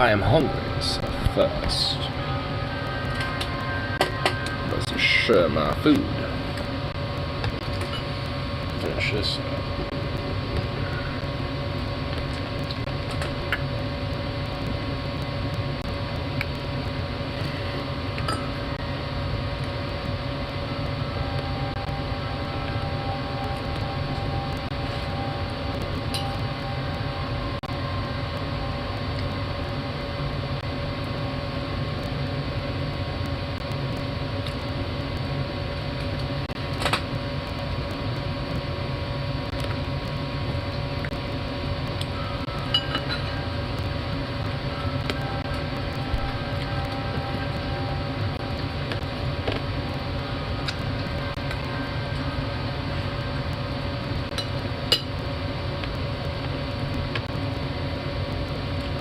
I am hungry, so first let's share my food. Finish this up.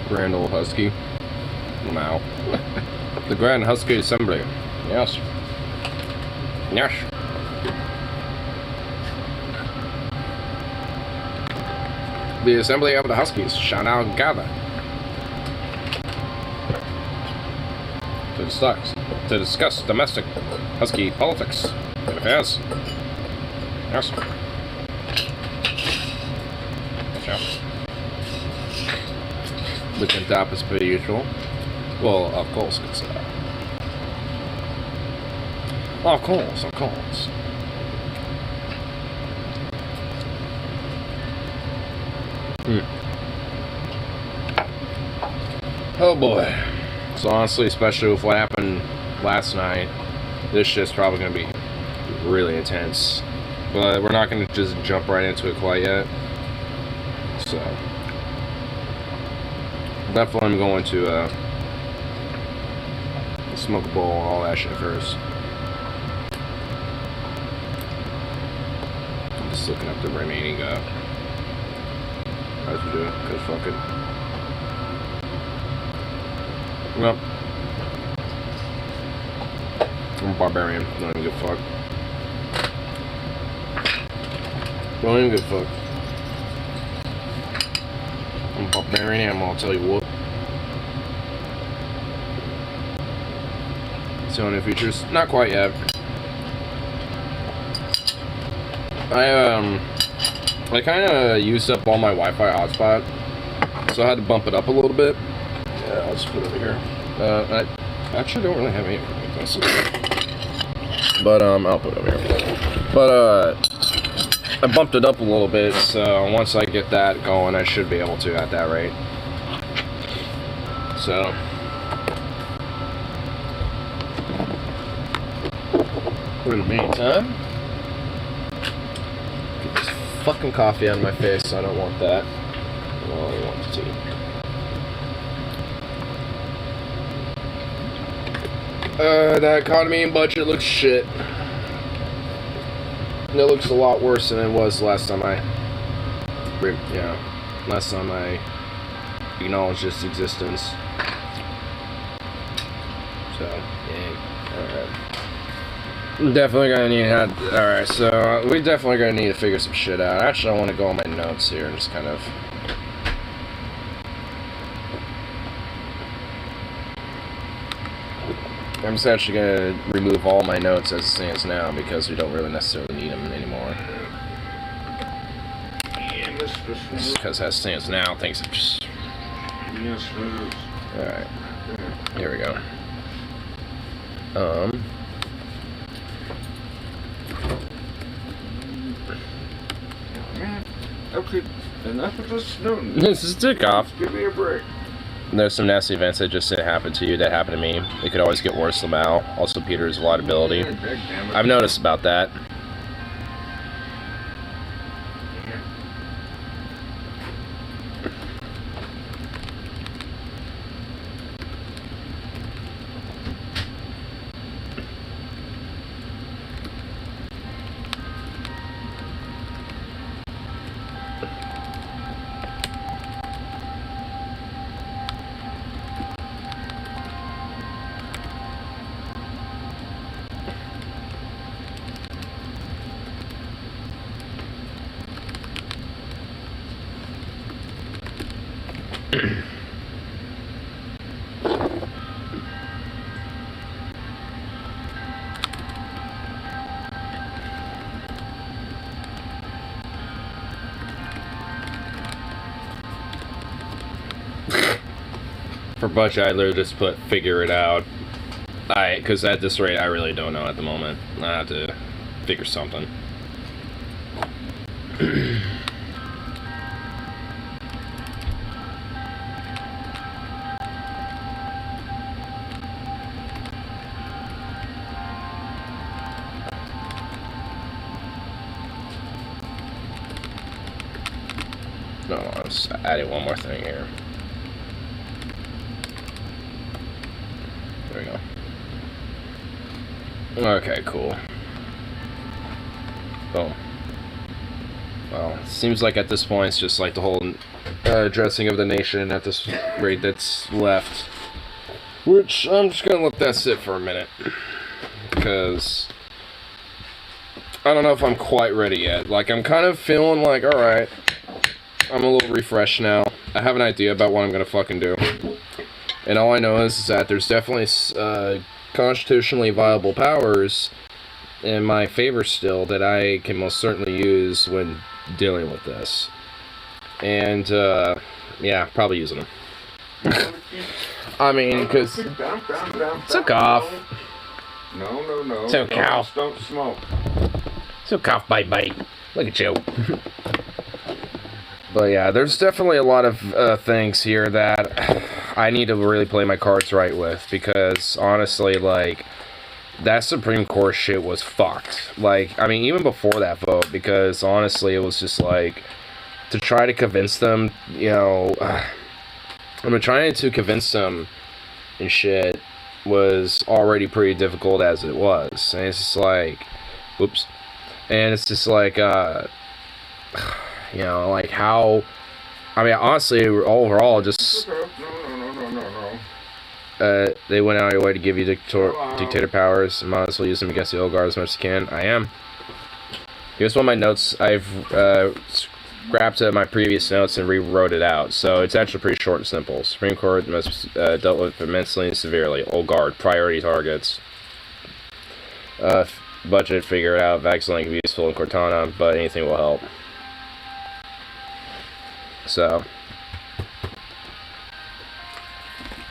Grand old Husky. Wow. The Grand Husky Assembly. Yes. Yes. The Assembly of the Huskies shall now gather to discuss domestic Husky politics and affairs. Yes. The top is per usual. Well, of course, it's of course. Oh boy. So honestly, especially with what happened last night, this shit's probably gonna be really intense. But we're not gonna just jump right into it quite yet. So definitely I'm going to smoke a bowl and all that shit first. I'm just looking up the remaining as we do it, cause fuck it. Well, I'm a barbarian, don't even give a fuck. Don't even give a fuck. I'm a barbarian animal, I'll tell you what. So new features? Not quite yet. I kinda used up all my Wi-Fi hotspot, so I had to bump it up a little bit. Yeah, I'll just put it over here. I actually don't really have any of this. But I'll put it over here. But I bumped it up a little bit, so once I get that going, I should be able to at that rate. So in the meantime, get this fucking coffee out of my face. I don't want that. Well, I want the tea. The economy and budget looks shit. And it looks a lot worse than it was last time I acknowledged its existence. So, yeah, alright. Definitely gonna need to alright, so we definitely gonna need to figure some shit out. Actually, I want to go on my notes here and just kind of I'm just actually going to remove all my notes as it stands now because we don't really necessarily need them anymore. Just because as it stands now, things have just... Alright. Here we go. Okay, enough of this snooting. This is a off. Give me a break. There's some nasty events that just didn't happen to you that happened to me. It could always get worse somehow. Also, Peter's reliability. I've noticed about that. For budget, I literally just put figure it out. Because at this rate, I really don't know at the moment. I have to figure something. No, I was adding one more thing here. There we go. Okay, cool. Boom. Well, it seems like at this point it's just like the whole addressing of the nation at this rate that's left. Which I'm just gonna let that sit for a minute. Because I don't know if I'm quite ready yet. Like, I'm kind of feeling like, alright, I'm a little refreshed now. I have an idea about what I'm gonna fucking do. And all I know is that there's definitely constitutionally viable powers in my favor still that I can most certainly use when dealing with this. And, yeah, probably using them. I mean, because... Took off. No. Took off. Don't smoke. Took off, bite. Look at you. But yeah, there's definitely a lot of things here that I need to really play my cards right with, because honestly, like, that Supreme Court shit was fucked. Like, I mean, even before that vote, because honestly, it was just like, to try to convince them, you know, I'm trying to convince them and shit was already pretty difficult as it was. And it's just like, whoops. And it's just like, you know, like how, I mean, honestly, overall, just, they went out of their way to give you dictator powers, and might as well use them against the old guard as much as you can. I am. Here's one of my notes. I've, scrapped my previous notes and rewrote it out, so it's actually pretty short and simple. Supreme Court must dealt with immensely and severely. Old guard, priority targets. Budget, figure it out. Vaccine can be useful in Cortana, but anything will help. So,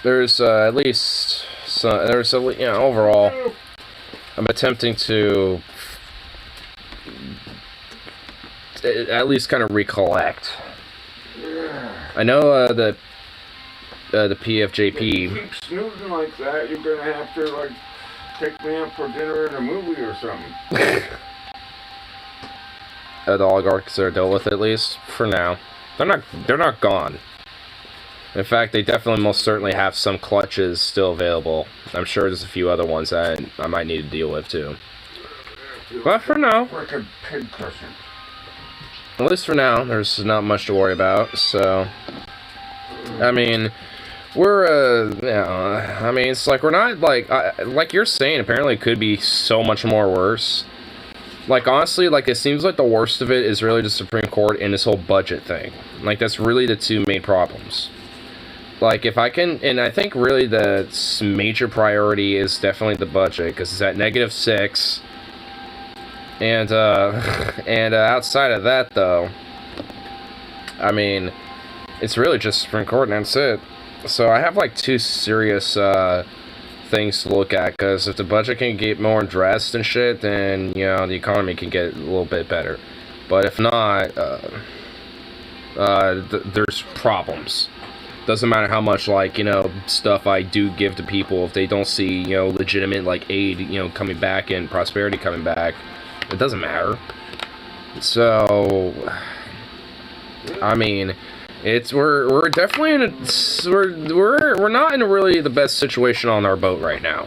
there's at least some, there's a, you know, overall, I'm attempting to at least kind of recollect. I know the PFJP. If you keep snoozing like that, you're gonna have to like take me out for dinner and a movie or something. The oligarchs are dealt with, at least for now. They're not gone. In fact, they definitely most certainly have some clutches still available. I'm sure there's a few other ones that I might need to deal with too. But for now, Freaking pig cushion. at least for now, there's not much to worry about. So, I mean, we're you know, I mean, it's like we're not like you're saying. Apparently, it could be so much more worse. Like, honestly, like, it seems like the worst of it is really the Supreme Court and this whole budget thing. Like, that's really the two main problems. Like, if I can, and I think really the major priority is definitely the budget, because it's at -6. And, outside of that, though, I mean, it's really just Supreme Court and that's it. So I have, like, two serious, things to look at, because if the budget can get more addressed and shit, then, you know, the economy can get a little bit better. But if not, there's problems. Doesn't matter how much, like, you know, stuff I do give to people, if they don't see, you know, legitimate, like, aid, you know, coming back and prosperity coming back, it doesn't matter. So, I mean, we're definitely in a, we're not in really the best situation on our boat right now.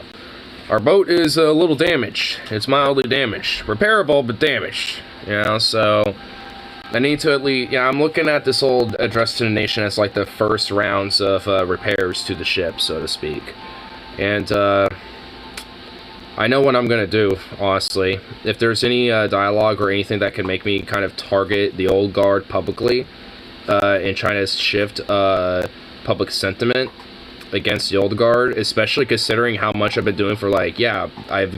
Our boat is a little damaged. It's mildly damaged. Repairable, but damaged. You know, so I need to at least, yeah, I'm looking at this old address to the nation as like the first rounds of repairs to the ship, so to speak. And I know what I'm gonna do, honestly. If there's any dialogue or anything that can make me kind of target the old guard publicly, and trying to shift public sentiment against the old guard, especially considering how much I've been doing for, like, yeah, I've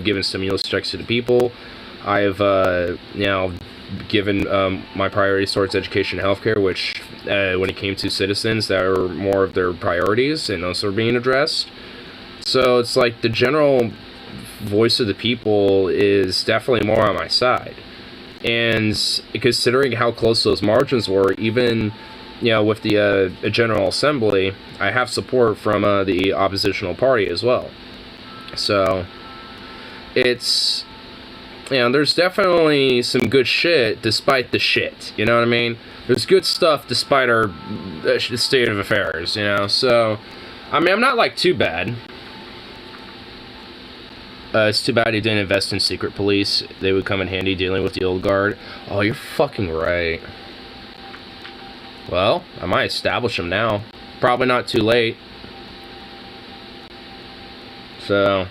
given stimulus checks to the people. I've, you know, given my priorities towards education and healthcare, which when it came to citizens, that were more of their priorities, and those are being addressed. So it's like the general voice of the people is definitely more on my side. And considering how close those margins were, even with the General Assembly, I have support from the oppositional party as well. So it's there's definitely some good shit despite the shit. You know what I mean? There's good stuff despite our state of affairs. So I mean, I'm not like too bad. It's too bad he didn't invest in secret police. They would come in handy dealing with the old guard. Oh, you're fucking right. Well, I might establish them now. Probably not too late. So,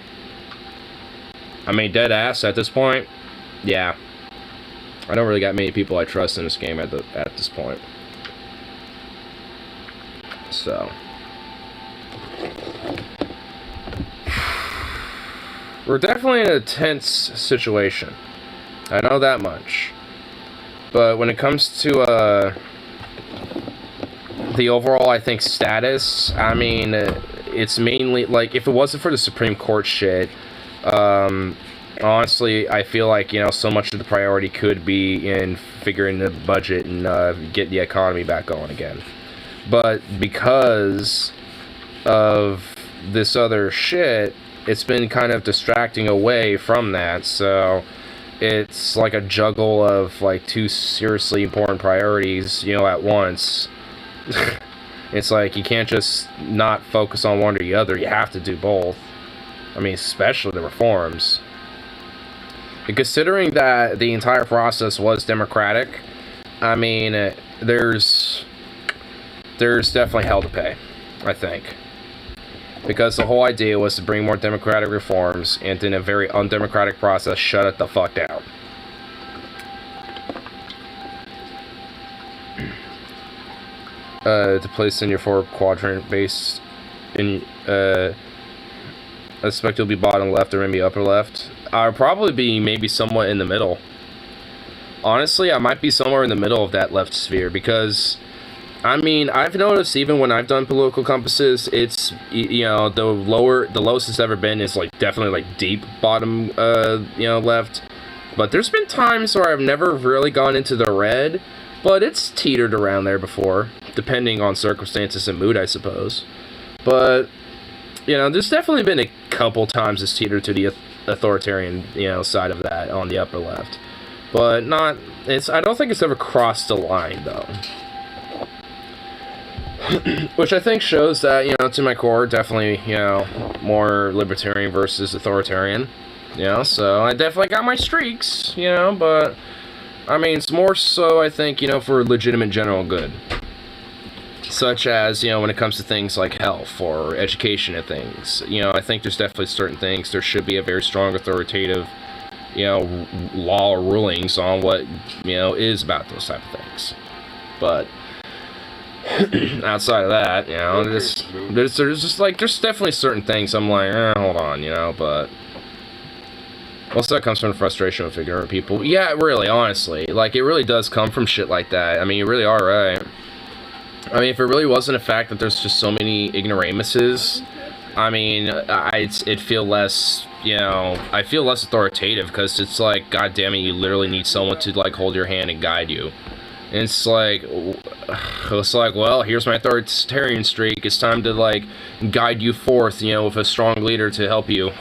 I mean, dead ass at this point. Yeah, I don't really got many people I trust in this game at this point. So, we're definitely in a tense situation. I know that much. But when it comes to the overall, I think, status, I mean, it's mainly, like, if it wasn't for the Supreme Court shit, honestly, I feel like, so much of the priority could be in figuring the budget and get the economy back going again. But because of this other shit, it's been kind of distracting away from that, so it's like a juggle of, like, two seriously important priorities, at once. It's like, you can't just not focus on one or the other, you have to do both. I mean, especially the reforms. And considering that the entire process was democratic, I mean, there's definitely hell to pay, I think. Because the whole idea was to bring more democratic reforms, and in a very undemocratic process, shut it the fuck down. To place in your 4-quadrant base, I expect you'll be bottom left or maybe upper left. I'll probably be maybe somewhat in the middle. Honestly, I might be somewhere in the middle of that left sphere, because I mean, I've noticed even when I've done political compasses, it's, the lowest it's ever been is, like, definitely, like, deep bottom, left. But there's been times where I've never really gone into the red, but it's teetered around there before, depending on circumstances and mood, I suppose. But, there's definitely been a couple times it's teetered to the authoritarian, side of that on the upper left. But I don't think it's ever crossed the line, though. Which I think shows that, to my core, definitely, more libertarian versus authoritarian. So I definitely got my streaks, but, I mean, it's more so, I think, for legitimate general good. Such as, when it comes to things like health or education and things. I think there's definitely certain things there should be a very strong authoritative, law or rulings on what, is about those type of things. But outside of that, there's definitely certain things I'm like, hold on, but most of that comes from frustration with ignorant people. Yeah, really, honestly, like, it really does come from shit like that. I mean, you really are right. I mean, if it really wasn't a fact that there's just so many ignoramuses, I mean, it'd feel less, I feel less authoritative, because it's like, god damn it, you literally need someone to, like, hold your hand and guide you. And it's like, well, here's my authoritarian streak. It's time to, like, guide you forth, with a strong leader to help you.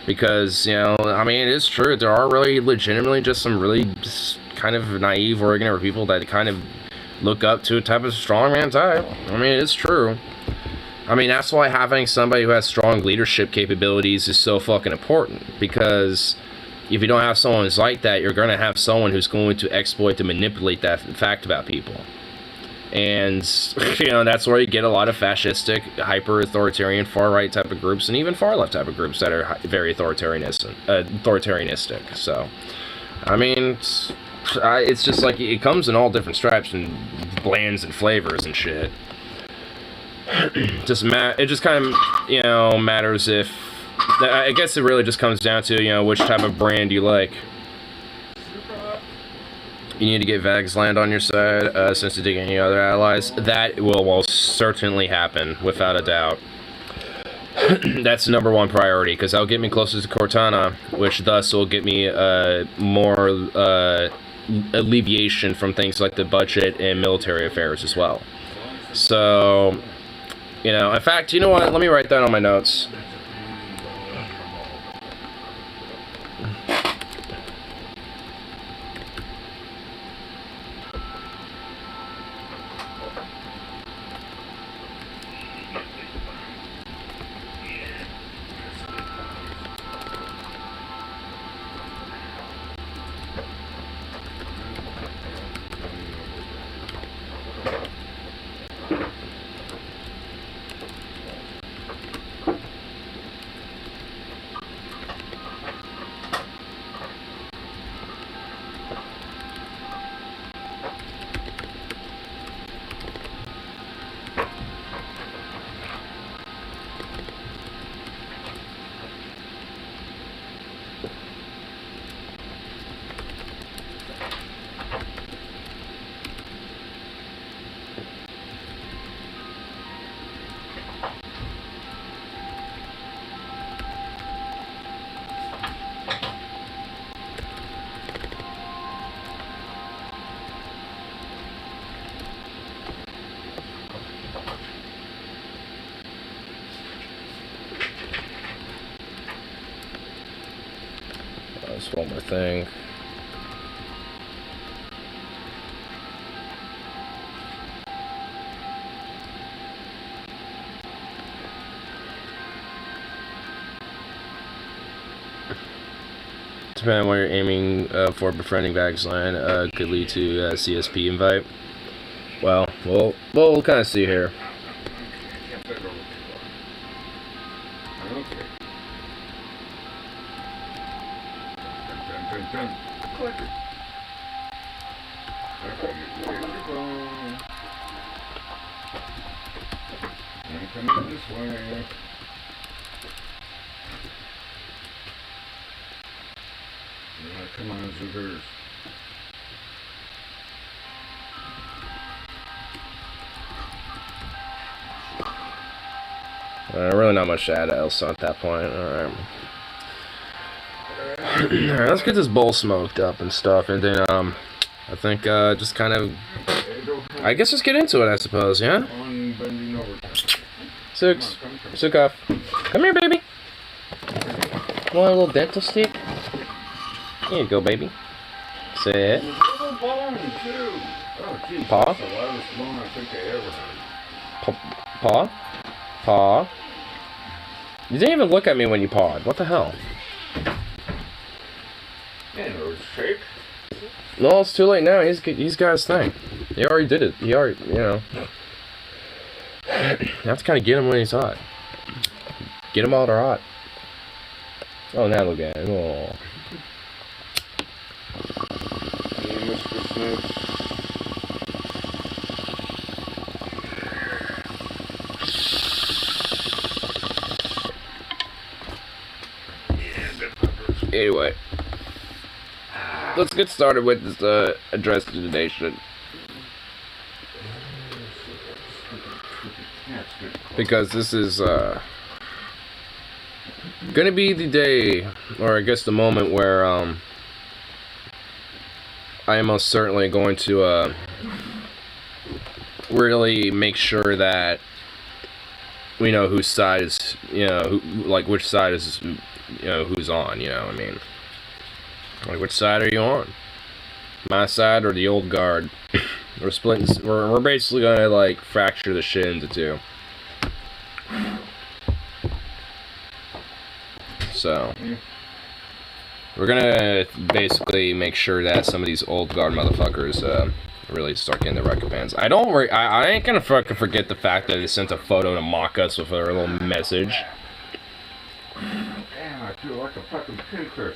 Because, I mean, it is true. There are really legitimately just some really just kind of naive or ignorant people that kind of look up to a type of strongman type. I mean, it's true. I mean, that's why having somebody who has strong leadership capabilities is so fucking important. Because if you don't have someone who's like that, you're going to have someone who's going to exploit and manipulate that fact about people. And, that's where you get a lot of fascistic, hyper-authoritarian, far-right type of groups, and even far-left type of groups that are very authoritarianistic. So, I mean, it's just like, it comes in all different stripes and blends and flavors and shit. It just kind of, matters if, I guess it really just comes down to, which type of brand you like. you need to get Vags land on your side, since you didn't get any other allies. That will most certainly happen, without a doubt. That's number one priority, because that'll get me closer to Cortana, which thus will get me more alleviation from things like the budget and military affairs as well. So, you know, in fact, you know what? Let me write that on my notes. Just one more thing. Depending on what you're aiming for, befriending Vagsline could lead to a CSP invite. Well, we'll kind of see here. Coming this way. Come on, Zoogers. Really not much to add else at that point. Alright. Alright, let's get this bowl smoked up and stuff, and then, I think, just kind of, I guess just get into it, I suppose, yeah? Sukov. Come here, baby. Want a little dental stick? Here you go, baby. Sit. Paw? Paw? Paw? You didn't even look at me when you pawed. What the hell? No, it's too late now. He's got his thing. He already did it. He already, you know. You have to kind of get him when he's hot. Get him all hot. Oh, now look at him. Oh. Mr. Smith. Anyway, let's get started with this address to the nation. Because this is gonna be the day, or I guess the moment, where I am most certainly going to really make sure that we know whose side is, you know, like which side is, you know, who's on, you know what I mean? Like, which side are you on? My side or the old guard? We're splitting, we're basically gonna, like, fracture the shit into two. So, we're gonna basically make sure that some of these old guard motherfuckers, really start getting the record bands. I ain't gonna fucking forget the fact that they sent a photo to mock us with a little message. Damn, I feel like a fucking pinpricker.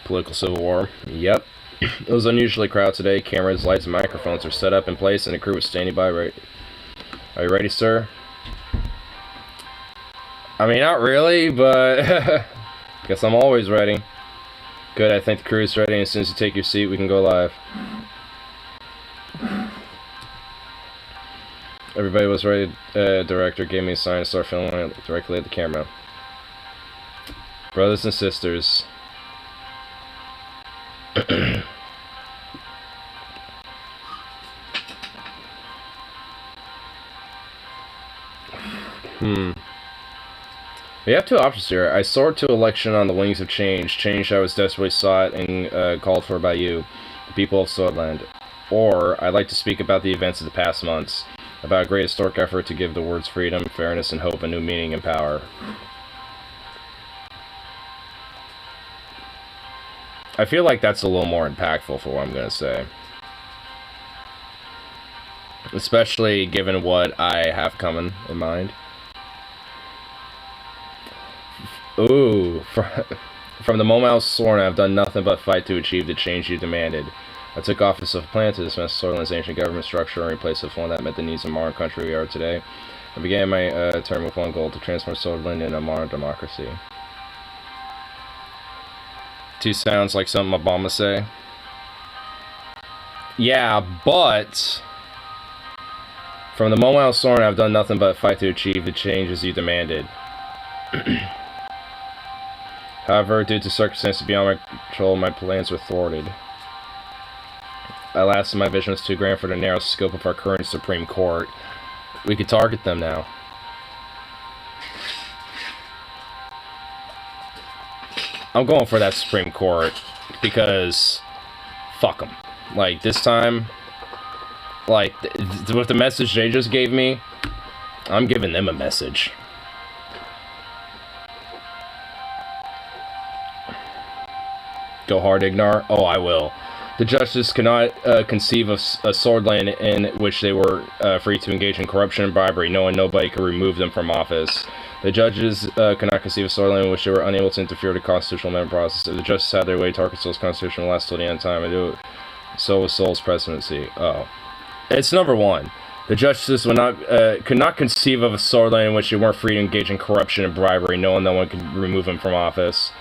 Political civil war. Yep. It was unusually crowded today. Cameras, lights, and microphones are set up in place, and the crew is standing by. Right? Are you ready, sir? I mean, not really, but guess I'm always ready. Good. I think the crew is ready, and as soon as you take your seat, we can go live. Everybody was ready. Director gave me a sign to start filming directly at the camera. Brothers and sisters. We have two options here. I soared to election on the wings of change. Change that was desperately sought and called for by you, the people of Swordland. Or, I'd like to speak about the events of the past months. About a great historic effort to give the words freedom, fairness, and hope a new meaning and power. I feel like that's a little more impactful for what I'm going to say. Especially given what I have coming in mind. Ooh, from the moment I was sworn, I've done nothing but fight to achieve the change you demanded. I took office of plan to dismiss Swordland's ancient government structure and replace it with one that met the needs of the modern country we are today. I began my term with one goal, to transform Swordland into a modern democracy. Two sounds like something Obama say. Yeah, but from the moment I was sworn, I've done nothing but fight to achieve the changes you demanded. However, due to circumstances beyond my control, my plans were thwarted. Alas, my vision was too grand for the narrow scope of our current Supreme Court. We could target them now. I'm going for that Supreme Court because fuck them. Like, this time, like, with the message they just gave me, I'm giving them a message. Go hard, Ignar. Oh, I will. The justice cannot conceive of a swordland in which they were free to engage in corruption and bribery, knowing nobody could remove them from office. The judges cannot conceive of swordland in which they were unable to interfere with the constitutional amendment process. If the justice had their way, Arkansas's constitution will last till the end of time. I do it. So was Sol's presidency. Oh. It's number one. The justices would not, could not conceive of a swordland in which they weren't free to engage in corruption and bribery, knowing no one could remove them from office.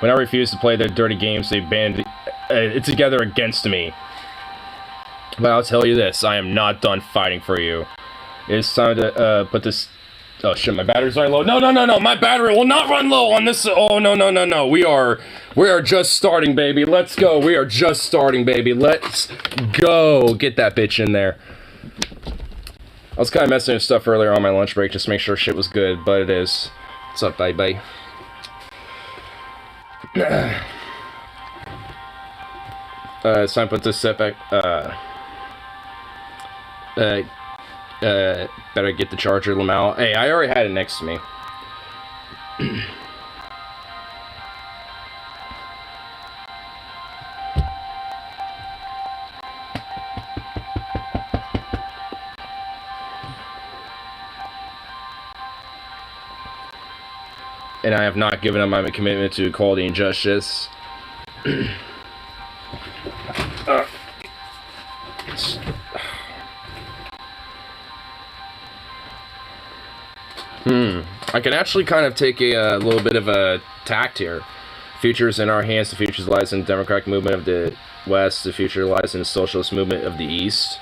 When I refused to play their dirty games, they banned it together against me. But I'll tell you this, I am not done fighting for you. It's time to put this... Oh shit, my battery's running low. No, my battery will not run low on this... Oh, no. We are just starting, baby. Let's go. We are just starting, baby. Let's go. Get that bitch in there. I was kind of messing with stuff earlier on my lunch break, just to make sure shit was good, but it is. What's up, baby? It's time to put this set back. Better get the charger, Lamau. Hey, I already had it next to me. And I have not given up my commitment to equality and justice. I can actually kind of take a little bit of a tact here. Futures in our hands. The future lies in the democratic movement of the West. The future lies in the socialist movement of the East.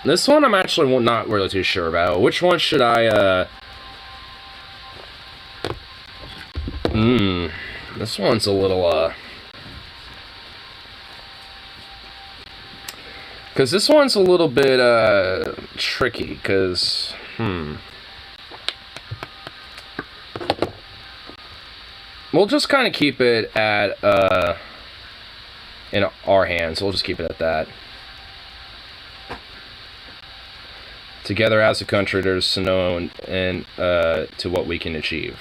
This one I'm actually not really too sure about. Which one should I, This one's a little, because this one's a little bit, tricky, because, We'll just kind of keep it at, in our hands. We'll just keep it at that. Together as a country, there's no end to what we can achieve.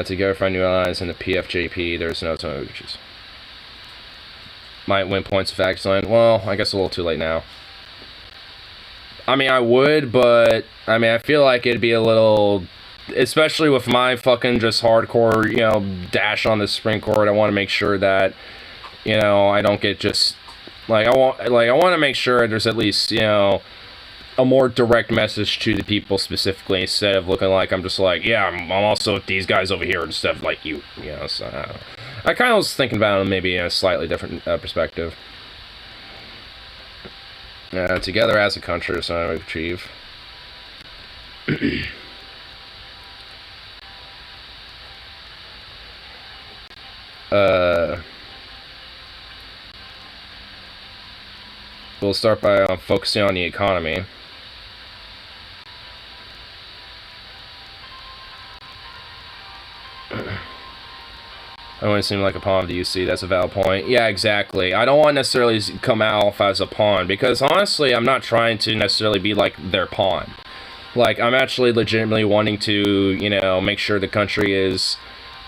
Together find new allies in the PFJP, there's no time to choose. Might win points of excellence. Well, I guess a little too late now. I mean, I would, but I mean, I feel like it'd be a little, especially with my fucking just hardcore, you know, dash on the Supreme Court. I want to make sure that, you know, I don't get just I want to make sure there's at least, you know, a more direct message to the people specifically, instead of looking like I'm just like, yeah, I'm also with these guys over here and stuff like you know. So I kind of was thinking about it maybe in a slightly different perspective. Together as a country is something we achieve. We'll start by focusing on the economy. I don't want to seem like a pawn to UC. That's a valid point. Yeah, exactly. I don't want to necessarily come out as a pawn, because honestly, I'm not trying to necessarily be like their pawn. Like, I'm actually legitimately wanting to, you know, make sure the country is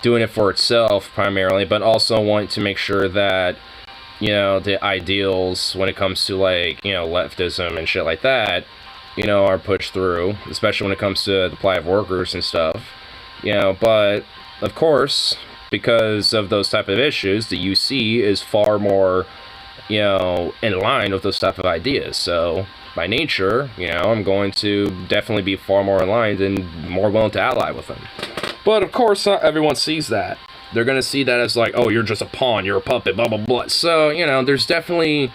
doing it for itself primarily, but also want to make sure that, you know, the ideals when it comes to, like, you know, leftism and shit like that, you know, are pushed through, especially when it comes to the plight of workers and stuff, you know. But of course, because of those type of issues, the UC is far more, you know, in line with those type of ideas. So by nature, you know, I'm going to definitely be far more aligned and more willing to ally with them. But of course, not everyone sees that. They're going to see that as like, oh, you're just a pawn, you're a puppet, blah, blah, blah. So, you know, there's definitely,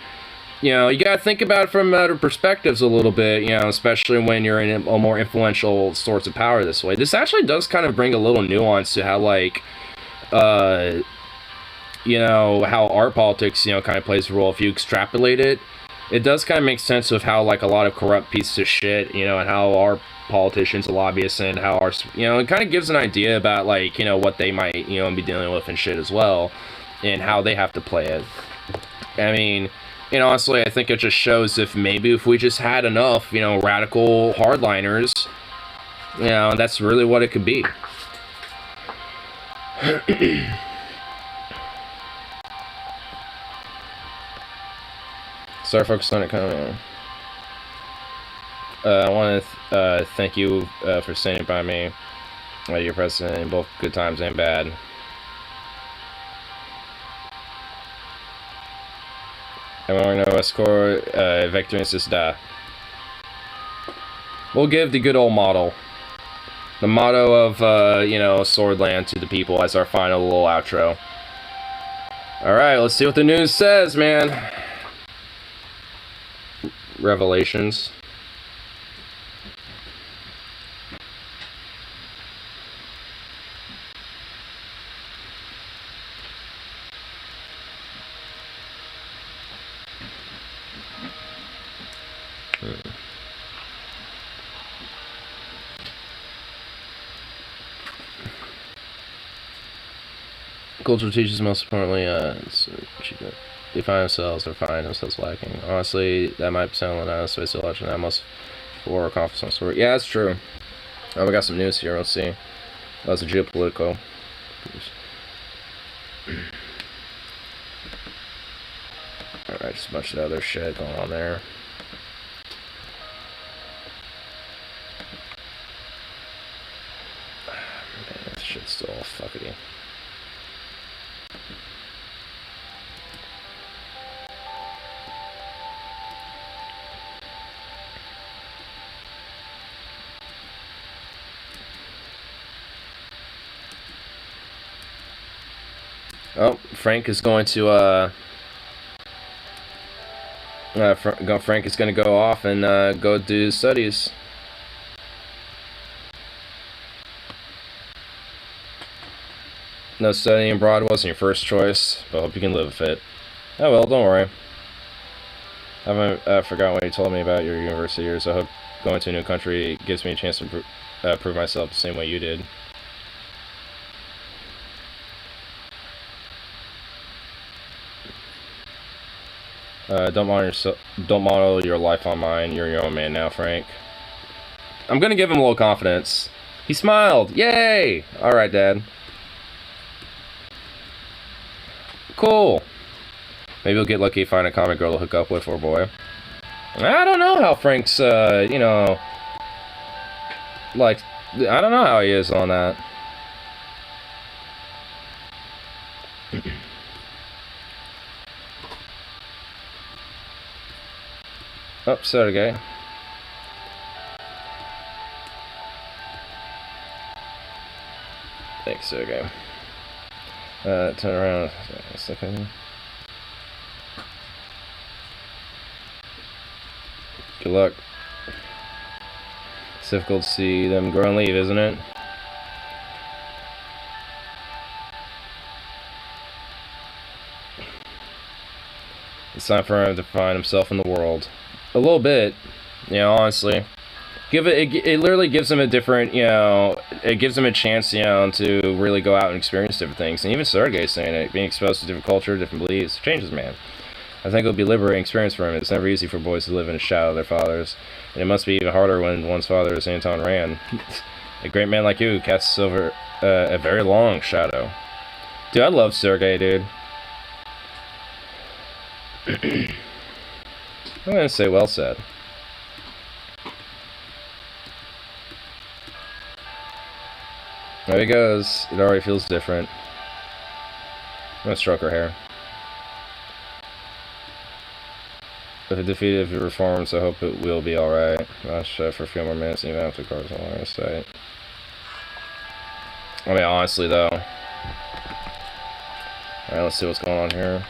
you know, you got to think about it from other perspectives a little bit, you know, especially when you're in a more influential sorts of power this way. This actually does kind of bring a little nuance to how, like, you know, how art politics, you know, kind of plays a role. If you extrapolate it, it does kind of make sense of how, like, a lot of corrupt pieces of shit, you know, and how our politicians, lobbyists, and how our, you know, it kind of gives an idea about, like, you know, what they might, you know, be dealing with and shit as well, and how they have to play it. I mean, you know, honestly, I think it just shows if we just had enough, you know, radical hardliners, you know, that's really what it could be. Start focusing on economy. I want to thank you for standing by me, your president, in both good times and bad. I want to score victory and da. We'll give the good old motto. The motto of, you know, Swordland to the people as our final little outro. Alright, let's see what the news says, man. Revelations. Cultural teachers most importantly, define themselves or find themselves lacking. Honestly, that might sound like a space election. That must for conference on story. Yeah, that's true. Oh, we got some news here. Let's see. That's a geopolitical. Alright, just a bunch of other shit going on there. Man, this shit's still all fuckity. Oh, Frank is going to, Frank is going to go off and, go do studies. No, studying abroad wasn't your first choice, but I hope you can live with it. Oh well, don't worry. I haven't forgotten what you told me about your university years. I hope going to a new country gives me a chance to prove myself the same way you did. Don't model your life on mine. You're your own man now, Frank. I'm gonna give him a little confidence. He smiled. Yay! Alright, Dad. Cool. Maybe we'll get lucky, find a comic girl to hook up with, or boy. I don't know how Frank's, you know, like, I don't know how he is on that. Oh, sorry, guy. Thanks, Sergey. Turn around a second. Good luck. It's difficult to see them grow and leave, isn't it? It's time for him to find himself in the world. A little bit, you know, honestly. It literally gives him a different, you know, it gives him a chance, you know, to really go out and experience different things. And even Sergey's saying it, being exposed to different culture, different beliefs, changes man. I think it'll be a liberating experience for him. It's never easy for boys to live in a shadow of their fathers. And it must be even harder when one's father is Anton Rand. A great man like you casts over a very long shadow. Dude, I love Sergey, dude. I'm gonna say well said. There he goes. It already feels different. I'm gonna stroke her hair. If it defeated reforms, I hope it will be alright. I'll shut for a few more minutes and even after the cards on our site. I mean, honestly, though. Alright, let's see what's going on here.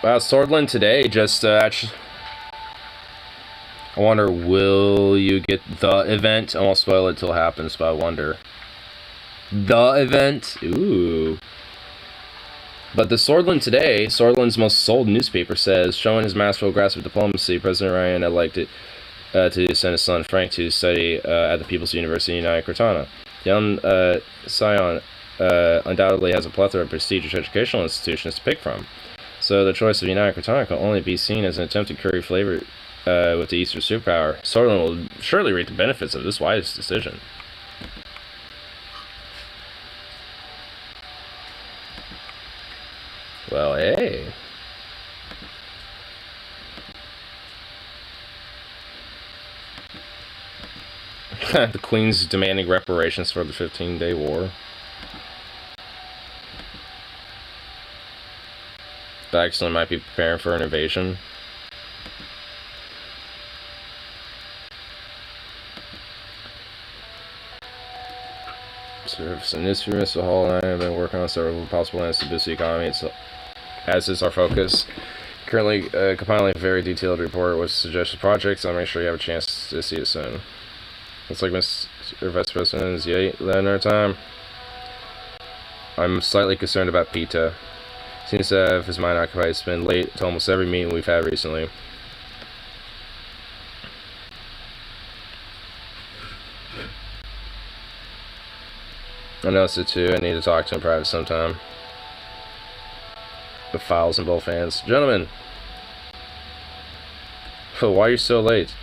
Wow, Swordland today just actually. I wonder, will you get the event? I won't spoil it till it happens, but I wonder. The event? Ooh. But the Swordland today, Swordland's most sold newspaper says, showing his masterful grasp of diplomacy, President Ryan elected to send his son Frank to study at the People's University in United Cortana. Young Scion undoubtedly has a plethora of prestigious educational institutions to pick from. So the choice of United Cortana can only be seen as an attempt to curry flavor with the Eastern superpower. Sorlin will surely reap the benefits of this wise decision. Well, hey. The Queen's demanding reparations for the 15-day war. Baxter might be preparing for an invasion. Service industry, Mr. Hall and I have been working on several possible plans to boost the economy, as is our focus. Currently compiling a very detailed report with suggested projects. I'll make sure you have a chance to see it soon. Looks like Mr. Vice President is yet in our time. I'm slightly concerned about Pita. Seems to have his mind occupied. It's been late to almost every meeting we've had recently. I noticed it too. I need to talk to him private sometime. The files in both hands. Gentlemen! Oh, why are you so late?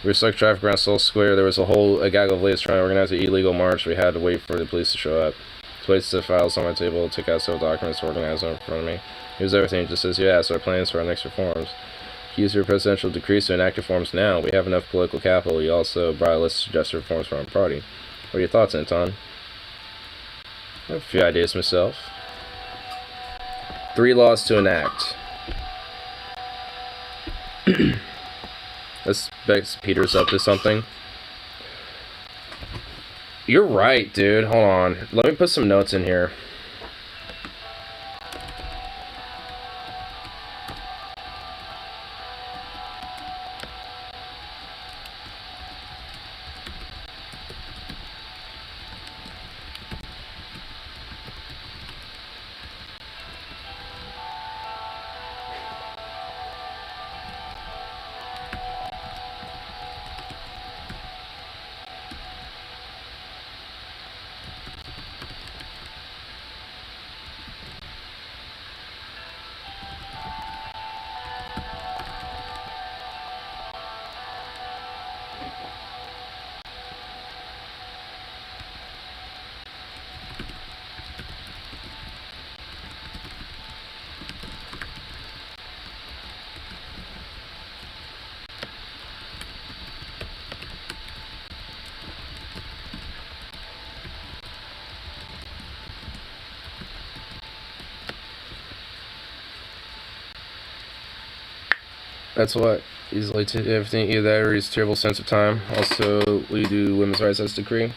We were stuck traffic around Soul Square. There was a gaggle of ladies trying to organize an illegal march. We had to wait for the police to show up. Placed the files on my table, took out several documents, organized them in front of me. Here's everything, just as you asked, our plans for our next reforms. Use your presidential decrees to enact reforms now. We have enough political capital. You also brought a list of suggested reforms from our party. What are your thoughts, Anton? I have a few ideas myself. 3 laws to enact. Let's bet Peter's up to something. You're right, dude. Hold on. Let me put some notes in here. That's what easily to everything, either that or his terrible sense of time. Also, we do women's rights as decree.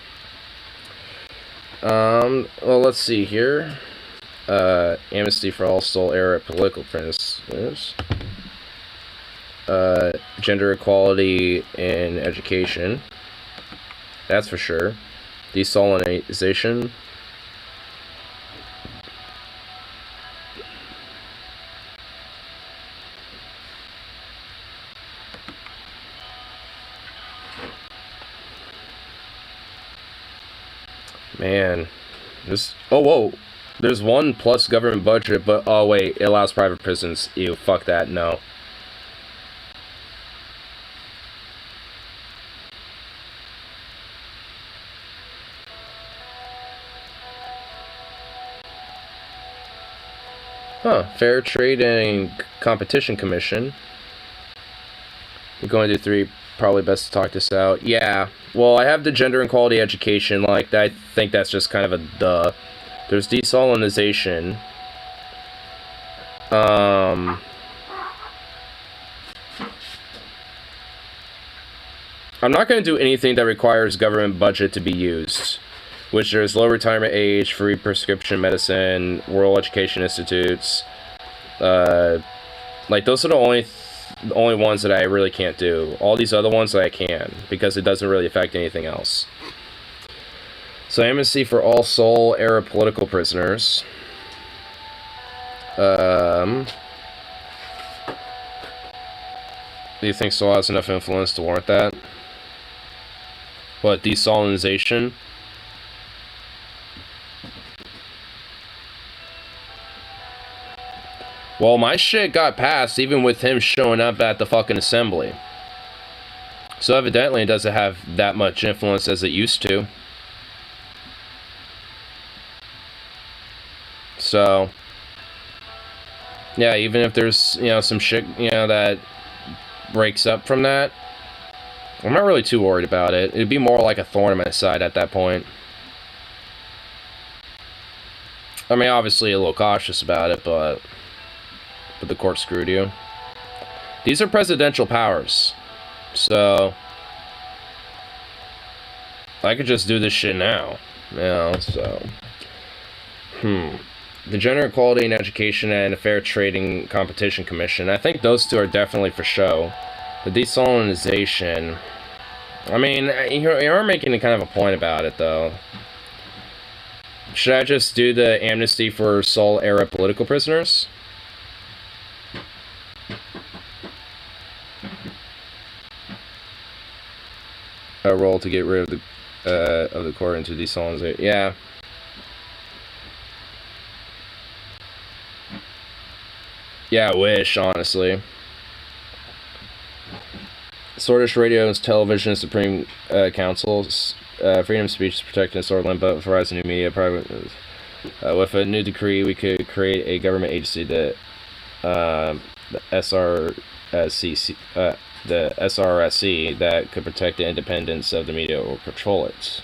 Well, let's see here. Amnesty for all sole era political prisoners. Gender equality in education. That's for sure. Desalinization. Man, this. Oh, whoa. There's one plus government budget, but oh wait, it allows private prisons. Ew, fuck that. No. Huh. Fair Trade and Competition Commission. We're going to do 3. Probably best to talk this out. Yeah. Well, I have the gender and quality education. Like, I think that's just kind of a duh. There's desalinization. I'm not going to do anything that requires government budget to be used. Which there's low retirement age, free prescription medicine, rural education institutes. Like, those are the only ones that I really can't do. All these other ones that I can, because it doesn't really affect anything else. So amnesty for all sole era political prisoners. Do you think Saul has enough influence to warrant that? What, desalinization? Well, my shit got passed even with him showing up at the fucking assembly. So evidently it doesn't have that much influence as it used to. So, yeah, even if there's, you know, some shit, you know, that breaks up from that, I'm not really too worried about it. It'd be more like a thorn in my side at that point. I mean, obviously a little cautious about it, but the court screwed you. These are presidential powers, so I could just do this shit now, you know, so. The Gender Equality in Education and Fair Trading Competition Commission. I think those 2 are definitely for show. The desalinization. I mean, you're making a kind of a point about it, though. Should I just do the amnesty for sole era political prisoners? A role to get rid of the court into desalinization. Yeah. Yeah, I wish, honestly. Swedish Radio and Television Supreme Council. Freedom of speech is protected in sort of but for Verizon New Media. Private. With a new decree, we could create a government agency that the SRSC that could protect the independence of the media or control it.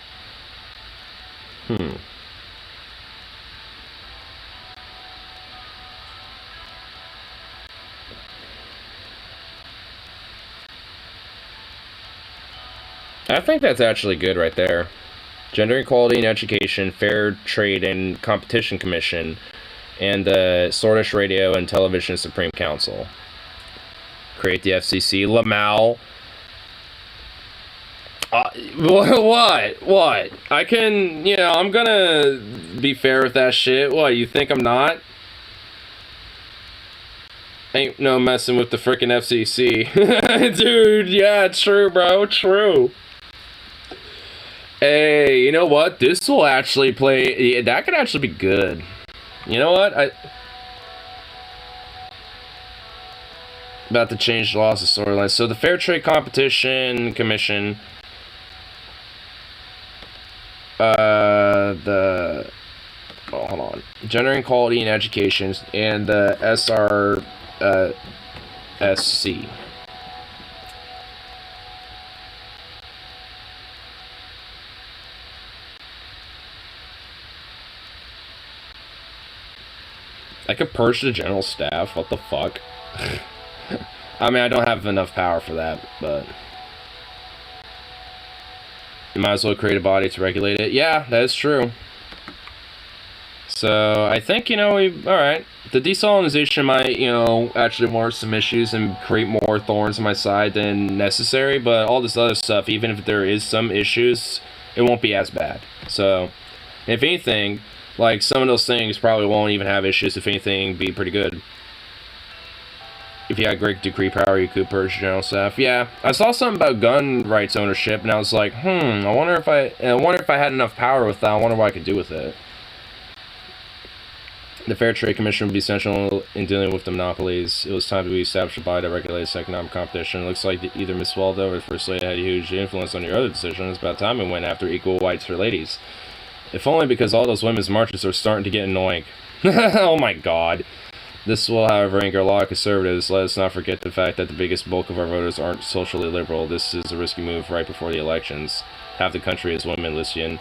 I think that's actually good right there. Gender Equality in Education, Fair Trade and Competition Commission, and the Swedish Radio and Television Supreme Council. Create the FCC. Lamau. What? I can, you know, I'm gonna be fair with that shit. What, you think I'm not? Ain't no messing with the frickin' FCC. Dude, yeah, true, bro, true. Hey, you know what? This will actually play... That could actually be good. You know what? About to change the laws of storylines. So the Fair Trade Competition Commission... Oh, hold on. Gender Equality in Education and the SRSC. I could purge the general staff. What the fuck? I mean, I don't have enough power for that, but you might as well create a body to regulate it. Yeah, that is true. So, I think, alright. The desalinization might, actually warrant some issues and create more thorns on my side than necessary, but all this other stuff, even if there is some issues, it won't be as bad. So, if anything, like, some of those things probably won't even have issues. If anything, be pretty good. If you had great decree power, you could purge general staff. Yeah, I saw something about gun rights ownership, and I was like, I wonder if I had enough power with that. I wonder what I could do with it. The Fair Trade Commission would be essential in dealing with the monopolies. It was time to establish a body that regulates economic competition. It looks like either Miss Waldo or the First Lady had a huge influence on your other decisions. It's about time we went after equal rights for ladies. If only because all those women's marches are starting to get annoying. Oh my god. This will, however, anger a lot of conservatives. Let us not forget the fact that the biggest bulk of our voters aren't socially liberal. This is a risky move right before the elections. Half the country is women, Lucian.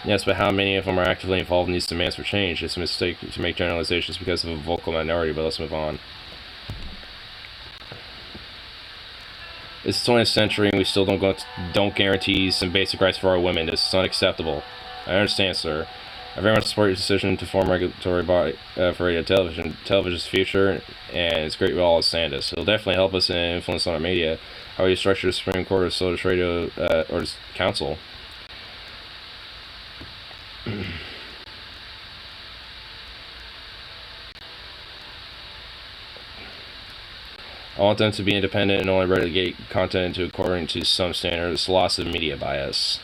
Yes, but how many of them are actively involved in these demands for change? It's a mistake to make generalizations because of a vocal minority, but let's move on. It's the 20th century and we still don't guarantee some basic rights for our women. This is unacceptable. I understand, sir. I very much support your decision to form a regulatory body for radio television's future, and it's great with all its Sandus. It'll definitely help us in influence on our media. How you structure the Supreme Court or Swedish Radio or Council? I want them to be independent and only relegate content into according to some standards. Loss of media bias.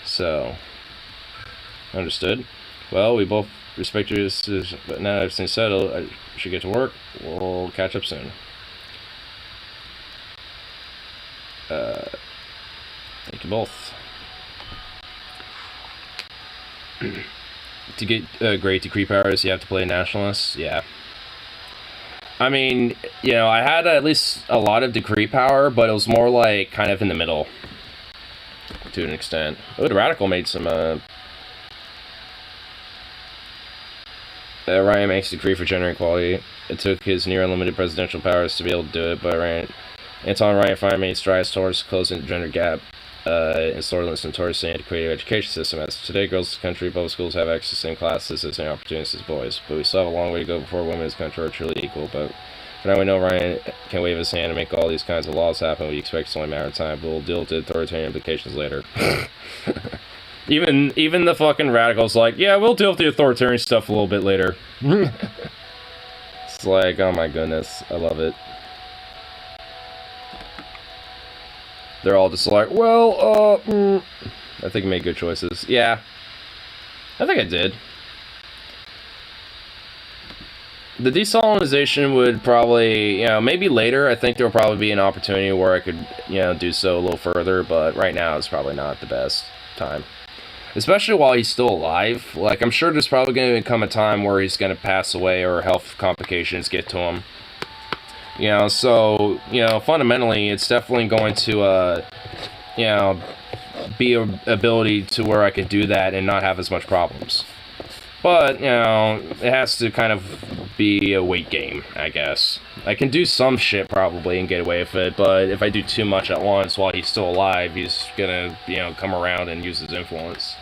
So, understood. Well, we both respect your decision, but now everything's settled, I should get to work. We'll catch up soon. Thank you both. To get great decree powers, you have to play nationalists. Yeah. I mean, I had at least a lot of decree power, but it was more like kind of in the middle. To an extent. Oh, the Radical made some, Ryan makes a decree for gender equality. It took his near unlimited presidential powers to be able to do it, but Anton Ryan finally made strides towards closing the gender gap in Sorlins and towards the antiquated education system. As of today, girls in the country, public schools have access to the same classes as and opportunities as boys, but we still have a long way to go before women in this country are truly equal. But for now, we know Ryan can wave his hand and make all these kinds of laws happen. We expect it's only a matter of time, but we'll deal with the authoritarian implications later. Even the fucking radicals like, yeah, we'll deal with the authoritarian stuff a little bit later. It's like, oh my goodness, I love it. They're all just like, well, I think I made good choices. Yeah, I think I did. The desalinization would probably, maybe later. I think there'll probably be an opportunity where I could, do so a little further, but right now it's probably not the best time. Especially while he's still alive. Like, I'm sure there's probably going to come a time where he's going to pass away or health complications get to him. So, fundamentally, it's definitely going to, be an ability to where I could do that and not have as much problems. But, it has to kind of be a weight game, I guess. I can do some shit probably and get away with it, but if I do too much at once while he's still alive, he's gonna, come around and use his influence.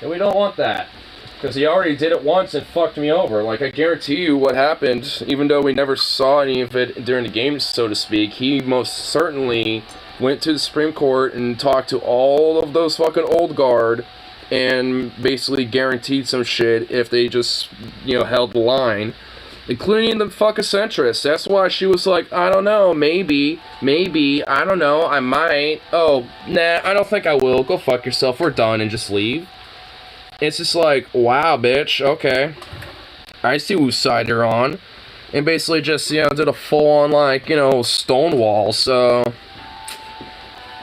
And we don't want that. Because he already did it once and fucked me over. Like, I guarantee you what happened, even though we never saw any of it during the game, so to speak, he most certainly went to the Supreme Court and talked to all of those fucking old guard and basically guaranteed some shit if they just, held the line. Including the fucking centrists. That's why she was like, I don't know, maybe, I don't know, I might. Oh, nah, I don't think I will. Go fuck yourself, we're done, and just leave. It's just like, wow, bitch, okay. I see whose side you're on. And basically just, did a full-on, like, stonewall, so...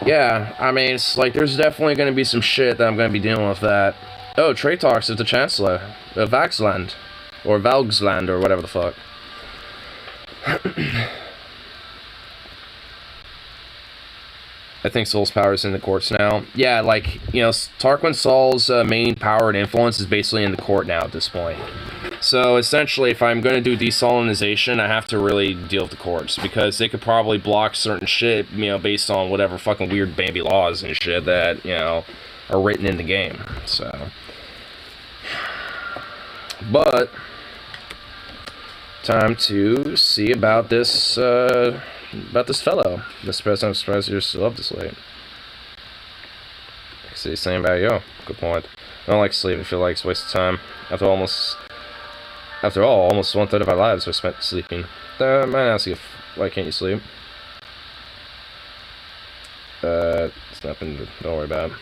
Yeah, I mean, it's like, there's definitely going to be some shit that I'm going to be dealing with that. Oh, trade talks with the Chancellor of Vaxland. Or Valgsland, or whatever the fuck. I think Sol's power is in the courts now. Yeah, like, Tarquin Sol's main power and influence is basically in the court now at this point. So essentially, if I'm going to do desalinization, I have to really deal with the courts because they could probably block certain shit, based on whatever fucking weird baby laws and shit that, are written in the game. So, but time to see about this fellow. Mr. President, I'm surprised you're still up this late. I see the same about you. Good point. I don't like sleep. I feel like it's a waste of time. After all, almost 1/3 of our lives are spent sleeping. I might ask you, why can't you sleep? It's nothing. Don't worry about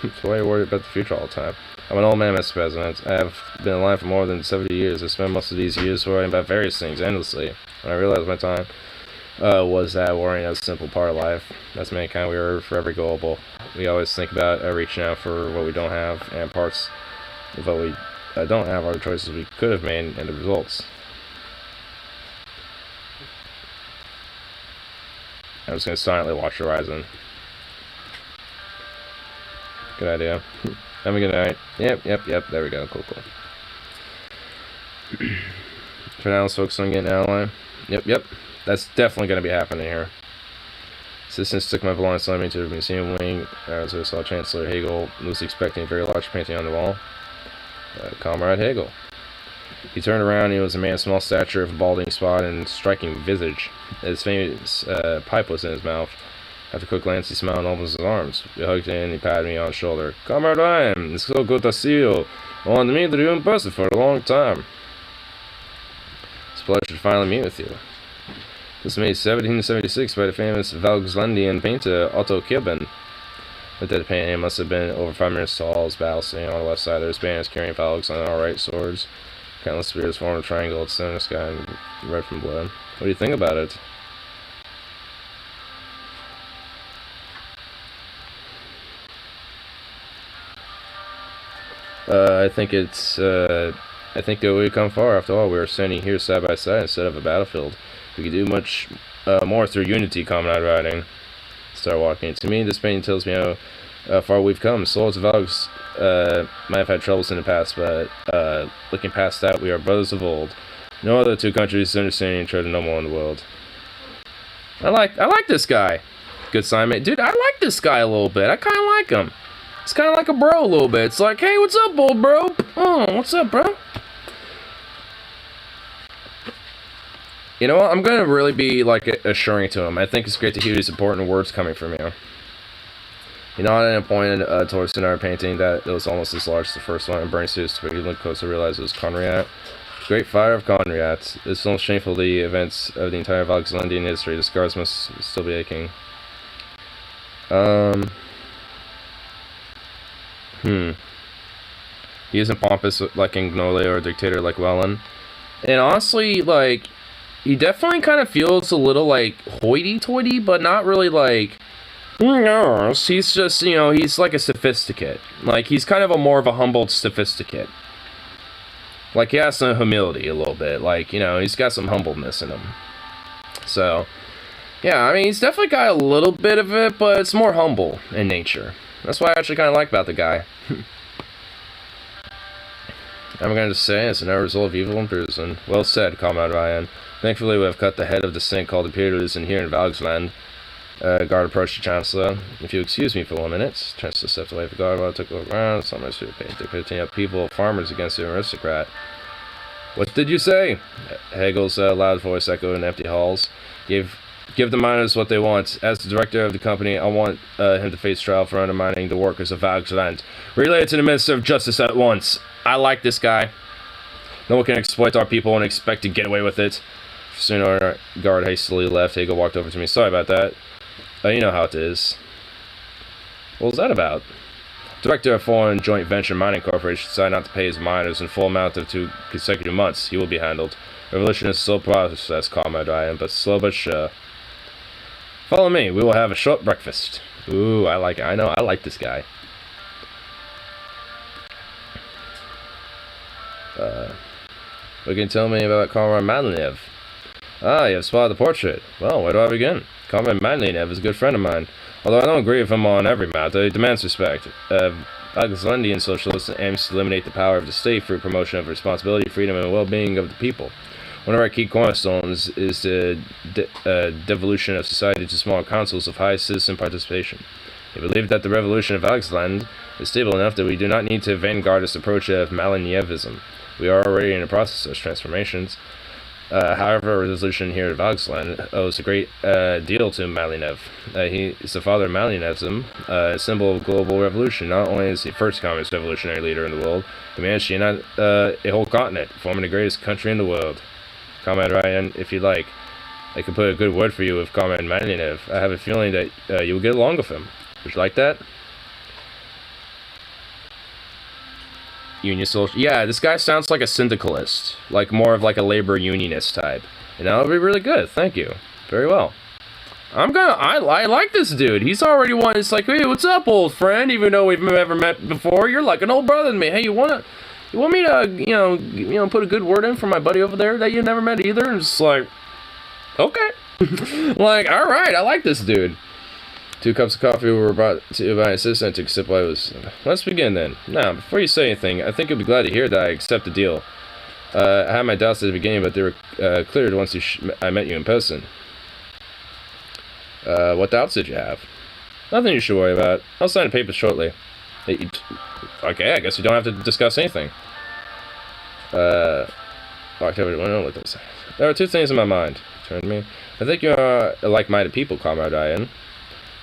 it. So why are you worried about the future all the time? I'm an old man, Mr. President. I have been alive for more than 70 years. I spent most of these years worrying about various things endlessly. When I realized my time was that worrying is a simple part of life. As mankind, we are forever gullible. We always think about reaching out for what we don't have, and parts of what we don't have are the choices we could have made and the results. I'm just going to silently watch the horizon. Good idea. Have a good night. Yep. There we go. Cool. For now, let's focus on getting out of line. Yep. That's definitely going to be happening here. Assistants took my belongings and led me to the museum wing. As I saw Chancellor Hegel, loosely expecting a very large painting on the wall. Comrade Hegel. He turned around and he was a man of small stature, with a balding spot and striking visage. His famous pipe was in his mouth. After a quick glance, he smiled and opened his arms. We hugged in and he patted me on the shoulder. Comrade Ryan, it's so good to see you. I wanted to meet you in person for a long time. It's a pleasure to finally meet with you. This was made 1776 by the famous Valkslandian painter Otto Kibben. Looked at the painting, it must have been over 5 meters tall. His battle standing on the left side, there's banners carrying Valks on our right swords. Countless spears formed a triangle at the center of the sky and red from blood. What do you think about it? I think that we've come far. After all, we are standing here side by side instead of a battlefield. We could do much more through unity, comrade riding. Start walking. To me, this painting tells me how far we've come. Souls of Valks might have had troubles in the past, but looking past that, we are brothers of old. No other two countries understanding each other no more in the world. I like this guy. Good sign, mate. Dude, I like this guy a little bit. I kind of like him. It's kind of like a bro a little bit. It's like, hey, what's up, old bro? Oh, what's up, bro? You know what? I'm going to really be, assuring to him. I think it's great to hear these important words coming from you. You know, I pointed towards another painting that it was almost as large as the first one, and burning suits, but you look close to realize it was Conriat. Great fire of Conriat. It's almost shameful, the events of the entire Valkslandian history. The scars must still be aching. He isn't pompous like Ignole or a dictator like Wellen. And honestly, he definitely kind of feels a little, hoity-toity, but not really, he's just, he's like a sophisticate. He's kind of more of a humbled sophisticate. He has some humility a little bit. He's got some humbleness in him. So, yeah, I mean, he's definitely got a little bit of it, but it's more humble in nature. That's what I actually kind of like about the guy. I'm going to say it's another result of evil and prison. Well said, Comrade Ryan. Thankfully, we have cut the head of the snake called imperialism here in Valksland. Guard approached the Chancellor. If you excuse me for 1 minute. Chancellor stepped away from the guard while I took a look around. Some of us paid. They're pitting up people, farmers against the aristocrat. What did you say? Hegel's loud voice echoed in empty halls. Give the miners what they want. As the director of the company, I want him to face trial for undermining the workers of Valksland. Relay it to the Minister of Justice at once. I like this guy. No one can exploit our people and expect to get away with it. Soon our guard hastily left. Hegel walked over to me. Sorry about that. You know how it is. What was that about? Director of Foreign Joint Venture Mining Corporation decided not to pay his miners in full amount of 2 consecutive months. He will be handled. Revolution is a slow process, Comrade Ryan, but slow but sure. Follow me. We will have a short breakfast. Ooh, I like it. I know. I like this guy. What can you tell me about Comrade Madlenev? Ah, you have spotted the portrait. Well, where do I begin? Comrade Madlenev is a good friend of mine. Although I don't agree with him on every matter, he demands respect. Alexandian socialist aims to eliminate the power of the state through promotion of responsibility, freedom, and well-being of the people. One of our key cornerstones is the devolution of society to smaller councils of high citizen participation. We believe that the revolution of Alexland is stable enough that we do not need to vanguardist approach of Malinievism. We are already in the process of such transformations. However, our resolution here at Alexland owes a great deal to Malinev. He is the father of Malinevism, a symbol of global revolution. Not only is he the first communist revolutionary leader in the world, he managed to unite a whole continent, forming the greatest country in the world. Comrade Ryan, if you like, I could put a good word for you with Comrade Malinev. I have a feeling that you will get along with him. Would you like that? Union social. Yeah, this guy sounds like a syndicalist, like more of like a labor unionist type. And that would be really good. Thank you. Very well. I like this dude. He's already one. It's like, hey, what's up, old friend? Even though we've never met before, you're like an old brother to me. Hey, you want me to, put a good word in for my buddy over there that you never met either? And it's like, okay. Like, all right, I like this dude. 2 cups of coffee were brought to by an assistant to sip while I was... Let's begin then. Now, before you say anything, I think you'll be glad to hear that I accept the deal. I had my doubts at the beginning, but they were cleared once I met you in person. What doubts did you have? Nothing you should worry about. I'll sign the papers shortly. Okay, I guess we don't have to discuss anything. October, look at this. There are 2 things in my mind. Turn to me. I think you are like-minded people, Comrade Ryan.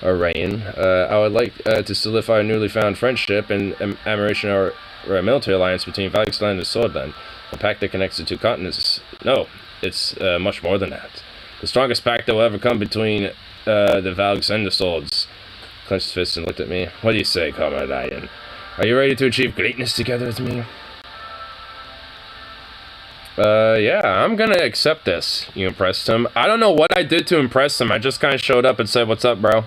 Rain. I would like to solidify a newly found friendship and admiration or a military alliance between Valksland and Swordland, a pact that connects the 2 continents. No, it's much more than that. The strongest pact that will ever come between the Valks and the Swords. Clenched his fist and looked at me. What do you say, Comrade Ryan? Are you ready to achieve greatness together with me? Yeah, I'm gonna accept this. You impressed him. I don't know what I did to impress him. I just kind of showed up and said, what's up, bro?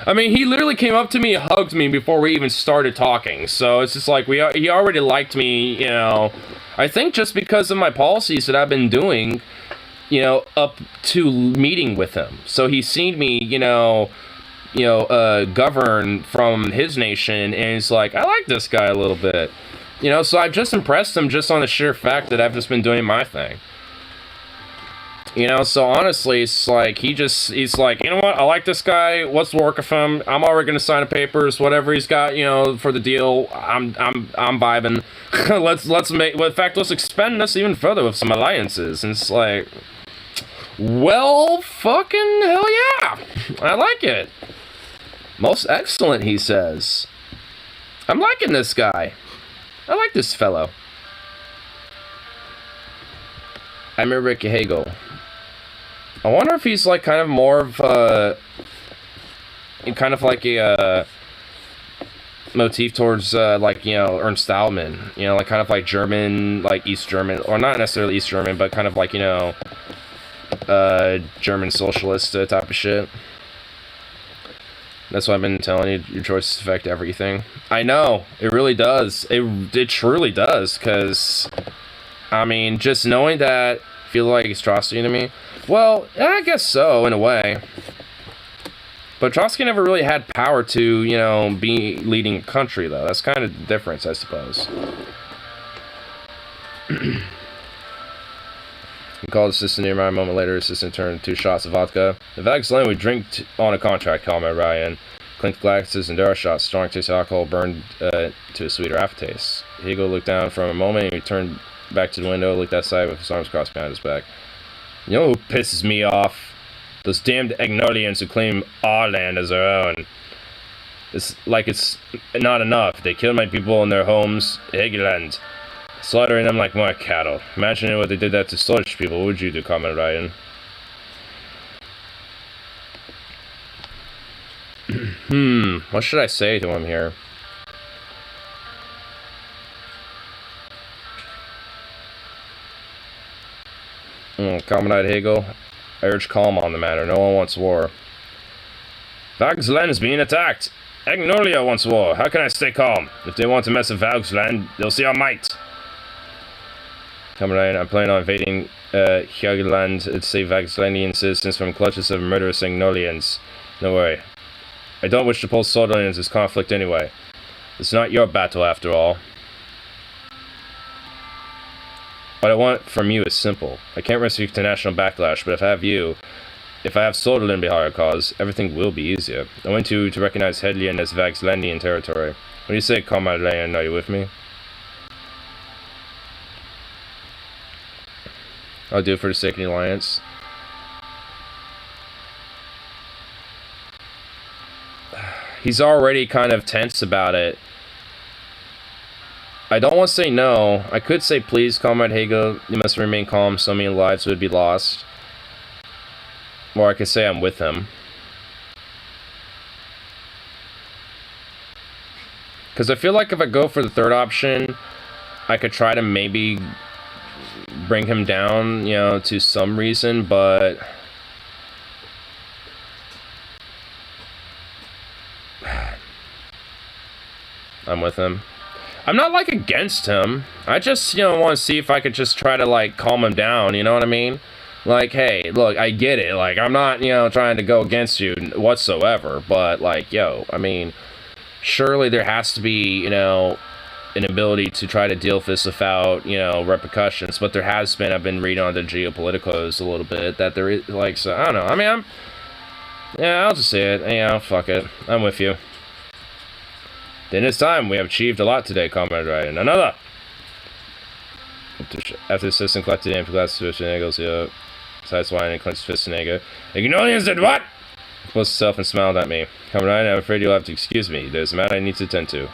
I mean, he literally came up to me and hugged me before we even started talking. So it's just like, he already liked me, you know. I think just because of my policies that I've been doing, you know, up to meeting with him. So he's seen me, govern from his nation, and he's like, I like this guy a little bit. You know, so I've just impressed him just on the sheer fact that I've just been doing my thing. You know, so honestly, it's like, he's like, you know what, I like this guy, what's the work of him, I'm already gonna sign the papers, whatever he's got, you know, for the deal, I'm vibing. let's make, well, in fact, let's expand this even further with some alliances, and it's like, well, fucking hell yeah, I like it. Most excellent, he says. I'm liking this guy. I like this fellow. I'm Rick Hagel. I wonder if he's like kind of more of kind of like a motif towards like, you know, Ernst Thälmann, you know, like kind of like German, like East German, or not necessarily East German, but kind of like, you know, German socialist type of shit. That's what I've been telling you. Your choices affect everything. I know. It really does. It truly does. Because, I mean, just knowing that feel like it's Trotsky to me. Well, I guess so, in a way. But Trotsky never really had power to, you know, be leading a country, though. That's kind of the difference, I suppose. He called the assistant nearby. A moment later, the assistant turned 2 shots of vodka. The Valks we drink on a contract, Comrade Ryan. Clinked glasses and there are shots. Strong taste of alcohol burned to a sweeter aftertaste. Hegel looked down for a moment and he turned back to the window, looked outside with his arms crossed behind his back. You know who pisses me off? Those damned Agnolians who claim our land as their own. It's like it's not enough. They killed my people in their homes, Hegeland. Slaughtering them like more cattle. Imagine what they did that to Storch people. What would you do, Comrade Ryan? What should I say to him here? Comrade Hegel, I urge calm on the matter. No one wants war. Valksland is being attacked. Agnolia wants war. How can I stay calm? If they want to mess with Valksland, they'll see our might. Comrade, I'm planning on invading Hjagerland to save Valkslandian citizens from clutches of murderous Agnolians. No worry. I don't wish to pull Soldier into this conflict anyway. It's not your battle after all. What I want from you is simple. I can't risk international backlash, but if I have Soldier behind our cause, everything will be easier. I want you to recognize Hedlian as Vaxlandian territory. What do you say, Comrade Leon? Are you with me? I'll do it for the sake of the alliance. He's already kind of tense about it. I don't want to say no. I could say, please, Comrade Hagel, you must remain calm, so many lives would be lost. Or I could say I'm with him. Because I feel like if I go for the third option, I could try to maybe bring him down, you know, to some reason, but... I'm with him. I'm not, like, against him. I just, you know, want to see if I could just try to, like, calm him down, you know what I mean? Like, hey, look, I get it. Like, I'm not, you know, trying to go against you whatsoever, but, like, yo, I mean, surely there has to be, you know, an ability to try to deal with this without, you know, repercussions, but there has been, I've been reading on the Geopoliticos a little bit, that there is, like, so, I don't know, I mean, yeah, I'll just say it, you know, fuck it, I'm with you. Then it's time. We have achieved a lot today, Comrade Ryan. Another! After the system collected the empty glass of Schwarzenegger's, sideswine and clenched fist Schwarzenegger. Ignorians did what? He closed himself and smiled at me. Comrade Ryan, I'm afraid you'll have to excuse me. There's a matter I need to attend to.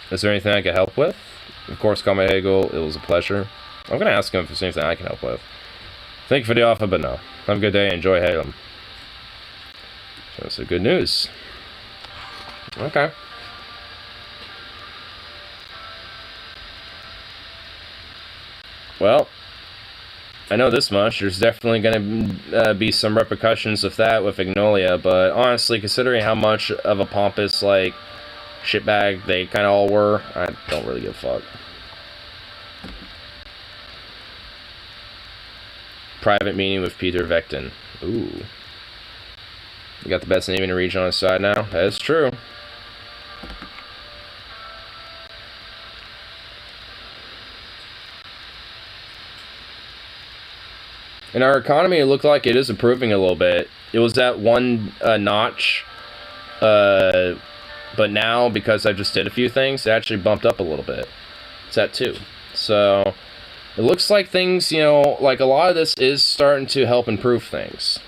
Is there anything I can help with? Of course, Comrade Hagel, it was a pleasure. I'm going to ask him if there's anything I can help with. Thank you for the offer, but no. Have a good day. Enjoy Halem. So that's good news. Okay. Well, I know this much. There's definitely going to be some repercussions of that with Ignolia, but honestly, considering how much of a pompous, like, shitbag they kind of all were, I don't really give a fuck. Private meeting with Peter Vecton. Ooh. You got the best name in the region on his side now? That is true. In our economy, it looked like it is improving a little bit. It was at one notch, but now, because I just did a few things, it actually bumped up a little bit. It's at 2. So... it looks like things, you know, like a lot of this is starting to help improve things.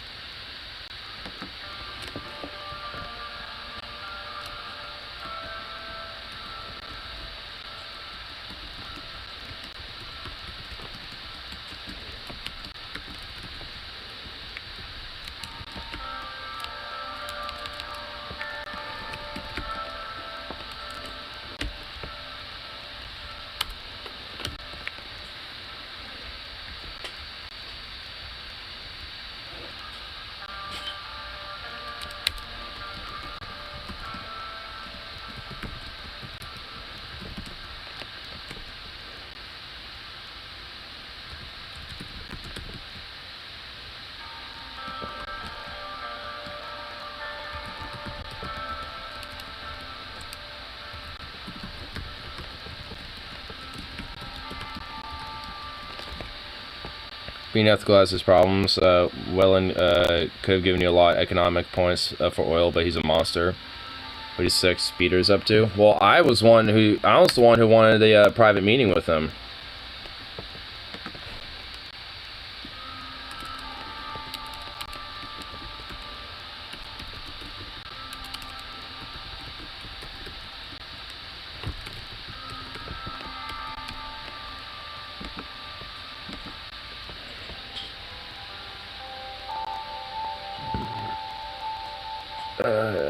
Being ethical has his problems. Wellen could have given you a lot of economic points for oil, but he's a monster. What is 6 Peter's up to? Well, I was the one who wanted the private meeting with him.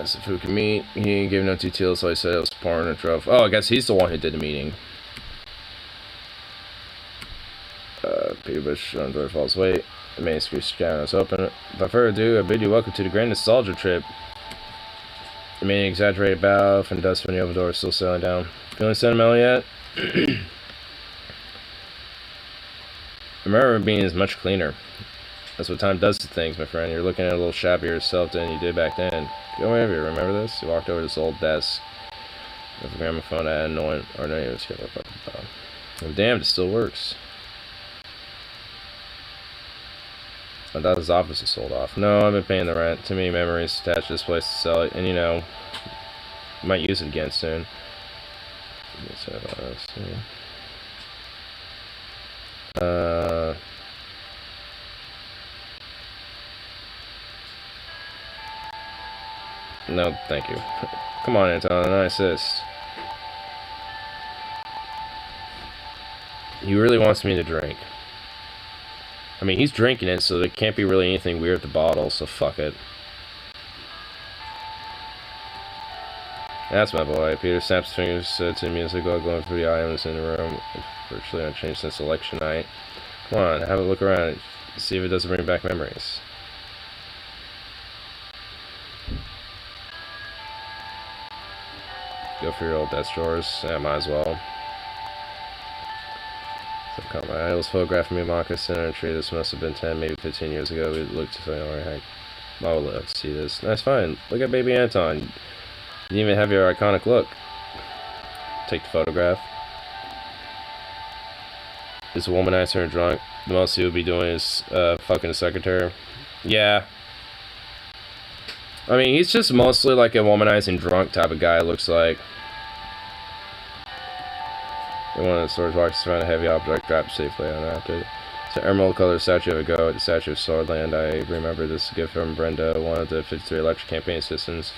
If we can meet, he gave no details, so I said it was pouring a drove. Oh, I guess he's the one who did the meeting. Peter Bush on George Falls. Wait, the manuscript scanner is open. Without further ado, I bid you welcome to the grand nostalgia trip. The main exaggerated bow from dust when the open door is still settling down. Feeling sentimental yet? remember being is much cleaner. That's what time does to things, my friend. You're looking at a little shabbier yourself than you did back then. Go over here, remember this? You walked over to this old desk with a gramophone at annoying, or no, it was I'm damned, it still works. I thought his office was sold off. No, I've been paying the rent. Too many memories attached to this place to sell it, and you know, might use it again soon. No, thank you. Come on, Anton, I insist. He really wants me to drink. I mean, he's drinking it, so there can't be really anything weird at the bottle, so fuck it. That's my boy. Peter snaps his fingers to the music while going through the items in the room. Virtually unchanged since election night. Come on, have a look around. See if it doesn't bring back memories. Go for your old desk drawers. Yeah, might as well. So caught my idol's photograph of me moccasin in a tree. This must have been 10, maybe 15 years ago. We looked to say, alright, I would love to see this. Nice find. Look at baby Anton. You didn't even have your iconic look. Take the photograph. Is a womanizer and drunk. The most he would be doing is fucking a secretary. Yeah. I mean, he's just mostly like a womanizing drunk type of guy, it looks like. In one of the stores, walks found a heavy object dropped safely unwrapped. It's an emerald colored statue of a goat at the statue of Swordland. I remember this gift from Brenda, one of the 53 election campaign assistants.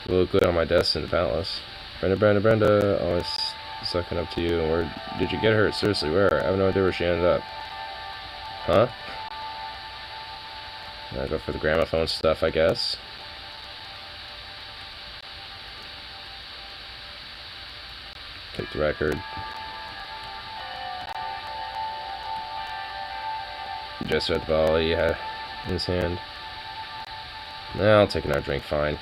It will look good on my desk in the palace. Brenda, always sucking up to you. And where did you get her? Seriously, where? I have no idea where she ended up. Huh? I go for the gramophone stuff, I guess. Take the record. Just at the ball he had in his hand. Nah, I'll take another drink, fine.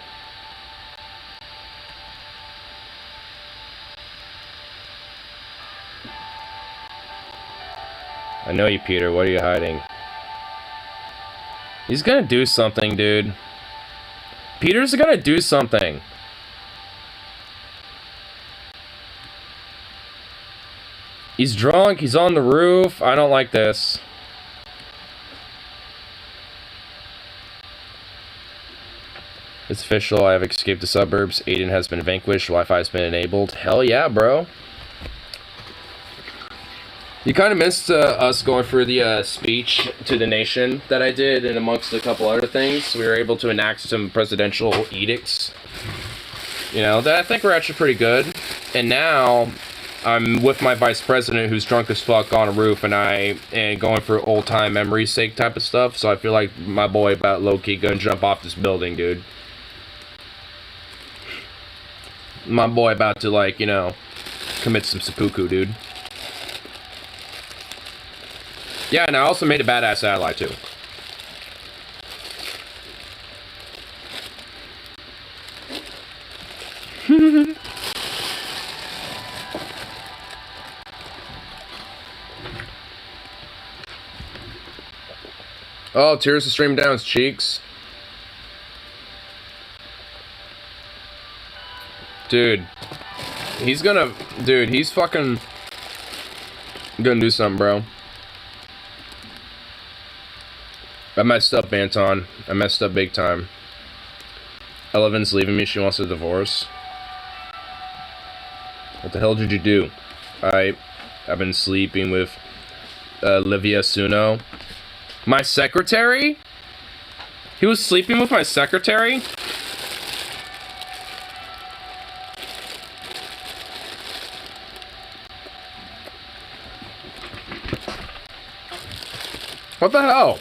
I know you, Peter. What are you hiding? He's gonna do something, dude. Peter's gonna do something. He's drunk. He's on the roof. I don't like this. It's official. I have escaped the suburbs. Aiden has been vanquished. Wi-Fi has been enabled. Hell yeah, bro. You kind of missed us going through the speech to the nation that I did, and amongst a couple other things, we were able to enact some presidential edicts, you know, that I think were actually pretty good. And now I'm with my vice president, who's drunk as fuck on a roof, and going for old time memories sake type of stuff. So I feel like my boy about low key gonna jump off this building, dude. My boy about to, like, you know, commit some seppuku, dude. Yeah, and I also made a badass satellite, too. Oh, tears are streaming down his cheeks. Dude. He's fucking gonna do something, bro. I messed up, Anton. I messed up big time. Eleven's leaving me. She wants a divorce. What the hell did you do? I've been sleeping with Livia Suno. My secretary? He was sleeping with my secretary? What the hell?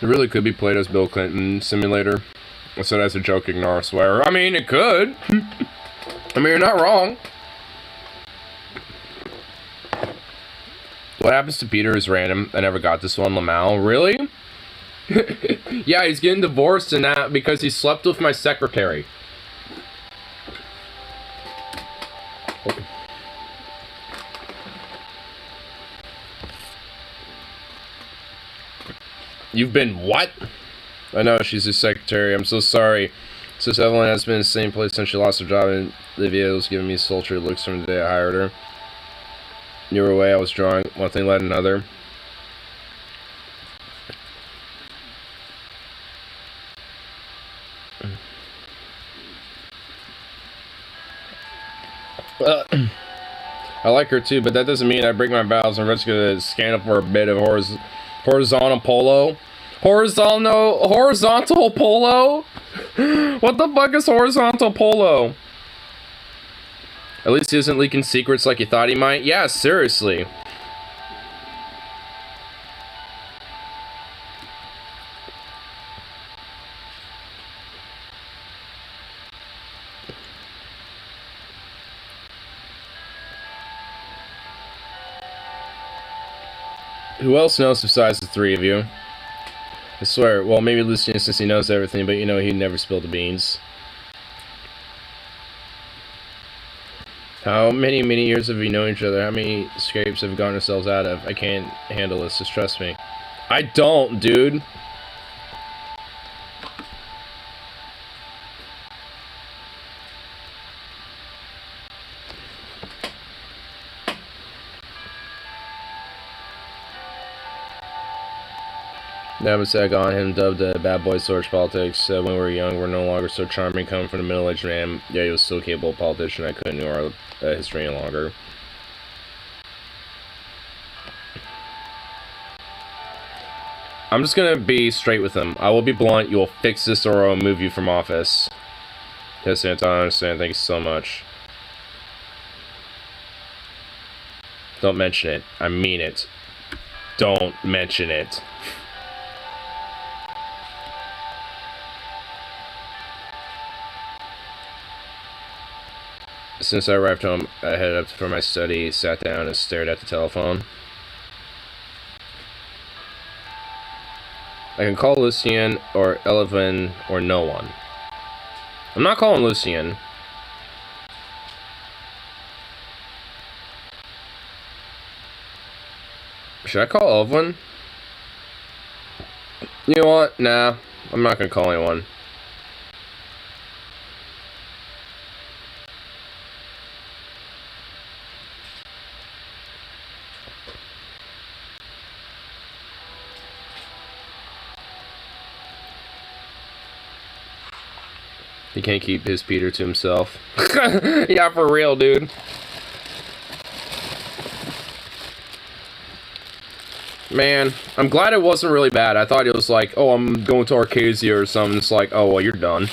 It really could be Plato's Bill Clinton simulator. I said as a joke, ignore a swear. I mean, it could. I mean, you're not wrong. What happens to Peter is random. I never got this one. Lamau. Really? Yeah, he's getting divorced and that because he slept with my secretary. You've been what? I know, she's his secretary. I'm so sorry. Since Evelyn has been in the same place since she lost her job, and Livia was giving me sultry looks from the day I hired her. You were away, I was drawing. One thing led another. I like her too, but that doesn't mean I break my vows. I'm just gonna scan up for a bit of horizontal polo. Horizontal polo? What the fuck is horizontal polo? At least he isn't leaking secrets like you thought he might. Yeah, seriously. Who else knows besides the three of you? I swear, well, maybe Lucian since he knows everything, but you know he never spilled the beans. How many years have we known each other? How many scrapes have we gotten ourselves out of? I can't handle this, just trust me. I don't, dude. Nabasek on him dubbed a bad boy Sorge politics. When we were young, we're no longer so charming. Coming from the middle-aged man, yeah, he was still capable politician. I couldn't ignore our history any longer. I'm just gonna be straight with him. I will be blunt. You will fix this, or I'll move you from office. Yes, Anton, I understand. Thank you so much. Don't mention it. I mean it. Don't mention it. Since I arrived home, I headed up for my study, sat down, and stared at the telephone. I can call Lucian, or Eleven, or no one. I'm not calling Lucian. Should I call Evelyn? You know what? Nah, I'm not gonna call anyone. He can't keep his Peter to himself. Yeah, for real, dude. Man, I'm glad it wasn't really bad. I thought it was like, oh, I'm going to Arcadia or something. It's like, oh, well, you're done.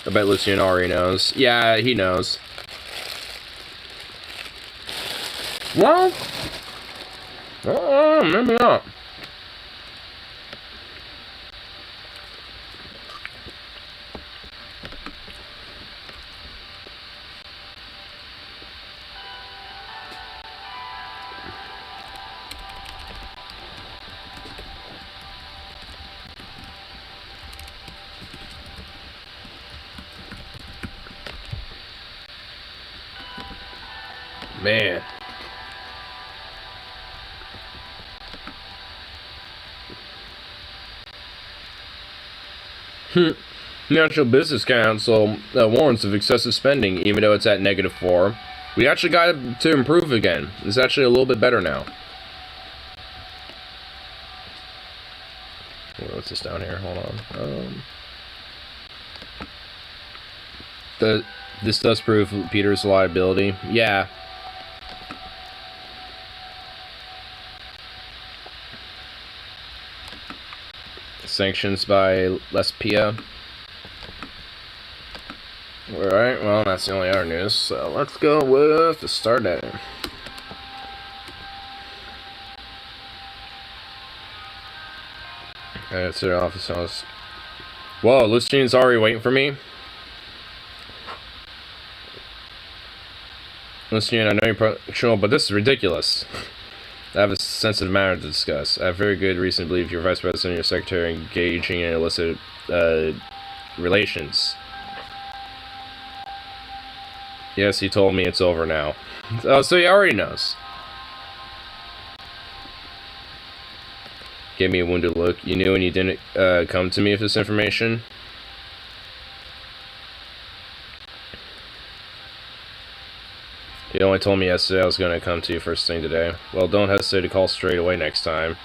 I bet Lucian already knows. Yeah, he knows. Well, maybe not. Man. National Business Council warns of excessive spending, even though it's at -4. We actually got it to improve again. It's actually a little bit better now. What's this down here? Hold on. This does prove Peter's liability. Yeah. Sanctions by Lespia. Alright, well, that's the only other news. So let's go with the start date. Okay, it's their office house. Whoa, Lucian's already waiting for me. Listen, I know you're punctual, but this is ridiculous. I have a sensitive matter to discuss. I have very good reason to believe your vice president and your secretary are engaging in illicit relations. Yes, he told me it's over now. Oh, so he already knows. Gave me a wounded look. You knew and you didn't come to me with this information? He only told me yesterday I was going to come to you first thing today. Well, don't hesitate to call straight away next time.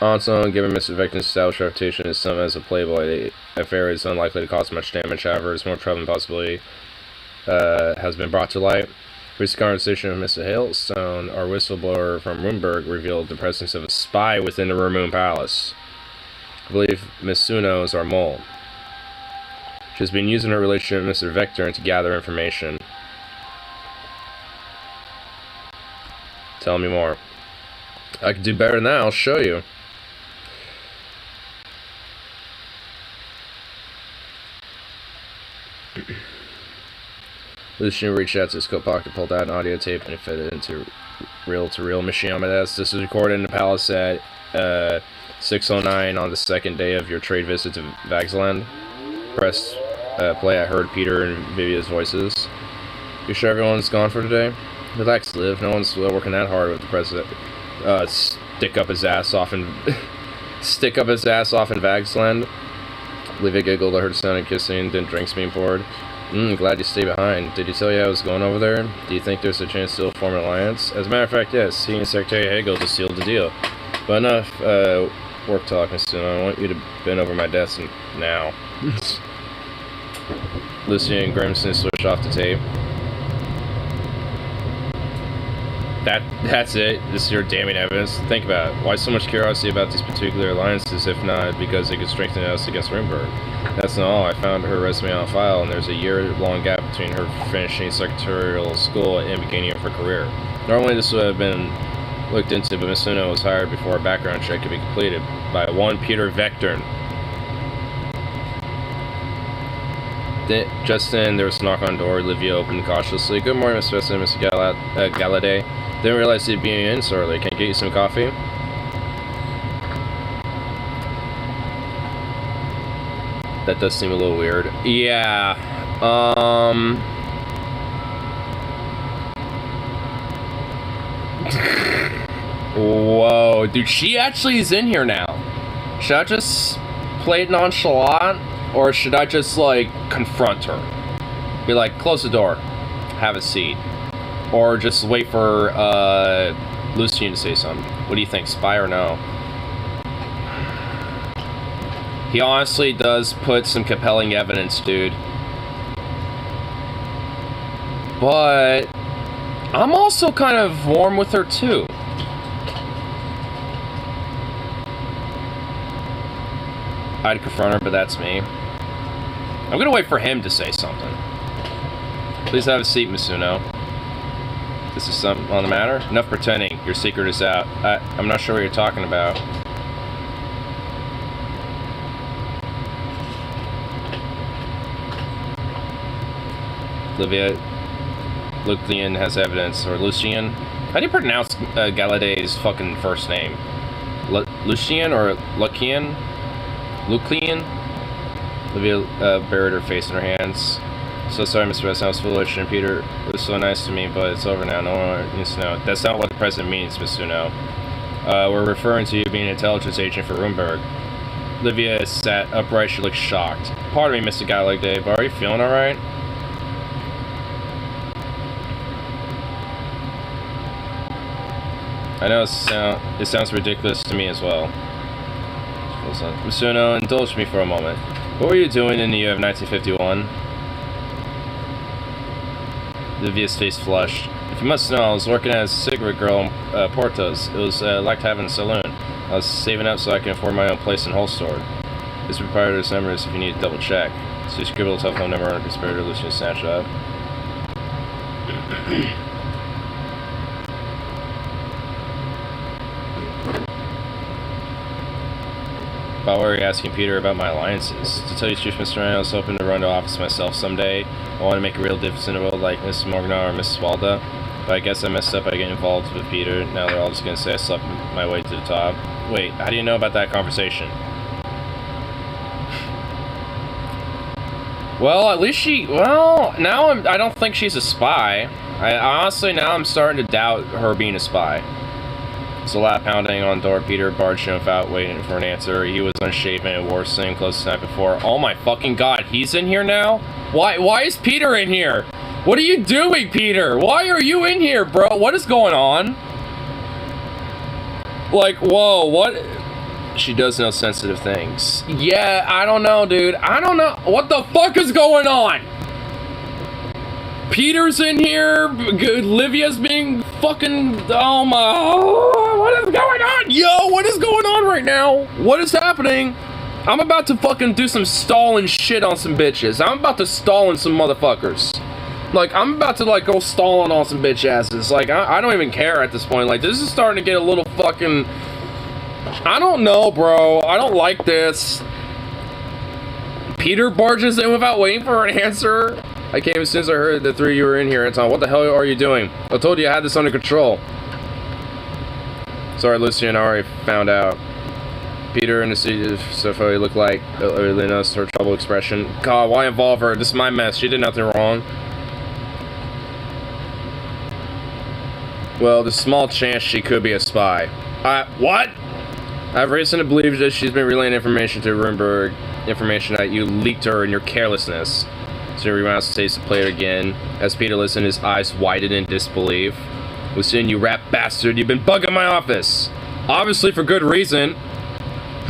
Also, given Mr. Vector's established reputation as some as a playboy, the affair is unlikely to cause much damage. However, it's more prevalent possibility has been brought to light. Recent conversation with Mr. Hailstone, our whistleblower from Rumberg, revealed the presence of a spy within the Ramoon Palace. I believe Miss Suno is our mole. She has been using her relationship with Mr. Vector to gather information. Tell me more. I can do better than that, I'll show you. Lucian reached out to his coat pocket, pulled out an audio tape, and fed it into reel-to-reel machine on my desk. This was recorded in the palace at 6:09 on the second day of your trade visit to Vaxland. Press play. I heard Peter and Vivia's voices. You sure everyone's gone for today? Relax, Liv. No one's working that hard with the president. Stick up his ass off in Vaxland. Livia giggled. I heard sound and kissing. Then drinks being poured. Glad you stayed behind. Did he tell you I was going over there? Do you think there's a chance to form an alliance? As a matter of fact, yes. He and Secretary Hagel just sealed the deal. But enough work talk, Mr. I want you to bend over my desk now. Lucy and Grimson switched off the tape. That's it. This is your damning evidence. Think about it. Why so much curiosity about these particular alliances, if not because they could strengthen us against Rimberg? That's not all. I found her resume on file, and there's a year-long gap between her finishing secretarial school and beginning of her career. Normally this would have been looked into, but Miss Uno was hired before a background check could be completed by one Peter Vector. Just then, there was a knock on the door. Olivia opened cautiously. Good morning, Mr. Weston and Mr. Galladay. Didn't realize he'd be in so early. Can I get you some coffee? That does seem a little weird. Yeah. Whoa, dude, she actually is in here now. Should I just play it nonchalant? Or should I just, like, confront her? Be like, close the door. Have a seat. Or just wait for, Lucian to say something. What do you think, spy or no? He honestly does put some compelling evidence, dude. But I'm also kind of warm with her, too. I'd confront her, but that's me. I'm gonna wait for him to say something. Please have a seat, Miss Uno. This is something on the matter? Enough pretending. Your secret is out. I'm not sure what you're talking about. Olivia. Lucian has evidence. Or Lucian. How do you pronounce Galladay's fucking first name? Lucian or Lucian? Lucian? Olivia buried her face in her hands. So sorry, Mr. West, I was foolish, and Peter, it was so nice to me, but it's over now. No one needs to know. That's not what the president means, Miss Uno. We're referring to you being an intelligence agent for Rumberg. Olivia sat upright. She looked shocked. Pardon me, Mr. Gallagher, but are you feeling alright? I know it sounds ridiculous to me as well. Miss Uno, indulge me for a moment. What were you doing in the year of 1951? Olivia's face flushed. If you must know, I was working as a cigarette girl in Portos. It was like having a saloon. I was saving up so I can afford my own place in Holstord. This proprietor's number is if you need to double check. So you scribbled a telephone number on a conspirator, Lucian snatched up. But why are you asking Peter about my alliances? To tell you the truth, Mr. Ryan, I was hoping to run to office myself someday. I want to make a real difference in the world like Mrs. Morgana or Mrs. Walda. But I guess I messed up by getting involved with Peter. Now they're all just going to say I slept my way to the top. Wait, how do you know about that conversation? Well, at least she... Well, now I don't think she's a spy. Honestly, now I'm starting to doubt her being a spy. It's a loud pounding on the door. Peter barged in without waiting for an answer. He was unshaven and wore same clothes as the night before. Oh my fucking god, he's in here now? Why is Peter in here? What are you doing, Peter? Why are you in here, bro? What is going on? Like, whoa, what? She does know sensitive things. Yeah, I don't know, dude. I don't know. What the fuck is going on? Peter's in here. Livia's being fucking... Oh my... What is going on? Yo, what is going on right now? What is happening? I'm about to fucking do some stalling shit on some bitches. I'm about to stall on some motherfuckers. Like, I'm about to, like, go stalling on some bitch asses. Like, I don't even care at this point. Like, this is starting to get a little fucking... I don't know, bro. I don't like this. Peter barges in without waiting for an answer. I came as soon as I heard the three of you were in here, Anton. What the hell are you doing? I told you I had this under control. Sorry, Lucy and I already found out. Peter and the Sophia looked like really noticed her troubled expression. God, why involve her? This is my mess. She did nothing wrong. Well, there's a small chance she could be a spy. What? I have reason to believe that she's been relaying information to Rurenberg. Information that you leaked to her in your carelessness. So he mounts to taste the plate again. As Peter listened, his eyes widened in disbelief. Lucien, you rat bastard, you've been bugging my office. Obviously for good reason.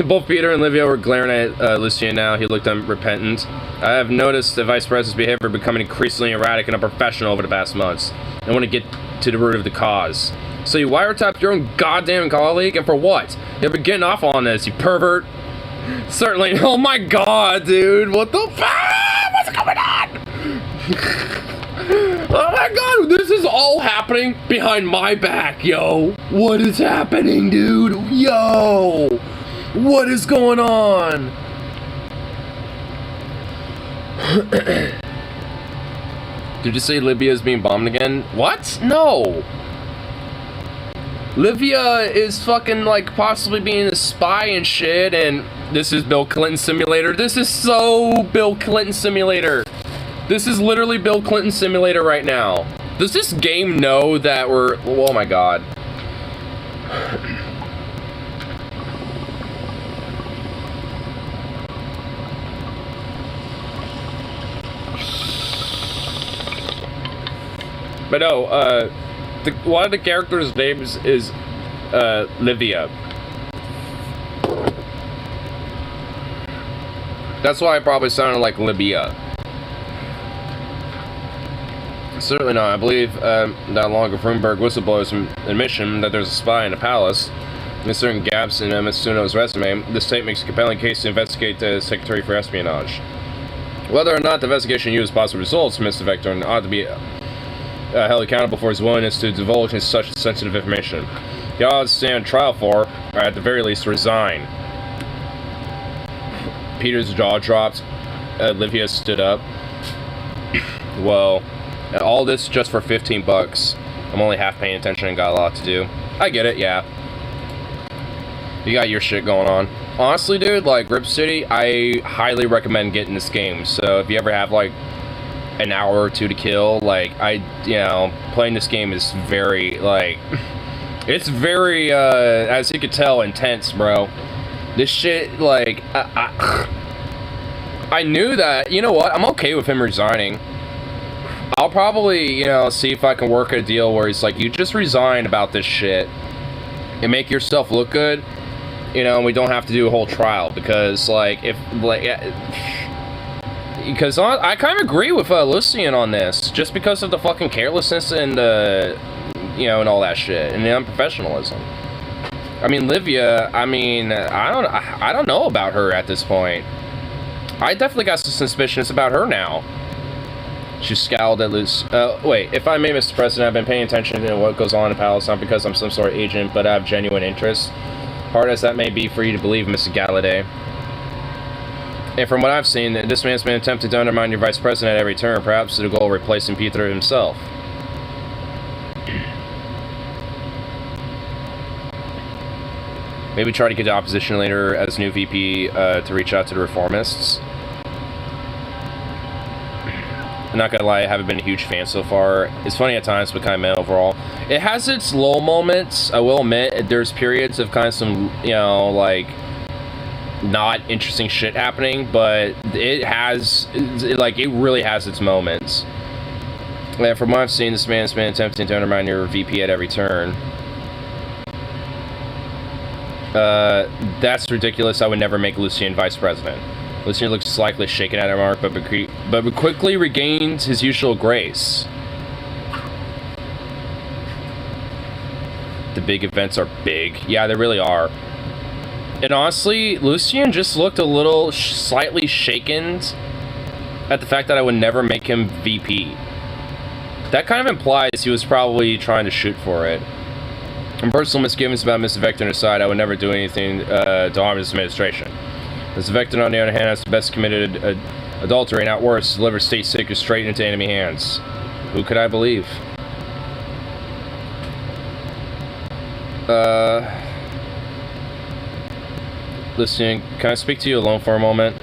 Both Peter and Livia were glaring at Lucien now. He looked unrepentant. I have noticed the Vice President's behavior becoming increasingly erratic and unprofessional over the past months. I want to get to the root of the cause. So you wiretapped your own goddamn colleague, and for what? You've been getting off on this, you pervert. Certainly. Oh my god, dude. What the fuck? What's going on? Oh my god, this is all happening behind my back, yo. What is happening, dude? Yo. What is going on? Did you say Libya is being bombed again? What? No. Livia is fucking, like, possibly being a spy and shit, and this is Bill Clinton Simulator. This is so Bill Clinton Simulator. This is literally Bill Clinton Simulator right now. Does this game know that we're... Oh my god. But no, one of the characters' names is Livia. That's why I probably sounded like Libya. Certainly not. I believe that along with Rurenberg whistleblower's admission that there's a spy in the palace, and certain gaps in Mitsuno's resume, this tape makes a compelling case to investigate the Secretary for Espionage. Whether or not the investigation yields positive results, Mr. Vector ought to be held accountable for his willingness to divulge such sensitive information. He ought to stand trial for, or at the very least, resign. Peter's jaw dropped. Livia stood up. Well, all this just for 15 bucks. I'm only half paying attention and got a lot to do. I get it, yeah. You got your shit going on. Honestly, dude, like, Rip City, I highly recommend getting this game. So if you ever have, like, an hour or two to kill, like, playing this game is very, like, it's very, as you could tell, intense, bro. This shit, like, I knew that, you know what, I'm okay with him resigning. I'll probably, see if I can work a deal where he's like, you just resign about this shit and make yourself look good, and we don't have to do a whole trial, because, like, because I kind of agree with Lucien on this, just because of the fucking carelessness and and all that shit, and the unprofessionalism. I mean, Livia, I don't know about her at this point. I definitely got some suspicions about her now. She scowled at Luce. Wait, if I may, Mr. President, I've been paying attention to what goes on in the palace, not because I'm some sort of agent, but I have genuine interest. Hard as that may be for you to believe, Mr. Galladay. And from what I've seen, this man's been attempting to undermine your vice president at every turn, perhaps to the goal of replacing Peter himself. Maybe try to get the opposition leader as new VP to reach out to the reformists. I'm not gonna lie, I haven't been a huge fan so far. It's funny at times, but kind of meh overall. It has its low moments, I will admit. There's periods of kind of some, you know, like, not interesting shit happening, but it has, it really has its moments. And from what I've seen, this man's been attempting to undermine your VP at every turn. That's ridiculous. I would never make Lucien vice president. Lucien looks slightly shaken at her mark, but quickly regains his usual grace. The big events are big. Yeah, they really are. And honestly, Lucien just looked a little slightly shaken at the fact that I would never make him VP. That kind of implies he was probably trying to shoot for it. And personal misgivings about Mr. Vector aside, I would never do anything to harm this administration. Mr. Vector, on the other hand, has the best committed adultery, not worse, to deliver state secrets straight into enemy hands. Who could I believe? Listen, can I speak to you alone for a moment?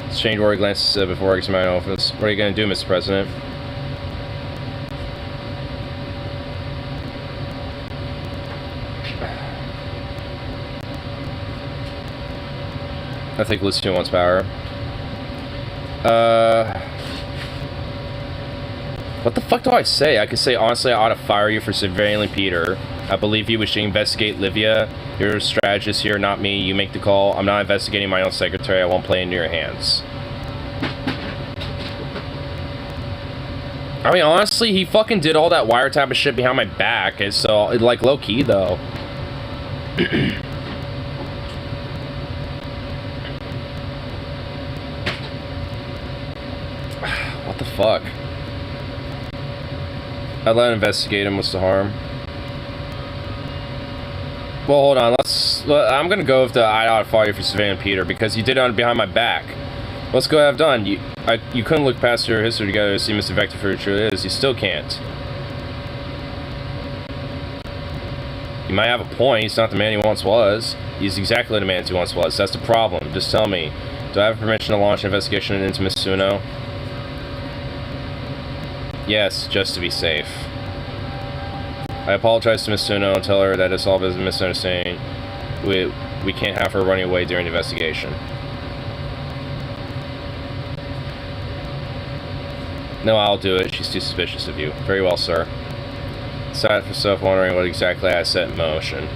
Exchange worried glances before I get to my office. What are you going to do, Mr. President? I think Lucien wants power. What the fuck do I say? I could say, honestly, I ought to fire you for surveilling Peter. I believe you should investigate Livia. You're a strategist here, not me. You make the call. I'm not investigating my own secretary. I won't play into your hands. I mean, honestly, he fucking did all that wiretap of shit behind my back. And so, like, low-key, though. What the fuck? I'd let him investigate him. What's the harm? Well, hold on. I'm gonna go with the I ought to fire you for surveilling Peter because you did it behind my back. Let's go have done. You couldn't look past your history together to see Mr. Vector for who he truly is. You still can't. You might have a point. He's not the man he once was. He's exactly the man he once was. That's the problem. Just tell me. Do I have permission to launch an investigation into Miss Suno? Yes, just to be safe. I apologize to Miss Suno and tell her that it's all a misunderstanding. We can't have her running away during the investigation. No, I'll do it. She's too suspicious of you. Very well, sir. Sat for self wondering what exactly I set in motion.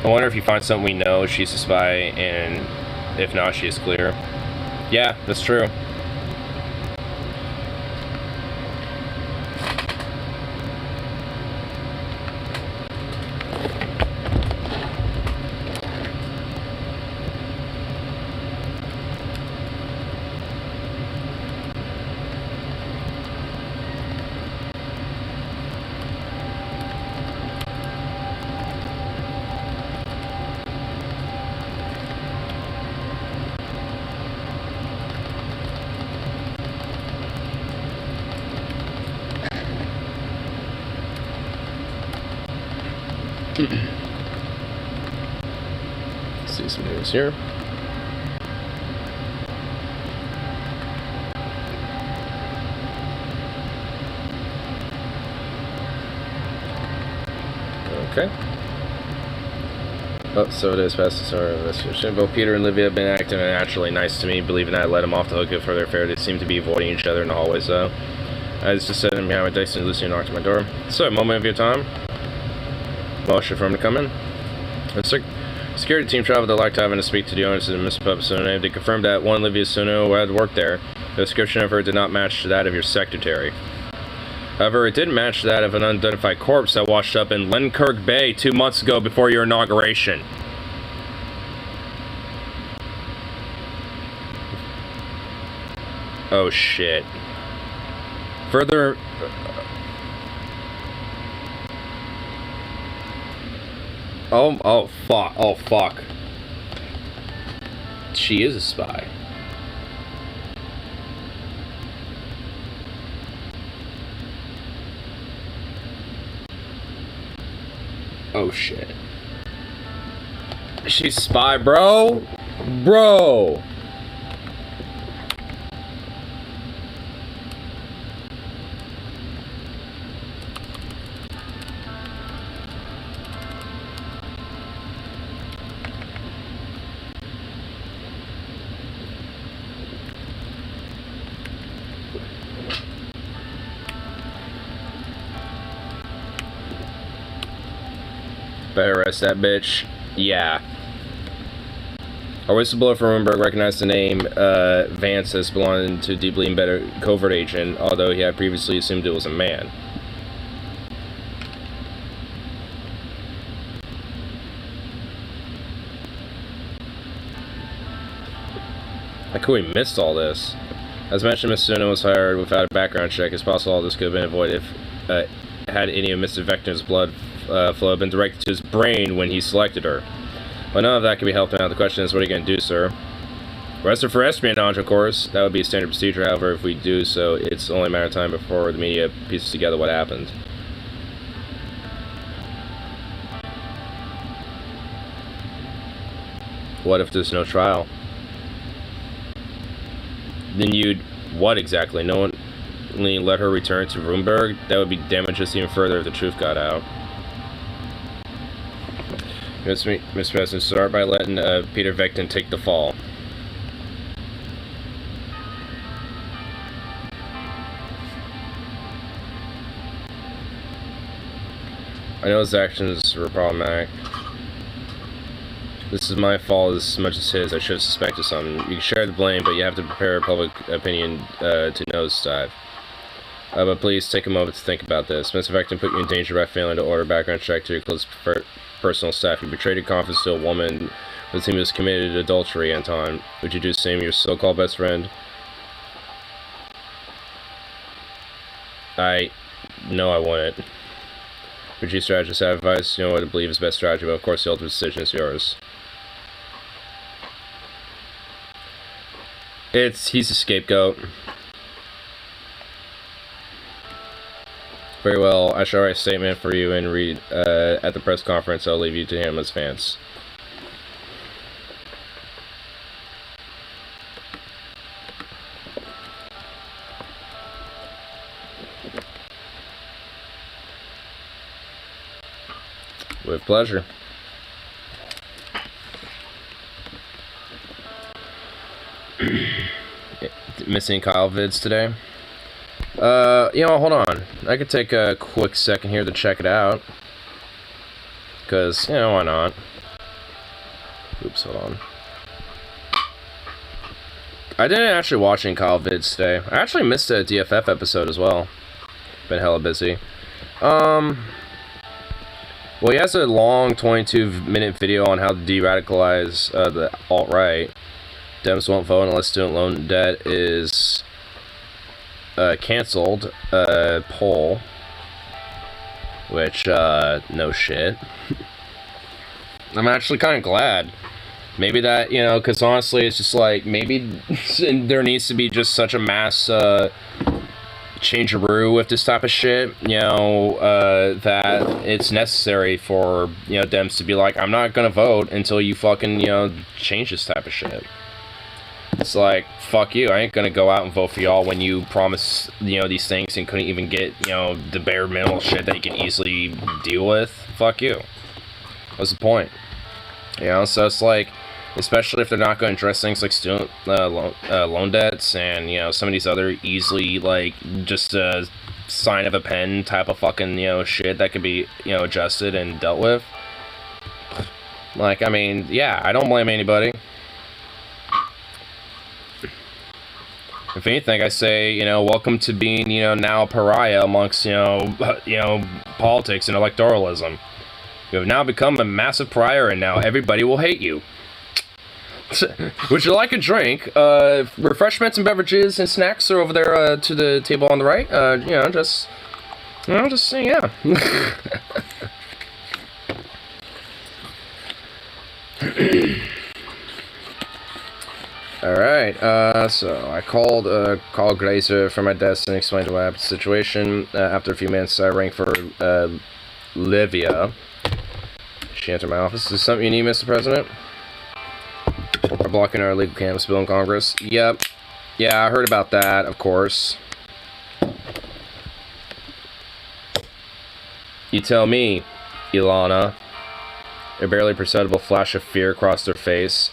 I wonder if you find something we know she's a spy, and if not, she is clear. Yeah, that's true. See some news here. Okay. Oh, so it is past the start of investigation. Both Peter and Livia have been acting naturally nice to me, believing that I let them off the hook for their affair. They seem to be avoiding each other in the hallways, though. I was just sitting behind my desk and Lucy knocked on my door. So, a moment of your time. Motion for him to come in. The security team traveled to Lactaven to speak to the owners of the Miss Pub Suno. They confirmed that one Livia Suno had worked there. The description of her did not match that of your secretary. However, it did match that of an unidentified corpse that washed up in Lenkirk Bay 2 months ago before your inauguration. Oh shit. Further... Oh, fuck. Oh, fuck. She is a spy. Oh, shit. She's a spy, bro. Bro. Better arrest that bitch. Yeah. Our whistleblower from Rumberg recognized the name Vance as belonging to a deeply embedded covert agent, although he had previously assumed it was a man. How could we missed all this? As mentioned, Ms. Suna was hired without a background check. It's possible all this could have been avoided if had any of Mr. Vector's blood flow been directed to his brain when he selected her. But none of that can be helped out. The question is, what are you going to do, sir? Arrest her for espionage, of course. That would be a standard procedure. However, if we do so, it's only a matter of time before the media pieces together what happened. What if there's no trial? Then you'd... what exactly? No one... let her return to Rumberg? That would be damage us even further if the truth got out. Mr. President, start by letting Peter Vecton take the fall. I know his actions were problematic. This is my fault as much as his. I should have suspected something. You can share the blame, but you have to prepare public opinion to nosedive. But please take a moment to think about this. Mr. Vecton put you in danger by failing to order a background check to your close personal staff. You betrayed your confidence to a woman with whom you has committed adultery, Anton. Would you do the same to your so-called best friend? No, I wouldn't. Would you strategist have advice? You know what I believe is best strategy, but of course the ultimate decision is yours. He's a scapegoat. Very well, I shall write a statement for you and read at the press conference. I'll leave you to him as Vance. With pleasure. Missing Kyle vids today. You know, hold on. I could take a quick second here to check it out. Because, you know, why not? Oops, hold on. I didn't actually watch any Kyle vids today. I actually missed a DFF episode as well. Been hella busy. Well, he has a long 22-minute video on how to de-radicalize the alt-right. Dems won't vote unless student loan debt is canceled. Poll. Which, no shit. I'm actually kind of glad. Maybe that, you know, because honestly, it's just like, maybe there needs to be just such a mass changeroo with this type of shit, you know, that it's necessary for, you know, Dems to be like, I'm not gonna vote until you fucking, you know, change this type of shit. It's like, fuck you, I ain't gonna go out and vote for y'all when you promise, you know, these things and couldn't even get, you know, the bare minimal shit that you can easily deal with. Fuck you. What's the point? You know, so it's like, especially if they're not going to address things like student loan debts and, you know, some of these other easily, like, just a sign of a pen type of fucking, you know, shit that could be, you know, adjusted and dealt with. Like, I mean, yeah, I don't blame anybody. If anything, I say, you know, welcome to being, you know, now a pariah amongst, you know, politics and electoralism. You have now become a massive pariah, and now everybody will hate you. Would you like a drink? Refreshments and beverages and snacks are over there to the table on the right. You know, just yeah. Alright, so I called Glazer from my desk and explained what happened to the situation. After a few minutes, I rang for Livia. She entered my office. Is this something you need, Mr. President? We're blocking our illegal cannabis bill in Congress. Yep. Yeah, I heard about that, of course. You tell me, Ilana. A barely perceptible flash of fear crossed her face.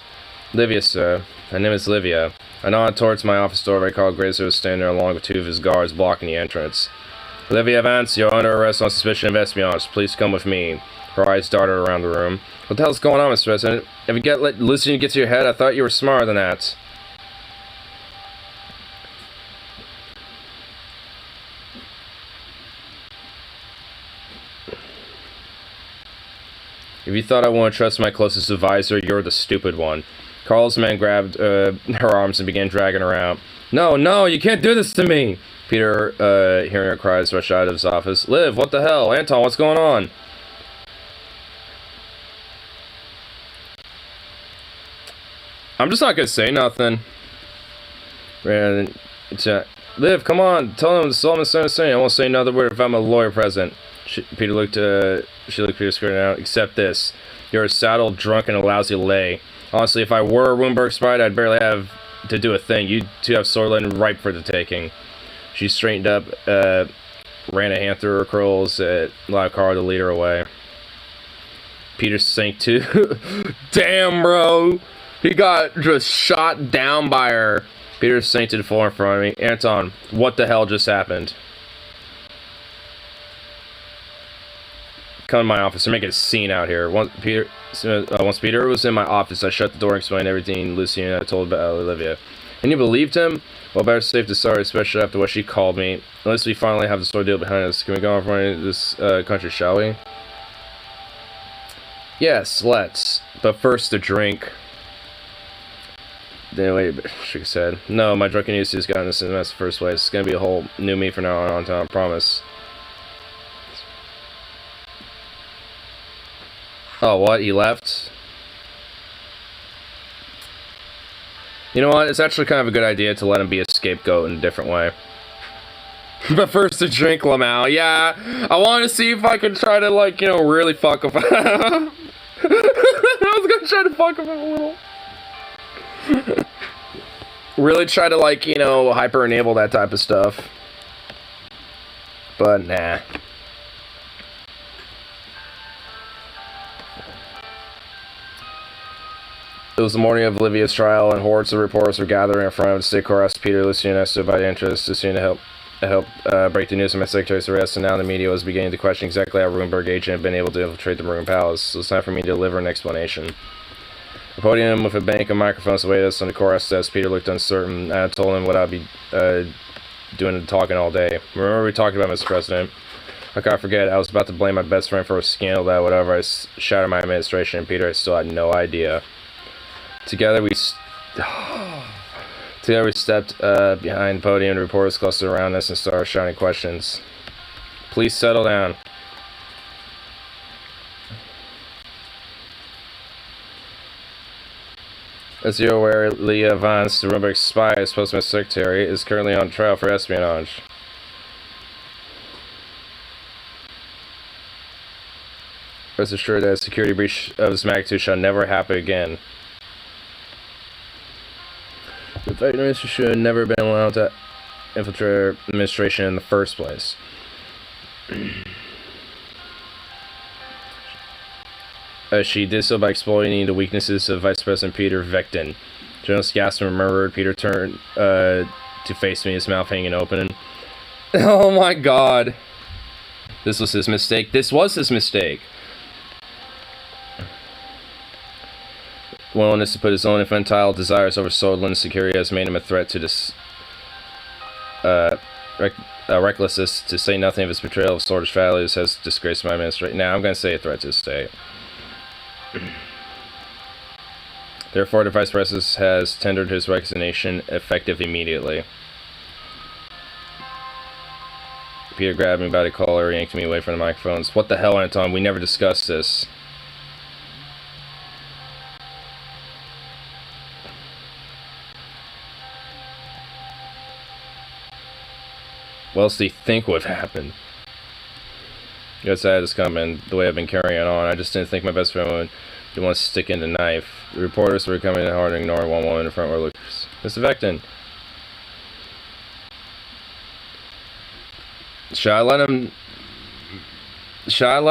Livia, sir. My name is Livia. I nodded towards my office door where I called Grazer was standing there along with two of his guards blocking the entrance. Livia Vance, you're under arrest on suspicion of espionage. Please come with me. Her eyes darted around the room. What the hell's going on, Mr. President? If you let Lucian get to your head, I thought you were smarter than that. If you thought I wouldn't trust my closest advisor, you're the stupid one. Carl's man grabbed her arms and began dragging her out. No, no, you can't do this to me! Peter, hearing her cries, rushed out of his office. Liv, what the hell? Anton, what's going on? I'm just not gonna say nothing. Liv, come on, tell him the misunderstanding. I won't say another word if I'm a lawyer present. She looked Peter squared out. Except this. You're a saddle, drunk, and a lousy lay. Honestly, if I were a Roomberg spy, I'd barely have to do a thing. You two have Sorlin ripe for the taking. She straightened up, ran a hand through her curls, allowed Carl to lead her away. Peter sank too. Damn, bro! He got just shot down by her. Peter sank to the floor in front of me. Anton, what the hell just happened? Come to my office. They're making a scene out here. Once Peter was in my office, I shut the door and explained everything Lucy and I told about Olivia. And you believed him? Well, better safe than sorry, especially after what she called me. Unless we finally have the story deal behind us. Can we go off running this country, shall we? Yes, let's. But first, a drink. Wait, she said. No, my drunken used to has gotten this in the first place. It's gonna be a whole new me from now on, I promise. Oh, what? He left? You know what? It's actually kind of a good idea to let him be a scapegoat in a different way. But first, a drink, Lamau. Yeah, I want to see if I can try to, like, you know, really fuck him. I was gonna try to fuck him a little. Really try to, like, you know, hyper-enable that type of stuff. But, nah. It was the morning of Olivia's trial, and hordes of reporters were gathering in front of the state courthouse. Peter, Lucy, and Esther by interest, Lucy to help break the news of my secretary's arrest, and now the media was beginning to question exactly how Roomberg agent had been able to infiltrate the Maroon Palace. So it's time for me to deliver an explanation. The podium with a bank of microphones awaited us on the courthouse desk. Peter looked uncertain. I told him what I'd be doing talking all day. Remember we talked about, Mr. President? I can't forget, I was about to blame my best friend for a scandal that whatever I shattered my administration, and Peter, I still had no idea. Together we stepped behind the podium, and reporters clustered around us and started shouting questions. Please settle down. As you're aware, Leah Vance, the Roomberg spy, as Postman Secretary, is currently on trial for espionage. Rest assured that a security breach of this magnitude shall never happen again. The fact minister should have never been allowed to infiltrate administration in the first place. She did so by exploiting the weaknesses of Vice President Peter Vectin. Journalist gasped and murmured. Peter turned to face me, his mouth hanging open. Oh my god. This was his mistake. This was his mistake. Willingness to put his own infantile desires over Sordlin's security has made him a threat to this recklessness, to say nothing of his betrayal of Sword's values, has disgraced my administration. Now I'm going to say a threat to the state. Therefore, the Vice President has tendered his resignation effective immediately. Peter grabbed me by the collar, yanked me away from the microphones. What the hell, Anton? We never discussed this. What else do you think would have happened? Guess I had this comment the way I've been carrying on. I just didn't think my best friend would want to stick in the knife. The reporters were coming in hard to ignore one woman in the front row. Look, Mr. Vecton. Should I let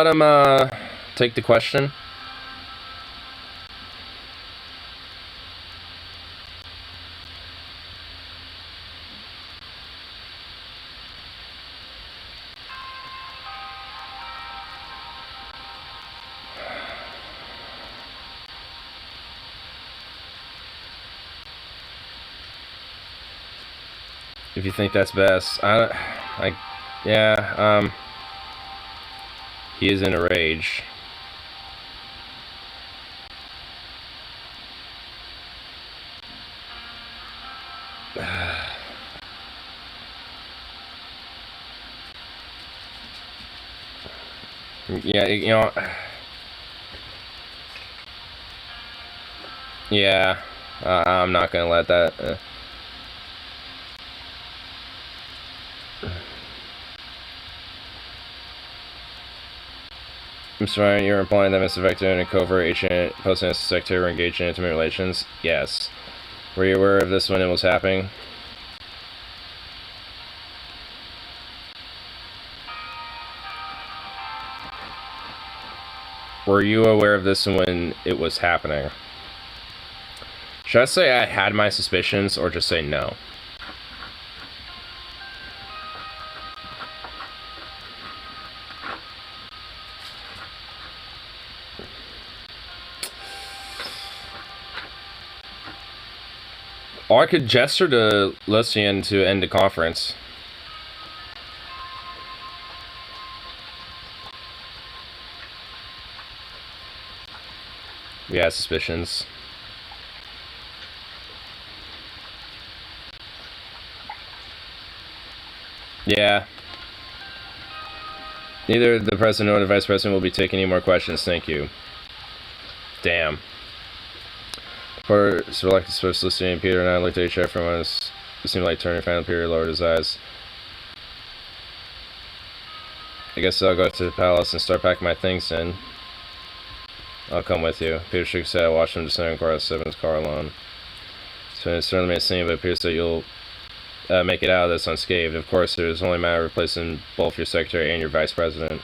him take the question? If you think that's best. Yeah, he is in a rage. Yeah, you know. Yeah, I'm not gonna let that. Mr. Ryan, you're implying that Mr. Vector and a covert agent posting as a secretary were engaged in intimate relations? Yes. Were you aware of this when it was happening? Were you aware of this when it was happening? Should I say I had my suspicions or just say no? Or I could gesture to Lucien to end the conference. We had suspicions. Yeah. Neither the president nor the vice president will be taking any more questions, thank you. Damn. For selected specialist and Peter and I looked at each other for a moment. It seemed like turning fan. Peter lowered his eyes. I guess I'll go to the palace and start packing my things in. I'll come with you. Peter shook his head. I watched him descend across Seven's car alone. So it certainly may seem, but it appears that you'll make it out of this unscathed. Of course, it is only a matter of replacing both your secretary and your vice president.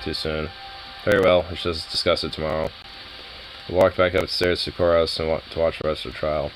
Too soon. Very well, we shall discuss it tomorrow. We walked back upstairs to the courthouse to watch the rest of the trial.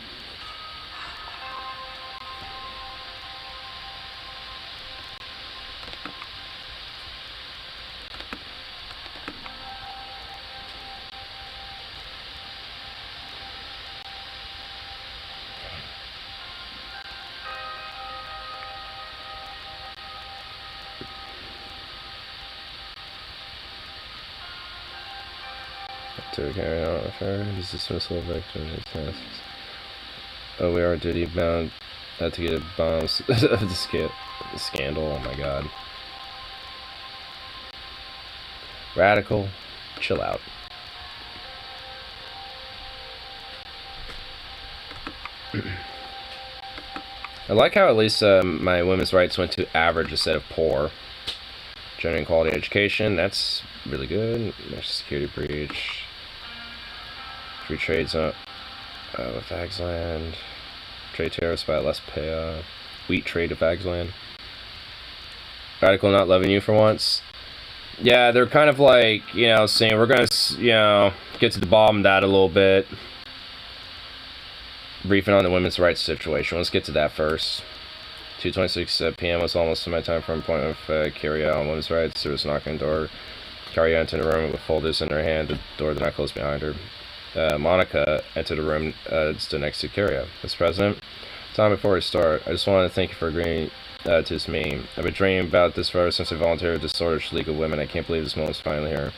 To carry out affair, his dismissal of victim and tasks. Oh, we are duty bound to get a bombs of the scandal. Oh my god. Radical, chill out. I like how at least my women's rights went to average instead of poor. Generating quality education, that's really good. National security breach. Free trade zone with Agsland. Trade tariffs by less pay. Wheat trade with Agsland. Radical not loving you for once. Yeah, they're kind of like, you know, saying we're gonna, you know, get to the bottom of that a little bit. Briefing on the women's rights situation. Let's get to that first. 2:26 p.m. was almost my time for an appointment with Carrie on women's rights. There was a knock on the door. Carrie entered the room with folders in her hand. The door did not close behind her. Monica entered the room stood next to Carrie. Mr. President, time before we start, I just wanted to thank you for agreeing to this meeting. I've been dreaming about this forever since I volunteered with the Disordered League of Women. I can't believe this moment is finally here.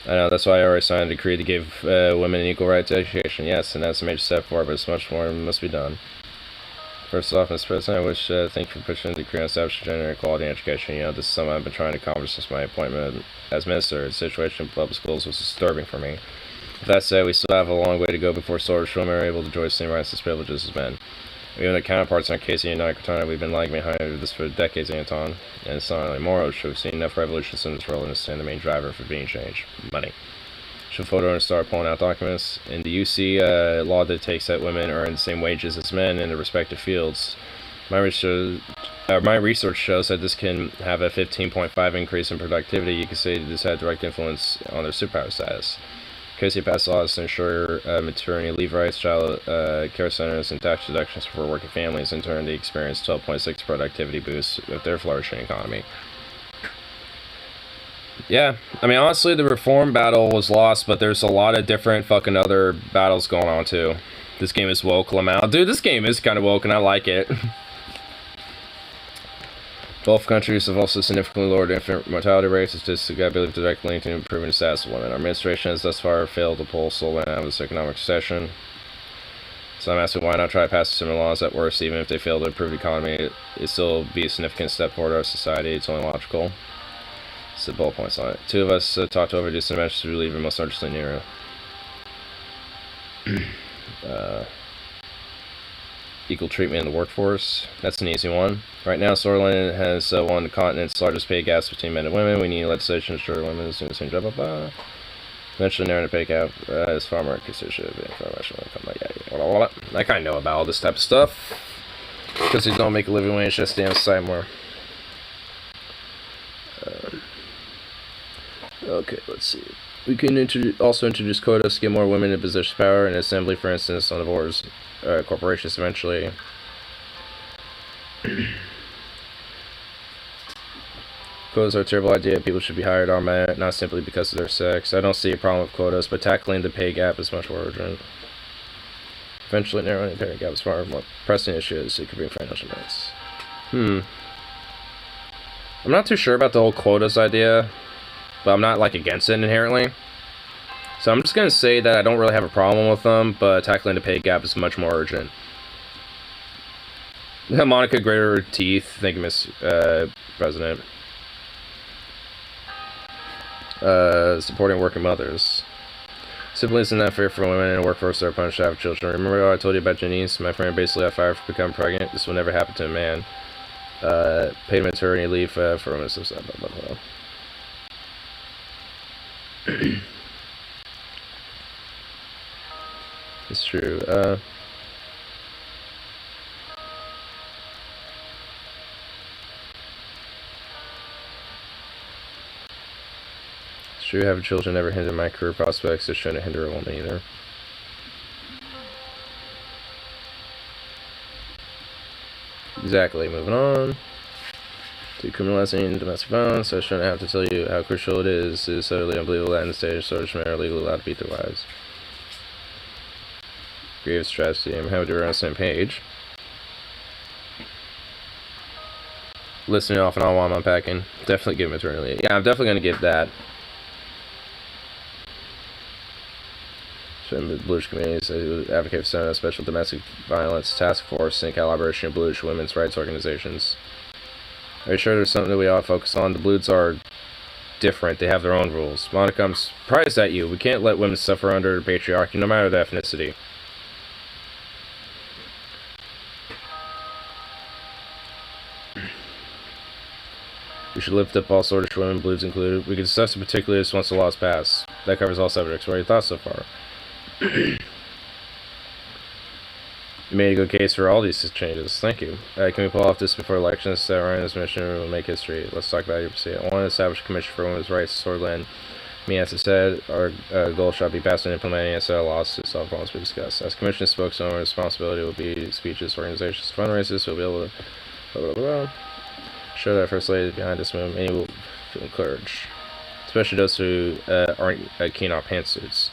I know, that's why I already signed a decree to give women an equal right to education. Yes, and that's a major step forward, but it's much more must be done. First off, Mr. President, I wish to thank you for pushing the decree on establishing gender equality in education. You know, this is something I've been trying to accomplish since my appointment as minister. The situation in public schools was disturbing for me. With that said, we still have a long way to go before Swedish women are able to enjoy the same rights and privileges as men. Even the counterparts in our case in United Katana, we've been lagging behind this for decades, Anton. And it's not only moral, we've seen enough revolutions in this world and stand the main driver for being change. Money. Should photo and start pulling out documents. In the UC law dictates that women earn the same wages as men in their respective fields. My research shows that this can have a 15.5 increase in productivity. You can say this had direct influence on their superpower status. Casey passed laws to ensure maternity leave rights, child care centers, and tax deductions for working families. In turn, they experienced 12.6 productivity boosts with their flourishing economy. Yeah, I mean, honestly, the reform battle was lost, but there's a lot of different fucking other battles going on, too. This game is woke, Lamau. Dude, this game is kind of woke, and I like it. Both countries have also significantly lowered infant mortality rates, statistics I believe directly linked to improving the status of women. Our administration has thus far failed to pull Slovakia out of this economic recession. So I'm asking why not try to pass similar laws at worst, even if they fail to improve the economy. It still be a significant step forward our society. It's only logical. So bullet points on it. Two of us talked over just mentioned to relieve him most urgently near. Equal treatment in the workforce. That's an easy one. Right now, Switzerland has one of the continent's largest pay gaps between men and women. We need legislation to ensure women is doing the same job. Eventually, narrowing the pay gap is far more constitutive than information income. I kind of know about all this type of stuff because you don't make a living wage, just damn side more. Okay, let's see. We can also introduce quotas to get more women in position of power in assembly, for instance, on the boards, corporations eventually. Quotas are a terrible idea. People should be hired on merit, not simply because of their sex. I don't see a problem with quotas, but tackling the pay gap is much more urgent. Eventually, narrowing the pay gap is far more pressing issues. It could bring financial benefits. I'm not too sure about the whole quotas idea, but I'm not like against it inherently. So I'm just gonna say that I don't really have a problem with them, but tackling the pay gap is much more urgent. Monica grated her teeth. Thank you, Miss President. Supporting working mothers. Simply isn't that fair for women in the workforce that are punished to have children. Remember what I told you about Janice? My friend basically got fired for becoming pregnant. This will never happen to a man. Paid maternity leave for women. It's true. It's true, having children never hindered my career prospects. It shouldn't hinder a woman either. Exactly, moving on. Decriminalizing domestic violence. I shouldn't have to tell you how crucial it is. It is utterly unbelievable that in the state of Swedish men are legally allowed to beat their wives. Grievous tragedy. I'm happy we're on the same page. Listening off and on while I'm unpacking. Definitely give maternity leave. Yeah, I'm definitely going to give that. The Bluish communities who advocate for setting a special domestic violence task force in collaboration with Bluish women's rights organizations. Are you sure there's something that we ought to focus on? The Blues are different. They have their own rules. Monica, I'm surprised at you. We can't let women suffer under patriarchy, no matter the ethnicity. We should lift up all sorts of women, Blues included. We can discuss it particularly once the laws pass. That covers all subjects. What are your thoughts so far? You made a good case for all these changes. Thank you. Can we pull off this before elections? That Ryan's mission will make history. Let's talk about your pursuit. I want to establish a commission for women's rights in Swordland. Me, as I said, our goal shall be passing and implementing a set of laws to solve problems we discussed. As commission spokesman, our responsibility will be speeches, organizations, fundraisers. We'll be able to blah, blah, blah. Show that First Lady is behind this movement. Many will feel encouraged, especially those who aren't keen on pantsuits.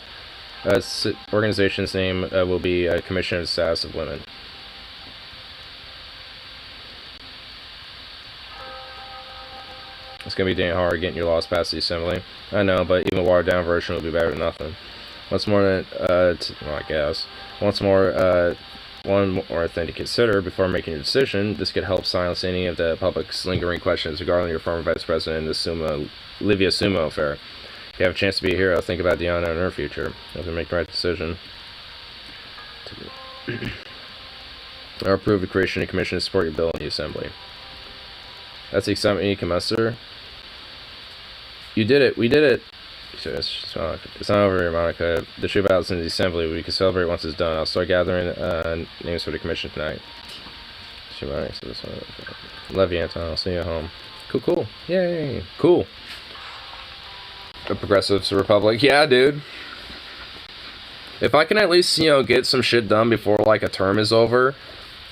Organization's name will be Commission of the Status of Women. It's going to be damn hard getting your laws past the assembly. I know, but even a watered down version will be better than nothing. Once more, well, I guess. Once more, one more thing to consider before making your decision. This could help silence any of the public's lingering questions regarding your former vice president and the Livia Sumo affair. If you have a chance to be a hero, think about the unknown in her future. You have to make the right decision. Or approve the creation of a commission to support your bill in the assembly. That's the excitement you can muster. You did it. We did it. It's not over here, Monica. The true battle's in the assembly. We can celebrate once it's done. I'll start gathering names for the commission tonight. Love you, Anton. I'll see you at home. Cool. Yay. Cool. The Progressives Republic. Yeah, dude. If I can at least, get some shit done before, like, a term is over,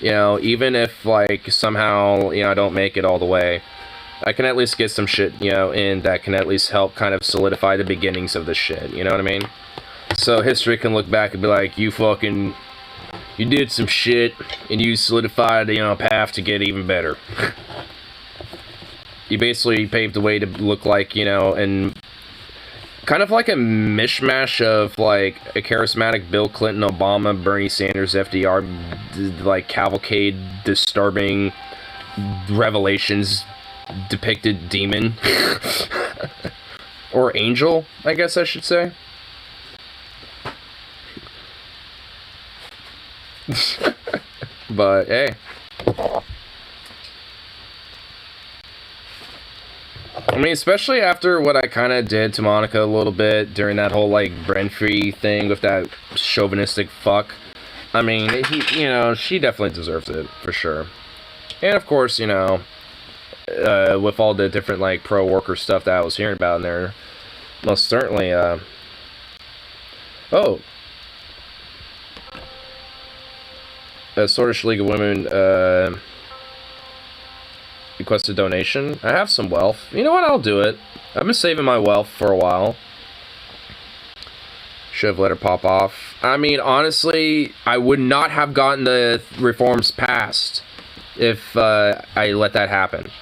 even if, like, somehow, I don't make it all the way, I can at least get some shit, in that can at least help kind of solidify the beginnings of the shit, you know what I mean? So history can look back and be like, you did some shit, and you solidified, a path to get even better. You basically paved the way to look like, and kind of like a mishmash of, like, a charismatic Bill Clinton, Obama, Bernie Sanders, FDR, like, cavalcade, disturbing revelations, depicted demon. Or angel, I guess I should say. But, hey. I mean, especially after what I kind of did to Monica a little bit during that whole, like, Brenfrey thing with that chauvinistic fuck. I mean, she definitely deserves it, for sure. And, of course, with all the different, like, pro-worker stuff that I was hearing about in there, most certainly, oh! The Swedish League of Women, request a donation. I have some wealth. You know what? I'll do it. I've been saving my wealth for a while. Should have let her pop off. I mean, honestly, I would not have gotten the reforms passed if I let that happen.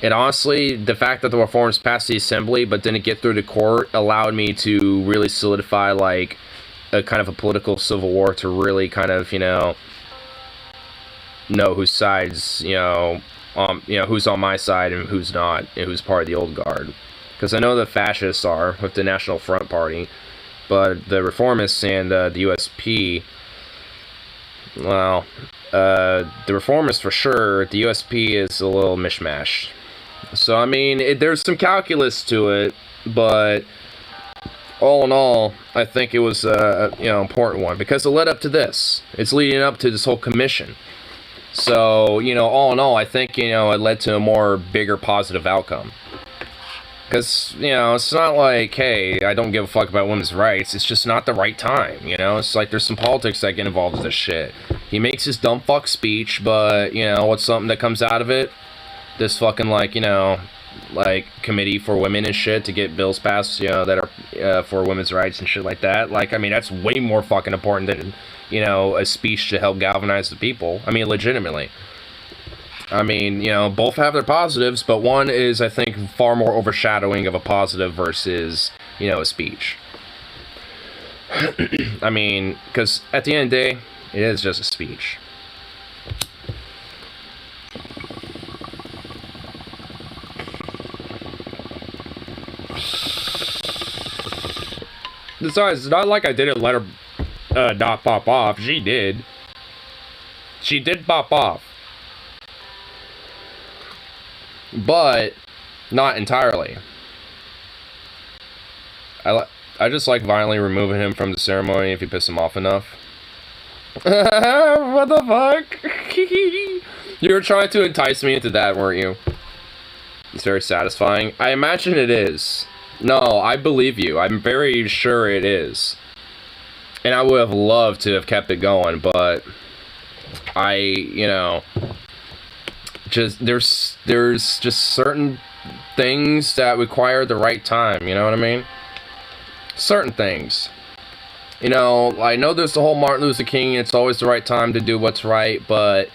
And honestly, the fact that the reforms passed the assembly but didn't get through the court allowed me to really solidify, like, a kind of a political civil war to really kind of, know whose sides, who's on my side and who's not, and who's part of the old guard. Because I know the fascists are with the National Front Party, but the reformists and the USP, well, the reformists for sure, the USP is a little mishmash. So, I mean, there's some calculus to it, but all in all, I think it was a important one, because it led up to this. It's leading up to this whole commission. So, all in all, I think, it led to a more bigger positive outcome. Because, it's not like, hey, I don't give a fuck about women's rights. It's just not the right time, It's like there's some politics that get involved with this shit. He makes his dumb fuck speech, but, what's something that comes out of it? This fucking, like, like, committee for women and shit to get bills passed, that are for women's rights and shit like that. Like, I mean, that's way more fucking important than, a speech to help galvanize the people. I mean, legitimately. I mean, both have their positives, but one is, I think, far more overshadowing of a positive versus, a speech. I mean, because at the end of the day, it is just a speech. Besides, it's not like I didn't let her not pop off. She did. She did pop off. But not entirely. I just like violently removing him from the ceremony if you piss him off enough. What the fuck? You were trying to entice me into that, weren't you? It's very satisfying. I imagine it is. No, I believe you. I'm very sure it is. And I would have loved to have kept it going, but there's just certain things that require the right time, you know what I mean? Certain things. I know there's the whole Martin Luther King, it's always the right time to do what's right, but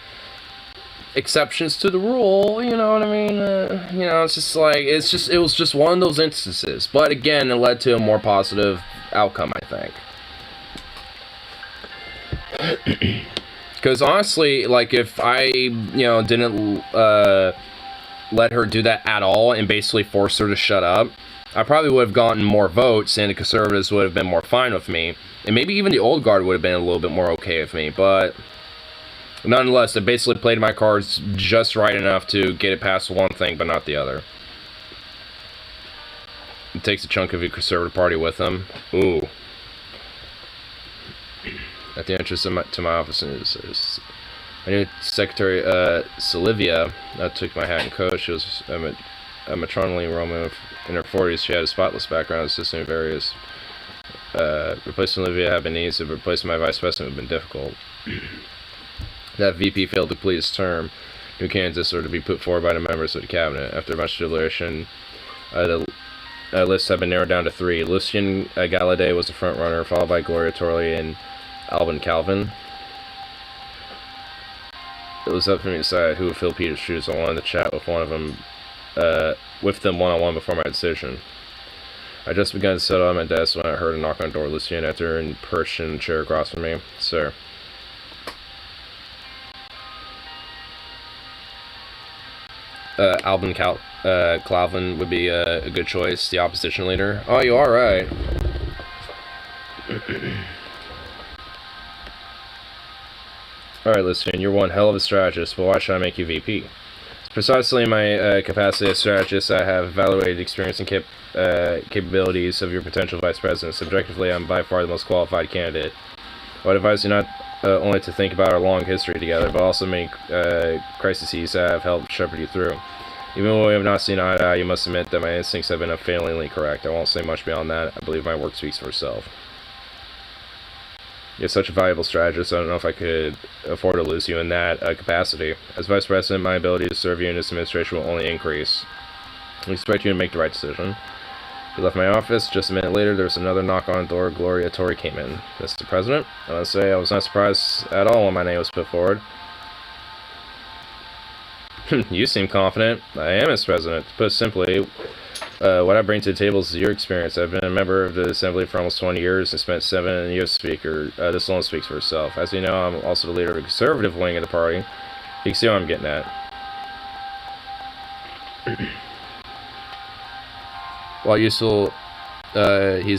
exceptions to the rule, you know what I mean? It's just like, it was just one of those instances. But again, it led to a more positive outcome, I think. Because honestly, like, if I, didn't let her do that at all and basically force her to shut up, I probably would have gotten more votes, and the conservatives would have been more fine with me. And maybe even the old guard would have been a little bit more okay with me. But nonetheless, I basically played my cards just right enough to get it past one thing, but not the other. It takes a chunk of the Conservative Party with them. Ooh. At the entrance to my office is my new secretary, Sylvia. I took my hat and coat. She was a matronly woman in her 40s. She had a spotless background, assisting in various. Replacing Olivia had been easy, but replacing my vice president would have been difficult. That VP failed to complete his term. New candidates were to be put forward by the members of the cabinet. After much deliberation, the list had been narrowed down to 3. Lucien Galladay was the front runner, followed by Gloria Torley and Albin Calvin. It was up for me to decide who would fill Peter's shoes. I wanted to chat with them one-on-one before my decision. I just begun to settle at my desk when I heard a knock on the door. Lucien entered and perched in a chair across from me. Sir. Albin Calvin would be a good choice, the opposition leader. Oh, you are right. Alright, Lucien, you're one hell of a strategist, but why should I make you VP? Precisely in my capacity as strategist, I have evaluated the experience and capabilities of your potential vice president. Subjectively, I'm by far the most qualified candidate. I would advise you not only to think about our long history together, but also many crises that have helped shepherd you through. Even though we have not seen eye to eye, you must admit that my instincts have been unfailingly correct. I won't say much beyond that. I believe my work speaks for itself. You're such a valuable strategist, I don't know if I could afford to lose you in that capacity. As Vice President, my ability to serve you in this administration will only increase. I expect you to make the right decision. He left my office. Just a minute later, there was another knock on the door. Gloria Torrey came in. Mr. President, I want to say I was not surprised at all when my name was put forward. You seem confident. I am, Mr. President. To put it simply, what I bring to the table is your experience. I've been a member of the Assembly for almost 20 years and spent 7 years as Speaker. This alone speaks for itself. As you know, I'm also the leader of the conservative wing of the party. You can see what I'm getting at. While useful, he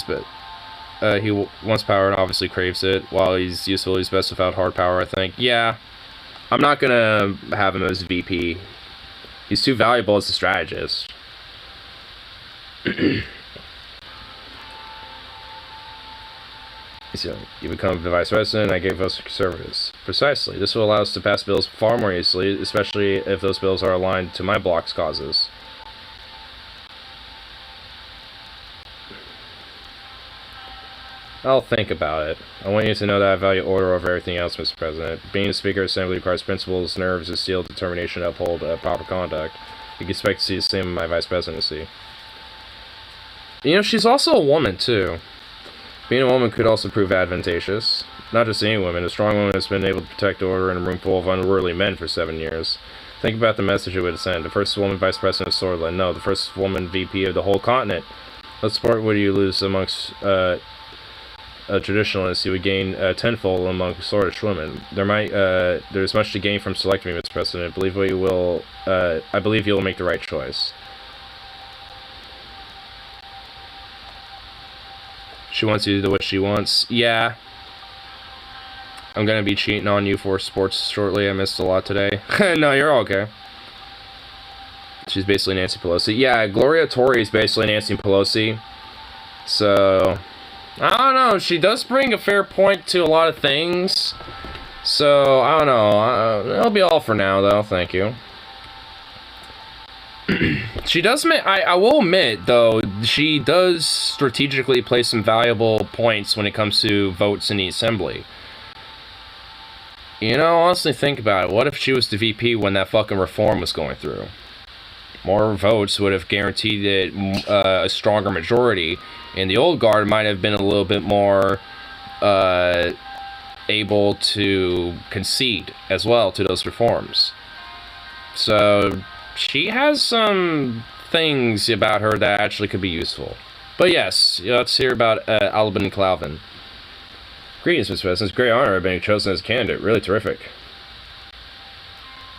wants power and obviously craves it. While he's useful, he's best without hard power, I think. Yeah, I'm not gonna have him as VP. He's too valuable as a strategist. So, you become the vice president, and I gave us conservatives. Precisely. This will allow us to pass bills far more easily, especially if those bills are aligned to my bloc's causes. I'll think about it. I want you to know that I value order over everything else, Mr. President. Being a Speaker of Assembly requires principles, nerves, and steel determination to uphold proper conduct. You can expect to see the same in my vice presidency. You know, she's also a woman, too. Being a woman could also prove advantageous. Not just any woman. A strong woman has been able to protect order in a room full of unruly men for 7 years. Think about the message it would send. The first woman vice president of Swordland. No, the first woman VP of the whole continent. What support would you lose amongst traditionalists? You would gain tenfold among Swordish women. There's much to gain from selecting me, Mr. President. I believe you will make the right choice. She wants you to do what she wants. Yeah. I'm gonna be cheating on you for sports shortly. I missed a lot today. No, you're okay. She's basically Nancy Pelosi. Yeah, Gloria Torrey is basically Nancy Pelosi. So, I don't know. She does bring a fair point to a lot of things. So, I don't know. That'll be all for now, though. Thank you. She does. I will admit, though, she does strategically play some valuable points when it comes to votes in the Assembly. You know, honestly, think about it. What if she was the VP when that fucking reform was going through? More votes would have guaranteed it a stronger majority, and the old guard might have been a little bit more able to concede as well to those reforms. So she has some things about her that actually could be useful. But yes, let's hear about Albin Calvin. Greetings, Mr. President. It's a great honor being chosen as a candidate. Really terrific.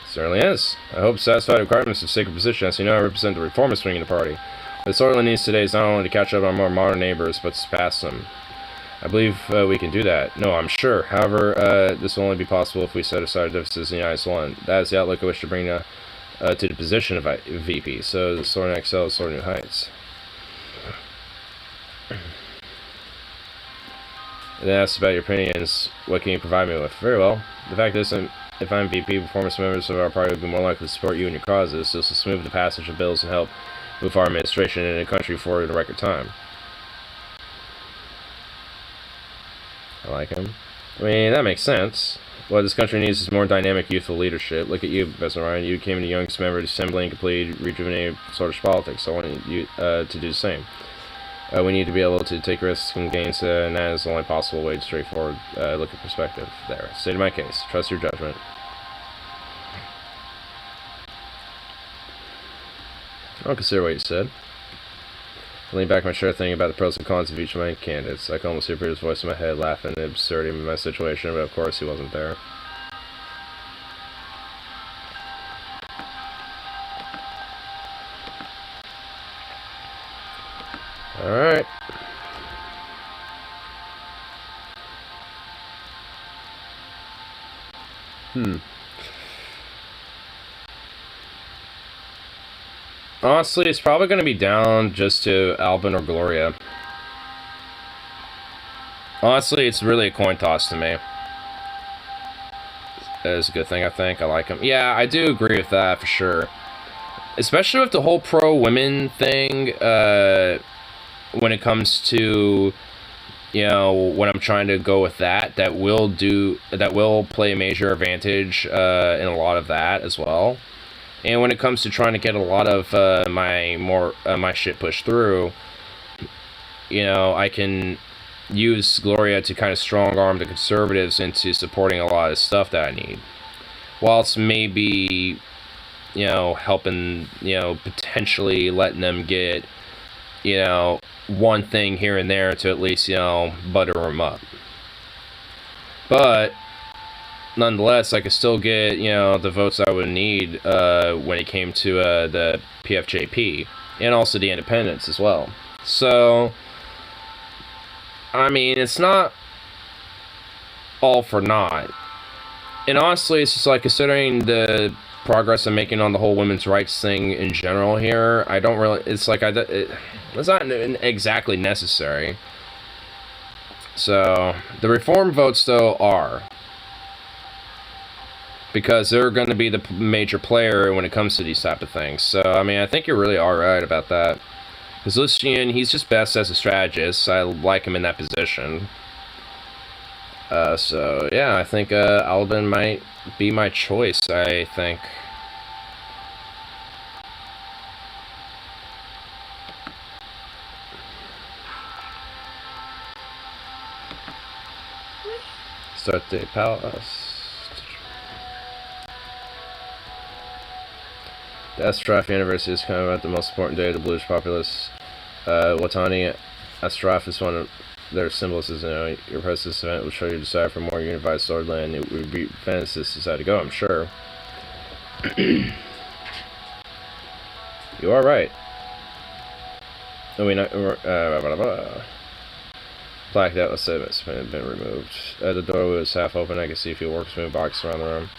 Certainly is. I hope satisfied requirements of sacred position, as you know, I represent the reformist wing of the party. What the sorely needs today is not only to catch up on our more modern neighbors, but to surpass them. I believe we can do that. No, I'm sure. However, this will only be possible if we set aside differences in the eyes one. That is the outlook I wish to bring to the position of VP. So the sword excels sword new heights. And then asked about your opinions. What can you provide me with? Very well. The fact is, if I'm VP, performance members of our party would be more likely to support you and your causes. This will smooth the passage of bills and help move our administration and the country forward in a record time. I like him. I mean, that makes sense. What this country needs is more dynamic, youthful leadership. Look at you, President Ryan. You became the youngest member of the Assembly and completed rejuvenated Scottish politics. I want you to do the same. We need to be able to take risks and gains, and that is the only possible way to straightforward look at perspective. There. Stated my case. Trust your judgment. I'll consider what you said. I lean back in my chair thinking about the pros and cons of each of my candidates. I can almost hear Peter's voice in my head, laughing at the absurdity of my situation, but of course he wasn't there. Alright. Honestly, it's probably going to be down just to Alvin or Gloria. Honestly, it's really a coin toss to me. It's a good thing, I think. I like him. Yeah, I do agree with that for sure. Especially with the whole pro-women thing, when it comes to, you know, when I'm trying to go with that, that will play a major advantage in a lot of that as well. And when it comes to trying to get a lot of my shit pushed through, you know, I can use Gloria to kind of strong arm the conservatives into supporting a lot of stuff that I need, whilst maybe, you know, helping, you know, potentially letting them get, you know, one thing here and there to at least, you know, butter them up. But nonetheless, I could still get, you know, the votes I would need when it came to the PFJP and also the independents as well. So, I mean, it's not all for naught. And honestly, it's just like, considering the progress I'm making on the whole women's rights thing in general here, I don't really, it's like, it's not exactly necessary. So, the reform votes, though, are. Because they're going to be the major player when it comes to these type of things. So, I mean, I think you're really alright about that. Because Lucien, he's just best as a strategist. I like him in that position. So, yeah, I think Alvin might be my choice, I think. Start the palace. The Astroff University is kind of at the most important day of the bluish populace. Watani Astroff is one of their symbols. Is, you know, your presence event will show your desire for more unified sword land. It would be fantastic to decide to go, I'm sure. You are right. Oh, we not. Black that was said it's been removed. The doorway was half open. I could see a few workmen boxed around the room.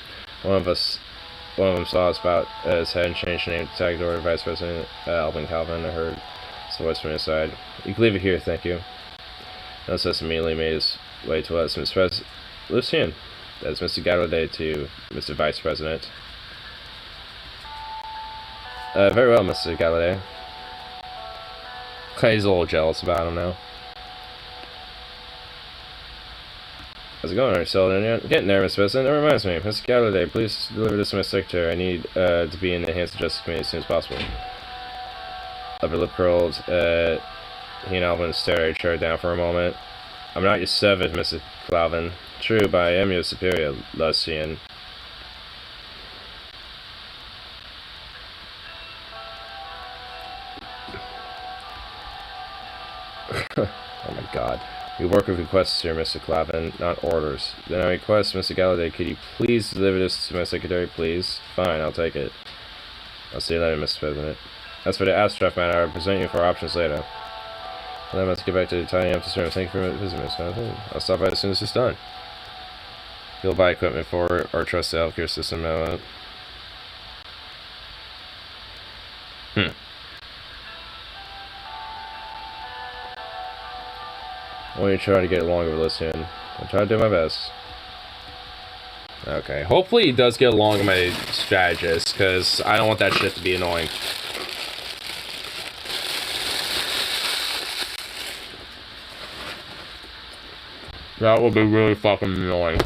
One of them saw us about his head and changed the name to tag door Vice President Alvin Calvin. I heard his voice from inside. You can leave it here, thank you. Notice immediately made his way to us. Mr. President Lucien. That's Mr. Gallaudet to Mr. Vice President. Very well, Mr. Gallaudet. He's a little jealous about him now. How's it going? Are you settled in yet? Getting there, Mr. President. That reminds me. Mr. Gallaudet, please deliver this to my secretary. I need to be in the hands of Justice Committee as soon as possible. Upper lip curled. He and Alvin stare at each other down for a moment. I'm not your servant, Mr. Calvin. True, but I am your superior, Lucien. Oh my god. We work with requests here, Mr. Clavin, not orders. Then I request, Mr. Galladay, could you please deliver this to my secretary, please? Fine, I'll take it. I'll see you later, Mr. President. As for the abstract matter, I'll present you for options later. And then let's get back to tidying up this room. Thank you for visiting, Mr. I'll stop by as soon as it's done. You'll buy equipment for or trust the healthcare system. I want you to try to get along with this soon. I'll try to do my best. Okay, hopefully he does get along with my strategist, because I don't want that shit to be annoying. That would be really fucking annoying.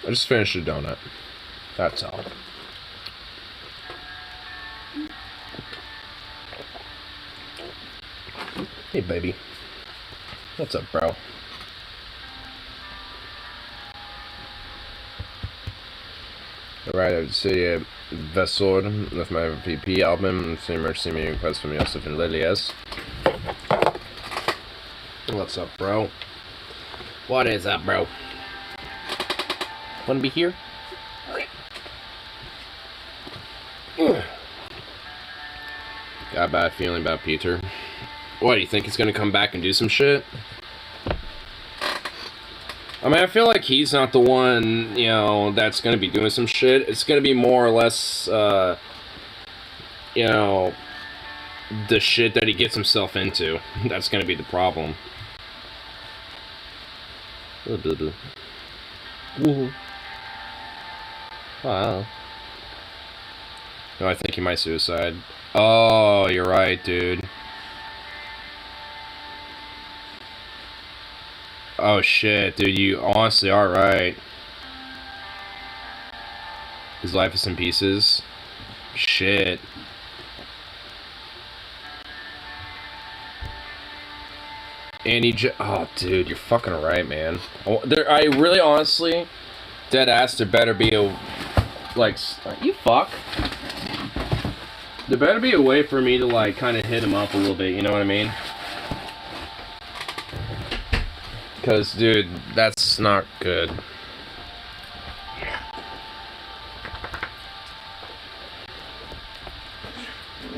I just finished a donut. That's all. Hey, baby. What's up, bro? Arrived at the city of Vesord with my VP album. It's an emergency meeting request from Joseph and Lilias. What's up, bro? What is up, bro? Wanna be here? Got a bad feeling about Peter. What, do you think he's gonna come back and do some shit? I mean, I feel like he's not the one, you know, that's gonna be doing some shit. It's gonna be more or less, you know, the shit that he gets himself into. That's gonna be the problem. Woohoo. Wow. No, I think he might suicide. Oh, you're right, dude. Oh shit, dude, you honestly are right. His life is in pieces. Shit. And he oh, dude, you're fucking right, man. I really, honestly, dead ass, there better be a, like, you fuck. There better be a way for me to, like, kind of hit him up a little bit, you know what I mean? Because, dude, that's not good.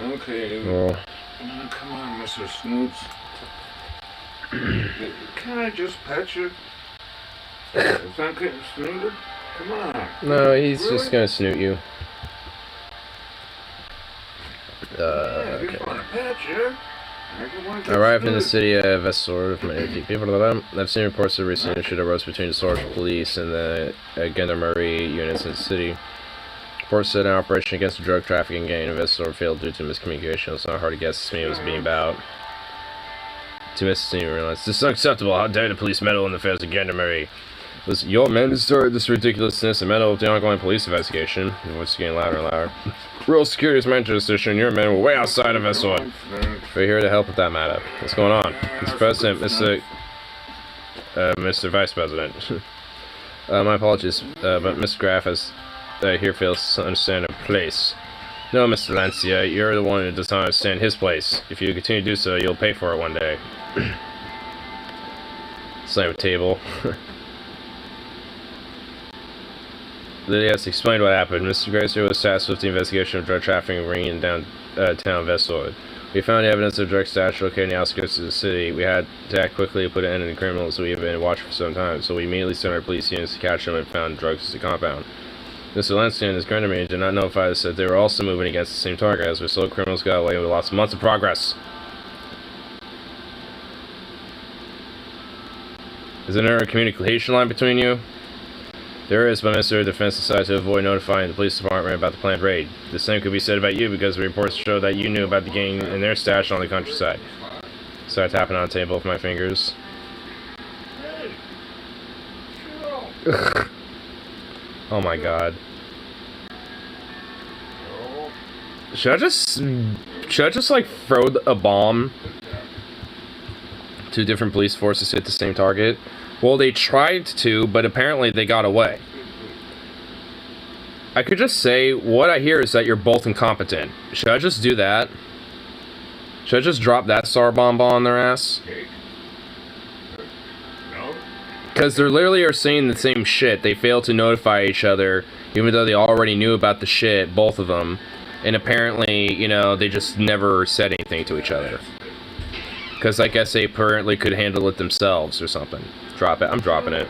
Okay. Oh. Come on, Mr. Snoops. Can I just pet you? Is that getting snooted? Come on. No, he's really? just gonna snoot you. Yeah, Okay. just want to pet you. I arrived in the city of Vesor with many people. I've seen reports of recent issue arose between the Source police and the gendarmerie units in the city. Reports said an operation against the drug trafficking gang in Vesor failed due to miscommunication. It's not hard to guess this meeting was being about. To Mrs. Senior realized, this is unacceptable. How dare the police meddle in the affairs of gendarmerie? Was your men started this ridiculousness and meddle with the ongoing police investigation? The voice is getting louder and louder. Real security is my jurisdiction. Your men were way outside of Vesor. We're here to help with that matter. What's going on? Mr. President, Mr. Vice President. My apologies, but Mr. Graff has here fails to understand her place. No, Mr. Lancia, you're the one who does not understand his place. If you continue to do so, you'll pay for it one day. Slam a table. Lilias explained what happened. Mr. Gracer was tasked with the investigation of drug trafficking ring in downtown Vesor. We found evidence of drug stash located in the outskirts of the city. We had to act quickly to put an end to the criminals we have been watching for some time, so we immediately sent our police units to catch them and found drugs at the compound. Mr. Lanston and his gendarmerie did not notify us that they were also moving against the same target. As a result, criminals got away with lots of months of progress. Isn't there a communication line between you? There is, but Mr. Defense decided to avoid notifying the police department about the planned raid. The same could be said about you because the reports show that you knew about the gang and their stash on the countryside. So I tapping on the table with my fingers. Oh my god. Should I just like throw a bomb to different police forces to hit the same target? Well, they tried to, but apparently they got away. I could just say, what I hear is that you're both incompetent. Should I just do that? Should I just drop that star bomb on their ass? No. Because they literally are saying the same shit. They failed to notify each other, even though they already knew about the shit, both of them. And apparently, you know, they just never said anything to each other. Because I guess they apparently could handle it themselves or something. Drop it. I'm dropping it.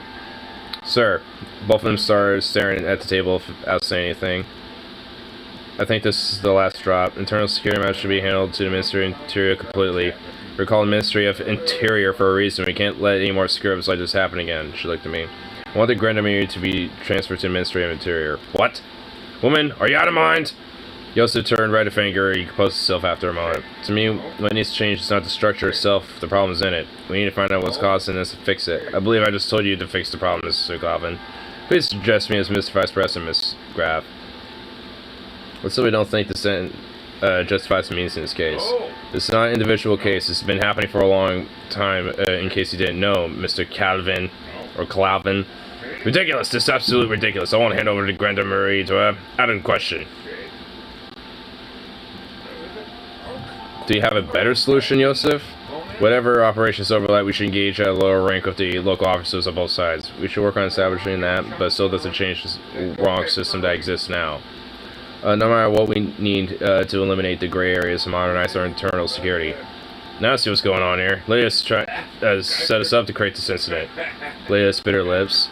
Sir, both of them started staring at the table without saying anything. I think this is the last drop. Internal security matters should be handled to the Ministry of Interior completely. We're called the Ministry of Interior for a reason. We can't let any more screw-ups like this happen again. She looked at me. I want the Grandemir to be transferred to the Ministry of Interior. What? Woman, are you out of mind? Yosef turned right of finger. He composed himself after a moment. To me, what needs to change is not the structure itself. The problem is in it. We need to find out what's causing this and fix it. I believe I just told you to fix the problem, Mrs. Glavin. Please suggest me as Mr. Vice President, Miss Graf. Let's say we don't think this justifies the means in this case. This is not an individual case. This has been happening for a long time, in case you didn't know, Mr. Calvin, or Clavin. Ridiculous! This is absolutely ridiculous. I won't hand over to Granda Marie to her. Out of question. Do you have a better solution, Yosef? Whatever operations overlap, we should engage at a lower rank with the local officers on both sides. We should work on establishing that, but it still doesn't change the wrong system that exists now. No matter what, we need to eliminate the gray areas and modernize our internal security. Now see what's going on here. Leah has set us up to create this incident. Leah spit her lips.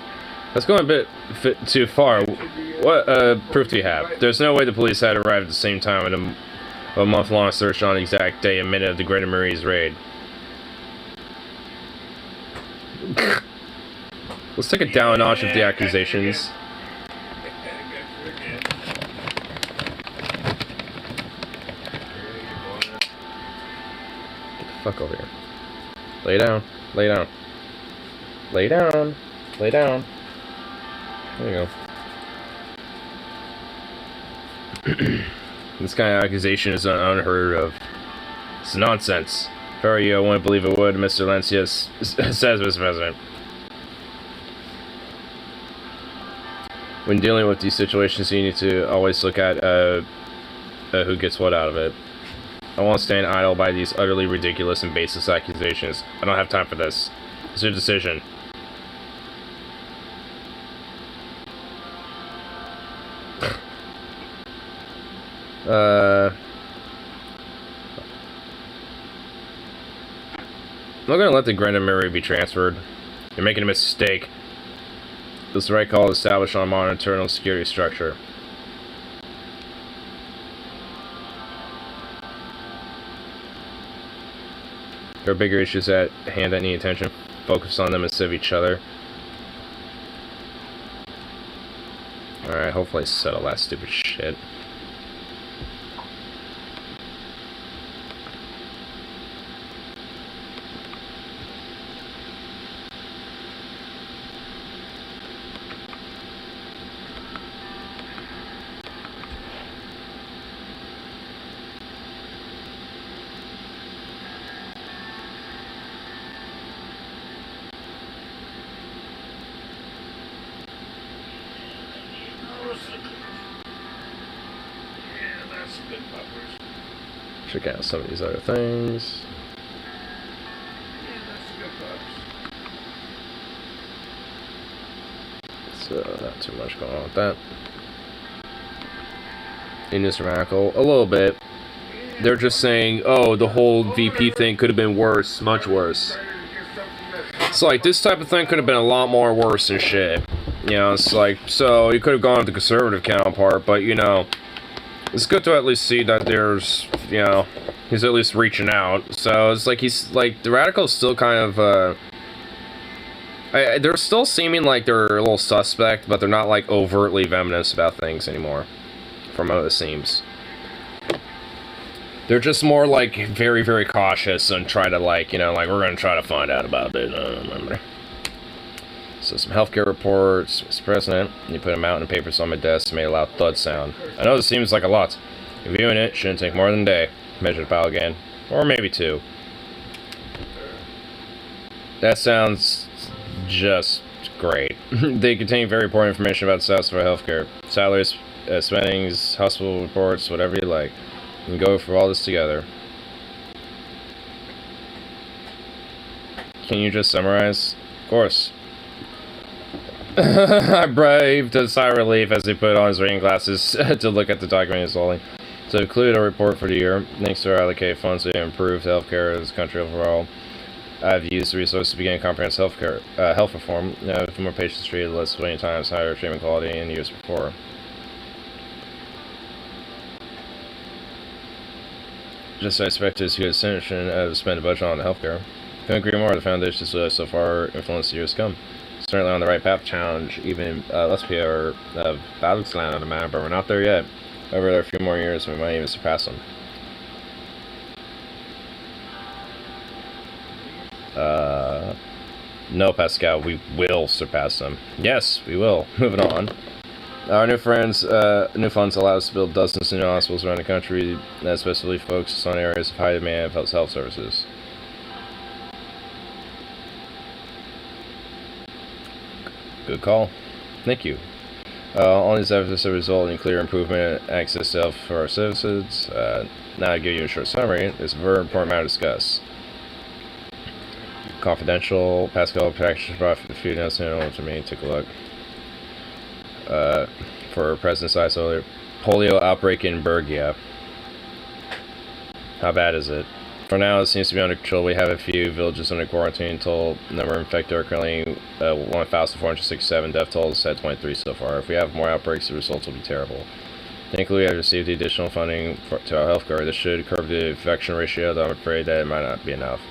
That's going a bit too far. What proof do you have? There's no way the police had arrived at the same time in a month-long search on the exact day and minute of the Greater Marie's raid. Let's take it down a notch with the accusations. Get the fuck over here. Lay down. Lay down. Lay down. Lay down. There you go. This kind of accusation is unheard of. It's nonsense. If I were you, I wouldn't believe it would, Mr. Lancius says, Mr. President. When dealing with these situations, you need to always look at who gets what out of it. I won't stand idle by these utterly ridiculous and baseless accusations. I don't have time for this. It's your decision. I'm not gonna let the Grandemir be transferred. You're making a mistake. This is the right call to establish on a modern internal security structure. There are bigger issues at hand that need attention. Focus on them instead of each other. Alright, hopefully I settle that stupid shit. Check out some of these other things. So, not too much going on with that. In this radical, a little bit. They're just saying, oh, the whole VP thing could have been worse, much worse. It's like, this type of thing could have been a lot more worse and shit. You know, it's like, so you could have gone with the conservative counterpart, but, you know, it's good to at least see that there's, you know, he's at least reaching out. So it's like he's like the radicals still kind of they're still seeming like they're a little suspect, but they're not like overtly venomous about things anymore, from what it seems. They're just more like very, very cautious and try to like, you know, like we're gonna try to find out about it. I don't remember. So some healthcare reports, Mr. President. You put them out in papers on my desk to make a loud thud sound. I know this seems like a lot. Reviewing it shouldn't take more than a day. Measure the pile again. Or maybe 2. That sounds just great. They contain very important information about the status of our healthcare. Salaries, spendings, hospital reports, whatever you like. You can go for all this together. Can you just summarize? Of course. I braved a sigh of relief as he put on his reading glasses to look at the document he's holding. So it included a report for the year. Thanks to our allocated funds to improve healthcare in this country overall. I've used the resources to begin comprehensive health reform. With more patients treated, less waiting times, higher treatment quality than years before. Just as I expected, it's a good decision to spend a budget on healthcare. Couldn't agree more. The foundations so far influenced the years to come. Certainly on the right path to challenge even Lesbia or Battleland on the map, but we're not there yet. Over there a few more years, we might even surpass them. No, Pascal, we will surpass them. Yes, we will. Moving on. Our new funds allow us to build dozens of new hospitals around the country that specifically focus on areas of high demand of health services. Good call. Thank you. All these efforts have resulted in clear improvement in access to health for our citizens. Now I'll give you a short summary. It's a very important matter to discuss. Confidential. Pascal protection brought for the food notes to me. Take a look. For President Sisal, polio outbreak in Bergia. How bad is it? For now, it seems to be under control. We have a few villages under quarantine until the number of infected are currently 1,467. Death toll is at 23 so far. If we have more outbreaks, the results will be terrible. Thankfully, we have received the additional funding to our healthcare. This should curb the infection ratio, though I'm afraid that it might not be enough.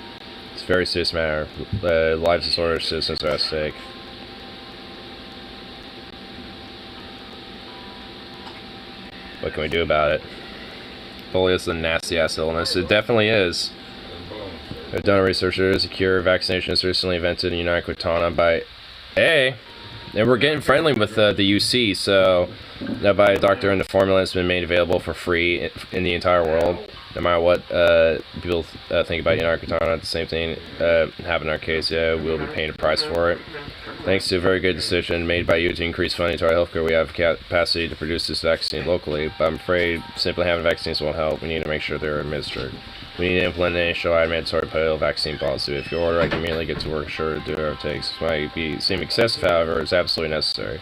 It's a very serious matter. Lives of disorder citizens are at stake. What can we do about it? Polio is a nasty-ass illness. It definitely is. They've done research. There is a cure. Vaccination is recently invented in United Cortana by and we're getting friendly with the UC, so by a doctor, and the formula has been made available for free in the entire world. No matter what people think about United Cortana, the same thing happened in our case. Yeah, we'll be paying a price for it. Thanks to a very good decision made by you to increase funding to our healthcare, we have capacity to produce this vaccine locally, but I'm afraid simply having vaccines won't help. We need to make sure they're administered. We need to implement an nationwide mandatory polio vaccine policy. If you order, I can immediately get to work, sure to do whatever it takes. It might seem excessive, however, it's absolutely necessary.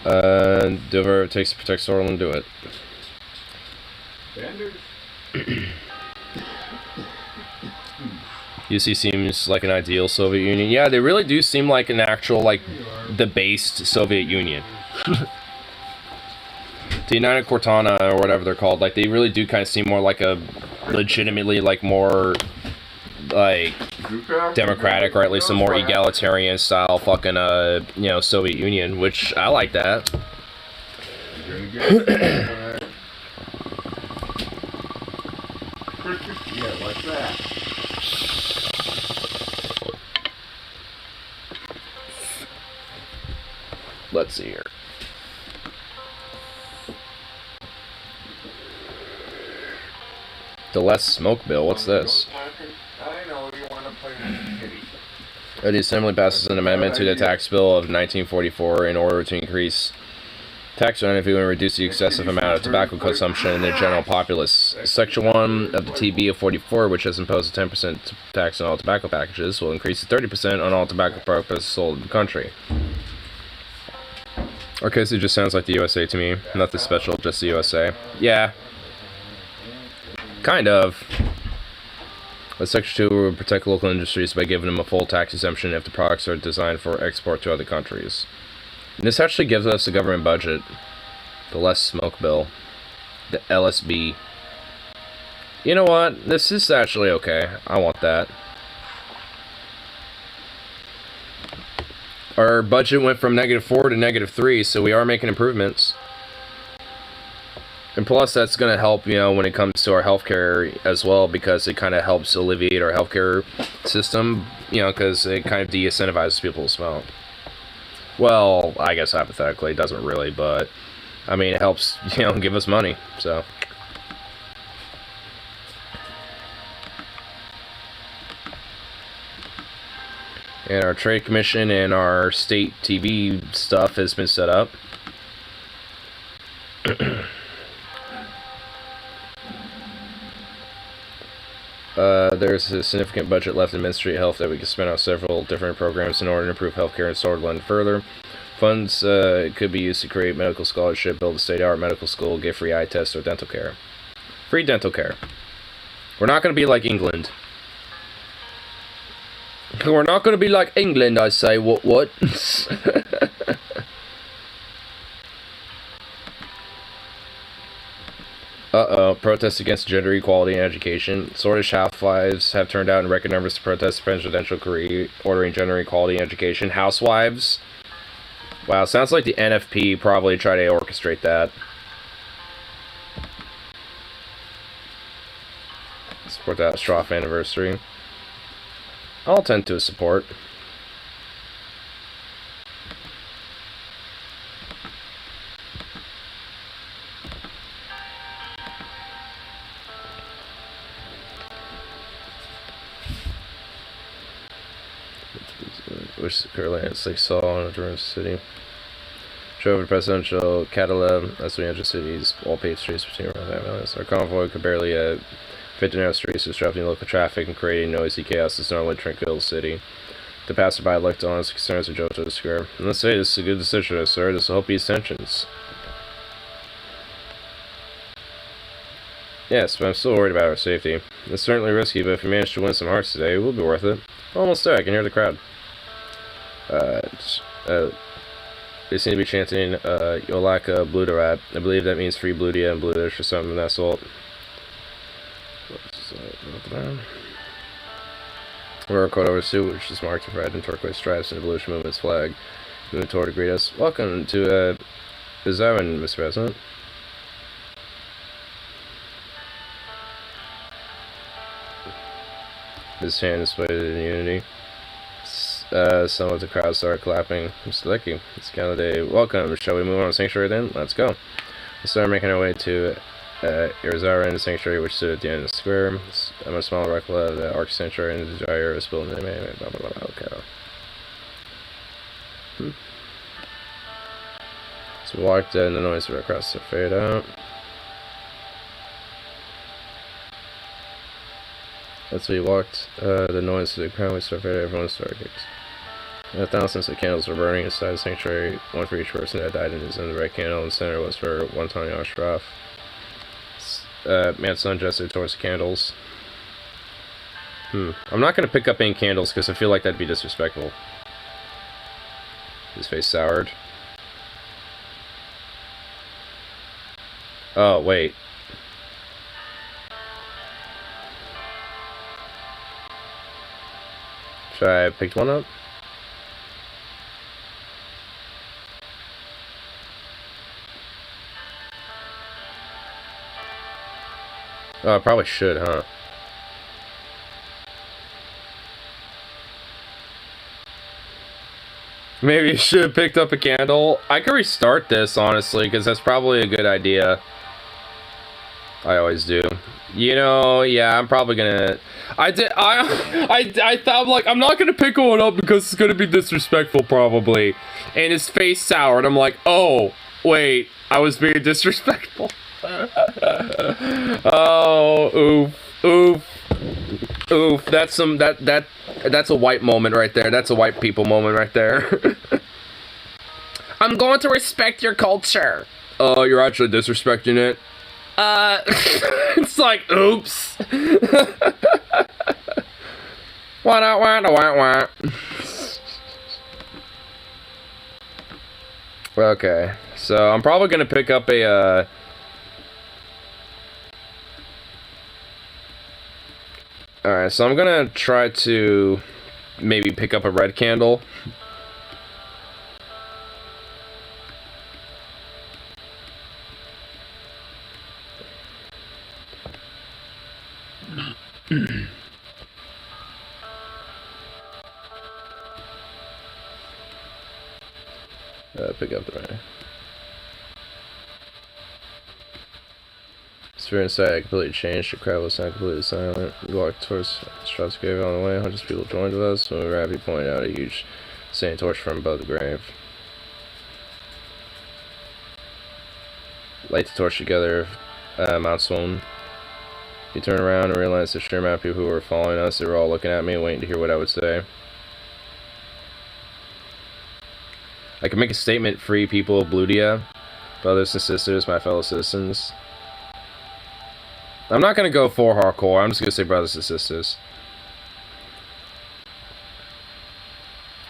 Do whatever it takes to protect Sorrel and do it. UC seems like an ideal Soviet Union. Yeah, they really do seem like an actual, like, debased Soviet Union. The United Cortana, or whatever they're called, like, they really do kind of seem more like a legitimately, like, more, like, democratic, or at least a more egalitarian style fucking, you know, Soviet Union, which I like that. Yeah, like that. Let's see here. The less smoke bill, what's this? I know you want to play with kitty. The Assembly passes an amendment to the tax bill of 1944 in order to increase tax revenue and reduce the excessive amount of tobacco consumption in the general populace. Section 1 of the TB of 44, which has imposed a 10% tax on all tobacco packages, will increase to 30% on all tobacco products sold in the country. Okay, so it just sounds like the USA to me. Nothing special, just the USA. Yeah. Kind of. But Section 2 will protect local industries by giving them a full tax exemption if the products are designed for export to other countries. And this actually gives us a government budget. The less smoke bill. The LSB. You know what? This is actually okay. I want that. Our budget went from -4 to -3, so we are making improvements. And plus, that's going to help, you know, when it comes to our healthcare as well, because it kind of helps alleviate our healthcare system, you know, because it kind of de-incentivizes people to smoke. Well, I guess hypothetically, it doesn't really, but, I mean, it helps, you know, give us money, so. And our trade commission and our state TV stuff has been set up. There's a significant budget left in Ministry of Health that we can spend on several different programs in order to improve healthcare in Swordland further. Funds could be used to create medical scholarship, build a state-of-the-art medical school, get free eye tests or dental care. Free dental care. We're not going to be like England. We're not going to be like England, I say. What? Uh-oh. Protests against gender equality in education. Swordfish housewives have turned out in record numbers to protest the presidential decree ordering gender equality in education. Housewives? Wow, sounds like the NFP probably tried to orchestrate that. Support that Stroff anniversary. I'll tend to support. Which currently at 6 Saw in a Durham City. Drove the presidential Cadillac as we enter cities, all paved streets between around 5 miles. Our convoy could barely fit the narrow streets, disrupting local traffic and creating noisy chaos in normally tranquil city. The passerby looked on as concerns of Johto Square. And let's say this is a good decision, sir. This will help ease tensions. Yes, but I'm still worried about our safety. It's certainly risky, but if we manage to win some hearts today, it will be worth it. Almost there, I can hear the crowd. They seem to be chanting, Yolaka Bluterat. I believe that means free Blutia and Blutish or something of that sort. Wear a coat over suit, which is marked with red and turquoise stripes and the Bluish Movement's flag. Moving toward to greet us. Welcome to, Bizarin, Mr. President. His hand displayed in unity. Some of the crowd started clapping. Mr. Licky, it's kind of day. Welcome. Shall we move on to Sanctuary then? Let's go. We started making our way to Irizarra in the Sanctuary, which stood at the end of the square. I'm a small replica of the Arc Sanctuary and the Gyre was built in the blah blah blah. Okay. So we walked and the noise right across the fade out. As we walked, the noise to the crowd was started, everyone started. Thousands of candles were burning inside the sanctuary, one for each person that died in the red candle, and the center was for one Tony Ostrov. Man's son gestured towards the candles. I'm not going to pick up any candles because I feel like that'd be disrespectful. His face soured. Oh, wait. Should I have picked one up? Oh, I probably should, huh? Maybe you should have picked up a candle. I could restart this, honestly, because that's probably a good idea. I always do. You know, yeah, I'm probably gonna... I thought, I'm like, I'm not gonna pick one up because it's gonna be disrespectful, probably. And his face soured. I'm like, oh, wait, I was being disrespectful. Oh, oof. That's a white moment right there. That's a white people moment right there. I'm going to respect your culture. Oh, you're actually disrespecting it. It's like, oops. Wah. Okay, so I'm probably gonna pick up a Alright, so I'm gonna try to maybe pick up a red candle. Pick up the red. Spirit inside completely changed. The crowd was not completely silent. We walked towards Strauss grave on the way. Hundreds of people joined with us. When we were happy, pointed out a huge standing torch from above the grave. Light the torch together, Mount Swoon. We turned around and realized the sheer amount of people who were following us. They were all looking at me, waiting to hear what I would say. I can make a statement, free people of Bludia, brothers and sisters, my fellow citizens. I'm not going to go for hardcore, I'm just going to say brothers and sisters.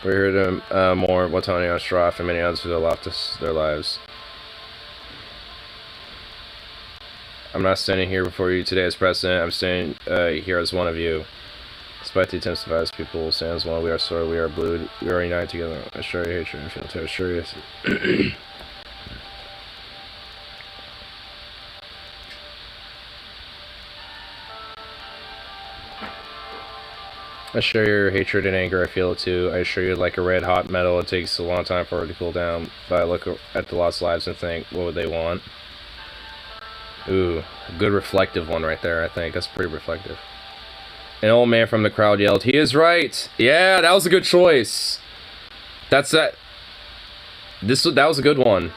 We're here to mourn Watani on Straff and many others who have lost their lives. I'm not standing here before you today as president, I'm standing here as one of you. Despite the attempts to divide us, people stand as one. We are sorry, we are blue, we are united together. I assure you hatred and feel to assure you. I share your hatred and anger, I feel it too. I assure you, like a red hot metal, it takes a long time for it to cool down. But I look at the lost lives and think, what would they want? Ooh, a good reflective one right there, I think. That's pretty reflective. An old man from the crowd yelled, "He is right!" Yeah, that was a good choice. That's that. That was a good one.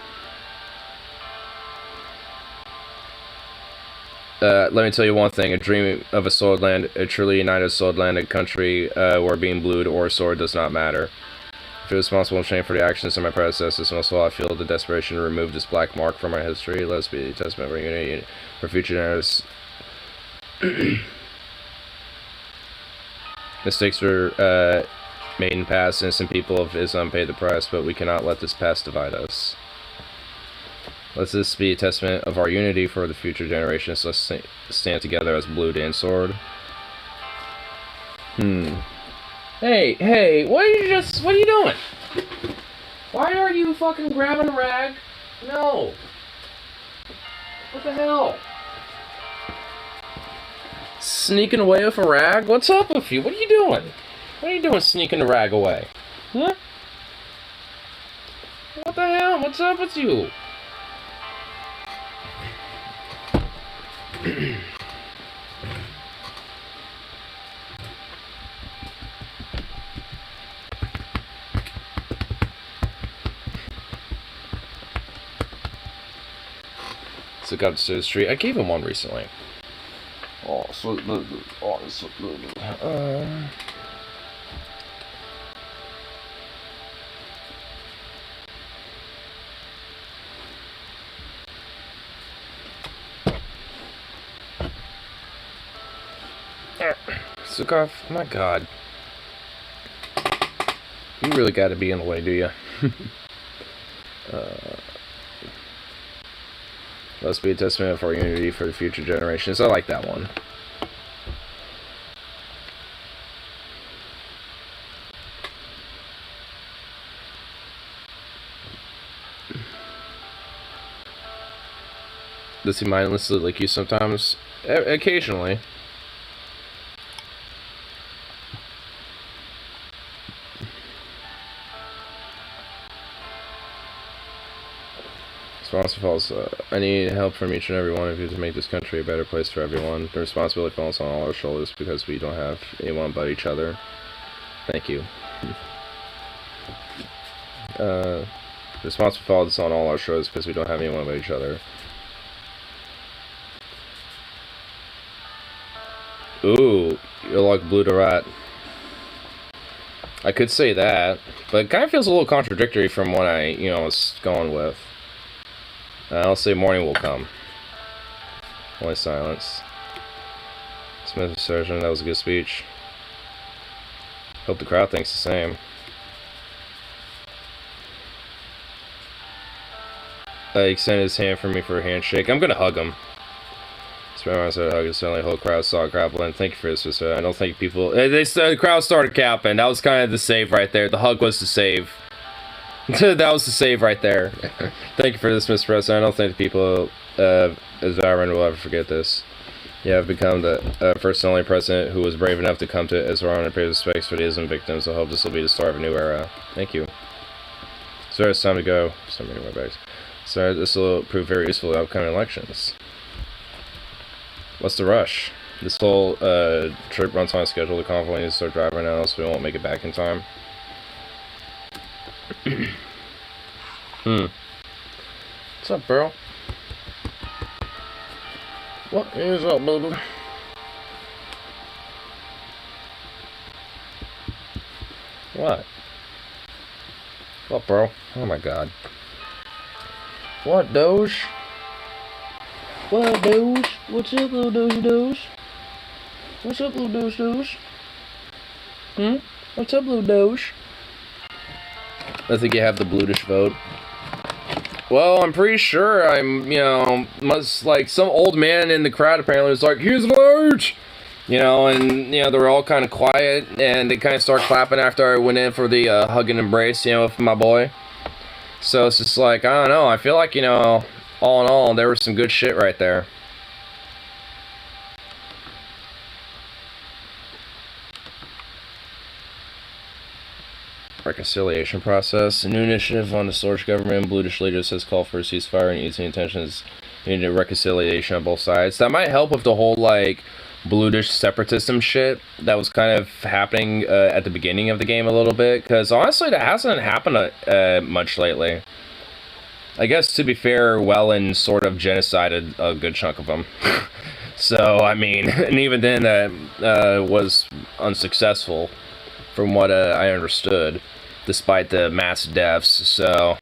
Let me tell you one thing. A dream of a swordland, a truly united swordland, country where being blued or sword does not matter. I feel responsible and shame for the actions of my predecessors. Most of all, I feel the desperation to remove this black mark from our history. Let us be a testament for unity for future generations. Mistakes were made in the past. Innocent people of Islam paid the price, but we cannot let this past divide us. Let this be a testament of our unity for the future generations. Let's stand together as blue and sword. Hey, what are you doing? Why are you fucking grabbing a rag? No. What the hell? Sneaking away with a rag? What's up with you? What are you doing? What are you doing sneaking the rag away? Huh? What the hell? What's up with you? So got to the street. I gave him one recently. Oh, so Sukov, my god. You really gotta be in the way, do you? Let's be a testament for our unity for the future generations. I like that one. Does he mindlessly lick you sometimes? Occasionally. Falls. I need help from each and every one of you to make this country a better place for everyone. The responsibility falls on all our shoulders because we don't have anyone but each other. Thank you. The responsibility falls on all our shoulders because we don't have anyone but each other. Ooh, you're like blue to rat. I could say that, but it kind of feels a little contradictory from what I, was going with. I'll say morning will come. Only silence. Smith Surgeon, that was a good speech. Hope the crowd thinks the same. He extended his hand for me for a handshake. I'm gonna hug him. Spread my side hug. Suddenly, the whole crowd started grappling. Thank you for this, sister. I don't think people. The crowd started capping. That was kind of the save right there. The hug was the save. That was the save right there. Thank you for this, Mr. President. I don't think the people of Isvaran will ever forget this. You have become the first and only president who was brave enough to come to Isvaran and pay respects for the Islam victims. I hope this will be the start of a new era. Thank you. Sir, it's time to go. Somebody my bags. Sir, this will prove very useful in upcoming elections. What's the rush? This whole trip runs on a schedule. The convoy needs to start driving now, so we won't make it back in time. What's up, bro? What is up, baby? What? What, bro? Oh my god. What, Doge? What, Doge? What's up, little Doge? What's up, little Doge? What's up, little Doge? I think you have the Bluetish vote. Well, I'm pretty sure like some old man in the crowd apparently was like, here's the vote! And, they were all kind of quiet, and they kind of start clapping after I went in for the hug and embrace, with my boy. So it's just like, I don't know, I feel like, all in all, there was some good shit right there. Reconciliation process. A new initiative on the Storage government. Bluetish leaders has called for a ceasefire and easing intentions into reconciliation on both sides. That might help with the whole, like, Bluetish separatism shit that was kind of happening at the beginning of the game a little bit. Because, honestly, that hasn't happened much lately. I guess, to be fair, Welland sort of genocided a good chunk of them. So, I mean, and even then that was unsuccessful from what I understood, despite the mass deaths. So,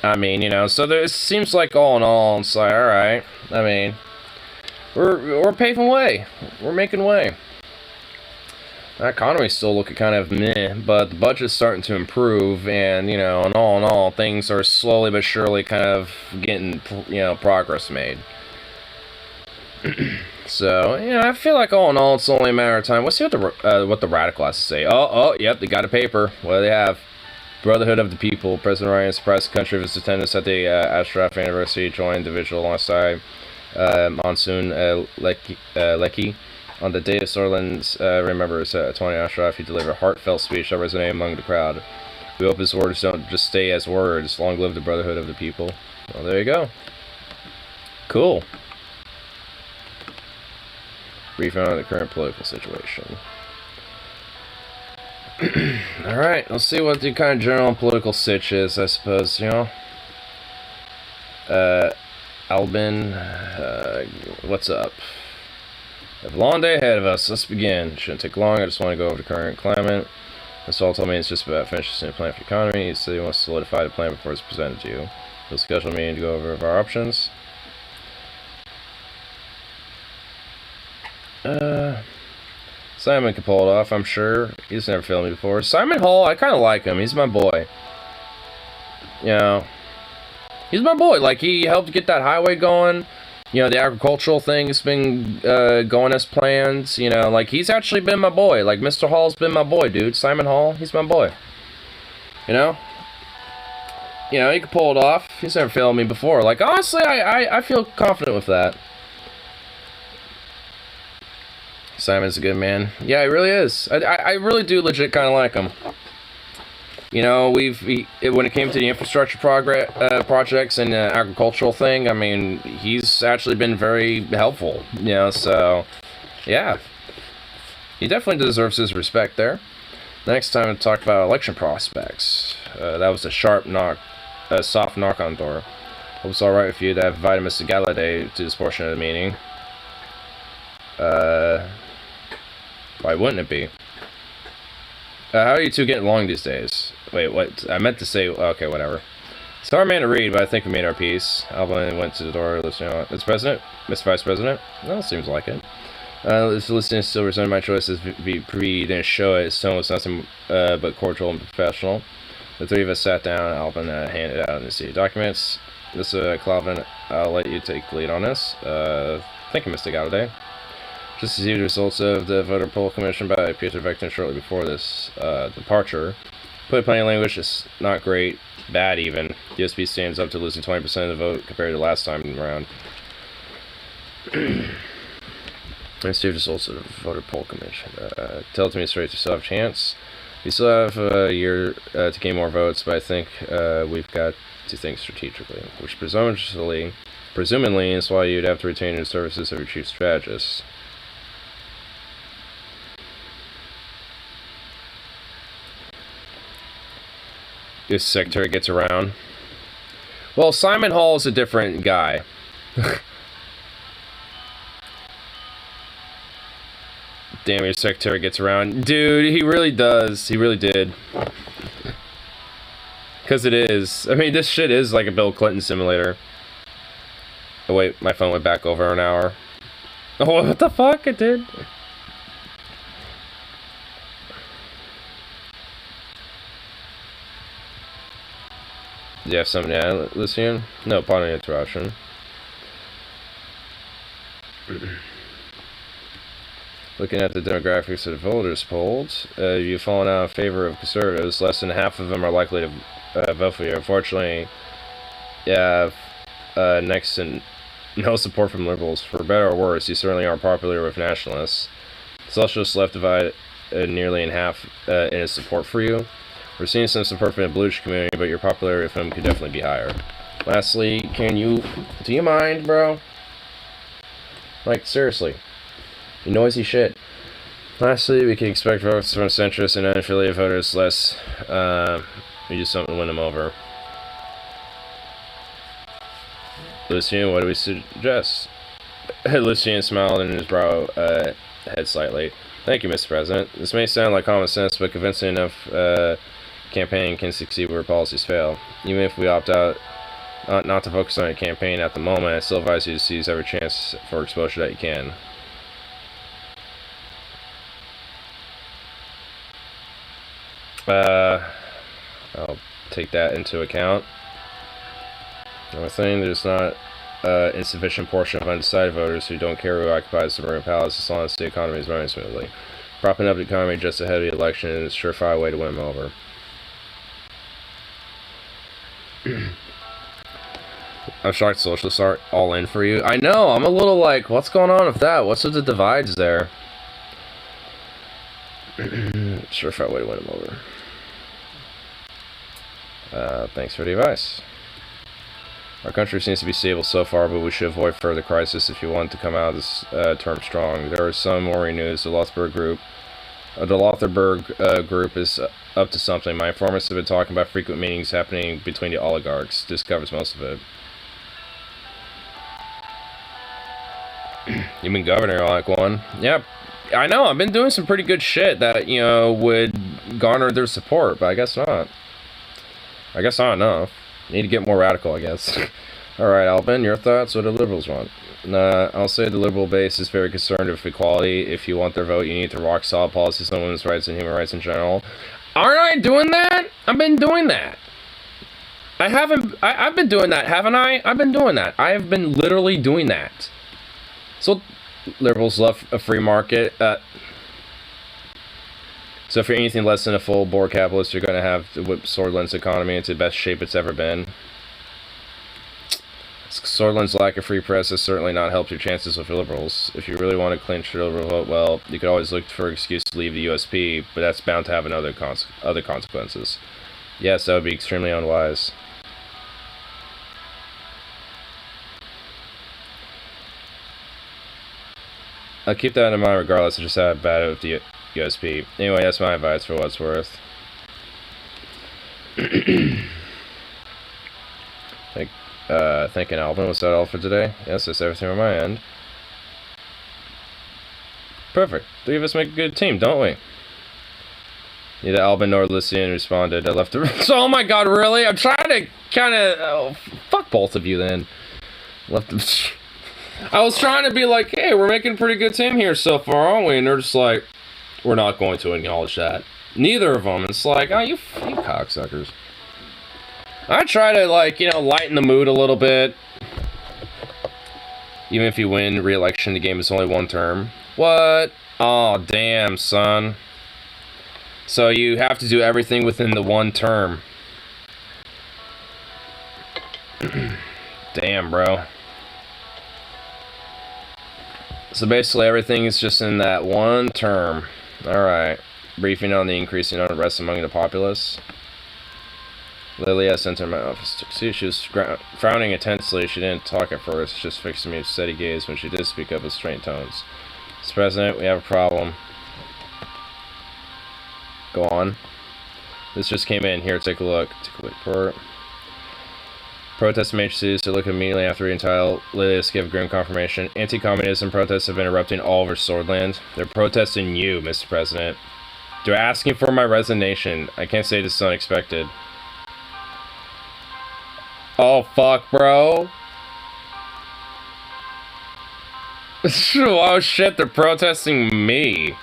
I mean, so there, it seems like all in all, it's like, alright, I mean, we're paving way, we're making way. The economy's still looking kind of meh, but the budget's starting to improve, and, and all in all, things are slowly but surely kind of getting, progress made. So, I feel like all in all, it's only a matter of time. Let's see what the radical has to say. Yep, they got a paper. What do they have? Brotherhood of the People. President Ryan surprised the country of his attendance at the Ashraf anniversary. Joined individual alongside Monsoon Lecky. On the day of Sorlin's remembers 20 Ashraf, he delivered a heartfelt speech that resonated among the crowd. We hope his words don't just stay as words. Long live the Brotherhood of the People. Well, there you go. Cool. Brief on the current political situation. Alright, let's see what the kind of general political sitch is, I suppose, Albin, what's up? We have a long day ahead of us. Let's begin. Shouldn't take long. I just want to go over the current climate. That's all told me it's just about finishing the plan for the economy. He said he wants to solidify the plan before it's presented to you. We'll schedule a meeting to go over our options. Simon can pull it off, I'm sure. He's never failed me before. Simon Hall, I kind of like him. He's my boy. He's my boy. Like, he helped get that highway going. The agricultural thing's been going as planned. Like, he's actually been my boy. Like, Mr. Hall's been my boy, dude. Simon Hall, he's my boy. He can pull it off. He's never failed me before. Like, honestly, I feel confident with that. Simon's a good man. Yeah, he really is. I really do legit kind of like him. When it came to the infrastructure projects and the agricultural thing, I mean, he's actually been very helpful. So, yeah. He definitely deserves his respect there. Next time we'll talk about election prospects. That was a soft knock on the door. Hope it's alright with you to have invited Mr. Galladay to this portion of the meeting. Why wouldn't it be? How are you two getting along these days? Wait, what? I meant to say... Okay, whatever. It's a hard man to read, but I think we made our peace. Albin went to the door, listening on... Mr. President? Mr. Vice President? Well, seems like it. This listening still resented my choice as VP didn't show it. His tone was nothing but cordial and professional. The three of us sat down, and Albin handed out the city documents. Mr. Clavin, I'll let you take the lead on this. Thank you, Mr. Galladay. Just received the results of the voter poll commission by Peter Vecton shortly before this departure. Put plain language, it's not great, bad even. The USB stands up to losing 20% of the vote compared to last time around. Received the results of the voter poll commission. Tell it to me straight, you still have a chance. We still have a year to gain more votes, but I think we've got to think strategically, which presumably is why you'd have to retain the services of your chief strategist. This secretary gets around. Well, Simon Hall is a different guy. Damn, your secretary gets around. Dude, he really does. He really did. Because it is. I mean, this shit is like a Bill Clinton simulator. Oh, wait, my phone went back over an hour. Oh, what the fuck? It did. Do you have something to add, Lucian? No, upon an interruption. Looking at the demographics of the voters polled, you've fallen out in favor of conservatives. Less than half of them are likely to vote for you. Unfortunately, you have next to no support from liberals. For better or worse, you certainly aren't popular with nationalists. Socialist left divided nearly in half in its support for you. We're seeing some support from the bluish community, but your popularity with them could definitely be higher. Lastly, do you mind, bro? Like, seriously. You noisy shit. Lastly, we can expect votes from centrist and unaffiliated voters less. We do something to win them over. Lucian, what do we suggest? Lucian smiled and his brow head slightly. Thank you, Mr. President. This may sound like common sense, but convincing enough campaign can succeed where policies fail. Even if we opt out not to focus on a campaign at the moment, I still advise you to seize every chance for exposure that you can. I'll take that into account. Another thing, there's not insufficient portion of undecided voters who don't care who occupies the Supreme Palace as long as the economy is running smoothly. Propping up the economy just ahead of the election is a surefire way to win them over. I'm shocked socialists aren't all in for you. I know, I'm a little like, what's going on with that? What's with the divides there? Surefire way to win them over. Thanks for the advice. Our country seems to be stable so far, but we should avoid further crisis if you want to come out of this term strong. There is some worrying news. The Lothberg group is up to something. My informants have been talking about frequent meetings happening between the oligarchs. This covers most of it. You've been governor like one. Yep. I know, I've been doing some pretty good shit that, you know, would garner their support, but I guess not. I guess not enough. Need to get more radical, I guess. Alright, Albin, your thoughts? What do liberals want? I'll say the liberal base is very concerned with equality. If you want their vote, you need to rock solid policies on women's rights and human rights in general. Aren't I doing that? I've been doing that. I've been doing that, haven't I? I've been doing that. I have been literally doing that. So, liberals love a free market. So if you're anything less than a full-bore capitalist, you're going to have to whip Swordland's economy into the best shape it's ever been. Swordland's lack of free press has certainly not helped your chances with liberals. If you really want to clinch the liberal vote, well, you could always look for an excuse to leave the USP, but that's bound to have other consequences. Yes, that would be extremely unwise. I'll keep that in mind regardless of just how bad it with the USP. Anyway, that's my advice for what it's worth. Thinking Alvin, was that all for today? Yes, that's everything on my end. Perfect. Three of us make a good team, don't we? Neither Alvin nor Lucian responded. I left the room. Oh my god, really? I'm trying to kind of... Oh, fuck both of you then. Left them... I was trying to be like, hey, we're making a pretty good team here so far, aren't we? And they're just like, we're not going to acknowledge that. Neither of them. It's like, oh, you cocksuckers. I try to, like, you know, lighten the mood a little bit. Even if you win re-election, the game is only one term. What? Oh, damn, son. So you have to do everything within the one term. Damn, bro. So basically everything is just in that one term. Alright. briefing on the increasing unrest among the populace. Lilia sent her to my office. She was frowning intensely. She didn't talk at first, just fixing me with steady gaze. When she did speak up with strained tones. Mr. President, we have a problem. Go on. This just came in. Here, take a look. Protest matrices to look immediately after reading title. Lilius gave grim confirmation. Anti-communism protests have been erupting all over Swordland. They're protesting you, Mr. President. They're asking for my resignation. I can't say this is unexpected. Oh, fuck, bro. Oh, shit, they're protesting me.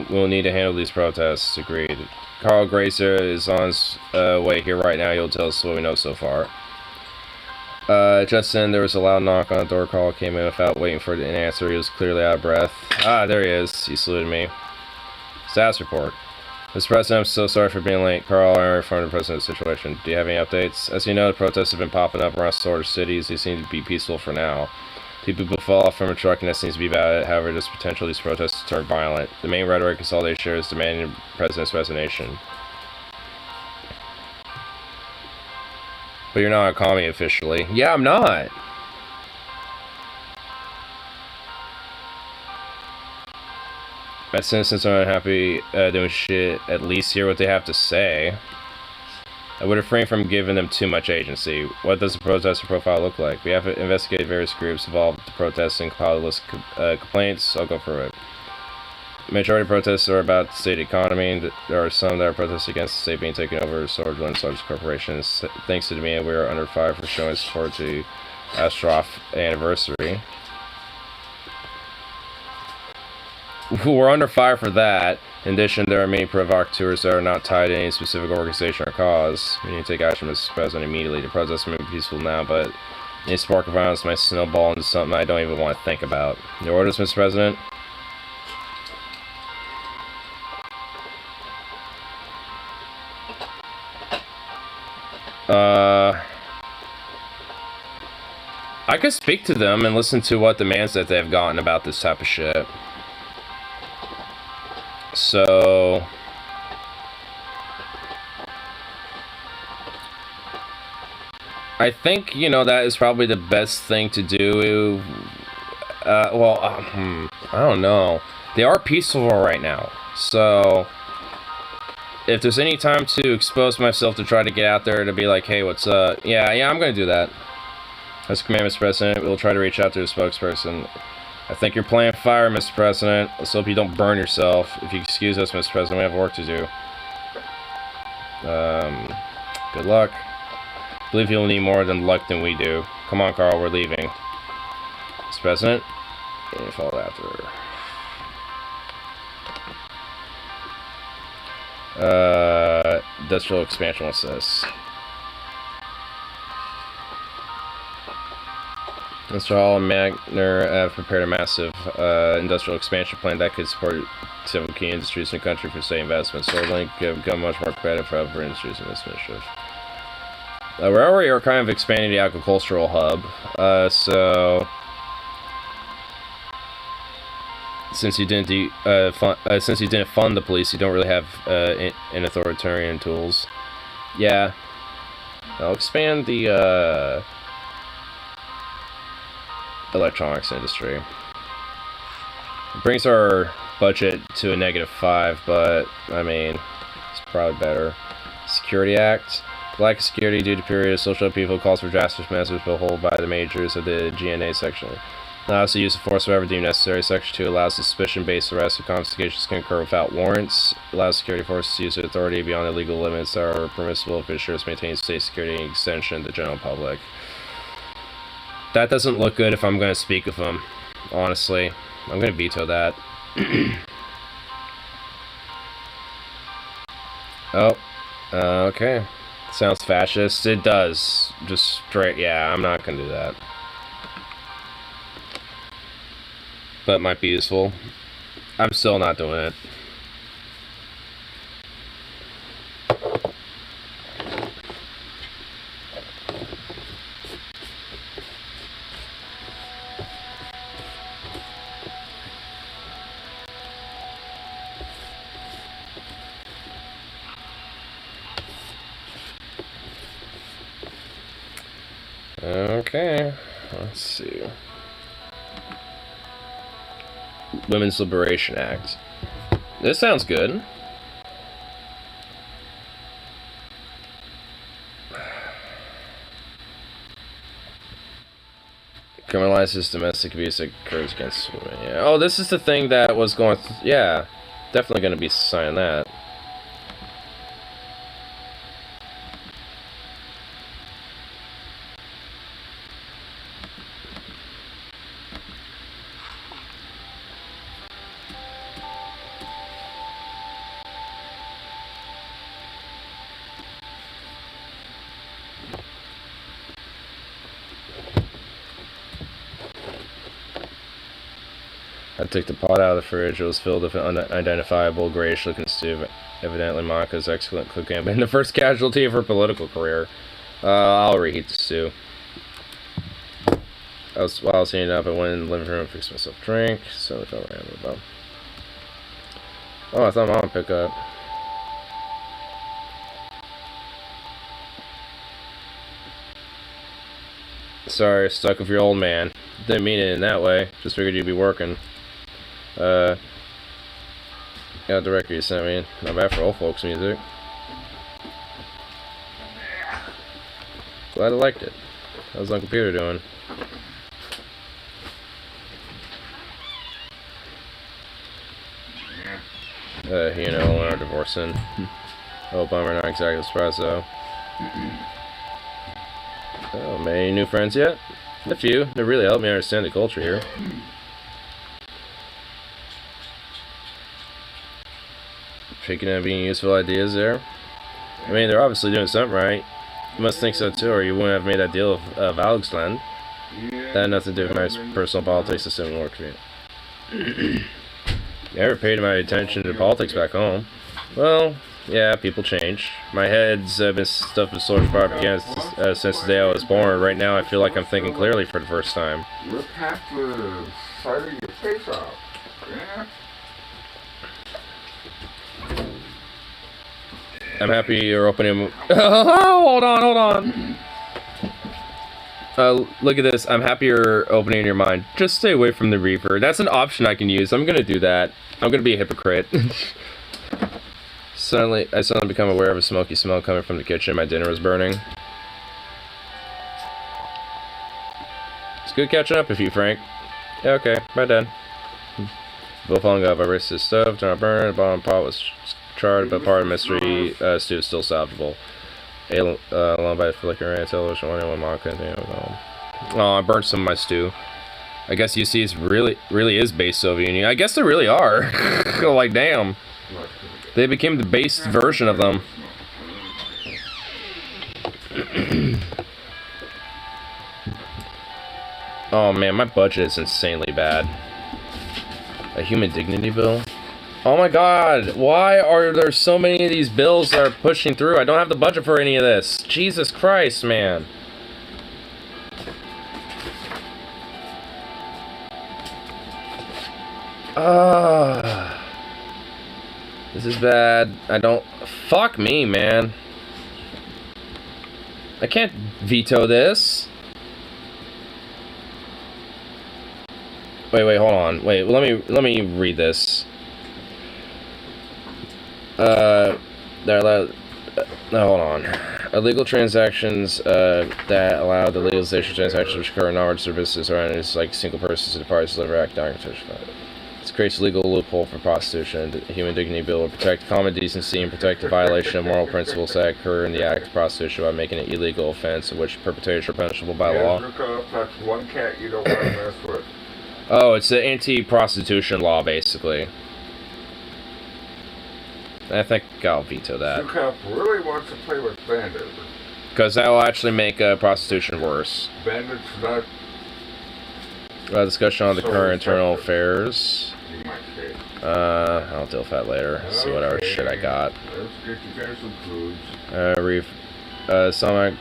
We'll need to handle these protests. Agreed. Carl Gracer is on his way here right now. You'll tell us what we know so far. Just then, there was a loud knock on the door. Carl came in without waiting for an answer. He was clearly out of breath. Ah, there he is. He saluted me. Status report. Mr. President, I'm so sorry for being late. Carl, I informed the President of the situation. Do you have any updates? As you know, the protests have been popping up around sort of cities. They seem to be peaceful for now. People who fall off from a truck, and that seems to be about it. However, there's potential these protests to turn violent. The main rhetoric is all they share is demanding the President's resignation. But you're not a commie officially. Yeah, I'm not. My citizens are unhappy doing shit. At least hear what they have to say. I would refrain from giving them too much agency. What does the protester profile look like? We have investigated various groups involved with the protests and compiled a list of complaints. I'll go through it. The majority of protests are about the state economy. There are some that are protests against the state being taken over by Swordland's largest corporations. Thanks to the media, we are under fire for showing support to Astroff anniversary. We're under fire for that. In addition, there are many provocateurs that are not tied to any specific organization or cause. We need to take action, Mr. President, immediately. The protests may be peaceful now, but any spark of violence might snowball into something I don't even want to think about. Your orders, Mr. President? I could speak to them and listen to what demands that they've gotten about this type of shit. So I think, you know, that is probably the best thing to do. I don't know. They are peaceful right now. So if there's any time to expose myself to try to get out there to be like, hey, what's up? Yeah, I'm going to do that. As command, Mr. President, we'll try to reach out to the spokesperson. I think you're playing fire, Mr. President. Let's hope you don't burn yourself. If you excuse us, Mr. President, we have work to do. Good luck. I believe you'll need more than luck than we do. Come on, Carl, we're leaving. Mr. President, you fall after. Industrial expansion, what's this? Mr. Hall and Magner have prepared a massive industrial expansion plan that could support several key industries in the country for state investments. So Link have become much more competitive for other industries in this initiative. We're already kind of expanding the agricultural hub. So since you didn't fund the police, you don't really have an authoritarian tools. Yeah, I'll expand the electronics industry. It brings our budget to a -5, but I mean, it's probably better. Security Act. Lack of security due to period of social upheaval calls for drastic measures held by the majors of the GNA section. Allows the use of force wherever deemed necessary. Section 2 allows suspicion-based arrests and confiscations can occur without warrants. Allows security forces to use their authority beyond the legal limits that are permissible if it ensures maintaining state security and extension to the general public. That doesn't look good if I'm going to speak of them, honestly. I'm going to veto that. Oh, okay. Sounds fascist. It does. Just straight, yeah, I'm not going to do that. But it might be useful. I'm still not doing it. Okay, let's see. Women's Liberation Act. This sounds good. Criminalizes domestic abuse that occurs against women. Yeah. Oh, this is the thing that was going. Yeah, definitely going to be signing that. I took the pot out of the fridge. It was filled with an unidentifiable grayish-looking stew. Evidently, Monica's excellent cook had been the first casualty of her political career. I'll reheat the stew. While I was heating it up, I went in the living room and fixed myself a drink. So I fell around about. Oh, I thought Mom would pick up. Sorry, stuck with your old man. Didn't mean it in that way. Just figured you'd be working. Got the record you sent me. Not bad for old folks music. Glad I liked it. How's my computer doing? You know, when our divorcing. Hope I'm not exactly surprised though. Oh, made any new friends yet? A few. They really helped me understand the culture here. Picking up being useful ideas there. I mean, they're obviously doing something right. You must think so too, or you wouldn't have made that deal of Alexland. That had nothing to do with my personal politics. It didn't work for me. You ever paid my attention to politics back home? Well, yeah, people change. My head's been stuffed with social propaganda since the day I was born. Right now, I feel like I'm thinking clearly for the first time. Rip half the side of your face off. Yeah. I'm happy you're opening. Hold on. Look at this. I'm happy you're opening your mind. Just stay away from the reaper. That's an option I can use. I'm gonna do that. I'm gonna be a hypocrite. I suddenly become aware of a smoky smell coming from the kitchen. My dinner was burning. It's good catching up with you, Frank. Yeah, okay. Bye, Dad. Both falling up. I raised the stove, turned on burn. The bottom pot was charred, but part of the mystery stew is still salvageable. Alone by the flickering television, wondering what Mom couldn't think of. Oh, I burnt some of my stew. I guess UC's really is base Soviet Union. I guess they really are. Like, damn. They became the base version of them. Oh man, my budget is insanely bad. A human dignity bill? Oh my god, why are there so many of these bills that are pushing through? I don't have the budget for any of this. Jesus Christ, man. This is bad. Fuck me, man. I can't veto this. Wait, hold on. Wait, let me read this. Hold on. Illegal transactions that allow the legalization of transactions which occur in large services or entities like single persons to the parties deliver act documentation. This creates a legal loophole for prostitution. The Human Dignity Bill will protect common decency and protect the violation of moral principles that occur in the act of prostitution by making it an illegal offense of which perpetrators are punishable by law. That's one cat you don't want to mess with. Oh, it's the anti-prostitution law, basically. I think I'll veto that. Zuckup really wants to play with bandits. Because that will actually make prostitution worse. Bandits not... Discussion on the current internal affairs. You might say. I'll deal with that later. See whatever shit I got. Let's get you guys some foods. Some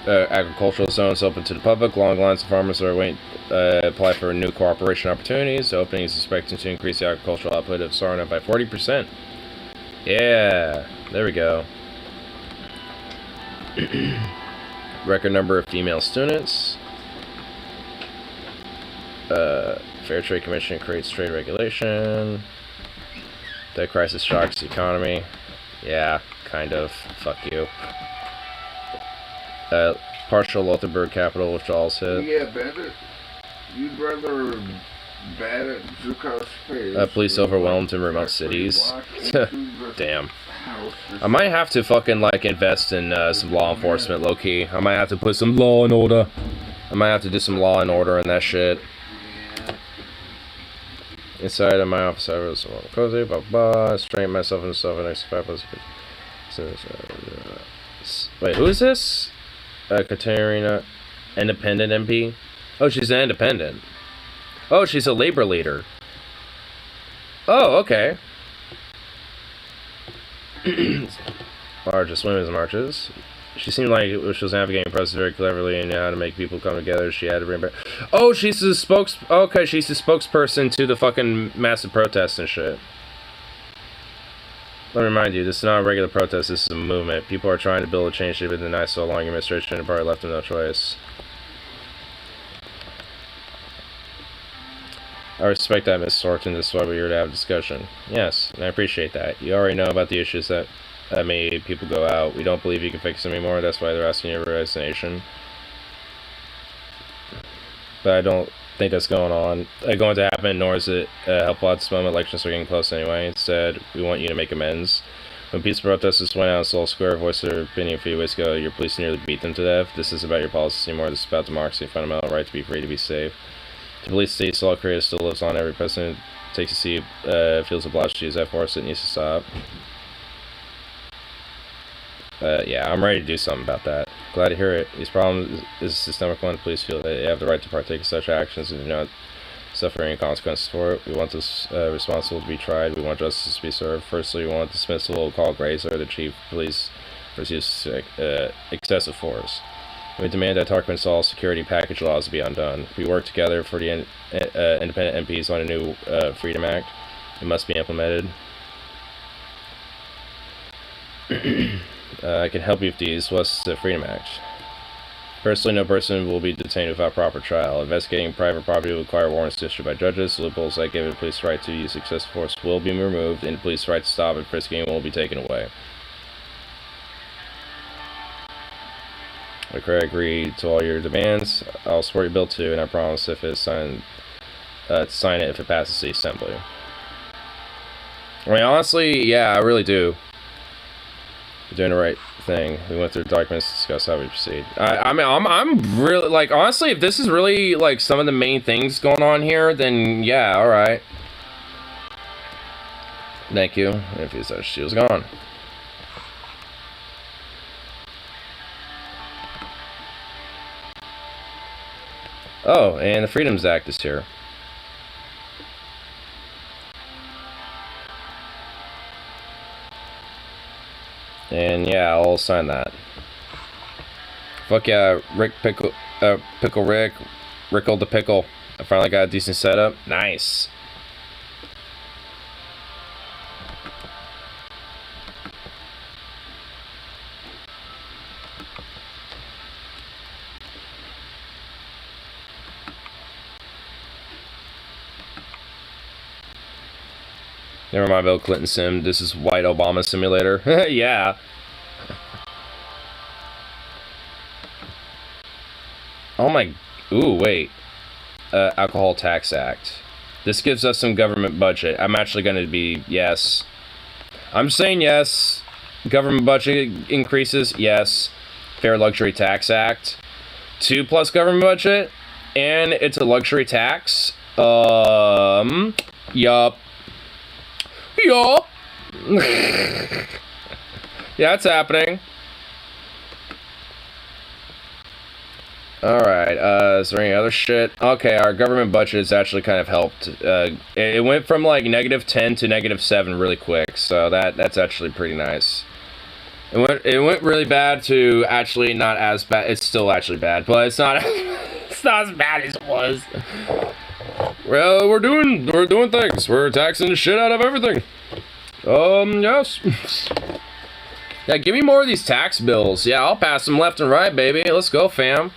agricultural zones open to the public. Long lines of farmers are waiting apply for new cooperation opportunities. The opening is expected to increase the agricultural output of Sarna by 40%. Yeah, there we go. Record number of female students. Fair Trade Commission creates trade regulation. Debt crisis shocks the economy. Yeah, kind of. Fuck you. Partial Lothenburg capital withdrawals hit. Yeah, better. You'd rather bat at Zukas face. Police overwhelmed in remote cities. Damn. I might have to fucking like invest in some law enforcement, low key. I might have to put some law and order. I might have to do some law and order and that shit. Inside of my office, I was cozy, blah blah. Straighten myself into stuff next to 5 plus. Wait, who is this? Katerina, independent MP. Oh, she's an independent. Oh, she's a labor leader. Oh, okay. Largest women's marches. She seemed like she was navigating process very cleverly and knew how to make people come together. She had to bring back. Oh, she's the Okay, she's the spokesperson to the fucking massive protests and shit. Let me remind you, this is not a regular protest. This is a movement. People are trying to build a change they've been denied so long. Your administration and party left them no choice. I respect that, Miss Sorton. This is why we're here to have a discussion. Yes, and I appreciate that. You already know about the issues that made people go out. We don't believe you can fix them anymore. That's why they're asking your resignation. But I don't think that's going to happen, nor is it helpful at this moment. Elections are getting close anyway. Instead, we want you to make amends. When peaceful protesters went out in Seoul Square, voiced their opinion a few weeks ago, your police nearly beat them to death. This is about your policies anymore. This is about democracy, fundamental right to be free, to be safe. The police state Seoul Korea still lives on. Every president takes a seat, feels obliged to use that force. It needs to stop. Yeah, I'm ready to do something about that. Glad to hear it. These problems is a systemic one. Police feel that they have the right to partake in such actions and do not suffer any consequences for it. We want this responsible to be tried. We want justice to be served. Firstly, we want dismissal of Carl Grazer, the chief of police, for his use of excessive force. We demand that Tarquin's all security package laws be undone. We work together for the independent MPs on a new Freedom Act. It must be implemented. I can help you with these. What's the Freedom Act? Personally, no person will be detained without proper trial. Investigating private property will require warrants issued by judges. Loopholes that give the police the right to use excessive force will be removed, and the police right to stop and frisking will be taken away. Okay, I agree to all your demands. I'll support your bill too, and I promise if it's signed, to sign it if it passes the assembly. I mean, honestly, yeah, I really do. We're doing the right thing. We went through documents to discuss how we proceed. I mean, I'm really, like, honestly, if this is really, like, some of the main things going on here, then, yeah, alright. Thank you. And if you said she was gone. Oh, and the Freedoms Act is here. And yeah, I'll sign that. Fuck yeah, Pickle Rick, Rickle the Pickle. I finally got a decent setup. Nice. Never mind Bill Clinton sim. This is White Obama Simulator. Yeah. Oh my. Ooh, wait. Alcohol Tax Act. This gives us some government budget. I'm actually going to be yes. I'm saying yes. Government budget increases. Yes. Fair Luxury Tax Act. 2+ government budget. And it's a luxury tax. Yup. Yeah. Yeah, it's happening. Alright, is there any other shit? Okay, our government budget has actually kind of helped. It went from like -10 to -7 really quick, so that's actually pretty nice. It went really bad to actually not as bad. It's still actually bad, but it's not it's not as bad as it was. Well, we're doing things. We're taxing the shit out of everything. Yes. Yeah, give me more of these tax bills. Yeah, I'll pass them left and right, baby. Let's go, fam.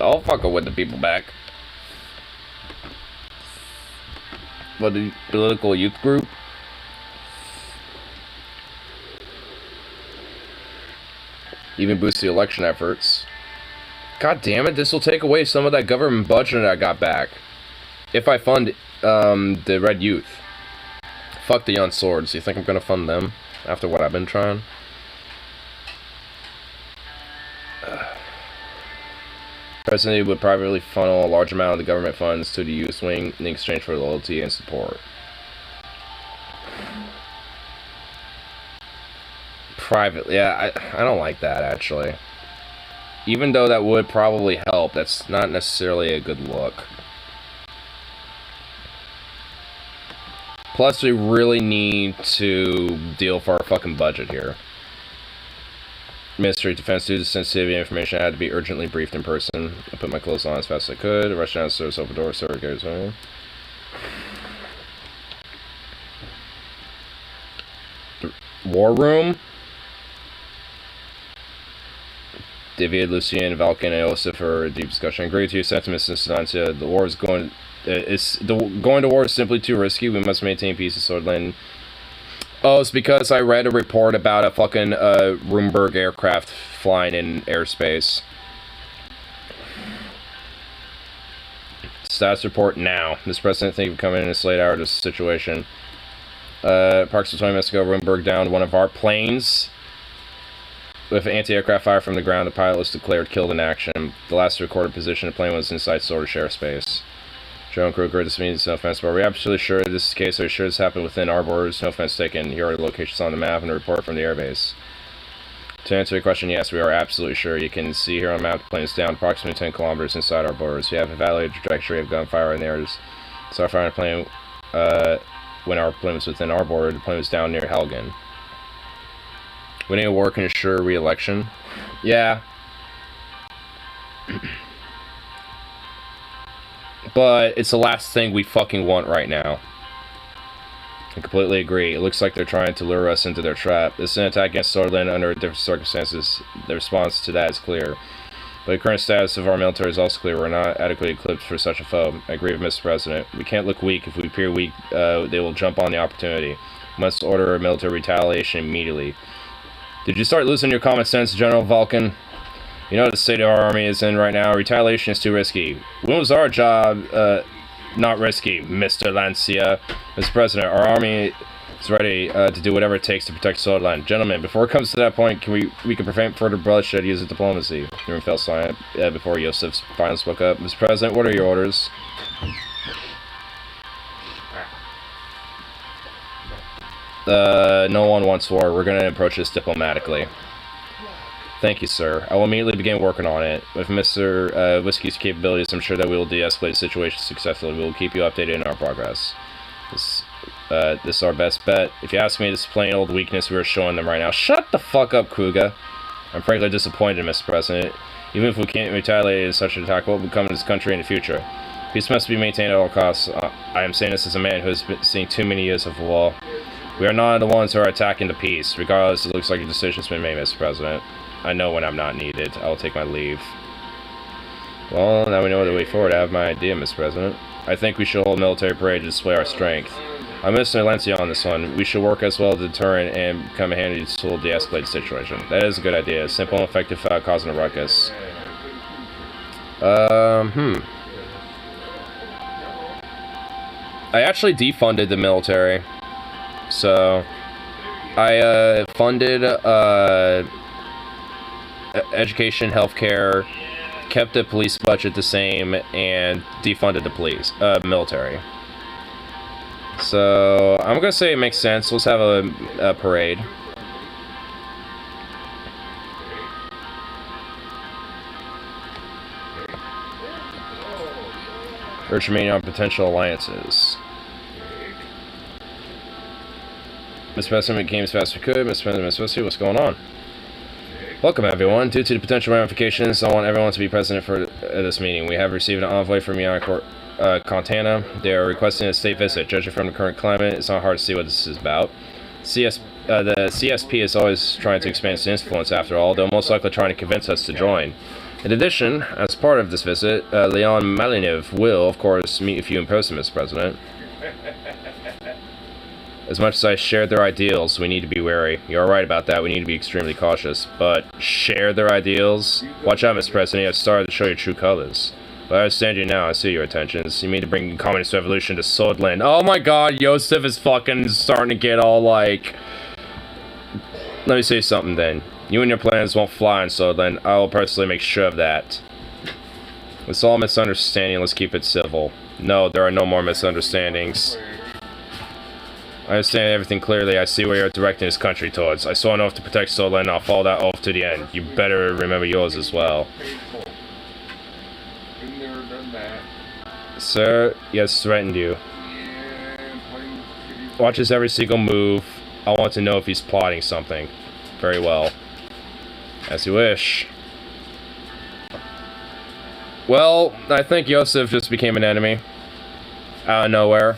I'll fuck with the people back. But the political youth group? Even boost the election efforts. God damn it, this will take away some of that government budget I got back. If I fund the Red Youth. Fuck the Young Swords. You think I'm gonna fund them after what I've been trying? President would privately funnel a large amount of the government funds to the youth wing in exchange for loyalty and support. Privately, yeah, I don't like that actually. Even though that would probably help, that's not necessarily a good look. Plus, we really need to deal for our fucking budget here. Ministry of Defense, due to sensitivity information, I had to be urgently briefed in person. I put my clothes on as fast as I could. I rushed downstairs, opened the door, so it goes home. War room. David, Lucien, Valken, and Elsa for a deep discussion. I agree to your sentiments, Nastancia. The war is going. Going to war is simply too risky. We must maintain peace in Swordland. Oh, it's because I read a report about a fucking Roomberg aircraft flying in airspace. Status report now. Mr. President, thank you for coming in this late hour to this situation. Approximately 20 minutes ago, Roomberg downed one of our planes. With anti-aircraft fire from the ground, the pilot was declared killed in action. The last recorded position of the plane was inside Swordfish airspace. Joe and crew agreed this means no offense, but are we absolutely sure this is the case? Are we sure this happened within our borders? No offense taken. Here are the locations on the map and a report from the airbase. To answer your question, yes, we are absolutely sure. You can see here on the map the plane is down approximately 10 kilometers inside our borders. We have evaluated the trajectory of gunfire in the air. So our firing plane, when our plane was within our border, the plane was down near Helgen. Winning a war can ensure re-election. Yeah. But it's the last thing we fucking want right now. I completely agree. It looks like they're trying to lure us into their trap. This is an attack against Swordland under different circumstances. The response to that is clear. But the current status of our military is also clear. We're not adequately equipped for such a foe. I agree with Mr. President. We can't look weak. If we appear weak, they will jump on the opportunity. We must order a military retaliation immediately. Did you start losing your common sense, General Vulcan? You know the state of our army is in right now. Retaliation is too risky. When was our job not risky, Mr. Lancia? Mr. President, our army is ready to do whatever it takes to protect Swordland. Gentlemen, before it comes to that point, we can prevent further bloodshed using diplomacy. The room fell silent before Yosef finally spoke up. Mr. President, what are your orders? No one wants war. We're going to approach this diplomatically. Thank you, sir. I will immediately begin working on it. With Mr. Whiskey's capabilities, I'm sure that we will de-escalate the situation successfully. We will keep you updated in our progress. This is our best bet. If you ask me, this is plain old weakness we are showing them right now. Shut the fuck up, Kruger. I'm frankly disappointed, Mr. President. Even if we can't retaliate in such an attack, what will become of this country in the future? Peace must be maintained at all costs. I am saying this as a man who has been seeing too many years of war. We are not the ones who are attacking the peace. Regardless, it looks like a decision's been made, Mr. President. I know when I'm not needed. I will take my leave. Well, now we know the way forward. I have my idea, Mr. President. I think we should hold a military parade to display our strength. I'm Mr. Lancia on this one. We should work as well as a deterrent and become a handy tool to de-escalate the situation. That is a good idea. Simple and effective without causing a ruckus. I actually defunded the military. So, I funded education, healthcare, kept the police budget the same, and defunded the police, military. So, I'm gonna say it makes sense. Let's have a parade. Urge remaining on potential alliances. Mr. President, we came as fast as we could. Mr. President, Mr. Wesley, what's going on? Welcome, everyone. Due to the potential ramifications, I want everyone to be present for this meeting. We have received an envoy from Contana. They are requesting a state visit. Judging from the current climate, it's not hard to see what this is about. The CSP is always trying to expand its influence, after all. They're most likely trying to convince us to join. In addition, as part of this visit, Leon Malinev will, of course, meet with you in person, Mr. President. As much as I shared their ideals, we need to be wary. You're right about that, we need to be extremely cautious. But share their ideals? Watch out, Mr. President, you have started to show your true colors. But I understand you now, I see your intentions. You mean to bring communist revolution to Swordland. Oh my god, Yosef is fucking starting to get all like... Let me say something then. You and your plans won't fly in Swordland. I will personally make sure of that. It's all misunderstanding, let's keep it civil. No, there are no more misunderstandings. I understand everything clearly. I see where you're directing this country towards. I swore an oath to protect Swordland, and I'll follow that oath to the end. You better remember yours as well. Sir, he has threatened you. Watch his every single move. I want to know if he's plotting something. Very well. As you wish. Well, I think Yosef just became an enemy. Out of nowhere.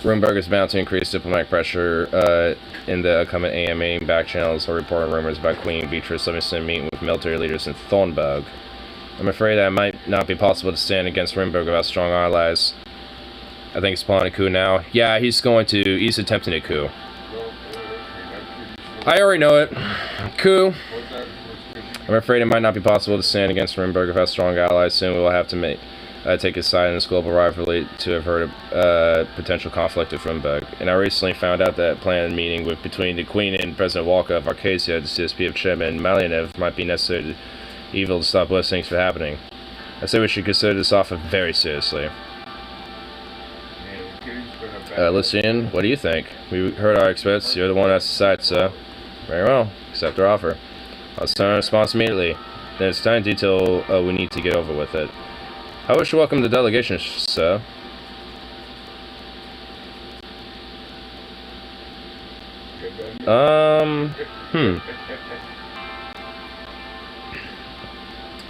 Rumberg is bound to increase diplomatic pressure in the upcoming AMA back channels are reporting rumors about Queen Beatrice Livingston meeting with military leaders in Thornburg. I'm afraid that it might not be possible to stand against Rumberg without strong allies. I think he's planning a coup now. Yeah, he's attempting a coup. I already know it. Coup. I'm afraid it might not be possible to stand against Rumberg without strong allies. Soon we will have to take his side in this global rivalry to avert a potential conflict with Rumberg. And I recently found out that planned meeting between the Queen and President Walker of Arcadia, the CSP of Chairman Malinev, might be necessary evil to stop worse things from happening. I say we should consider this offer very seriously. Lucien, what do you think? We heard our experts. You're the one that's decided, sir. Very well. Accept our offer. I'll send a response immediately. There's time detail we need to get over with it. How wish you welcome the delegation, sir?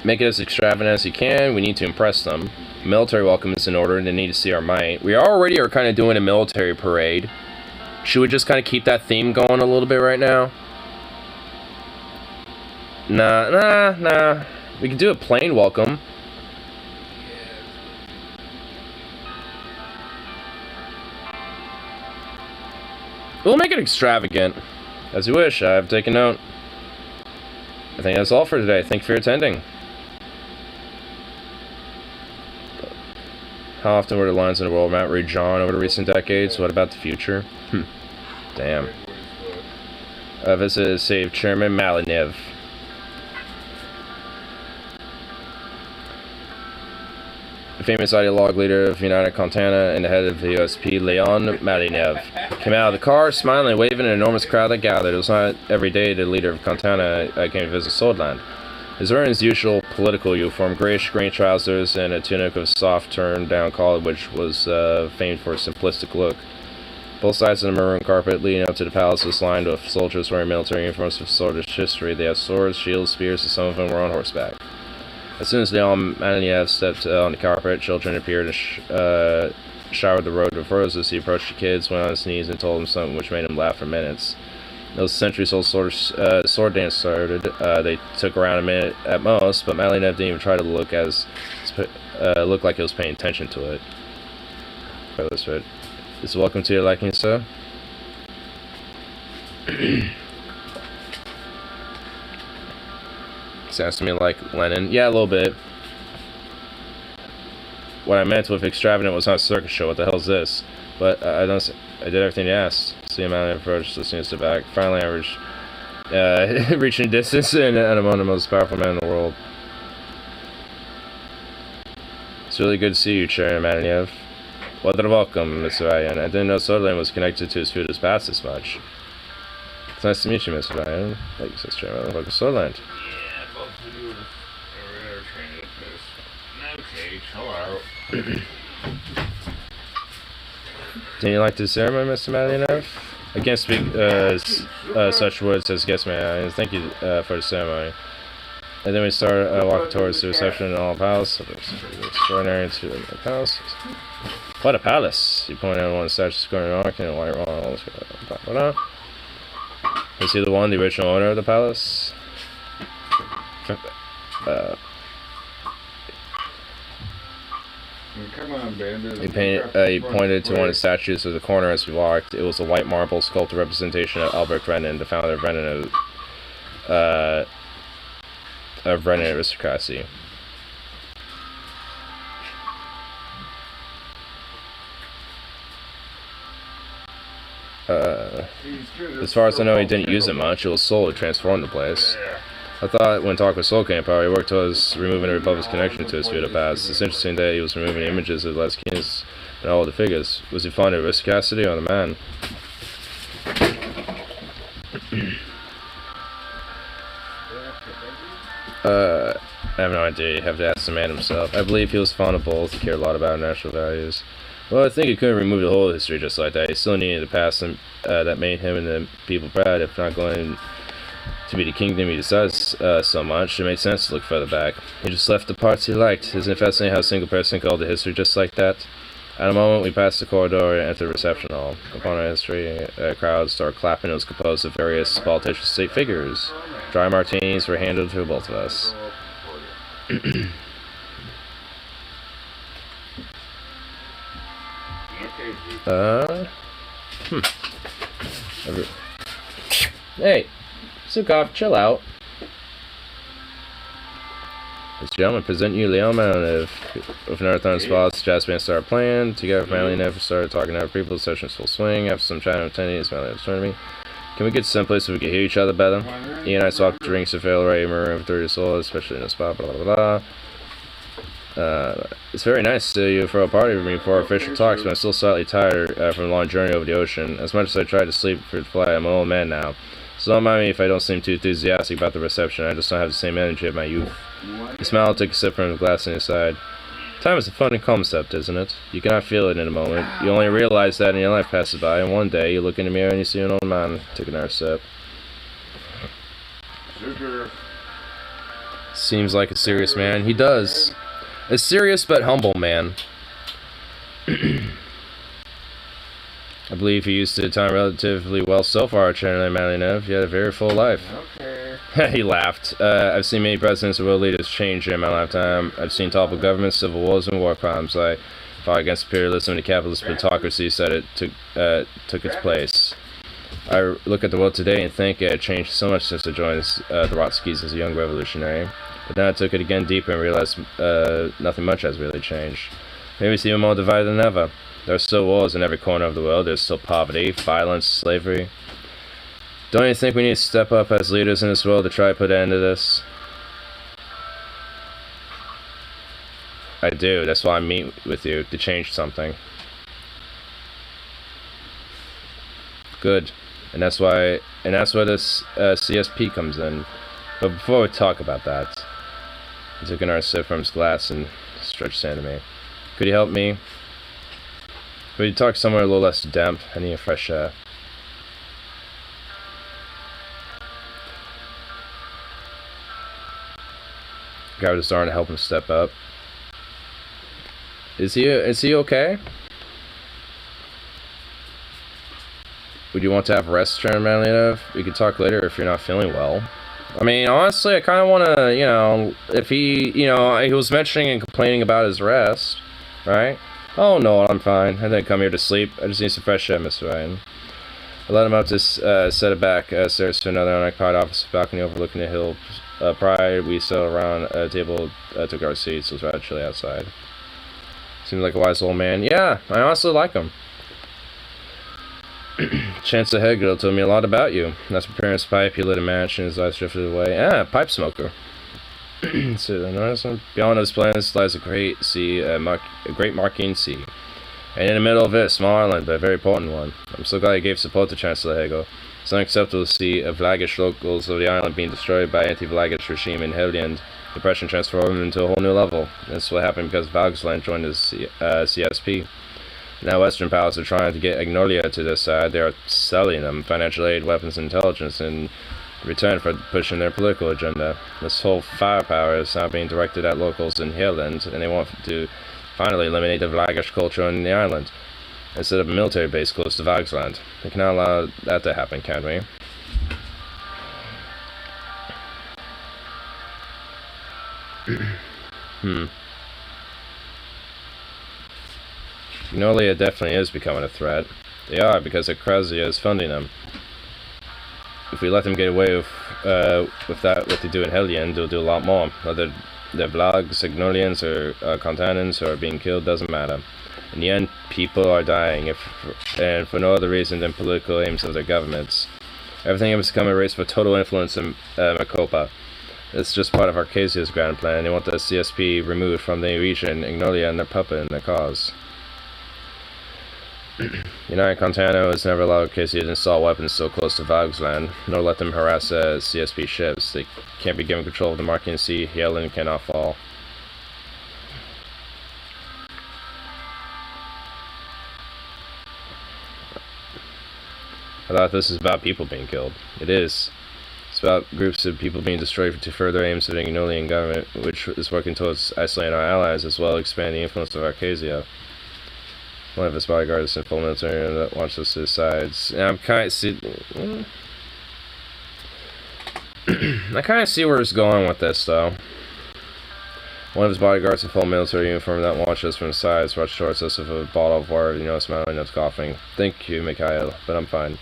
Make it as extravagant as you can. We need to impress them. Military welcome is in order, and they need to see our might. We already are kind of doing a military parade. Should we just kind of keep that theme going a little bit right now? Nah. We can do a plain welcome. We'll make it extravagant. As you wish, I have taken note. I think that's all for today. Thank you for attending. How often were the lines in the world map redrawn over the recent decades? What about the future? Damn. Visit saved Chairman Malinev. The famous ideologue leader of United Contana and the head of the USP, Leon Malinev, came out of the car, smiling and waving an enormous crowd that gathered. It was not every day the leader of Contana came to visit Swordland. He's wearing his usual political uniform, grayish-green trousers and a tunic of soft turned-down collar, which was famed for a simplistic look. Both sides of the maroon carpet leading up to the palace was lined with soldiers wearing military uniforms of Swedish history. They had swords, shields, spears, and some of them were on horseback. As soon as Leon Malinev stepped on the carpet, children appeared and showered the road with roses. He approached the kids, went on his knees, and told them something which made him laugh for minutes. Those centuries-old sword dance started. They took around a minute at most, but Malinev didn't even try to look like he was paying attention to it. Is welcome to your liking, sir? Sounds to me like Lenin. Yeah, a little bit. What I meant with extravagant was not a circus show. What the hell is this? But I did everything you asked. See him out of approach, listening to back. Finally, I reaching distance, and I'm one of the most powerful men in the world. It's really good to see you, Chairman Malinev. Well, welcome, Mr. Ryan. I didn't know Swordland was connected to his food as past this much. It's nice to meet you, Mr. Ryan. Thank you, says Chairman. Welcome to Swordland. Yeah, both of you are okay, hello. Didn't you like the ceremony, Mr. Malinev? I can't speak such words as guest man. Thank you for the ceremony. And then we start walking towards the reception in the Hall Palace. Extraordinary to the palace. What a palace! You point out one of the statues going on and a white wall. Is he the original owner of the palace? Come on, Bandit. He pointed to one of the statues of the corner as we walked. It was a white marble sculpted representation of Albert Brennan, the founder of Brennan aristocracy. As far as I know, he didn't use it much. It was Soul to transform the place. I thought when talking with Soul came power, he worked towards removing the Republic's connection to his feudal past. It's interesting that he was removing images of Les Kings and all the figures. Was he fond of aristocracy or the man? I have no idea. You have to ask the man himself. I believe he was fond of both. He cared a lot about national values. Well, I think he couldn't remove the whole history just like that. He still needed the past that made him and the people proud. If not going to be the kingdom he decides so much, it makes sense to look further back. He just left the parts he liked. Isn't it fascinating how a single person can hold the history just like that? At a moment, we passed the corridor and entered the reception hall. Upon our history, crowds started clapping. It was composed of various politicians, state figures. Dry martinis were handed to both of us. Hey, Sukov, chill out. This gentleman present you Leon Malinev. With another on spots, Jasmine started playing. Together, Malinev started talking to other people. The session's full swing. After some chatting with attendees, Malinev turned to me. Can we get someplace so we can hear each other better? He and I swapped drinks to fail right in my room for 30 souls, especially in a spot, blah blah blah. It's very nice to you for a party with me for our official talks, but I'm still slightly tired from a long journey over the ocean. As much as I tried to sleep for the flight, I'm an old man now. So don't mind me if I don't seem too enthusiastic about the reception. I just don't have the same energy of my youth. He smiled, took a sip from the glass on his side. Time is a funny concept, isn't it? You cannot feel it in a moment. You only realize that in your life passes by, and one day you look in the mirror and you see an old man. Took another sip. Seems like a serious man. He does. A serious but humble man. I believe he used to time relatively well so far, Chairman Malinev. He had a very full life. Okay. He laughed. I've seen many presidents and world leaders change during my lifetime. I've seen topple governments, civil wars, and war crimes. I fought against imperialism and the capitalist plutocracy said it took its place. I look at the world today and think it had changed so much since I joined the Rotskis as a young revolutionary. But then I took it again deeper and realized nothing much has really changed. Maybe it's even more divided than ever. There are still wars in every corner of the world. There's still poverty, violence, slavery. Don't you think we need to step up as leaders in this world to try to put an end to this? I do. That's why I meet with you, to change something. Good. And that's where this CSP comes in. But before we talk about that, he took another sip from his glass and stretched his hand to me. Could you help me? Could you talk somewhere a little less damp? I need a fresh air. Grabbed his arm to help him step up. Is he okay? Would you want to have rest, Chairman Malinev? We could talk later if you're not feeling well. I mean, honestly, I kind of want to, you know, if he, you know, he was mentioning and complaining about his rest, right? Oh, no, I'm fine. I didn't come here to sleep. I just need some fresh air, Mr. Ryan. I let him up to set it back stairs to another unoccupied office balcony overlooking the hill. Prior, we sat around a table, took our seats. It was rather chilly outside. Seems like a wise old man. Yeah, I honestly like him. Chancellor Hegel told me a lot about you. That's preparing his pipe. He lit a match and his eyes drifted away. Ah, pipe smoker. So, beyond those planets lies a great sea, a great Marquine Sea. And in the middle of it, a small island, but a very important one. I'm so glad he gave support to Chancellor Hegel. It's unacceptable to see Vlagish locals of the island being destroyed by anti-Vlagish regime in Helliand. Depression transformed them into a whole new level. This is what happened because Valgsland joined the CSP. Now Western powers are trying to get Agnolia to their side. They are selling them financial aid, weapons, and intelligence in return for pushing their political agenda. This whole firepower is now being directed at locals in Helliand, and they want to finally eliminate the Vlagish culture on the island, instead of a military base close to Valgsland. We cannot allow that to happen, can we? Magnolia definitely is becoming a threat. They are, because Ecclesia is funding them. If we let them get away with that, what they do in Hellion, they'll do a lot more. Whether they're Vlags, Ignolians, or Contanans who are being killed, doesn't matter. In the end, people are dying, and for no other reason than political aims of their governments. Everything has become a race for total influence in Makopa. It's just part of Arcasia's grand plan. They want the CSP removed from the region, Ignolia and their puppet in their cause. United Contano has never allowed Arcasia to install weapons so close to Valg's land, nor let them harass CSP ships. They can't be given control of the Markian Sea. Yellen cannot fall. I thought this is about people being killed. It is. It's about groups of people being destroyed to further aims of the Ignolian government, which is working towards isolating our allies as well as expanding the influence of Arcasia. One of his bodyguards is in full military that wants us to the sides. And I'm kind of see. I kind of see where it's going with this, though. One of his bodyguards in full military uniform that watches us from the sides rushed towards us with a bottle of water. You notice Malinev's coughing. Thank you, Mikhail, but I'm fine.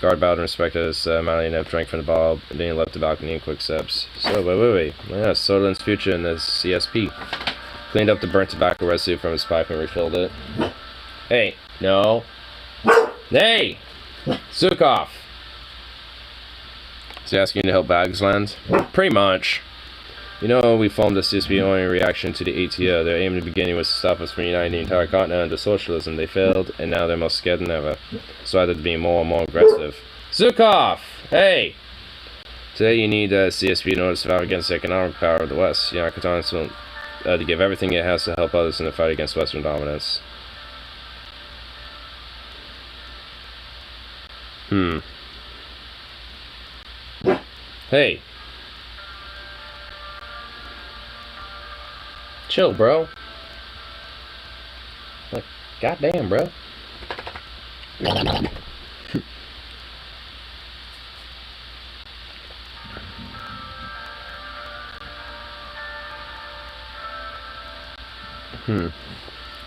Guard bowed and respected as Malinev drank from the bottle, and then he left the balcony in quick steps. So, wait. Yeah, Sodalin's future in the CSP. Cleaned up the burnt tobacco residue from his pipe and refilled it. Hey, no. Hey! Zukov! Is he asking you to help Bagsland? Pretty much. You know, we formed the CSP only in reaction to the ATO. Their aim in the beginning was to stop us from uniting the entire continent under socialism. They failed, and now they're more scared than ever. So either to be more and more aggressive. Zukov! Hey! Today you need CSP in order to survive against the economic power of the West. Yakatan will to give everything it has to help others in the fight against Western dominance. Hey! Chill, bro. Like, goddamn, bro.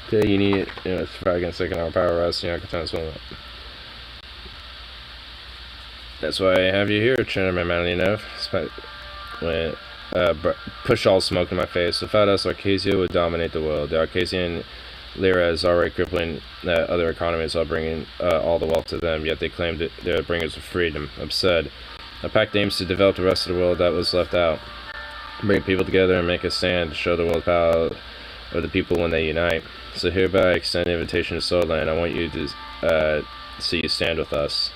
Okay, you need it, to fight against second-hour power rest. That's why I have you here, Chairman Malinov. Push all smoke in my face. Without us, Arcasia would dominate the world. The Arcasian lira is already crippling other economies while bringing all the wealth to them, yet they claim that they're bringers of freedom. Absurd. Our pact aims to develop the rest of the world that was left out. Bring people together and make a stand to show the world power of the people when they unite. So hereby I extend an invitation to Swordland. I want you to see you stand with us.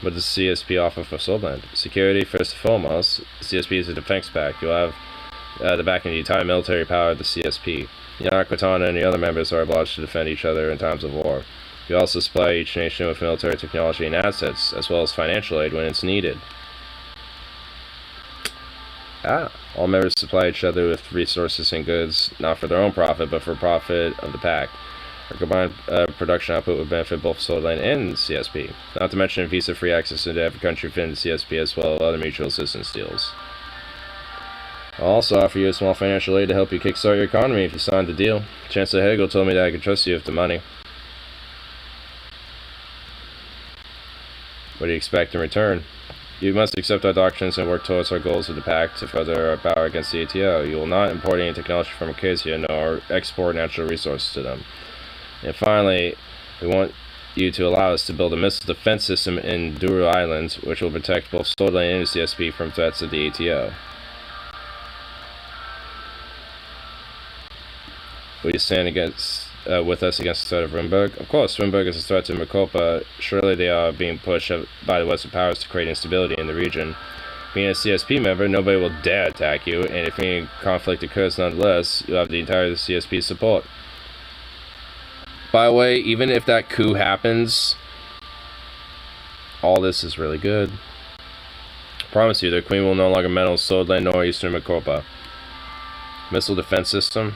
What does CSP offer for Swordland? Security, first and foremost. CSP is a defense pact. You'll have the backing of the entire military power of the CSP. Yanak, Cortana, and the other members are obliged to defend each other in times of war. We also supply each nation with military technology and assets, as well as financial aid when it's needed. All members supply each other with resources and goods, not for their own profit, but for profit of the pact. Our combined production output would benefit both Swordland and CSP, not to mention visa-free access into every country within the CSP as well as other mutual assistance deals. I'll also offer you a small financial aid to help you kickstart your economy if you sign the deal. Chancellor Hegel told me that I could trust you with the money. What do you expect in return? You must accept our doctrines and work towards our goals of the pact to further our power against the ATO. You will not import any technology from Acacia nor export natural resources to them. And finally, we want you to allow us to build a missile defense system in Duru Island, which will protect both Swordland and the CSP from threats of the ATO. Will you stand with us against the threat of Rimburg? Of course, Rimburg is a threat to Makopa. Surely they are being pushed by the Western powers to create instability in the region. Being a CSP member, nobody will dare attack you, and if any conflict occurs nonetheless, you'll have the entire CSP support. By the way, even if that coup happens, all this is really good. I promise you, the Queen will no longer meddle Swordland nor Eastern Makopa. Missile defense system.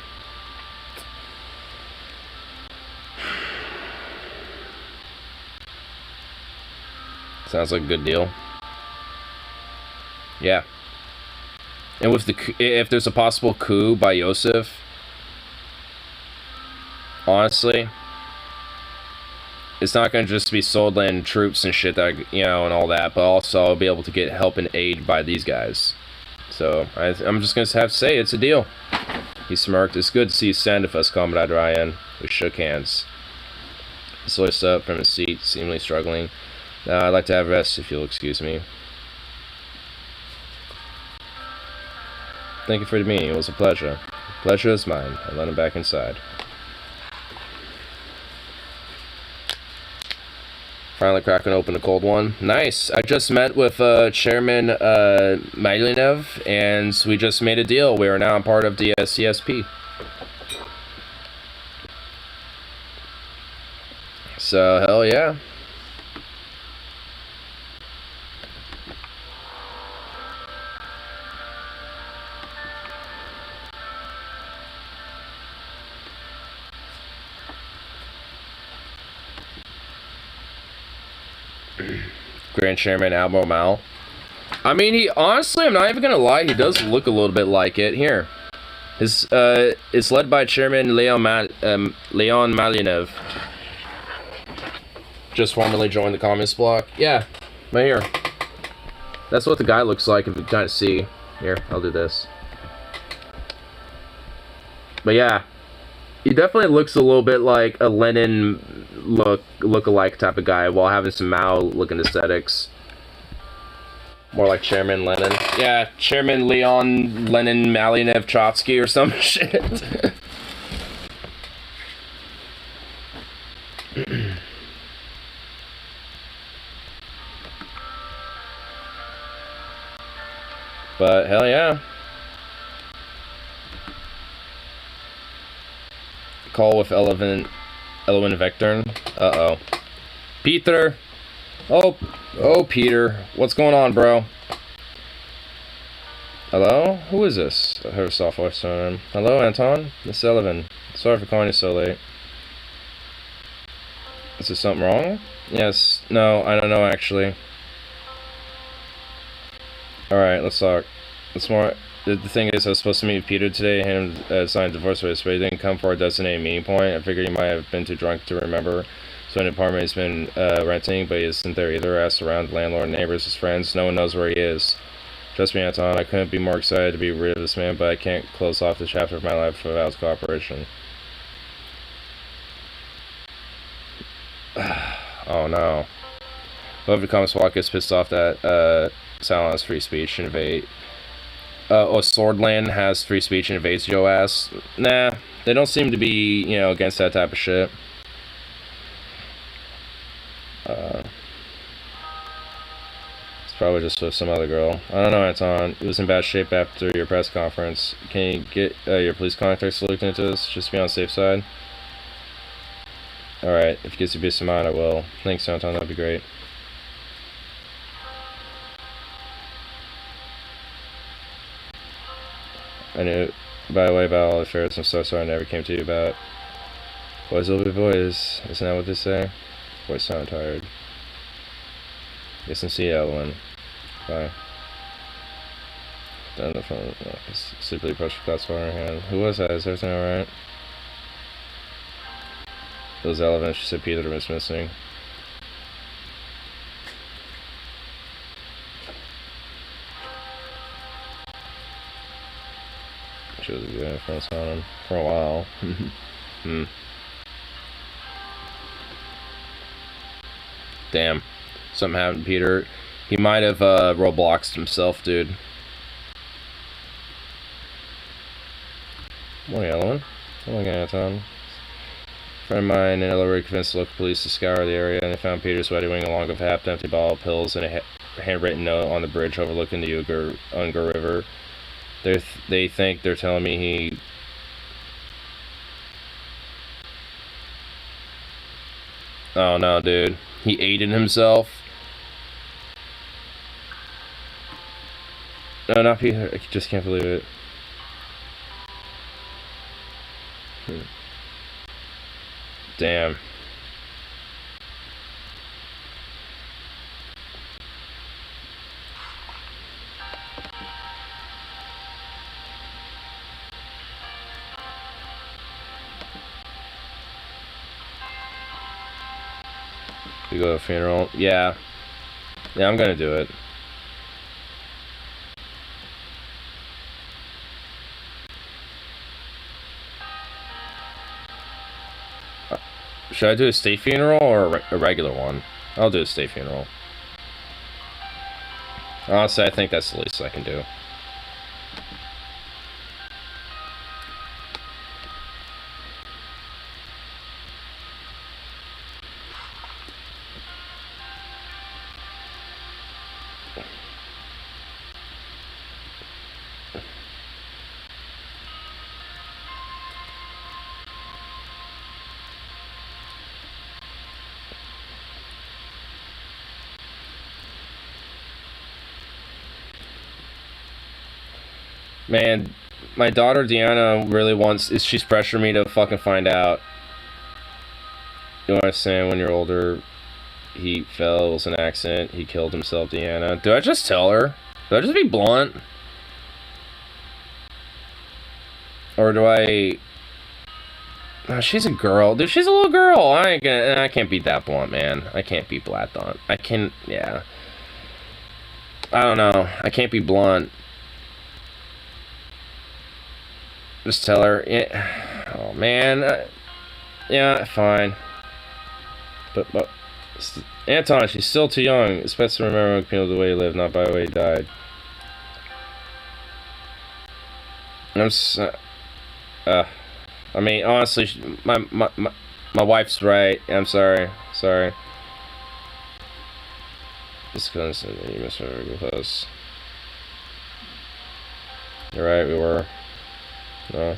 Sounds like a good deal. Yeah. And with if there's a possible coup by Yosef, honestly, it's not going to just be Soldland troops and shit that, you know, and all that, but also I'll be able to get help and aid by these guys. So I'm just going to have to say it's a deal. He smirked. It's good to see you stand with us, Comrade Ryan. We shook hands. He sliced up from his seat, seemingly struggling. I'd like to have rest, if you'll excuse me. Thank you for the meeting. It was a pleasure. Pleasure is mine. I led him back inside. Finally cracking open a cold one. Nice. I just met with Chairman Mylinev, and we just made a deal. We are now a part of the CSP. So, hell yeah. Grand Chairman Admiral Mal. I mean, he honestly, I'm not even gonna lie, he does look a little bit like it. Here, it's led by Chairman Leon Malyanev. Just formally joined the Communist Bloc. Yeah, right here. That's what the guy looks like. If you kind of see, here, I'll do this. But yeah, he definitely looks a little bit like a Lenin look-alike type of guy, while having some Mao-looking aesthetics. More like Chairman Lenin. Yeah, Chairman Leon Lenin Malyanev Trotsky or some shit. But hell yeah. Call with Elowen Vectorn. Uh-oh. Peter! Oh, Peter. What's going on, bro? Hello? Who is this? I heard a soft voice on him. Hello, Anton? Miss Sullivan. Sorry for calling you so late. Is there something wrong? Yes. No, I don't know, actually. Alright, let's talk. The thing is, I was supposed to meet Peter today, him signed divorce papers, but he didn't come for a designated meeting point. I figured he might have been too drunk to remember. So an apartment he's been renting, but he isn't there either. Asked around the landlord, neighbors, his friends. No one knows where he is. Trust me, Anton, I couldn't be more excited to be rid of this man, but I can't close off the chapter of my life without his cooperation. Oh no. Whoever becomes SWAT gets pissed off that Silent has free speech and invade. Swordland has free speech and invades yo ass. Nah, they don't seem to be, you know, against that type of shit. It's probably just with some other girl. I don't know, Anton. It was in bad shape after your press conference. Can you get your police contacts looked into this, just to be on the safe side? Alright, if it gives you peace of mind, I will. Thanks, Anton, that'd be great. I knew, by the way, about all the affairs. I'm so sorry I never came to you about. Boys will be boys. Isn't that what they say? Boys sound tired. Yes, and see Ellen. Bye. Down the phone. Sleepily approached the glass water in her hand. Who was that? Is everything alright? It was Ellen. She said Peter was missing. She was a good influence on him for a while. Damn. Something happened to Peter. He might have Robloxed himself, dude. Morning, Ellen. Oh my god, Tom. A friend of mine and Ellery convinced the local police to scour the area, and they found Peter sweating along a half-empty bottle of pills and a handwritten note on the bridge overlooking the Unger River. They think they're telling me he... Oh no, dude. He aided himself. No, not Peter. I just can't believe it. Damn. You go to a funeral? Yeah. Yeah, I'm gonna do it. Should I do a state funeral or a regular one? I'll do a state funeral. Honestly, I think that's the least I can do. Man, my daughter Deanna really wants. She's pressuring me to fucking find out. You understand? When you're older, he fell. It was an accident. He killed himself. Deanna, do I just tell her? Do I just be blunt? Or do I? Oh, she's a girl, dude. She's a little girl. I can't be that blunt, man. I can't be blunt. I can. Yeah. I don't know. I can't be blunt. Just tell her. Yeah. Oh man. Yeah, fine. But Anton, she's still too young. It's best to remember people the way he lived, not by the way he died. I mean, honestly, my wife's right. I'm sorry. Sorry. Just because you misheard with us. You're right, we were. No.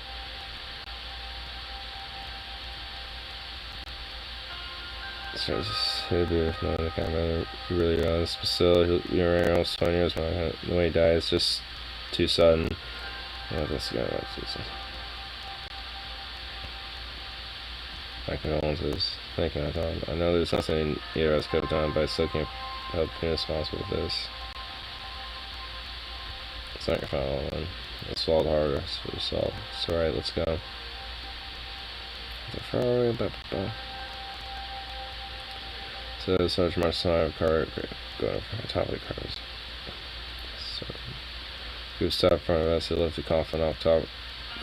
So just who do if no, I can't remember who really runs, but still, you were almost 20 years when the way he died. It's just too sudden. Yeah, that's the guy. My condolences. Thank you, Tom. I know there's nothing either of us could have done, but I still can't help being responsible for this. It's not your fault, man. It's swallowed harder. It's yourself. It's alright, let's go. So, much more time of car going over the top of the cars. So, he was stopped in front of us. He lifted the coffin off top.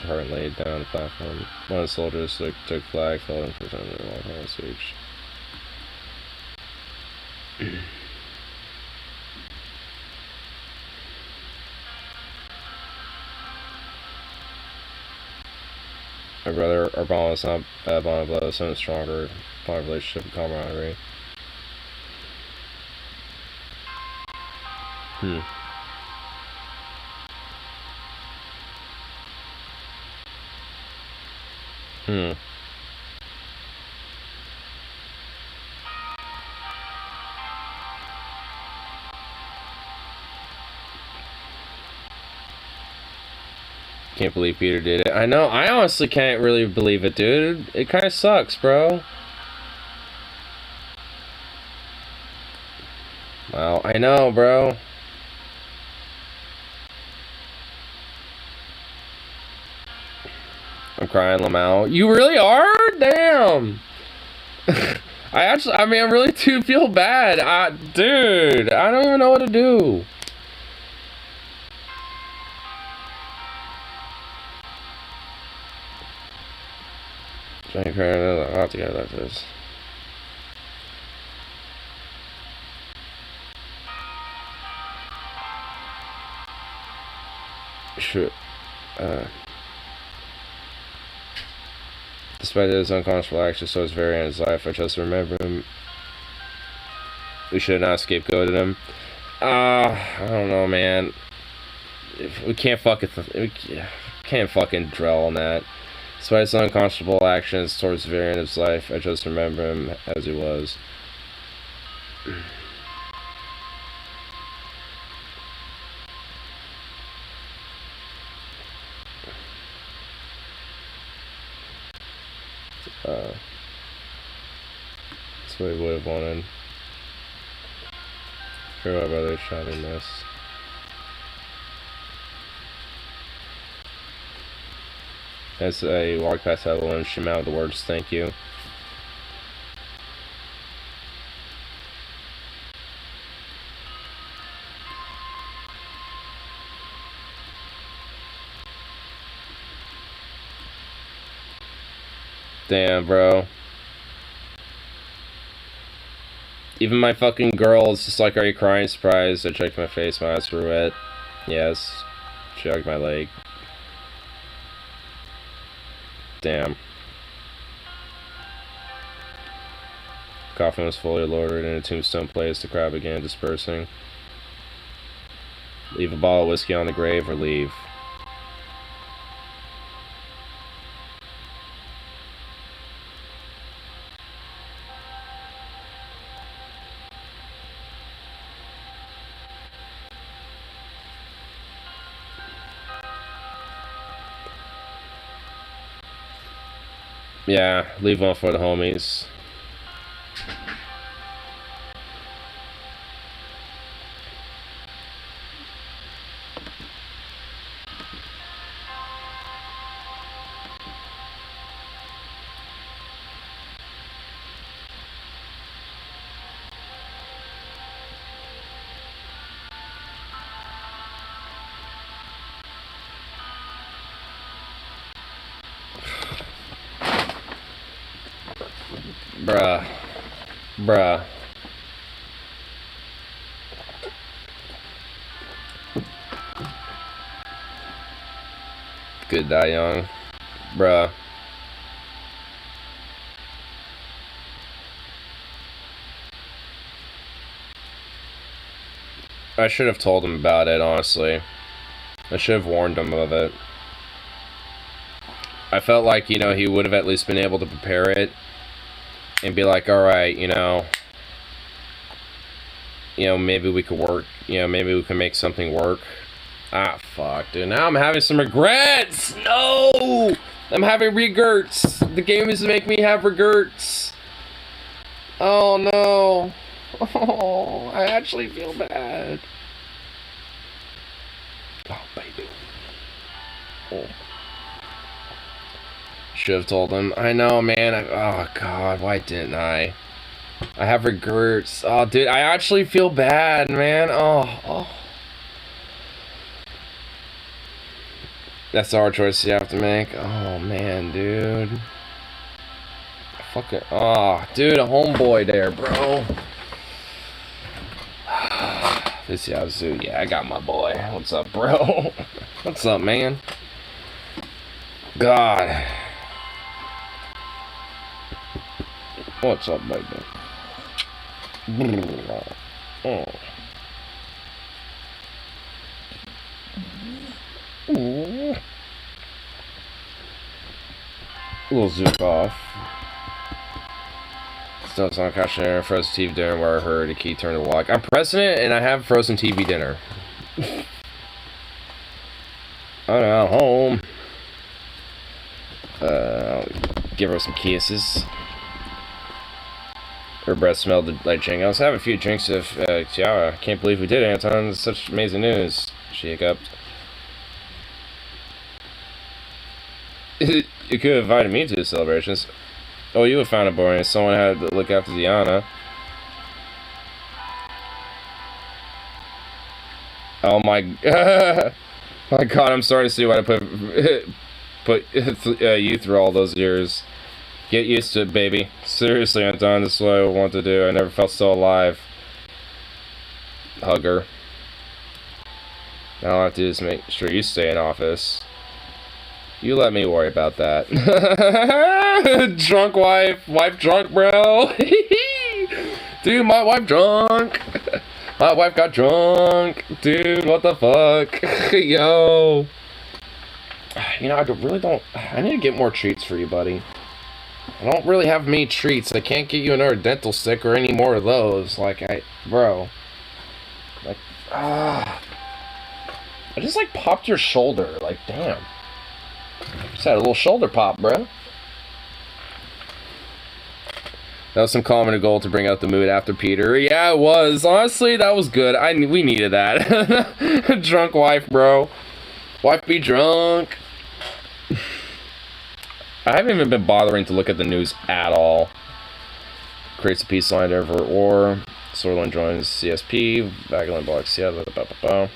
Car and laid down the platform. One of the soldiers took flag, fell in for time to walk on the stage. My brother, our bond was not a bond of blood, something stronger, bond of relationship and camaraderie. Can't believe Peter did it. I know, I honestly can't really believe it, dude. It kind of sucks, bro. Wow, I know, bro. I'm crying, Lamau. You really are? Damn. I mean, I really do feel bad. Dude, I don't even know what to do. Trying to hot together like this. Sure. Despite his unconscionable actions towards Varian in his life, I just remember him. We should not scapegoated him. I don't know, man. We can't fucking dwell on that. Despite his unconscionable actions towards Varian in his life, I just remember him as he was. That's what he would have wanted. Sure, my brother shot and missed. As I walked past Evelyn, she mouthed the words, "Thank you." Damn, bro. Even my fucking girl is just like, are you crying? Surprised. I checked my face, my eyes were wet. Yes. She hugged my leg. Damn. Coffin was fully loaded and a tombstone plays. The crowd began dispersing. Leave a bottle of whiskey on the grave or leave. Yeah, leave one for the homies. Bruh. Bruh. Good die young. Bruh. I should have told him about it, honestly. I should have warned him of it. I felt like, you know, he would have at least been able to prepare it and be like, alright, you know, maybe we could work, maybe we can make something work. Ah, fuck, dude. Now I'm having some regrets! No! I'm having regrets! The game is making me have regrets. Oh, no. Oh, I actually feel bad. Oh, baby. Oh. Should have told him. I know, man. Oh, God. Why didn't I? I have regrets. Oh, dude. I actually feel bad, man. Oh. That's our choice you have to make. Oh, man, dude. Fucking. Oh, dude. A homeboy there, bro. This Yazoo. Yeah, I got my boy. What's up, bro? What's up, man? God. What's up, baby? Oh. Ooh. Little zook off. Still on couch dinner, frozen TV dinner where I heard a key turn to lock. I'm president and I have frozen TV dinner. I'm now home. I'll give her some kisses. Her breath smelled like jingles. I have a few drinks of Tiara. Can't believe we did it, Anton. It's such amazing news. She hiccuped. You could have invited me to the celebrations. Oh, you would found it boring. Someone had to look after Diana. Oh my my God! I'm sorry to see why I put you through all those years. Get used to it, baby. Seriously, Anton, this is what I want to do. I never felt so alive. Hug her. All I have to do is make sure you stay in office. You let me worry about that. Drunk wife. Wife drunk, bro. Dude, my wife drunk. My wife got drunk. Dude, what the fuck? Yo. You know, I really don't... I need to get more treats for you, buddy. I don't really have many treats. I can't get you another dental stick or any more of those. Like, bro. Like, I just, like, popped your shoulder. Like, damn. Just had a little shoulder pop, bro. That was some common goal to bring out the mood after Peter. Yeah, it was. Honestly, that was good. We needed that. Drunk wife, bro. Wife be drunk. I haven't even been bothering to look at the news at all. Creates a peace line over or Sorlin joins CSP. Vagabond blocks. Yeah, blah, blah, blah, blah.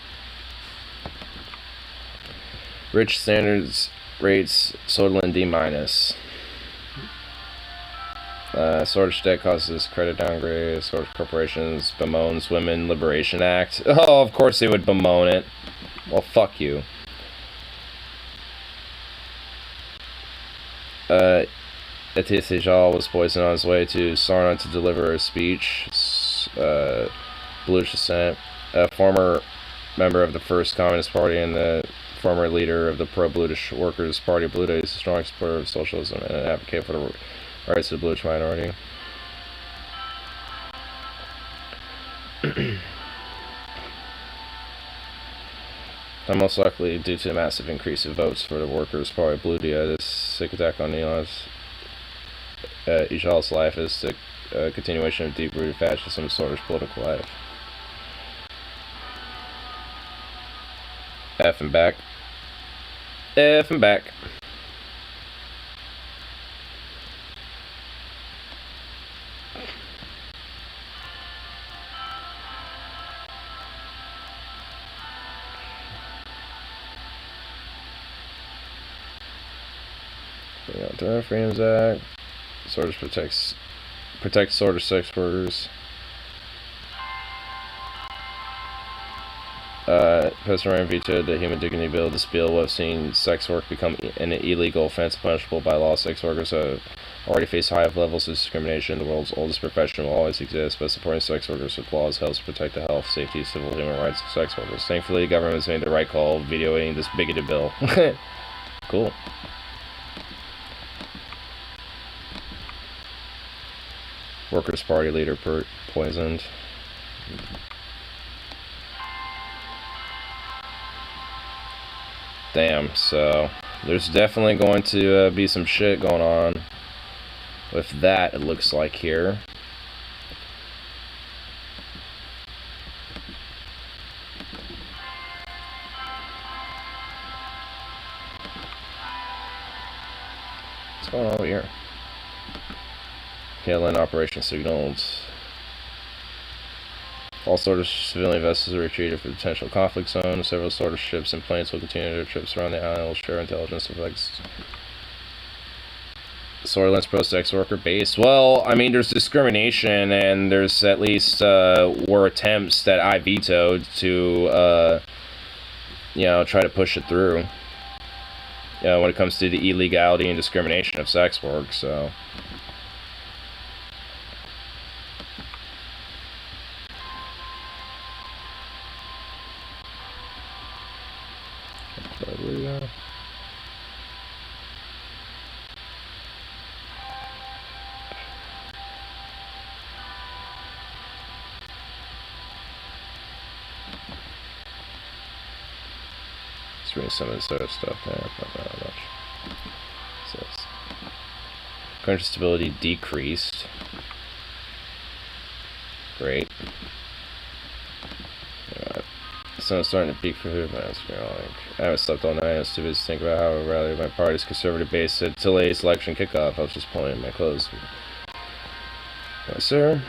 Rich standards rates Sorlin D-. Swordfish debt causes credit downgrade. Swordfish corporations bemoans Women Liberation Act. Oh, of course they would bemoan it. Well, fuck you. Etienne Sejal was poisoned on his way to Sarna to deliver a speech. Bluish descent. A former member of the First Communist Party and the former leader of the pro-Bluish Workers' Party of Bluta is a strong supporter of socialism and an advocate for the rights of the Bluish minority. And most likely due to the massive increase of votes for the Workers' Party of Bluta, this sick attack on Elon's Ijal's life is a continuation of deep-rooted fascism sort of political life. F and back. F and back. Freedoms Act. Sort of protects sort of sex workers. President Ryan vetoed the Human Dignity Bill. This bill would have seen sex work become an illegal offense punishable by law. Sex workers have already face high levels of discrimination. The world's oldest profession will always exist, but supporting sex workers with laws helps protect the health, safety, civil, human rights of sex workers. Thankfully, the government has made the right call vetoing this bigoted bill. Cool. Workers' Party leader poisoned. Damn, so there's definitely going to be some shit going on with that, it looks like here. What's going on over here? KLN operation signaled. All sort of civilian vessels are retreated for potential conflict zone. Several sort of ships and planes will continue their trips around the island. Will share intelligence of like Sorland's pro-sex worker base. Well, I mean, there's discrimination, and there's at least were attempts that I vetoed to, you know, try to push it through. When it comes to the illegality and discrimination of sex work, so. Just reading some of this other stuff there, but not much. It says current stability decreased. Great. The sun's starting to peak for who, man. I haven't slept all night. I was too busy to think about how I would rally my party's conservative base said today's election kickoff. I was just pulling in my clothes. Yes, sir.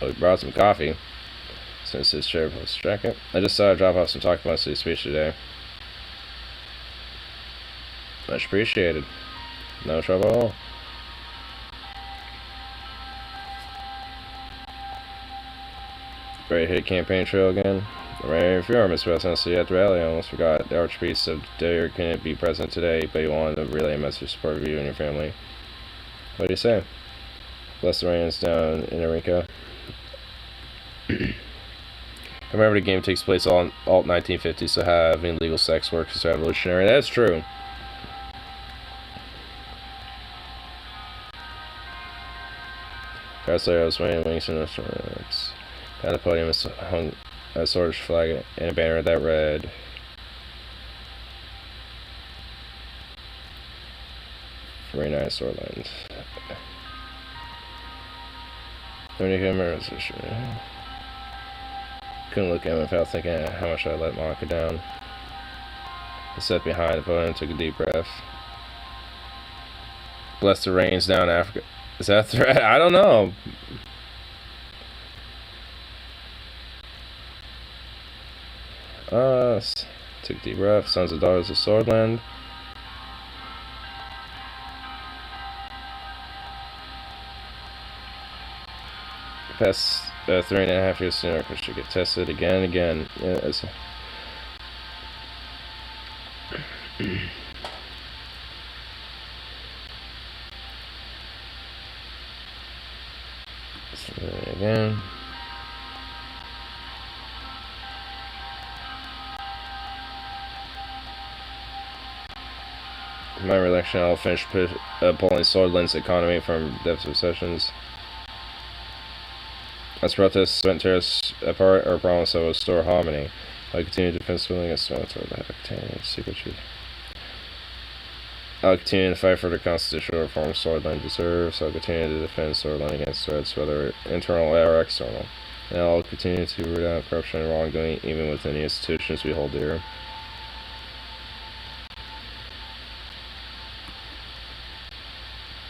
Oh, we brought some coffee. Since his chair plus jacket. I just thought I'd drop off some talking points to the speech today. Much appreciated. No trouble at all. Ready to hit campaign trail again? Ready for your Mr. President, at the rally. I almost forgot. The Archpriest of Dare couldn't be present today, but he wanted to relay a message of support for you and your family. What do you say? Bless the rains down in Eureka. I remember the game takes place all alt 1950s, so having legal sex work is revolutionary. That's true. Presley, I was wearing wings and restaurants. At the podium is hung a sword flag and a banner that read, "Very nice sword lines." Couldn't look at him without thinking how much I let Monica down. I sat behind the podium and took a deep breath. Bless the rains down Africa. Is that a threat? I don't know. Took a deep breath. Sons and daughters of Swordland. Past 3.5 years sooner, I should get tested again and again. Yeah, that's... Again. My reelection, I'll finish pulling Swordland's economy from deficit sessions. As protests went terrorists apart, or promise I will restore harmony. I'll continue to defend Swordland against military that obtain secret truth. I'll continue to fight for the constitutional reform Swordland deserves. I'll continue to defend Swordland against threats, whether internal or external. And I'll continue to root out corruption and wrongdoing, even within the institutions we hold dear.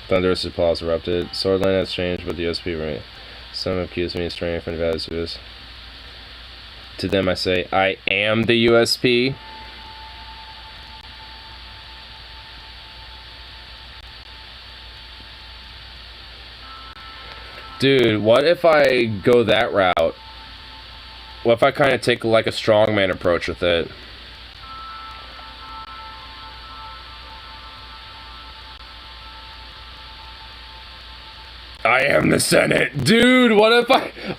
Thunderous applause erupted. Swordland has changed, but the USP remains. Some accuse me of straying from the values of this. To them I say, I am the USP. Dude, what if I go that route? What if I kind of take like a strongman approach with it? I am the Senate. Dude, what if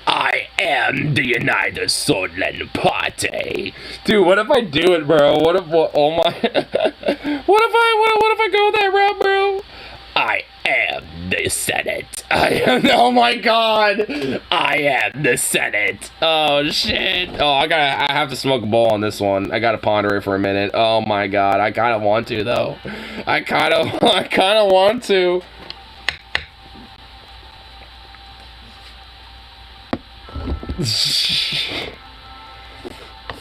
I am the United Swordland Party. Dude, what if I do it, bro? What if, oh my... what if I go that route, bro? I am the Senate. I am, oh my god. I am the Senate. Oh shit. Oh, I have to smoke a bowl on this one. I gotta ponder it for a minute. Oh my god. I kinda want to though. I kinda want to.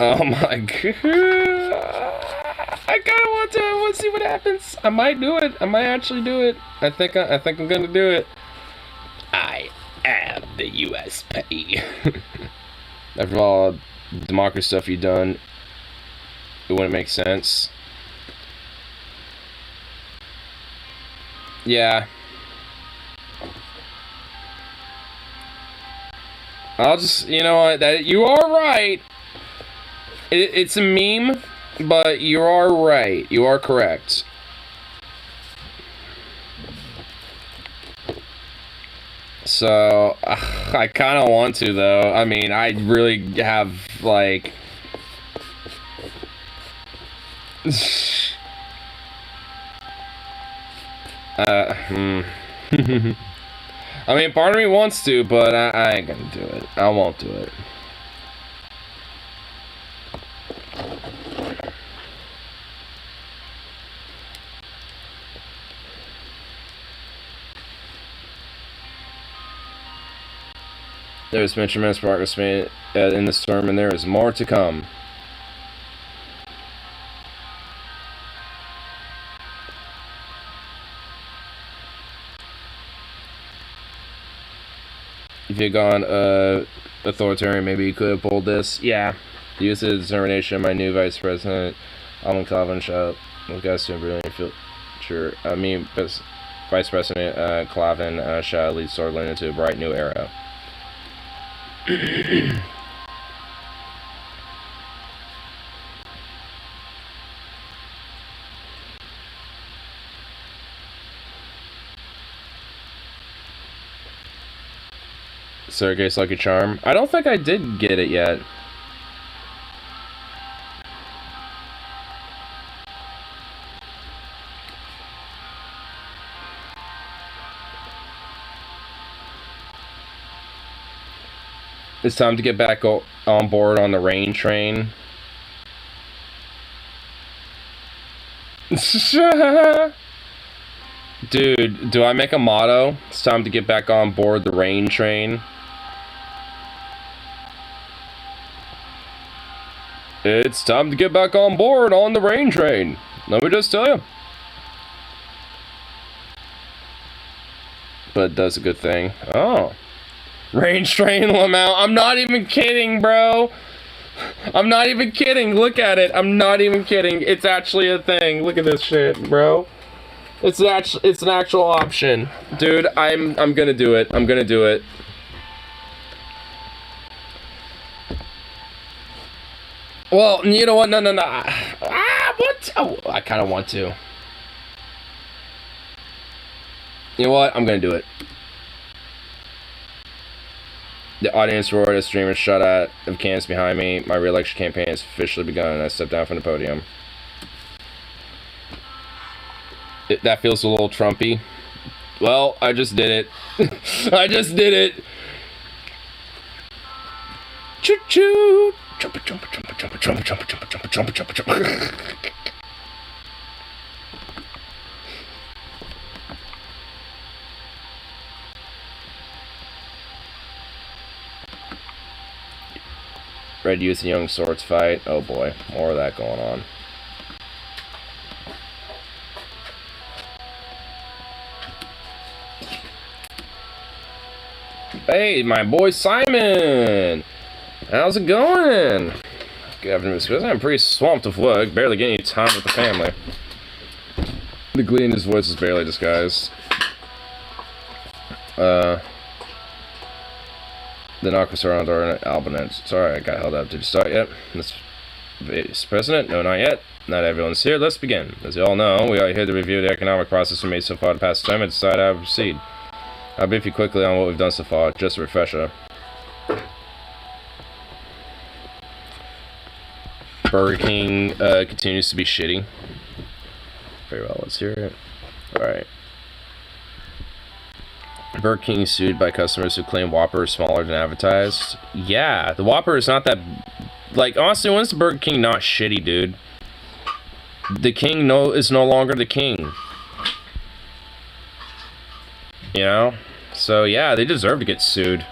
Oh my god. I kinda want to. I want to see what happens. I might do it. I might actually do it. I think I'm gonna do it. I am the USP. After all democracy stuff you've done, it wouldn't make sense. Yeah. I'll just, you know what, that you are right. It's a meme, but you are right. You are correct. So, I kind of want to, though. I mean, I really have, like... I mean, part of me wants to, but I ain't gonna do it. I won't do it. There was tremendous progress made in the storm, and there is more to come. If you had gone authoritarian, maybe you could have pulled this. Yeah. The use of the determination of my new vice president, Alvin Clavin, shall look us to a brilliant future. Vice President Clavin shall lead Swordland into a bright new era. Sergei's Lucky Charm. I don't think I did get it yet. It's time to get back on board on the rain train. Dude, do I make a motto? It's time to get back on board the rain train. It's time to get back on board on the rain train. Let me just tell you. But it does a good thing. Oh. Rain train Lamau. I'm not even kidding, bro. I'm not even kidding. Look at it. I'm not even kidding. It's actually a thing. Look at this shit, bro. It's an actual option. Dude, I'm gonna do it. I'm gonna do it. Well, you know what? No. What? Oh, I kind of want to. You know what? I'm gonna do it. The audience roared as streamers shot at of cans behind me. My re-election campaign has officially begun, and I stepped down from the podium. That feels a little Trumpy. Well, I just did it. I just did it. Choo choo. Jump, jump, jump, jump, jump, jump, jump, jump, jump, jump, jump. Red Youth and Young Swords fight. Oh boy, more of that going on. Hey, my boy Simon! How's it going? Good afternoon, Mr. I'm pretty swamped with work, barely getting any time with the family. The glee in his voice is barely disguised. The knock was around our Albany. Sorry, I got held up. Did you start yet? Mr. President? No, not yet. Not everyone's here. Let's begin. As you all know, we are here to review the economic process we made so far the past term and decide how to proceed. I'll brief you quickly on what we've done so far. Just a refresher. Burger King continues to be shitty. Very well, let's hear it. Alright. Burger King is sued by customers who claim Whopper is smaller than advertised. Yeah, the Whopper is not that... Like, honestly, when's the Burger King not shitty, dude? The King is no longer the King. You know? So, yeah, they deserve to get sued.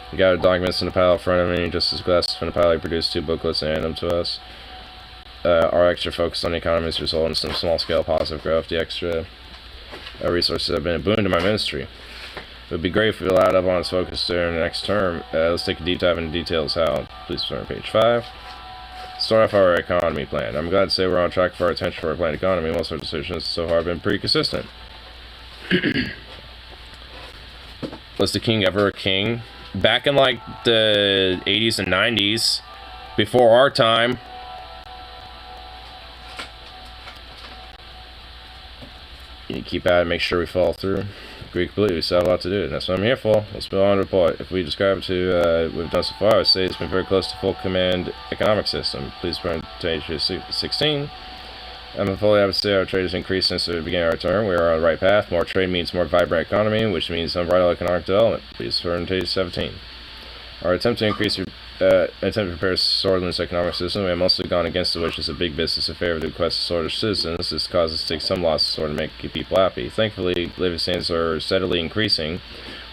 We got documents in the pile in front of me, just as glasses from the pile. He produced 2 booklets and handed them to us. Our extra focus on the economy has resulted in some small-scale positive growth. The extra resources have been a boon to my ministry. It would be great if we allowed up on its focus during the next term. Let's take a deep dive into details how. Please turn to page 5. Start off our economy plan. I'm glad to say we're on track for our attention for our planned economy. Most of our decisions so far have been pretty consistent. Was the King ever a king? Back in like the 80s and 90s, before our time. You need to keep at it, make sure we follow through. Agree completely, we still have a lot to do, and that's what I'm here for. Let's move on to report. If we describe to what we've done so far, I would say it's been very close to full command economic system. Please turn to page 16. I'm fully happy to say our trade has increased since the beginning of our term. We are on the right path. More trade means more vibrant economy, which means unbridled economic development. Please turn to page 17. Our attempt to prepare Swordland's economic system, we have mostly gone against the wishes of big business in favor of the requests of Swordlish citizens. This causes us to take some losses to make people happy. Thankfully, living standards are steadily increasing.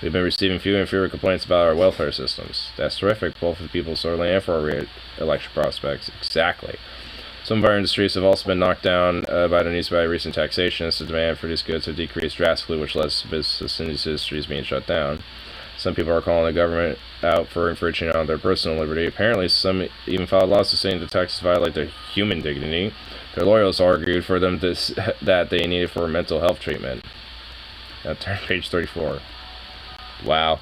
We've been receiving fewer and fewer complaints about our welfare systems. That's terrific, both for the people of Swordland and for our re-election prospects. Exactly. Some of our industries have also been knocked down by the news by recent taxation, as the demand for these goods have decreased drastically, which led to business in these industries being shut down. Some people are calling the government out for infringing on their personal liberty. Apparently, some even filed lawsuits saying the taxes violate their human dignity. Their lawyers argued for them that they needed for mental health treatment. Now turn to page 34. Wow.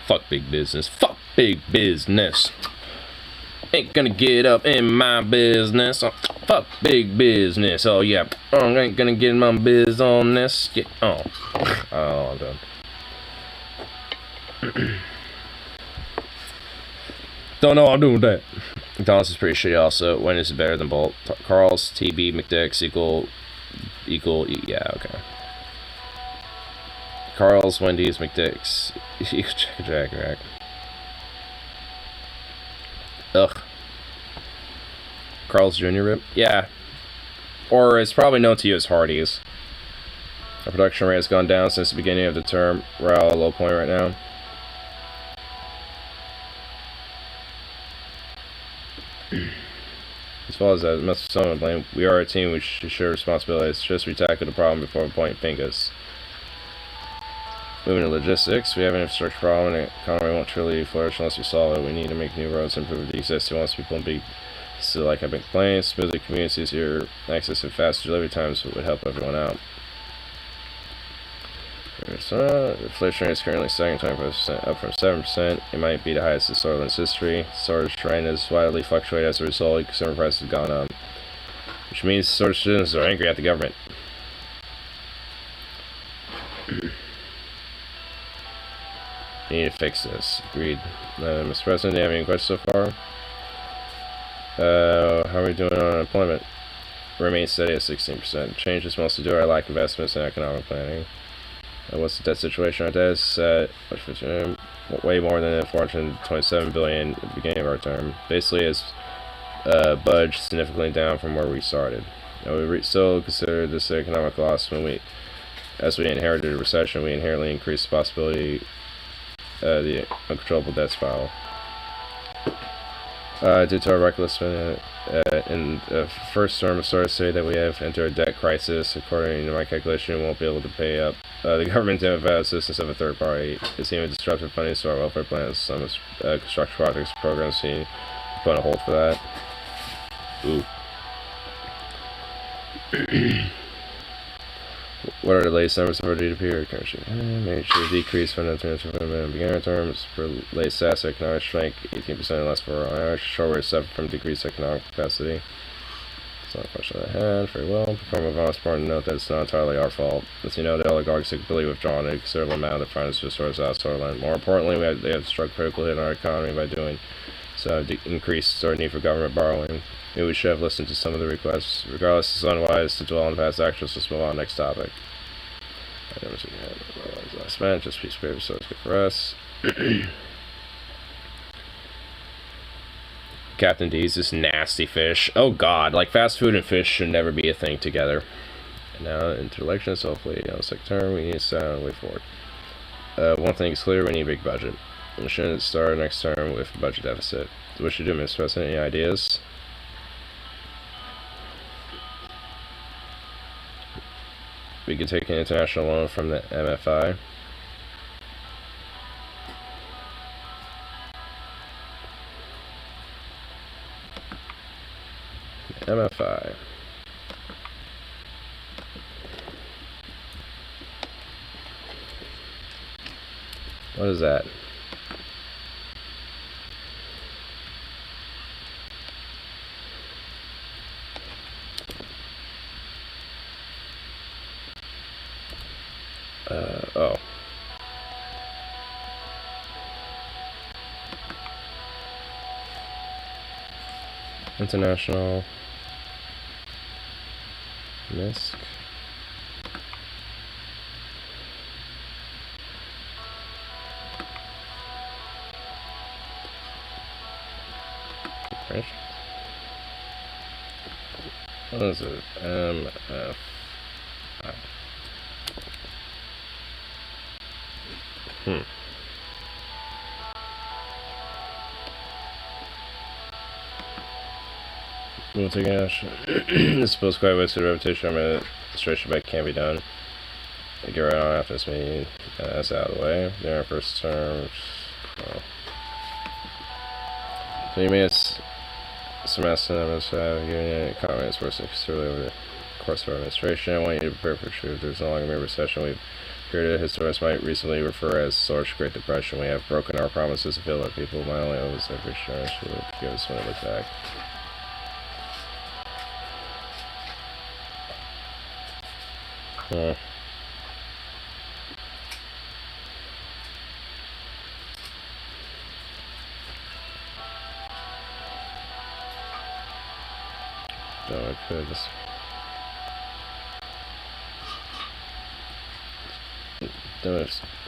Fuck big business. Fuck big business. Ain't gonna get up in my business. Oh, fuck big business. Oh yeah. Oh, I ain't gonna get my biz on this. Get on. Oh, I'm done. Don't know I'm doing that. McDonald's is pretty shitty also. When is it better than Bolt? Carl's, TB, McDick's equal, yeah, okay. Carl's, Wendy's, McDick's, Jack Rack. Ugh. Carl's Jr. rib? Yeah. Or it's probably known to you as Hardee's. Our production rate has gone down since the beginning of the term. We're at a low point right now. As far as that, must someone blame. We are a team. We should share responsibilities. Just we tackle the problem before we point fingers. Moving to logistics, we have an infrastructure problem, and the economy won't truly flourish unless we solve it. We need to make new roads and improve the existing ones. People in big still like having complaints. Smoother communities here, access to faster delivery times would help everyone out. Inflation rate is currently 7.25%, up from 7%. It might be the highest in Switzerland's history. Swedish trend has widely fluctuated as a result. Consumer prices have gone up, which means Swedish citizens are angry at the government. We need to fix this. Agreed. Mr. President, do you have any questions so far? How are we doing on unemployment? Remains steady at 16%. Change is mostly due to our lack of investments in economic planning. What's the debt situation? Our debt is way more than 427 billion at the beginning of our term. Basically, it's budged significantly down from where we started. Now, we still consider this economic loss as we inherited a recession. We inherently increased the possibility the uncontrollable debt spiral. Due to our reckless spending in the first term, I started to say that we have entered a debt crisis. According to my calculation, we won't be able to pay up the government to have assistance of a third party. It's even disruptive funding to our welfare plans. Some construction projects programs need to put on hold for that. Ooh. What are the latest numbers of our GDP? Major decrease from the beginning terms for latest stats economic strength 18% less for our average. Short rate suffered from decreased economic capacity. It's not a question I had. Very well. Perform of honest part and note that it's not entirely our fault. As you know, the oligarchs have completely withdrawn a considerable amount of finance resources out of our land. More importantly, they have struck critical hit on our economy by doing so increased our need for government borrowing. Maybe we should have listened to some of the requests. Regardless, it's unwise to dwell on past actions. Let's move on to the next topic. I never seen that last match, just piece of paper, so it's good for us. Captain D's, this nasty fish. Oh god, like fast food and fish should never be a thing together. And now into elections, hopefully on the second term, we need to set on the way forward. One thing is clear, we need a big budget. We shouldn't start next term with a budget deficit. What should we do, Mr. President? Any ideas? We could take an international loan from the MFI. MFI. What is that? Oh. International MISC. Right. What is it? MF. We'll take action. This bill is quite wasted repetition. I'm an administration, but it can't be done. I'll get right on after this meeting. That's out of the way. During our first term. Oh. So you made us some estimates of union economy is worse considerably over the course of our administration. I want you to prepare for truth. There's no longer a recession. We've period historians might reasonably refer as Source Great Depression. We have broken our promises to fail our people. My only hope is that for sure she will give us when I look back. No, I could just.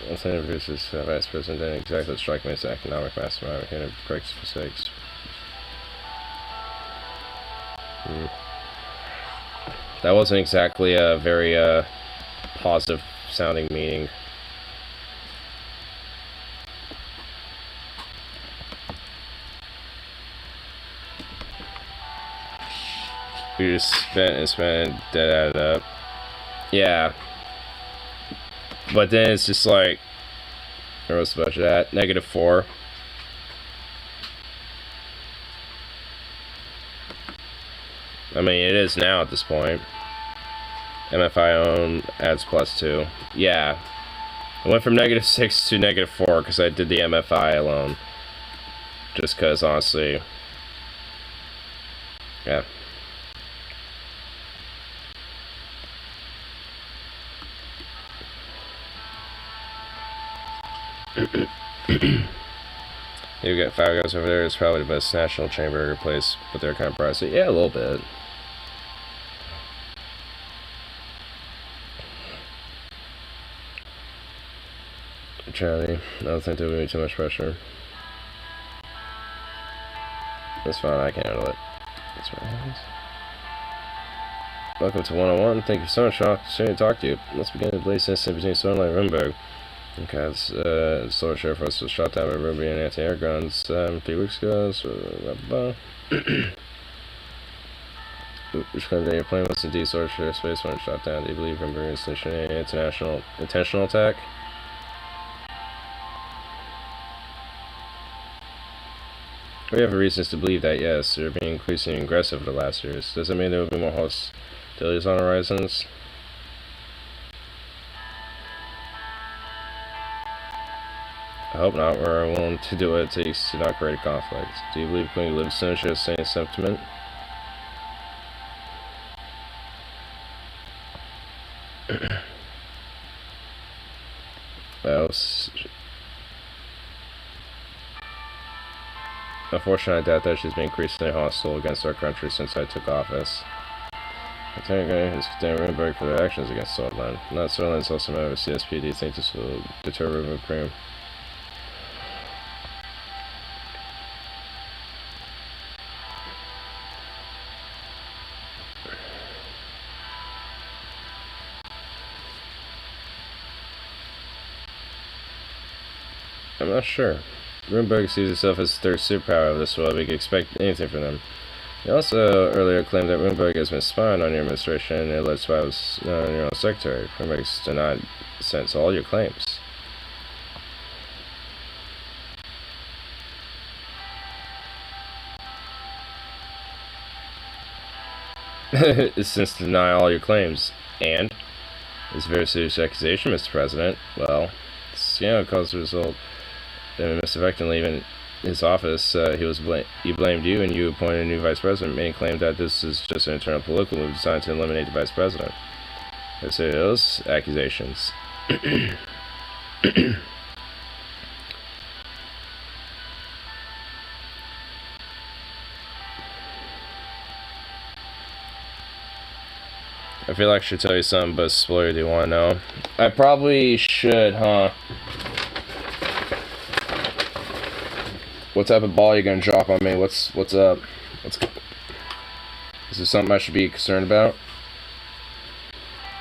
Once I introduce this vice president, then exactly strike me as economic mastermind here to correct mistakes. That wasn't exactly a very positive sounding meeting. We just spent, dead added up. Yeah. But then it's just like, where was the budget at? -4. I mean, it is now at this point. MFI own adds +2. Yeah. I went from -6 to -4 because I did the MFI alone. Just because, honestly, yeah. You got Five Guys over there. It's probably the best national chain burger place, but they're kind of pricey. Yeah, a little bit. Charlie, I don't think there will be too much pressure. That's fine, I can handle it. That's fine. Welcome to 101. Thank you so much for the opportunity to talk to you. Let's begin the blaze incident between Sunlight and Rimberg. Okay, the Solar Sheriff Force was shot down by Ruby and anti-air guns 3 weeks ago. So, which claimed that your plane was indeed Solar Sheriff Space when it shot down. Do you believe Rimberg is an intentional attack? We have reasons to believe that, yes. They're being increasingly aggressive the last years. Does that mean there will be more hostilities on horizons? I hope not. We're willing to do what it takes to not create a conflict. Do you believe Queen Livingstone shares the same sentiment? Unfortunately, I doubt that she's been increasingly hostile against our country since I took office. I think has condemned Rubenberg for their actions against Swordland. Not Swordland is also a member of CSP. Do you think this will deter Ruben Cream? I'm not sure. Rubenberg sees itself as the third superpower of this world. We can expect anything from them. He also earlier claimed that Rubenberg has been spying on your administration and alleged spies on your own secretary. Rubenberg has denied sense all your claims. It's since to deny all your claims. And? It's a very serious accusation, Mr. President. Well, it's, caused the result that Mr. Vecton leaving his office, he blamed you, and you appointed a new vice president. Many claimed that this is just an internal political move designed to eliminate the vice president. Let's say those accusations. I feel like I should tell you something, but spoiler, do you want to know? I probably should, huh? What type of ball are you gonna drop on me? What's up? Is this something I should be concerned about?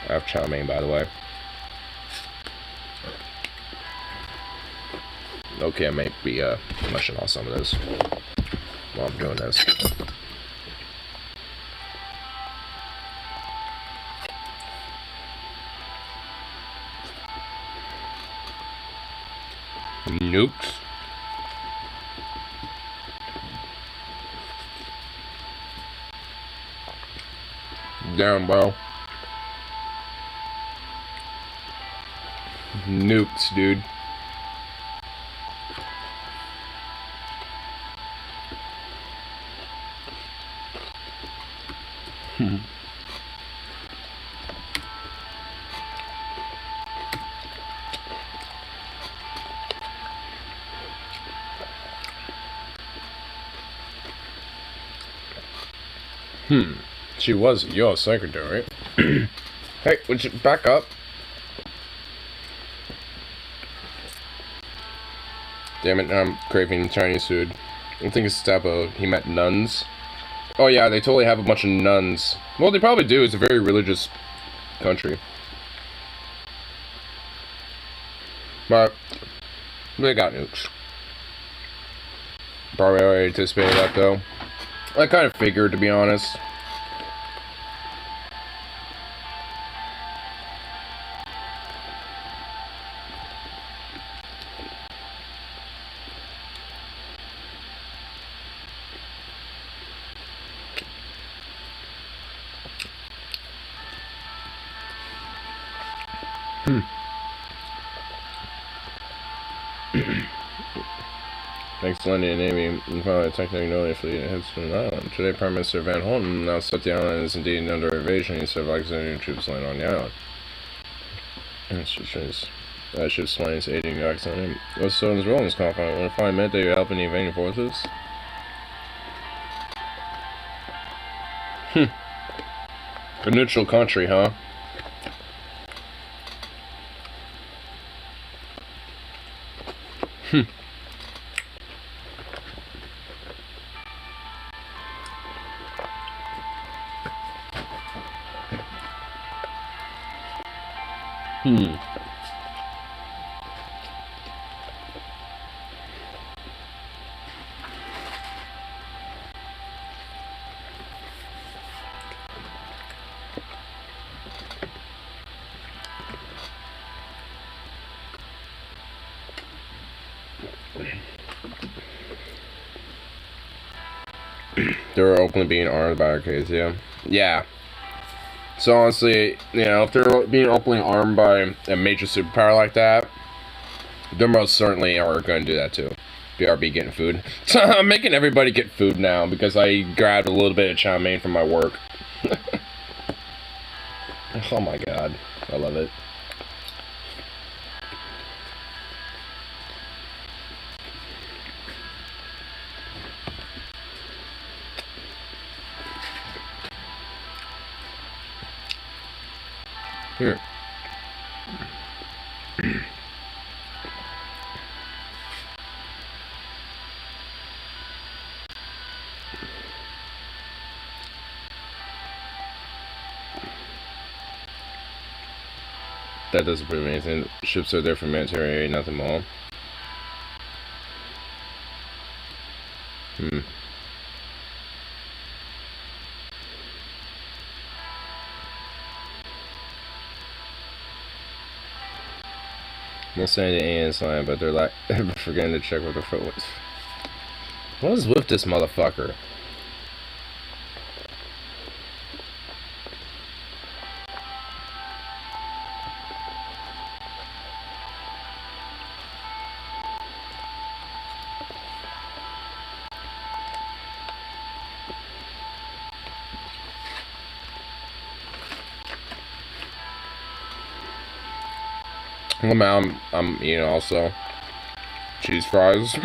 I have chow mein, by the way. Okay, I may be mushing off some of this while I'm doing this. Nukes. Damn, bro. Nukes, dude. She was your secretary. Hey, would you back up? Damn it, I'm craving Chinese food. I think it's typo. He meant nuns. Oh yeah, they totally have a bunch of nuns. Well, they probably do. It's a very religious country. But they got nukes. Probably already anticipated that though. I kind of figured, to be honest. Thanks to London Navy, and finally technically knowing fleet it heads from the island. Today, Prime Minister Van Holten announced that the island is indeed under invasion. He said Alexandrian troops land on the island. Ships flying aiding the Alexandrian. What's Snowden's role in this conflict? When it finally meant that you're helping the invading forces? A neutral country, huh? They were openly being armed by our case, yeah. Yeah. So honestly, you know, if they're being openly armed by a major superpower like that, they most certainly are going to do that too. BRB getting food. So I'm making everybody get food now because I grabbed a little bit of chow mein from my work. Oh my god. I love it. Here. That doesn't prove anything. Ships are there for military aid, nothing more. I'm not saying the aliens line, but they're like forgetting to check what their foot was. What is with this motherfucker? Well, I'm eating also cheese fries. You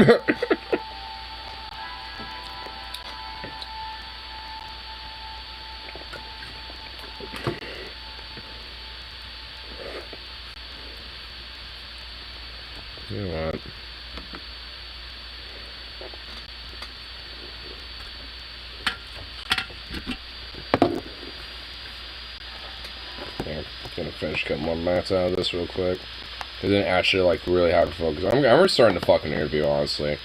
know what? Yeah, gonna finish cutting more mats out of this real quick. It didn't actually like really have to focus. I'm restarting the fucking interview, honestly.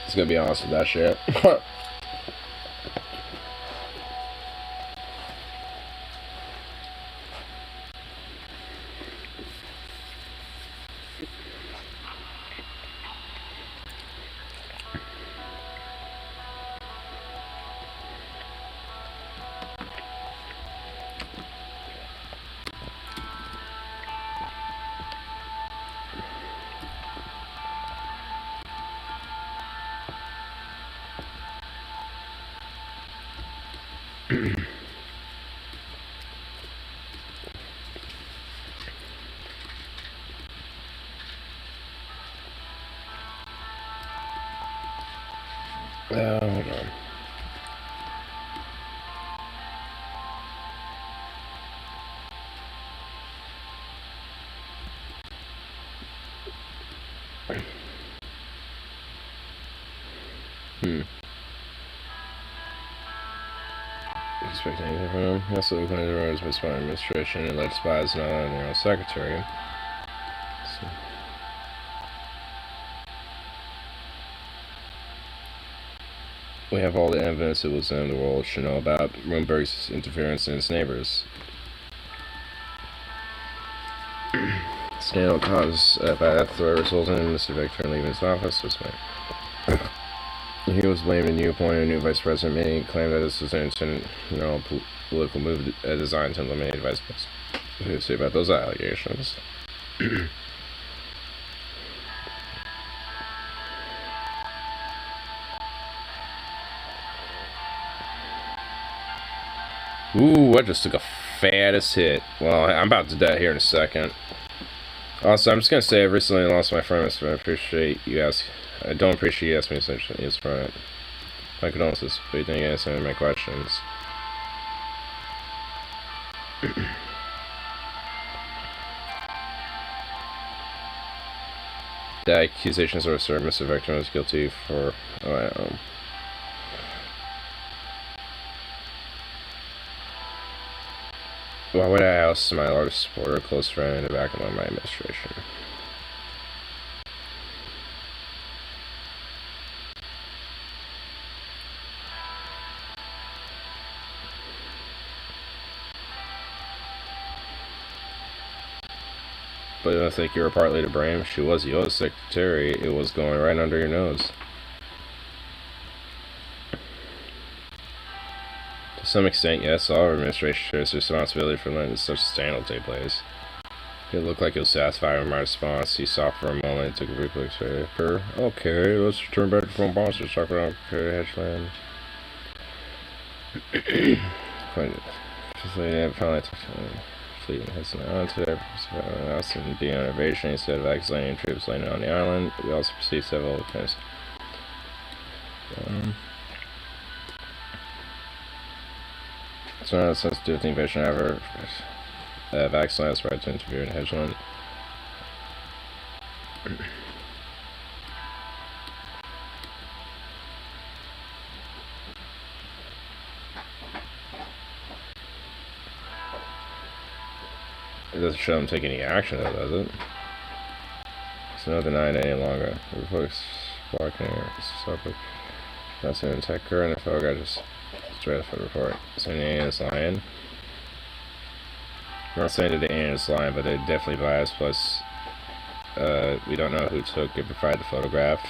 It's gonna be honest with that shit. Hold on. Expecting anything from him. He also included the roads by spy administration and led spies not on their own secretary. So. We have all the evidence it was in the world should know about Rumberg's interference in its neighbors. Scandal caused by that threat resulted in Mr. Victor leaving his office this way. He was blamed and you appointed a new vice president, making claim that this was an internal political move designed to eliminate the vice president. What do you say about those allegations? Ooh, I just took a fattest hit. Well, I'm about to die here in a second. Also, I'm just gonna say I recently lost my friend, so I appreciate you ask. I don't appreciate you asking me such things from it. My condolences, but you didn't answer any of my questions. The accusations were asserted Mr. Victim was guilty for. Why would I oust my largest supporter, close friend, in the back of my administration? But I think you were partly to blame. She was the old secretary. It was going right under your nose. To some extent, yes, all our administration shares responsibility for letting such scandal take place. It looked like he was satisfied with my response. He stopped for a moment, took a brief look at her. Okay, let's return back to phone boss and talk about hedgeland. Fleet has on to us and the innovation instead of exiling troops landing on the island. We also perceived several attempts. It's not a sense to do with the invasion ever. Vaccine has right to interfere in Hedgeland. It doesn't show them taking any action though, does it? It's not denying any longer. The report's walking here. That's an attack her and the fellow guy just straight off the report. Saying the alien is lying. I'm not saying that the alien is lying, but they're definitely biased. Plus, we don't know who took and provided the photograph.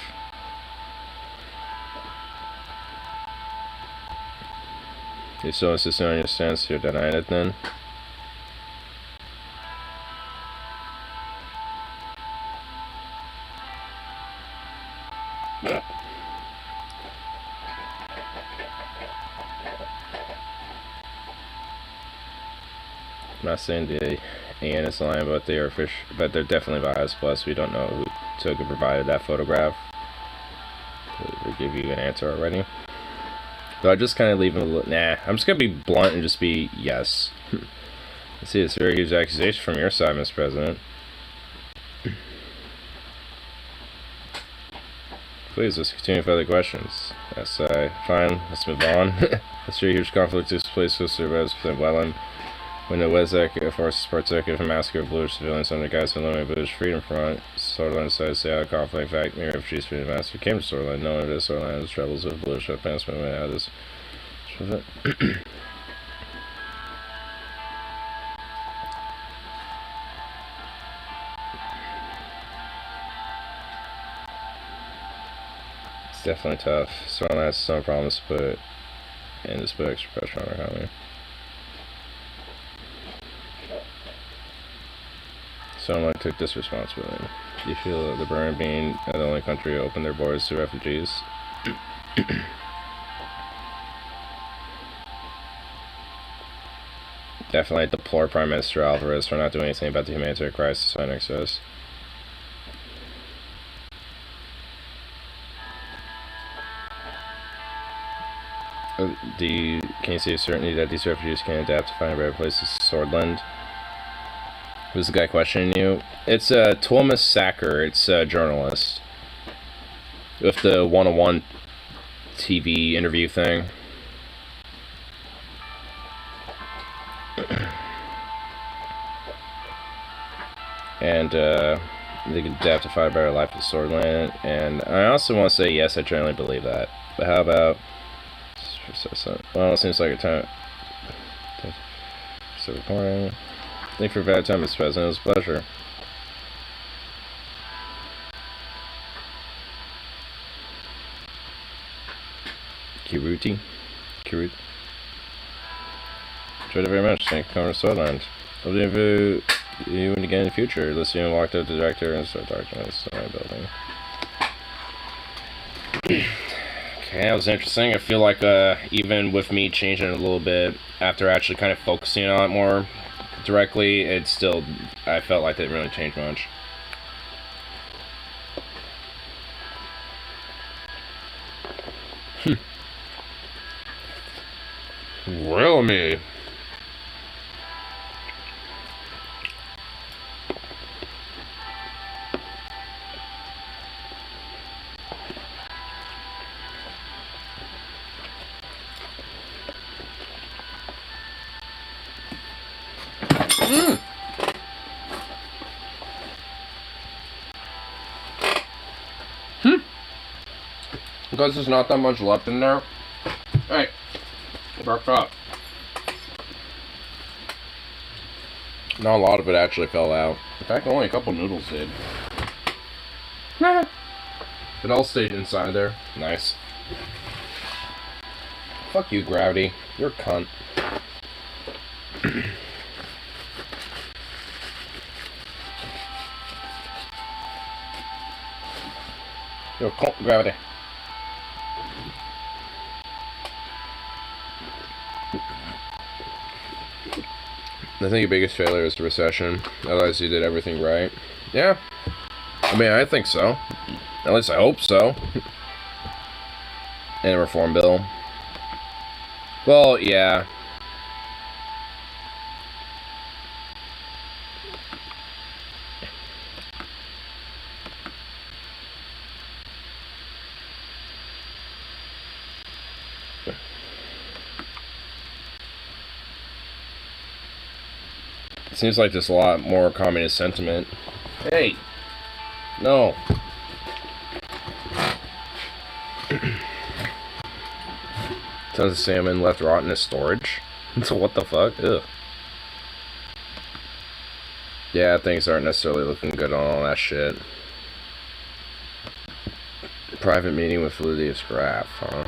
You still insisting on your stance? You're denying it then? I'm not saying the AN is lying, but they are but they're definitely biased. Plus, we don't know who took and provided that photograph. We'll give you an answer already. So I just kind of leave it a little. Nah, I'm just gonna be blunt and just be yes. Let's see, it's a very huge accusation from your side, Mr. President. Please, let's continue with other questions. Yes, fine, let's move on. Let's see a huge conflict takes place with Survivors within Wetland. When the Westek forces partook in a massacre of Bluish civilians under the guise of the Bluish Freedom Front, Swordland decided to stay out of conflict. In fact, many refugees from the massacre came to Swordland, knowing that Swordland has troubles with Bluish advancement movement out of this. It's definitely tough. Swordland has some problems, but and just put extra pressure on our economy. Someone took this responsibility. Do you feel that the Burn being the only country to open their borders to refugees? Definitely deplore Prime Minister Alvarez for not doing anything about the humanitarian crisis right next to us. Can you say with certainty that these refugees can adapt to find a better place to Swordland? Who's the guy questioning you? It's Thomas Sacker. It's a journalist with the 101 TV interview thing. And they can adapt to find a better life in Swordland. And I also want to say yes, I generally believe that. But how about? Well, it seems like a time. So recording. Thank you for a bad time, Mr. President. It was a pleasure. Kiruti. Enjoyed it very much. Thank you for coming to Swordland. I'll interview you again in the future. The student walked up to the director and started talking to my building. Okay, that was interesting. I feel like even with me changing it a little bit, after actually kind of focusing on it more directly, it still, I felt like it didn't really change much. Really? Because there's not that much left in there. Hey, bark up. Not a lot of it actually fell out. In fact, only a couple noodles did. It all stayed inside there. Nice. Fuck you, Gravity. You're a cunt. You're a cunt, Gravity. I think your biggest failure is the recession. Otherwise, you did everything right. Yeah. I mean, I think so. At least I hope so. And a reform bill. Well, yeah. It seems like there's a lot more communist sentiment. Hey! No. Tons of salmon left rotten in storage. So what the fuck? Ugh. Yeah, things aren't necessarily looking good on all that shit. Private meeting with Lydia's Graph, huh?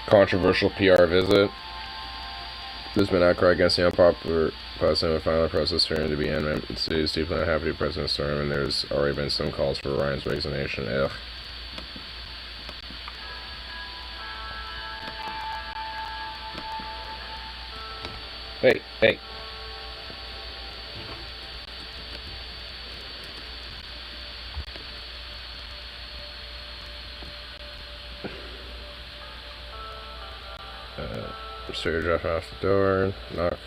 Controversial PR visit. There's been outcry against the unpopular president of the final process hearing to be ended. It's deeply unhappy President Storm, and there's already been some calls for Ryan's resignation. Ugh. Hey, hey. So you're dropping off the door, knock.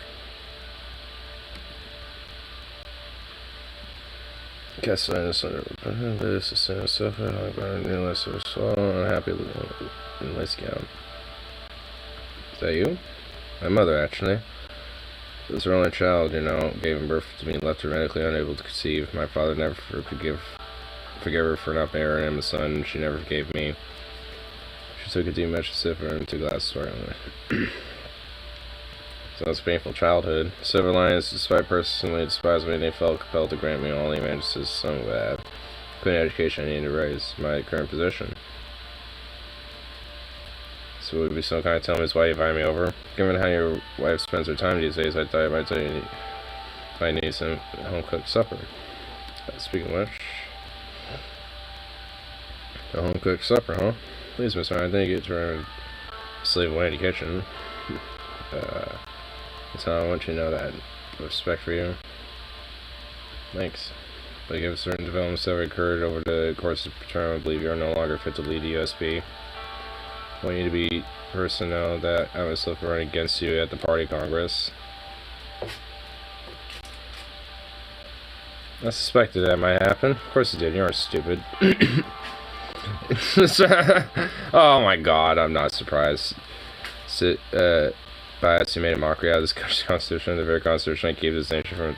Guess I just this is so suffer. I'm going to new list of swallow. Unhappy in lace gown. Is that you? My mother, actually. It was her only child, you know, gave birth to me, left her medically unable to conceive. My father never forgave her for not bearing him a son. She never forgave me. She took a deep measure sip and 2 glasses of water. So it's a painful childhood. Silver Lions, despite personally despising me, they felt compelled to grant me all the advantages some would have. Including education I needed to raise my current position. So would be so kind of tell me why you invite me over? Given how your wife spends her time these days, I thought I might tell you if I need some home-cooked supper. Speaking of which, a home-cooked supper, huh? Please, Mr. Ryan, thank you to slave away in the kitchen. So I want you to know that respect for you. Thanks. But given certain developments that have occurred over the course of the term, I believe you are no longer fit to lead the USB. I want you to be first to know that I was looking run against you at the party congress. I suspected that might happen. Of course it did. You aren't stupid. Oh my god, I'm not surprised. Bias who made a mockery out of this country's constitution, the very constitution I gave this nation from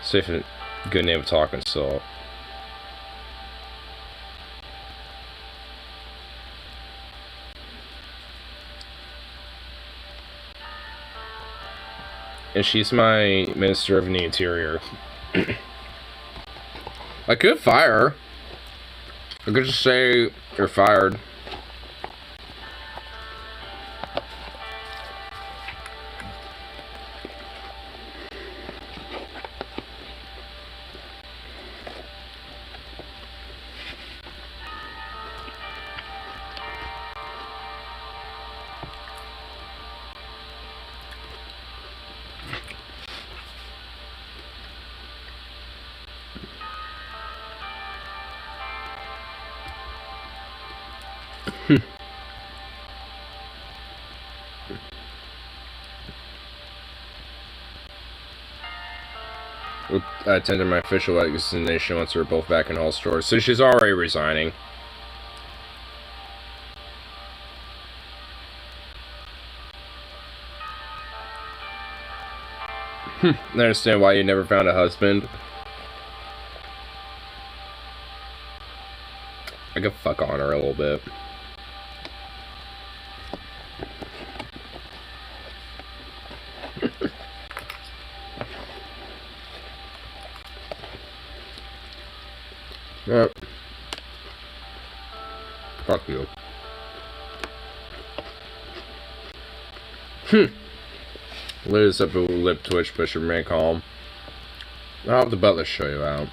safe and good name of talk and soul. And she's my Minister of the Interior. I could fire her. I could just say you're fired. I attended my official vaccination once we were both back in Hall stores. So she's already resigning. I understand why you never found a husband. I could fuck on her a little bit. Yep. Fuck you. Liz up a lip twitch, but should remain calm. I'll have the butler show you out.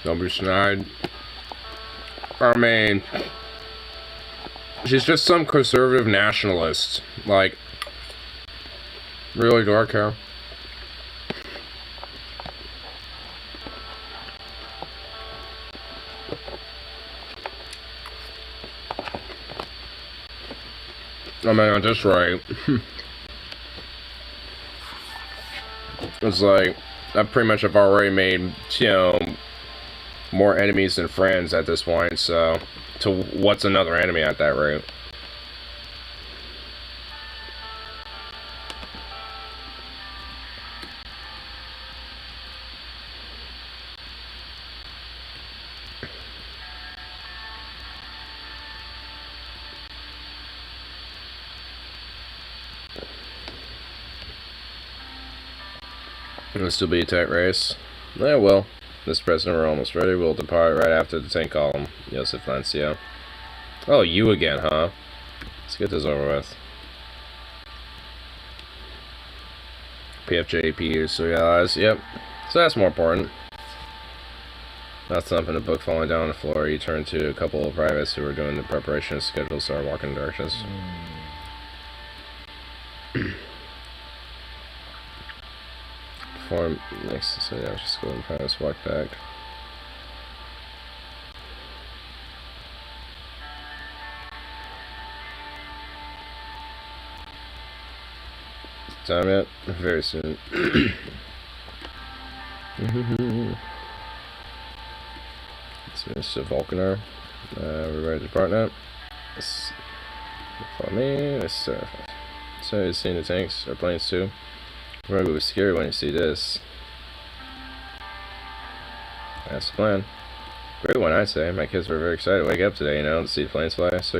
Don't be snide. I mean, she's just some conservative nationalist. Like, really, do I care? I mean, I'm just right. It's like, I pretty much have already made, you know, more enemies than friends at this point, so to what's another enemy at that rate? It'll still be a tight race. Yeah, well, this president, we're almost ready. We'll depart right after the tank column. Joseph Lancia. Oh, you again, huh? Let's get this over with. PFJP, so guys, yep. So that's more important. Not thumping a book falling down on the floor. You turn to a couple of privates who were doing the preparation schedule, start walking directions. Before next, so yeah, just go and privates walk back. Time yet? Very soon. So Mr. Vulcaner. We're ready to depart now. Follow me. So you've seen the tanks, our planes too. Remember, it was scary when you see this. That's the plan. Great one, I'd say. My kids were very excited to wake up today, you know, to see the planes fly. So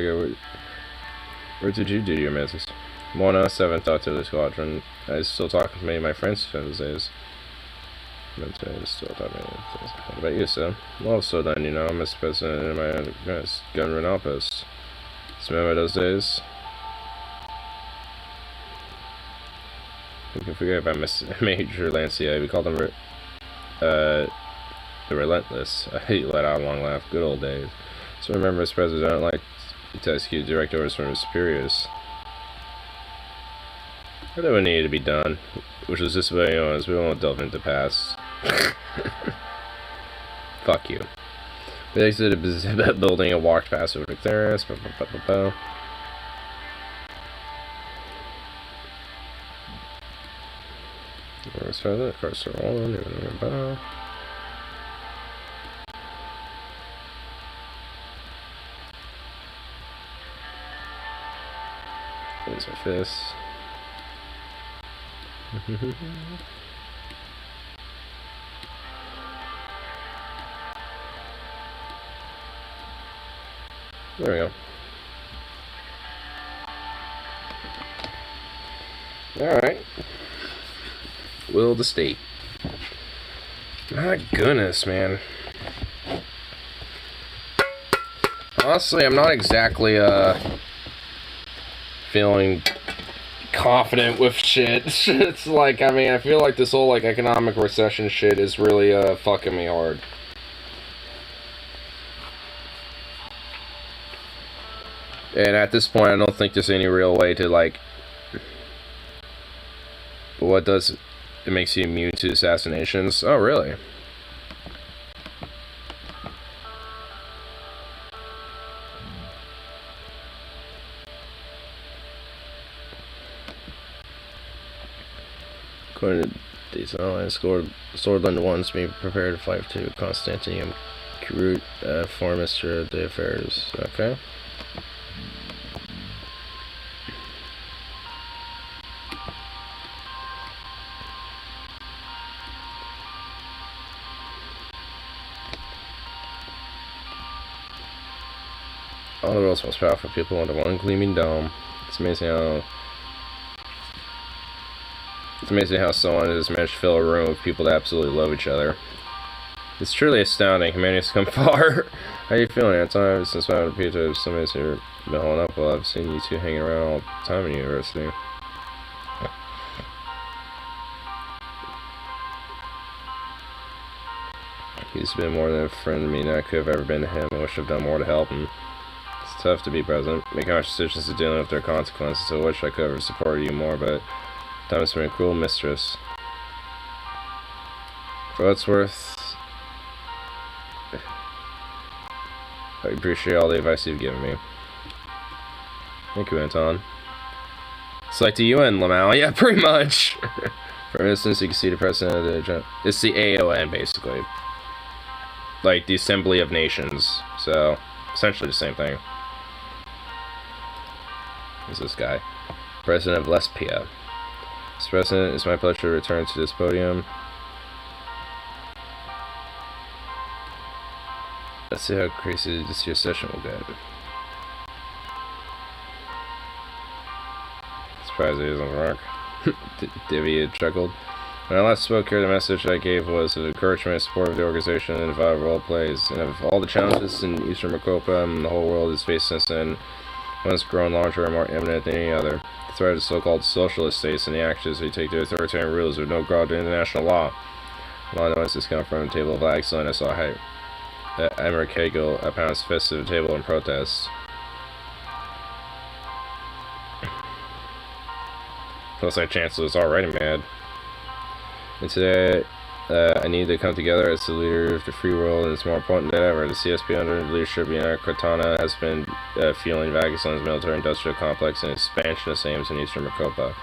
where did you do your misses? Mona, 7th thought to the squadron. I was still talking to many of my friends those days. Still talking to me. What about you, sir? Well, so then, you know, I'm Mr. President in my gun outpost. So remember those days? We can forget about Major Lancia. We called them the Relentless. You let out a long laugh. Good old days. So remember, Mr. President, I like to execute direct orders from his superiors. Whatever needed to be done, which was just about, you know, as we won't delve into the past. Fuck you. We exited a building and walked past over the terrace. Let's try that. Cars are on. There's my fist. There we go. Alright. Will the state. My goodness, man. Honestly, I'm not exactly, feeling confident with shit. It's like, I mean, I feel like this whole, like, economic recession shit is really, fucking me hard. And at this point, I don't think there's any real way to, like... But what does... It makes you immune to assassinations? Oh, really? According to Decent Online, Swordland wants me prepared to fight to Constantinium. Root for Mr. de Affairs. Okay. All the world's most powerful people under one gleaming dome. It's amazing how someone has managed to fill a room with people that absolutely love each other. It's truly astounding. Humanity's come far. How are you feeling, Anton? Since my pizza, somebody's here been holding up. Well, I've seen you two hanging around all the time in university. He's been more than a friend to me than I could have ever been to him. I wish I'd done more to help him. It's tough to be president, make harsh decisions and dealing with their consequences. So I wish I could have supported you more, but time has been a cruel mistress. For what it's worth, I appreciate all the advice you've given me. Thank you, Anton. It's like the UN, Lamau. Yeah, pretty much. For instance, you can see the president of the... It's the AON, basically. Like, the Assembly of Nations. So, essentially the same thing. Who's this guy? President of Lesbia. Mr. President, it's my pleasure to return to this podium. Let's see how crazy this year's session will get. Surprised it doesn't work. Divvy had chuckled. When I last spoke here, the message I gave was of encouragement and support of the organization and the vital role it plays. And of all the challenges in Eastern Macopa and the whole world has faced since then, one has grown larger and more imminent than any other. The threat of so-called socialist states and the actions they take to authoritarian rulers with no regard to international law. A lot of noise has come from the table of excellence. I saw how Emmer Kegel pounds fists to the table in protest. Plus, our chancellor is already mad. And today, I need to come together as the leader of the free world, and it's more important than ever. The CSP, under the leadership of United Cortana, has been fueling Vagisland's military-industrial complex and expansion of aims in Eastern Macopa.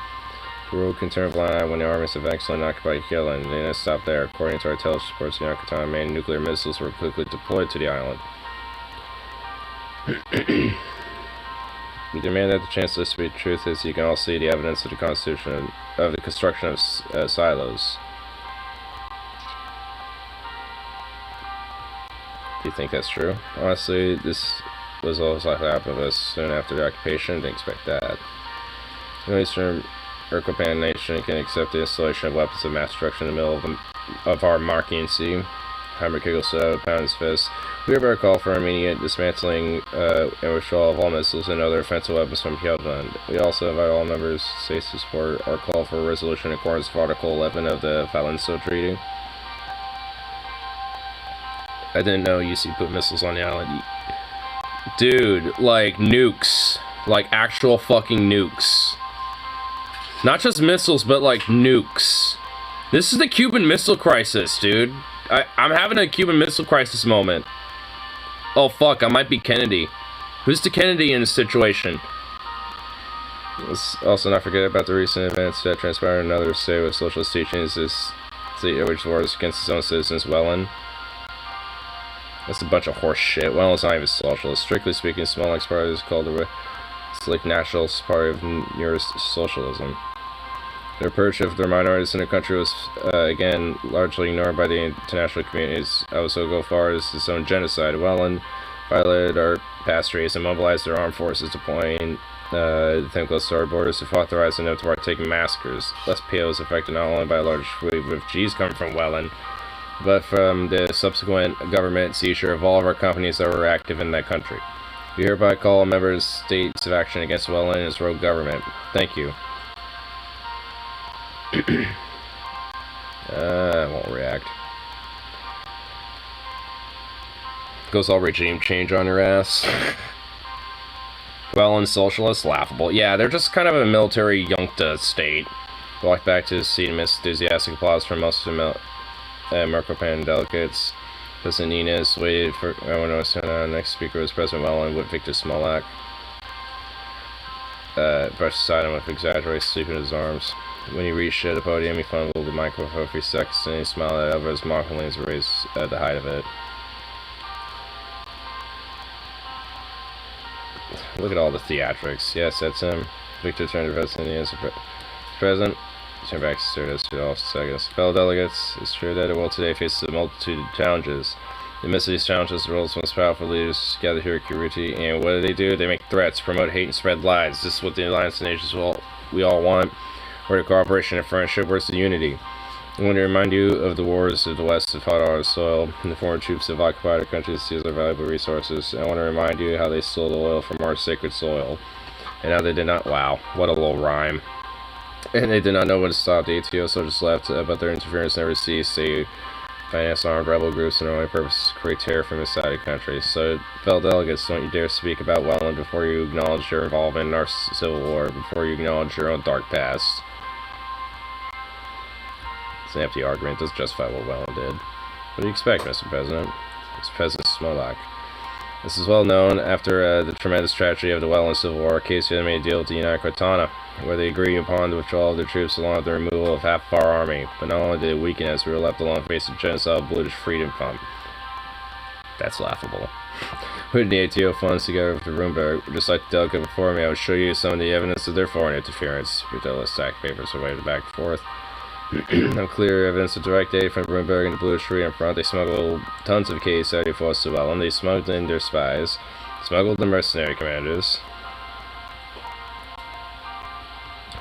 The world can turn a blind eye when the armies of Vagisland occupy Kila, and they didn't stop there. According to our intelligence reports, United Cortana made nuclear missiles were quickly deployed to the island. We demand that the Chancellor speak truth, as you can all see the evidence of the construction of silos. Do you think that's true? Honestly, this was always like that of us soon after the occupation. Didn't expect that. No Eastern Urkopan nation can accept the installation of weapons of mass destruction in the middle of our Markian Sea. Heimer Kegel said, pound his fist. We hereby call for immediate dismantling and withdrawal of all missiles and other offensive weapons from Pyongyang. We also invite all members states to support our call for a resolution in accordance with Article 11 of the Valenso Treaty. I didn't know UC put missiles on the island. Dude, like nukes. Like actual fucking nukes. Not just missiles, but like nukes. This is the Cuban Missile Crisis, dude. I'm having a Cuban Missile Crisis moment. Oh fuck, I might be Kennedy. Who's the Kennedy in this situation? Let's also not forget about the recent events that transpired in another state with socialist teachings. This which wars against its own citizens, Welland. That's a bunch of horse shit. Welland's not even socialist. Strictly speaking, Smolak's party is called the Nationalist Party of Nearest Socialism. The approach of their minorities in the country was, again, largely ignored by the international communities. I would so go far as its own genocide. Welland violated our past treaties and mobilized their armed forces, deploying them close to our borders to authorizing them to partake in massacres. Less PO was affected not only by a large wave of refugees coming from Welland, but from the subsequent government seizure of all of our companies that were active in that country. We hereby call on members states of action against Welland and its rogue government. Thank you. I won't react. Goes all regime change on your ass. Welland socialists, laughable. Yeah, they're just kind of a military yunkta state. Walked back to see enthusiastic applause from most of the Marcopan delegates. President Inez waited for everyone to turn on. Next speaker was President Welland with Victor Smolak. Brushed aside him with exaggerated sleep in his arms. When he reached the podium, he fumbled the microphone for 3 seconds, and he smiled at Alvarez mockingly as he raised at the height of it. Look at all the theatrics. Yes, that's him. Victor turned to President as President. He turned back to stewardess for all seconds. Fellow delegates, it's true that the world today faces a multitude of challenges. In the midst of these challenges, the world's most powerful leaders gather here at Kiruti, and what do? They make threats, promote hate, and spread lies. This is what the Alliance of Nations we all want. Where the cooperation and friendship, where's the unity? I want to remind you of the wars of the West have fought on our soil, and the foreign troops have occupied our country to seize our valuable resources. I want to remind you how they stole the oil from our sacred soil, and how they did not. Wow, what a little rhyme. And they did not know when to stop. The ATO soldiers left, but their interference never ceased. They financed armed rebel groups, and their only purpose is to create terror from inside the country. So, fellow delegates, don't you dare speak about Welland before you acknowledge your involvement in our civil war, before you acknowledge your own dark past. It's an empty argument. It doesn't justify what Welland did. What do you expect, Mr. President? Mr. President Smolak. This is well known. After the tremendous tragedy of the Welland Civil War, Casey made a deal with the United Cortana, where they agreed upon the withdrawal of their troops along with the removal of half of our army. But not only did it weaken us, we were left alone facing genocide British Freedom Fund. That's laughable. Putting the ATO funds together with the Roomberg, just like the delegate before me, I would show you some of the evidence of their foreign interference. We dealt with stack papers away back and forth. Clear evidence of direct aid from Bloomberg and the British Freedom Front. They smuggled tons of K-74s to Welland. They smuggled in their spies, smuggled the mercenary commanders.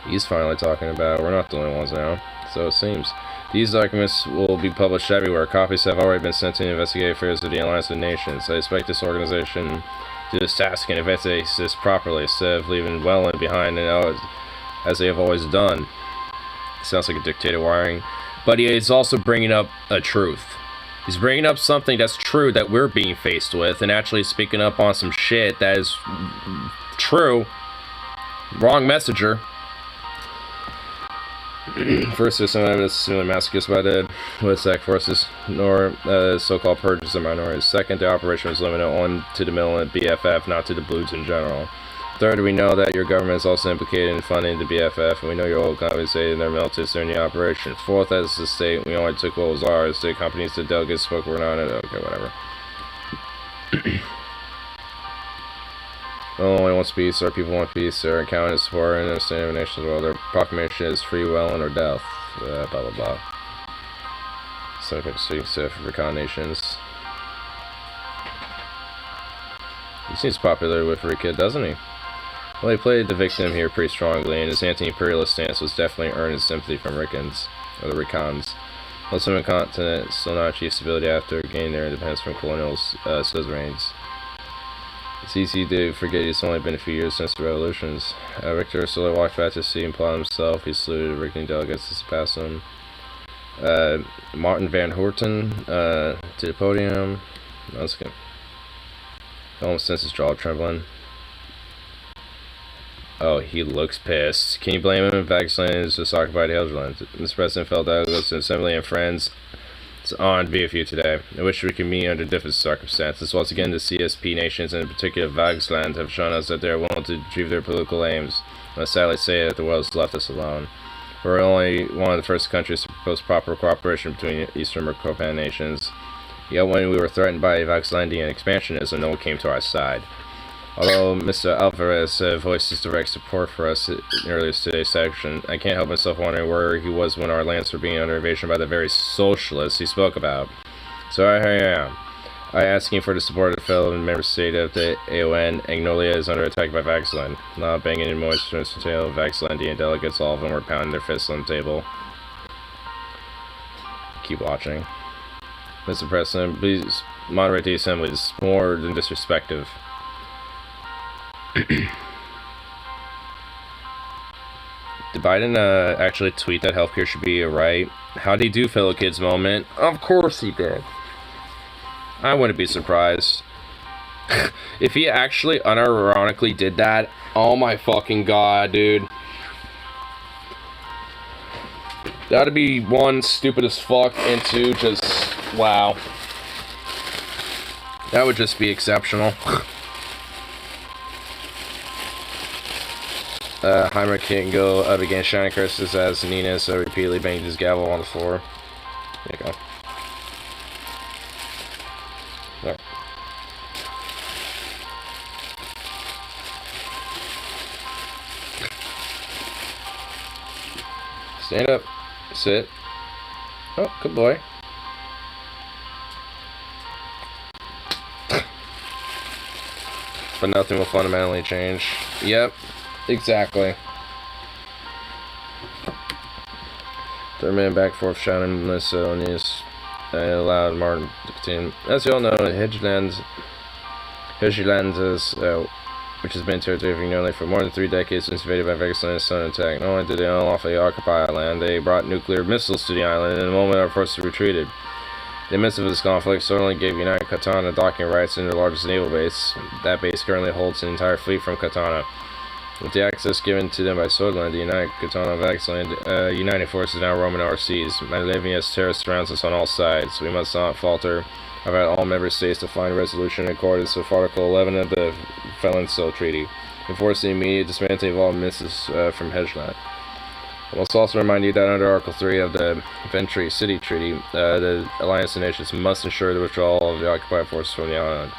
He's finally talking about we're not the only ones now, so it seems. These documents will be published everywhere. Copies have already been sent to the investigative affairs of the Alliance of Nations. I expect this organization to do this task and investigate this properly instead of leaving Welland behind, as they have always done. Sounds like a dictator wiring, but he is also bringing up a truth. He's bringing up something that's true that we're being faced with, and actually speaking up on some shit that is true. Wrong messenger. First, there's some evidence of similar massacres by the Westside forces, nor so-called purges of minorities. Second, the operation was limited on to the militant BFF, not to the Blues in general. Third, we know that your government is also implicated in funding the BFF, and we know your oil companies aided their militants during the operation. Fourth, as the state, we only took what was ours. The companies the delegates spoke were not it. Okay, whatever. Well, only wants peace. Our people want peace. They're accounting support and understanding of nations world. Their proclamation is free, Welland, or death. Blah, blah, blah. So, speaks to African nations. He seems popular with Rica, doesn't he? Well, he played the victim here pretty strongly, and his anti-imperialist stance was definitely earned his sympathy from Ricans, or the Ricans. Most of the continent still not achieved stability after gaining their independence from colonial suzerains. It's easy to forget it's only been a few years since the revolutions. Victor slowly walked back to the seat and applauded himself. He saluted the Rican delegates as he passed them. Martin Van Horten to the podium. Once again, almost sense his jaw trembling. Oh, he looks pissed. Can you blame him if Vaxland is just occupied Helgeland? Mr. President felt that was an assembly and friends. It's honored to be with you today. I wish we could meet under different circumstances. Once again, the CSP nations, and in particular Vaxland, have shown us that they are willing to achieve their political aims. I must sadly say that the world has left us alone. We're only one of the first countries to propose proper cooperation between Eastern Mercopan nations. Yet when we were threatened by Vaxlandian expansionism, no one came to our side. Although Mr. Alvarez voiced his direct support for us in earlier today's section, I can't help myself wondering where he was when our lands were being under invasion by the very socialists he spoke about. So here I am. I asking for the support of the fellow member state of the AON. Agnolia is under attack by Vaxland. Not banging in moisture tail Vaxlandian delegates, all of them were pounding their fists on the table. Keep watching. Mr. President, please moderate the assembly. This is more than disrespectful. Did Biden actually tweet that healthcare should be a right? How'd he do, fellow kids moment? Of course he did. I wouldn't be surprised. If he actually unironically did that, oh my fucking god, dude. That'd be one, stupid as fuck, and two, just, wow. That would just be exceptional. Heimer can't go up against Shining Curses as Nina repeatedly banged his gavel on the floor. There you go. There. Stand up. Sit. Oh, good boy. But nothing will fundamentally change. Yep, exactly. Third man back, fourth shot in Miscellaneous. Allowed Martin to continue. As you all know, Hedgelands is, which has been territory of Ignoland for more than 3 decades since invaded by Vegas Land Sun attack. Not only did they unlawfully occupy the land, they brought nuclear missiles to the island, and in the moment our forces retreated. In the midst of this conflict, Sutherland gave United Katana docking rights in their largest naval base. That base currently holds an entire fleet from Katana. With the access given to them by Sutherland, the United Katana of Vaxland, United forces now roaming our seas. Malavia's terror surrounds us on all sides. We must not falter. I've had all member states to find a resolution in accordance with Article 11 of the Felon-Cell Treaty, enforcing the immediate dismantling of all missiles from Hedgeland. I must also remind you that under Article 3 of the Ventry City Treaty, the Alliance of Nations must ensure the withdrawal of the occupied forces from the island.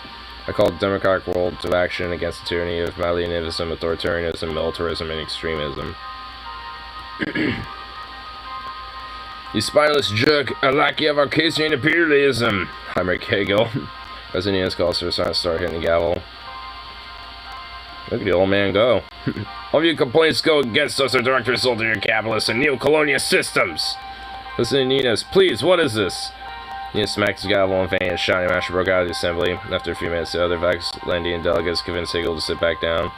I call the democratic world to action against the tyranny of Malianism, authoritarianism, militarism, and extremism. You spineless jerk, a lackey of Arcasian imperialism! Heimer Kegel. President Yanis calls for us to start hitting the gavel. Look at the old man go. All of your complaints go against us, a direct result of your capitalist and neo-colonial systems! Listen to Ninas, please, what is this? Nina smacked his gavel and fan, shouting match broke out of the assembly. After a few minutes, the other Vaxlandian delegates convinced Hegel to sit back down.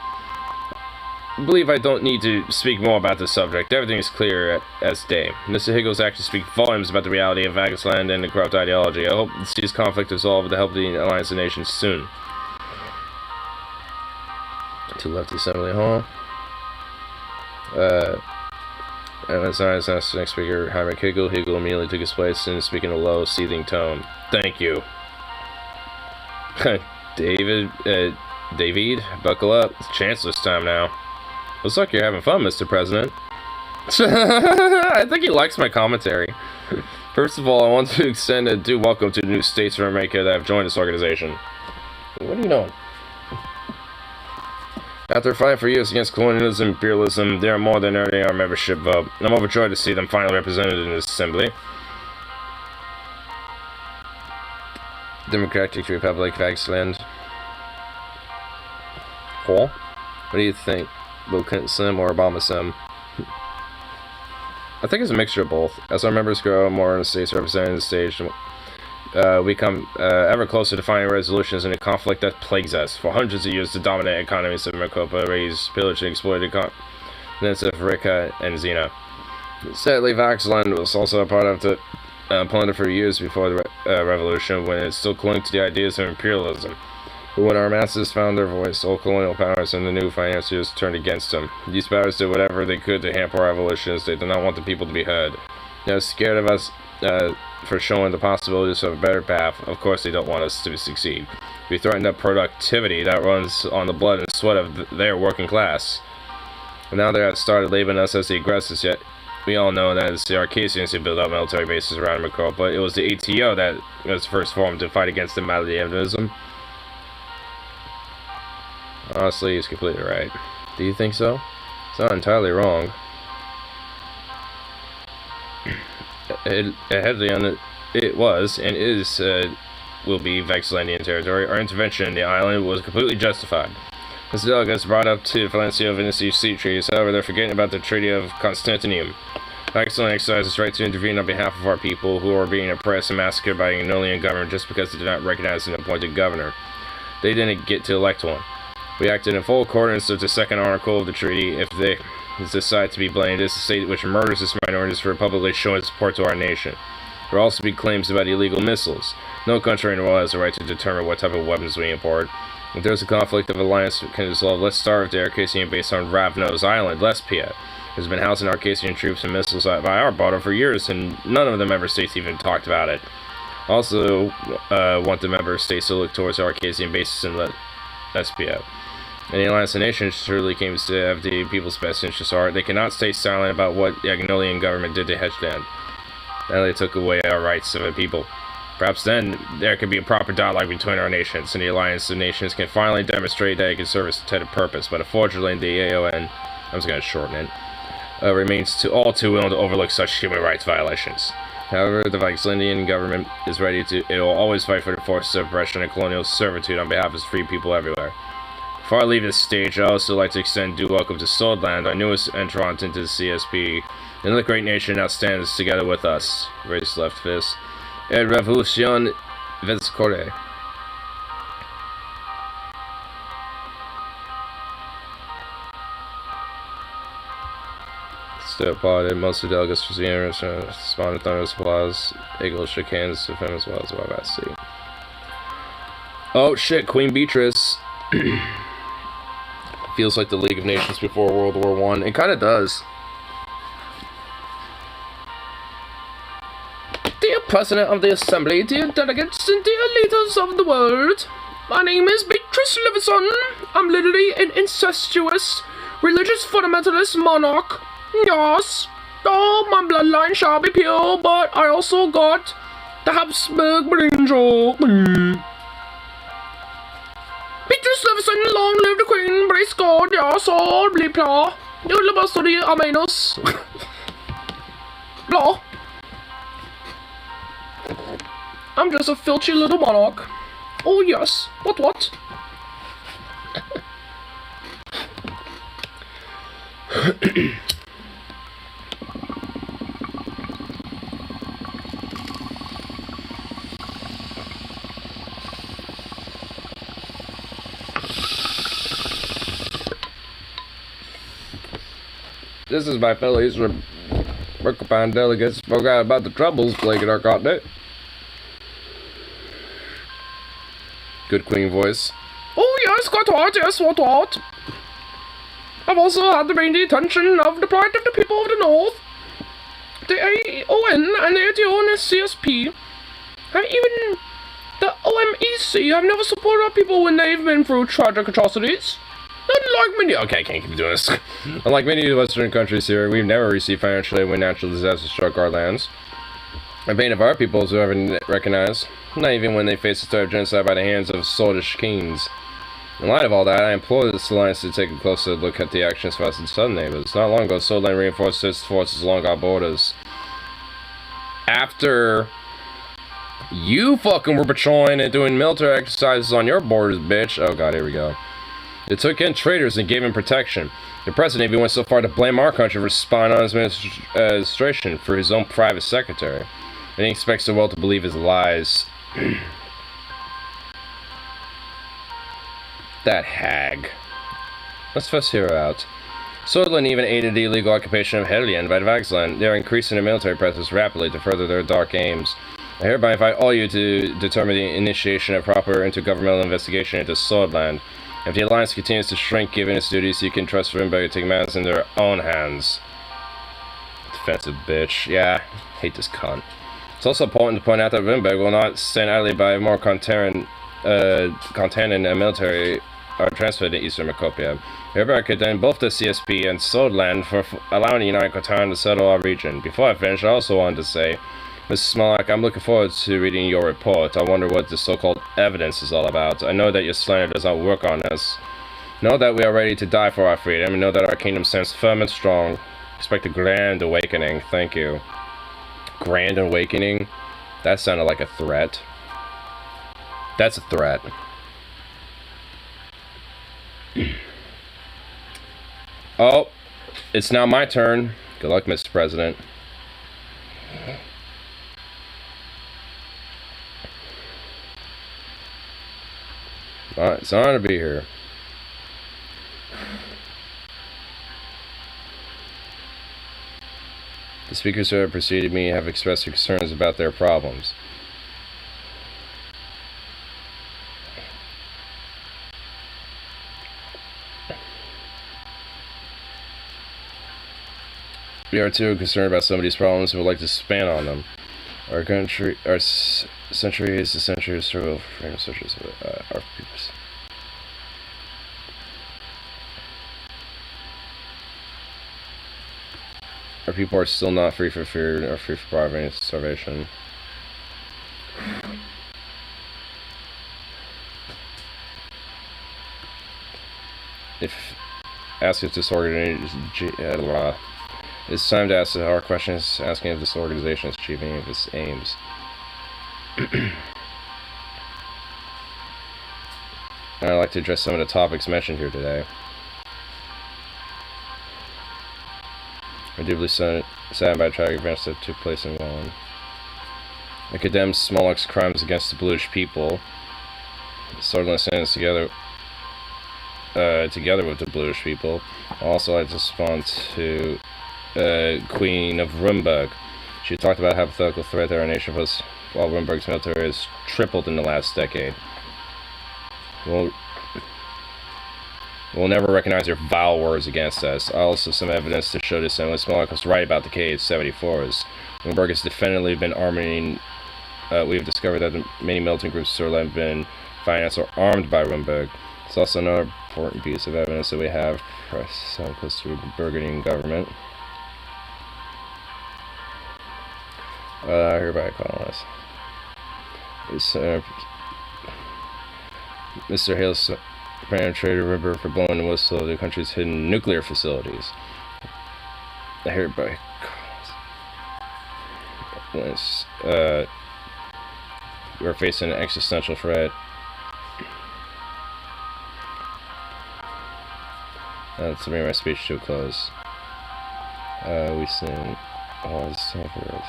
I believe I don't need to speak more about this subject. Everything is clear as day. Mr. Higgles actually speaks volumes about the reality of Vaxland and the corrupt ideology. I hope to see this conflict resolved with the help of the Alliance of Nations soon. To left the assembly hall. And as I asked the next speaker, Heimer Hegel immediately took his place and speaking in a low, seething tone. Thank you. David, buckle up. It's Chancellor's time now. Looks like you're having fun, Mr. President. I think he likes my commentary. First of all, I want to extend a due welcome to the new states from America that have joined this organization. What are you doing? After fighting for years against colonialism and imperialism, they are more than earning our membership vote. I'm overjoyed to see them finally represented in this assembly. Democratic Republic of Vaxland. Cool. What do you think? Bill Clinton Sim or Obama Sim? I think it's a mixture of both. As our members grow, more in the states represented on the stage, we come ever closer to finding resolutions in a conflict that plagues us. For hundreds of years, the dominant economies of Maricopa raised, pillaged, and exploited continents of Rika and Xena. Sadly, Vaxland was also a part of the plunder for years before the revolution, when it still clung to the ideas of imperialism. But when our masses found their voice, old colonial powers and the new financiers turned against them. These powers did whatever they could to hamper our revolutions. They did not want the people to be heard. They are scared of us for showing the possibilities of a better path. Of course, they don't want us to succeed. We threaten up productivity that runs on the blood and sweat of their working class. And now they have started labeling us as the aggressors, yet we all know that it's the Arcasians who built up military bases around Maricopa, but it was the ATO that was first formed to fight against the Malianism. Honestly, he's completely right. Do you think so? It's not entirely wrong. It was and is will be Vaxlandian territory. Our intervention in the island was completely justified. As the delegates brought up to Valencia Vinicius Sea Treaties, however, they're forgetting about the Treaty of Constantinium. Vaxland exercised its right to intervene on behalf of our people who are being oppressed and massacred by an Ignolian government just because they did not recognize an appointed governor. They didn't get to elect one. We acted in full accordance with the second article of the treaty. If they decide to be blamed, it is the state which murders its minorities for publicly showing support to our nation. There will also be claims about illegal missiles. No country in the world has the right to determine what type of weapons we import. If there's a conflict of alliance can dissolve, let's start with the Arcasian base on Ravnos Island, Lespia. Has been housing Arcasian troops and missiles by our border for years, and none of the member states even talked about it. Also, want the member states to look towards Arcasian bases in Lespia. And the Alliance of Nations surely came to have the people's best interests at heart. They cannot stay silent about what the Agnolian government did to Hedgeland. Now they took away our rights of the people. Perhaps then there could be a proper dialogue between our nations, and the Alliance of Nations can finally demonstrate that it can serve its intended purpose. But unfortunately, the AON, I'm just going to shorten it, remains all too willing to overlook such human rights violations. However, the Vicelandian government is ready to. It will always fight for the forces of oppression and colonial servitude on behalf of free people everywhere. Before I leave this stage, I'd also like to extend due welcome to Swordland, our newest entrant into the CSP. Another great nation now stands together with us. Raise left fist. Et revolution vescore. Still applauded. Most of the delegates was the interesting. Responded thunderous applause. Eagle shook hands with him as well as well as see. Oh shit, Queen Beatrice. Feels like the League of Nations before World War I. It kind of does. Dear President of the Assembly, dear delegates, and dear leaders of the world, my name is Beatrice Levison. I'm literally an incestuous, religious fundamentalist monarch. Yes. Oh, my bloodline shall be pure, but I also got the Habsburg angel. Beatrice Levison, long live the Queen, praise God, yes, all blah blah. You live us to the Amenos. Blah. I'm just a filthy little monarch. Oh yes, what? This is my fellows from Mercapine delegates spoke out about the troubles plaguing our continent. Good Queen voice. Oh yes, what? Yes, what? I've also had to bring the attention of the plight of the people of the North. The AON and the ATO and CSP, and even the OMEC have never supported our people when they've been through tragic atrocities. Unlike many, okay, I can't keep doing this. Unlike many Western countries here, we've never received financial aid when natural disasters struck our lands. The pain of our peoples who haven't recognized, not even when they face the threat of genocide by the hands of Swedish kings. In light of all that, I implore this alliance to take a closer look at the actions of us and southern neighbors. Not long ago, Swordland reinforced its forces along our borders. After you fucking were patrolling and doing military exercises on your borders, bitch. Oh god, here we go. They took in traitors and gave him protection. The president even went so far to blame our country for spying on his administration for his own private secretary. And he expects the world to believe his lies. That hag. Let's first hear her out. Swordland even aided the illegal occupation of Helliand by the Vaxland. They are increasing their military presence rapidly to further their dark aims. I hereby invite all you to determine the initiation of proper intergovernmental investigation into Swordland. If the alliance continues to shrink given its duties, you can trust Rimberg to take matters in their own hands. Defensive bitch. Yeah, hate this cunt. It's also important to point out that Rimberg will not stand idly by more Contaran military are transferred to Eastern Macopia. Rimberg could then both the CSP and Swordland for allowing the United Contaran to settle our region. Before I finish, I also wanted to say, Mrs. Smolak, I'm looking forward to reading your report. I wonder what the so-called evidence is all about. I know that your slander does not work on us. Know that we are ready to die for our freedom, and know that our kingdom stands firm and strong. Expect a grand awakening. Thank you. Grand awakening? That sounded like a threat. That's a threat. Oh, it's now my turn. Good luck, Mr. President. Alright, it's an honor to be here. The speakers who have preceded me have expressed their concerns about their problems. We are too concerned about some of these problems and would like to expand on them. Our country, our century is the century of struggle for freedom, such as our peoples. Our people are still not free from fear or free from poverty and starvation. Ask if this organization it's time to ask the hard questions, asking if this organization is achieving any of its aims. And I'd like to address some of the topics mentioned here today. I'm deeply saddened by the tragic events that took place in Welland. I condemn Smolak's crimes against the Bluish people. Sutherland stands together with the Bluish people. I also like to respond to Queen of Rumburg. She talked about a hypothetical threat that our nation poses while Rumburg's military has tripled in the last decade. We'll never recognize your vile words against us. Also, some evidence to show this, and Smolak was right about the K-74s. Rumburg has definitively been arming. We have discovered that many militant groups in Sutherland have been financed or armed by Rumburg. It's also another important piece of evidence that we have so close to the Burgundian government. I hereby call us. Mr. Hale's penetrated Rumburg for blowing the whistle of the country's hidden nuclear facilities. I hereby call us. We are facing an existential threat. To bring my speech to a close. We send all this over.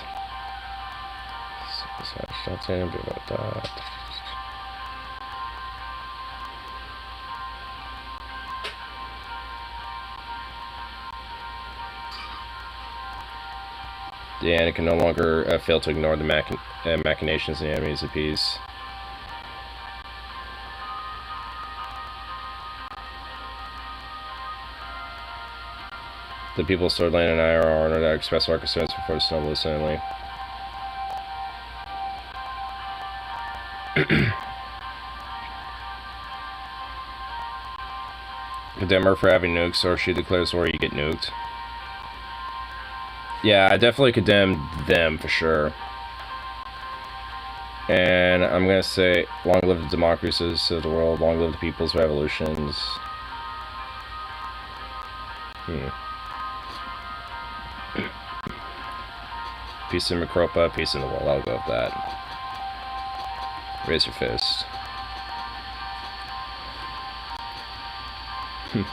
Stop saying about that. Yeah, and it can no longer fail to ignore the machinations and the enemies of peace. The people of Sutherland and I are honored to express our concerns before this noble assembly. Condemn her for having nukes, or she declares war, you get nuked. Yeah, I definitely condemn them for sure. And I'm gonna say, long live the democracies of the world, long live the people's revolutions. Peace in Macropa, peace in the world. I'll go with that. Raise your fist.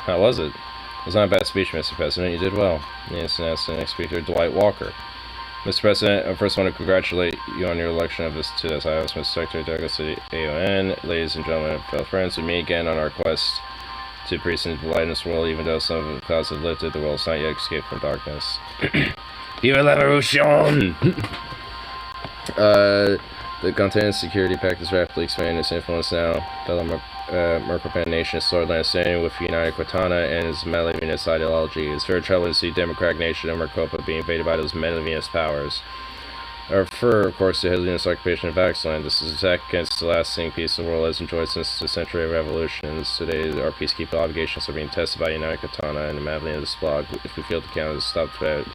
How was it? It was not a bad speech, Mr. President. You did well. Yes, and that's the next speaker, Dwight Walker. Mr. President, I first want to congratulate you on your election of this to this House, Mr. Secretary Douglas of the AON. Ladies and gentlemen, fellow friends, we meet again on our quest to increase in the light in this world. Even though some of the clouds have lifted, the world has not yet escaped from darkness. Vive la revolution! The Continental Security Pact is rapidly expanding its influence now. Fellow Mercopan nation is Sutherland standing with United Quatana and is leaving its ideology. It's very troubling to see democratic nation of Mercopa being invaded by those Melivianist powers. I refer, of course, to Helian's occupation of Vaxland. This is an attack against the lasting peace the world has enjoyed since the century of revolutions. Today, our peacekeeping obligations are being tested by United Quatana and the Melivianist bloc. If we fail to counter this stop threat,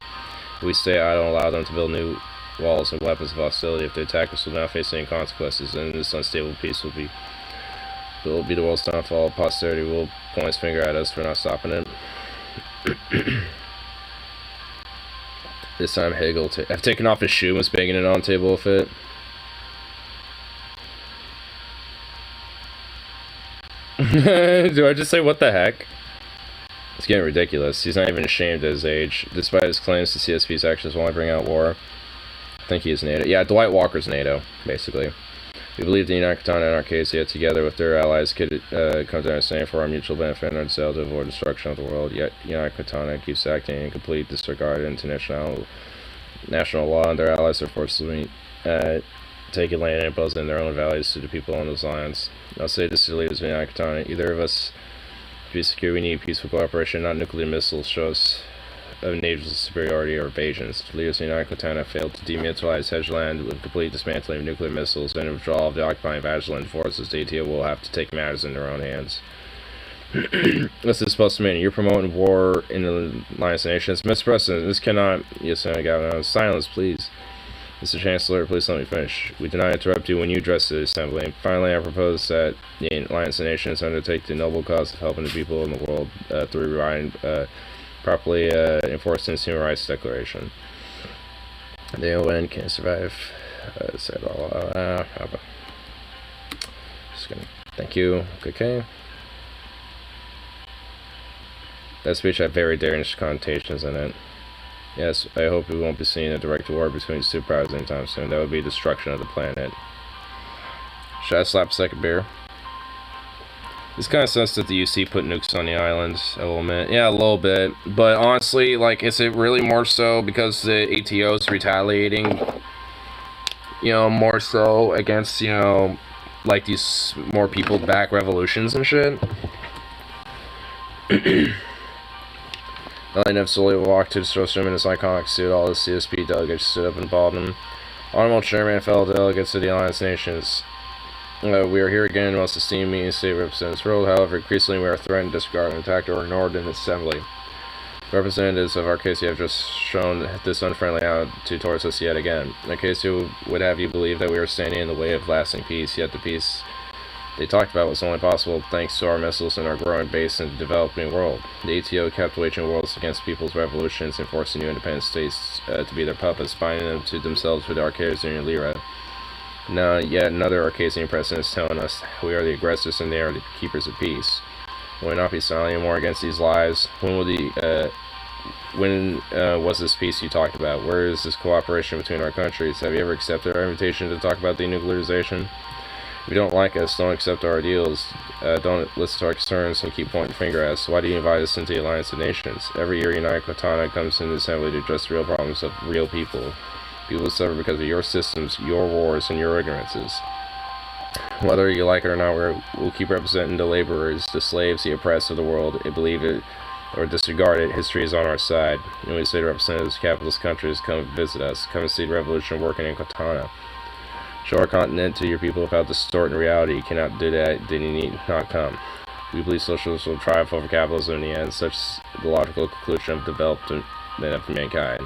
we stay idle and allow them to build new walls and weapons of hostility. If the attackers will not face any consequences, then this unstable peace will be the world's downfall. Posterity will point its finger at us for not stopping it. This time Hegel I've taken off his shoe and was banging it on the table with it. Do I just say what the heck? It's getting ridiculous. He's not even ashamed at his age. Despite his claims, the CSP's actions will only bring out war. I think he is NATO. Yeah, Dwight Walker's NATO, basically. We believe the United Quatana and Arcadia, together with their allies, could come to understanding for our mutual benefit and our desire to avoid destruction of the world. Yet United Quatana keeps acting in complete disregard of international national law, and their allies are forcibly taking land and imposing their own values to the people on those lands. I'll say this to the leaders of United Quatana. Either of us to be secure, we need peaceful cooperation, not nuclear missiles show us of naval superiority or evasions. The leaders of United Quatana failed to demilitarize Hedgeland with complete dismantling of nuclear missiles and withdrawal of the occupying Vageland forces. The ATO will have to take matters in their own hands. This is supposed to mean you're promoting war in the Alliance of Nations. Mr. President, this cannot. Yes, I got silence, please. Mr. Chancellor, please let me finish. We do not interrupt you when you address the Assembly. Finally, I propose that the Alliance of Nations undertake the noble cause of helping the people in the world through properly enforcing the Human Rights Declaration. The UN can't survive. Just gonna. Thank you. Okay. That speech had very dangerous connotations in it. Yes, I hope we won't be seeing a direct war between two powers anytime soon. That would be destruction of the planet. Should I slap a second beer? It's kind of sus that the UC put nukes on the island, I will admit. Yeah, a little bit. But honestly, like, is it really more so because the ATO is retaliating, you know, more so against, you know, like these more people-back revolutions and shit? Line slowly walked to the source room in his iconic suit. All the CSP delegates stood up and bowed him. Honorable Chairman and fellow delegates of the Alliance Nations. We are here again in the most esteemed meeting state representatives world. However, increasingly we are threatened, disregarded, attacked, or ignored in the Assembly. Representatives of Arcasia have just shown this unfriendly attitude towards us yet again. Arcasia would have you believe that we are standing in the way of lasting peace, yet the peace they talked about was only possible thanks to our missiles and our growing base in the developing world. The ATO kept waging wars against people's revolutions and forcing new independent states to be their puppets, binding them to themselves with the Arcasian Lyra. Now, yet another Arcasian president is telling us we are the aggressors and they are the keepers of peace. Will we not be silent anymore against these lies? When was this peace you talked about? Where is this cooperation between our countries? Have you ever accepted our invitation to talk about denuclearization? If you don't like us, don't accept our ideals, don't listen to our concerns, and keep pointing the finger at us. Why do you invite us into the Alliance of Nations? Every year, United Cortana comes into the Assembly to address the real problems of real people. People suffer because of your systems, your wars, and your ignorances. Whether you like it or not, we'll keep representing the laborers, the slaves, the oppressed of the world. Believe it or disregard it, history is on our side. And we say to representatives of capitalist countries, come visit us. Come and see the revolution working in Cortana. Show our continent to your people without distorting reality. You cannot do that, then you need not come. We believe socialism will triumph over capitalism in the end, such is the logical conclusion of development of mankind.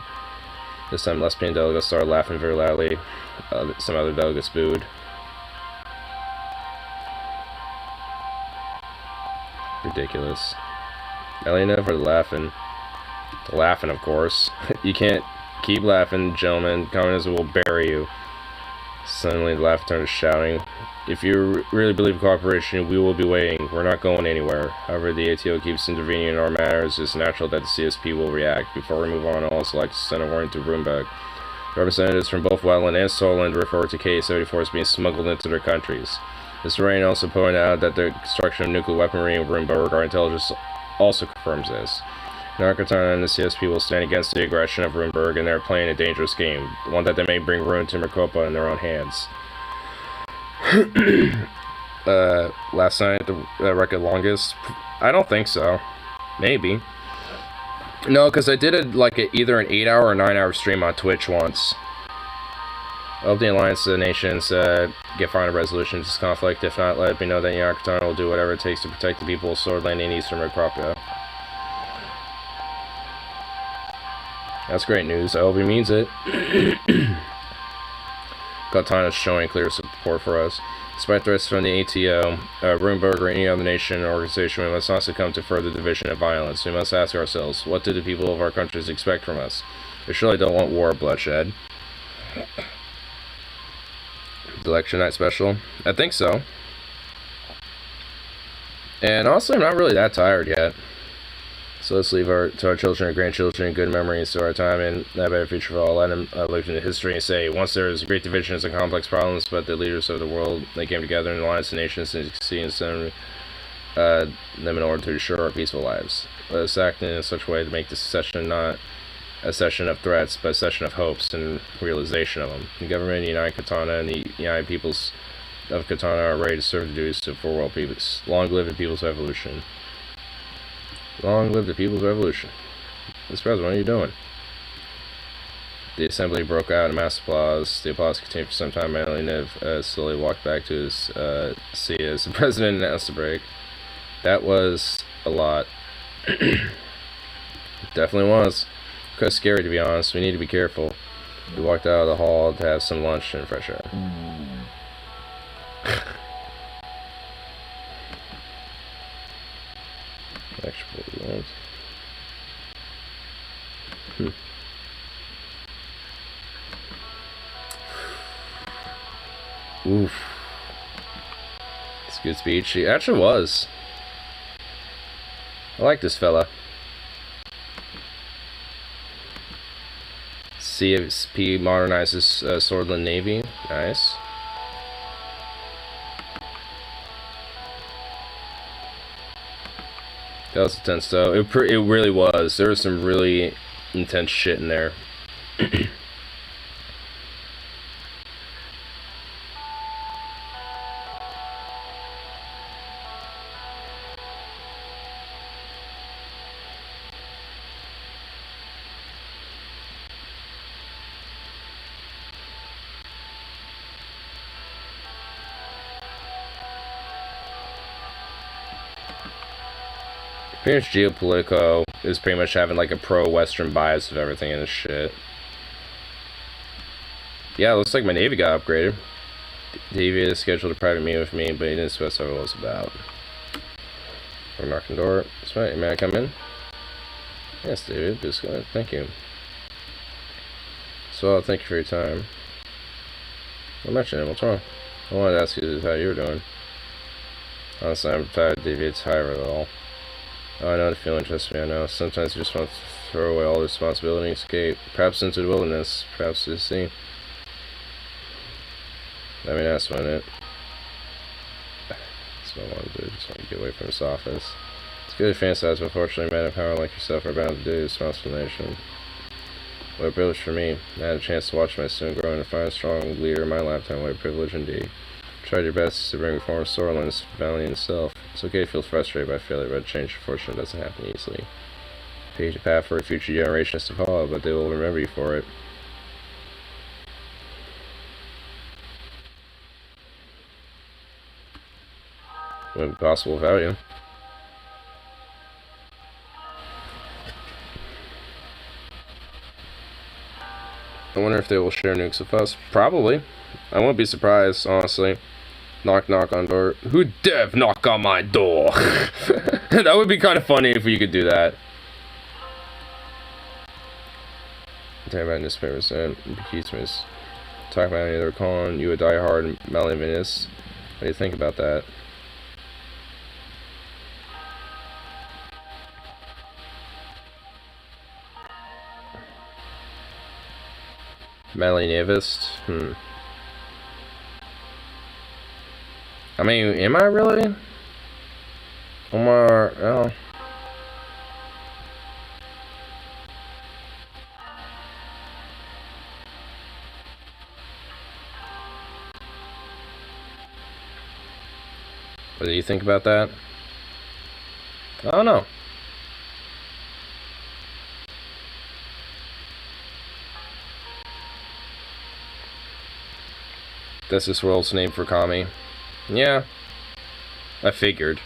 This time, lesbian delegates started laughing very loudly. Some other delegates booed. Ridiculous. Elena for laughing. Laughing, of course. You can't keep laughing, gentlemen. Communism will bury you. Suddenly, the laughter turned to shouting. If you really believe in cooperation, we will be waiting. We're not going anywhere. However, the ATO keeps intervening in our matters. It's natural that the CSP will react. Before we move on, I'll also like to send a warning to Roomberg. Representatives from both Wetland and Solent refer to K-74 as being smuggled into their countries. Mr. Rain also pointed out that the construction of nuclear weaponry in Roomberg, our intelligence also confirms this. Narcoton and the CSP will stand against the aggression of Roomberg, and they're playing a dangerous game, one that they may bring ruin to Mercopa in their own hands. Last night, the record longest? I don't think so. Maybe. No, because I did either an 8-hour or 9-hour stream on Twitch once. I hope the Alliance of the Nations get final resolution to this conflict. If not, let me know that Narcoton will do whatever it takes to protect the people of Swordland and Eastern Mercopa. That's great news. I hope he means it. Cortana is showing clear support for us. Despite threats from the ATO, Roomberg, or any other nation or organization, we must not succumb to further division and violence. We must ask ourselves, what do the people of our countries expect from us? They surely don't want war or bloodshed. The election night special? I think so. And honestly, I'm not really that tired yet. So let's leave to our children and grandchildren good memories to our time and a better future for all. Let them look into history and say, once there was great divisions and complex problems, but the leaders of the world, they came together in the Alliance of Nations and succeeded in sending them in order to ensure our peaceful lives. Let us act in such a way to make this session not a session of threats, but a session of hopes and realization of them. The government of the United Katana and the United Peoples of Katana are ready to serve the duties for world peace. Long live the People's Revolution. Long live the People's Revolution. Mr. President, what are you doing? The assembly broke out in mass applause. The applause continued for some time. Manly Niv slowly walked back to his seat as the president announced the break. That was a lot. Definitely was. Kind of scary, to be honest. We need to be careful. We walked out of the hall to have some lunch and fresh air. Actually, Oof. It's a good speech. She actually was. I like this fella. CSP modernizes Swordland Navy. Nice. That was intense, though. It really was. There was some really intense shit in there. Pretty much Geopolitico is pretty much having like a pro-Western bias of everything in this shit. Yeah, it looks like my Navy got upgraded. David is scheduled a private meeting with me, but he didn't specify what it was about. We're knocking the door. That's right. May I come in? Yes, David. Just go ahead. Thank you. So, thank you for your time. I'm mentioning it. What's wrong? I wanted to ask you how you were doing. Honestly, I'm tired of David's hire at all. Oh, I know the feeling, trust me, I know. Sometimes you just want to throw away all the responsibility and escape. Perhaps into the wilderness. Perhaps to the sea. I mean, that's what it. That's what I want to do. Just want to get away from this office. It's good to fantasize, but unfortunately, men of power like yourself are bound to do this transformation. What a privilege for me. I had a chance to watch my son grow into a fine, strong leader in my lifetime. What a privilege indeed. Tried your best to bring reform to Sorland's valley itself. It's okay to feel frustrated by failure, but change of fortune doesn't happen easily. Pave the path for future generations to follow, but they will remember you for it. Wouldn't be possible without you. I wonder if they will share nukes with us. Probably. I won't be surprised, honestly. Knock, knock on door. Who dare knock on my door? That would be kind of funny if we could do that. Talk about newspapers and Bekeismas. Talk about any other calling you a diehard Malinvinist. What do you think about that? Malinvinist? I mean, am I really? Omar, oh. What do you think about that? I don't know. That's this world's name for Kami. Yeah, I figured.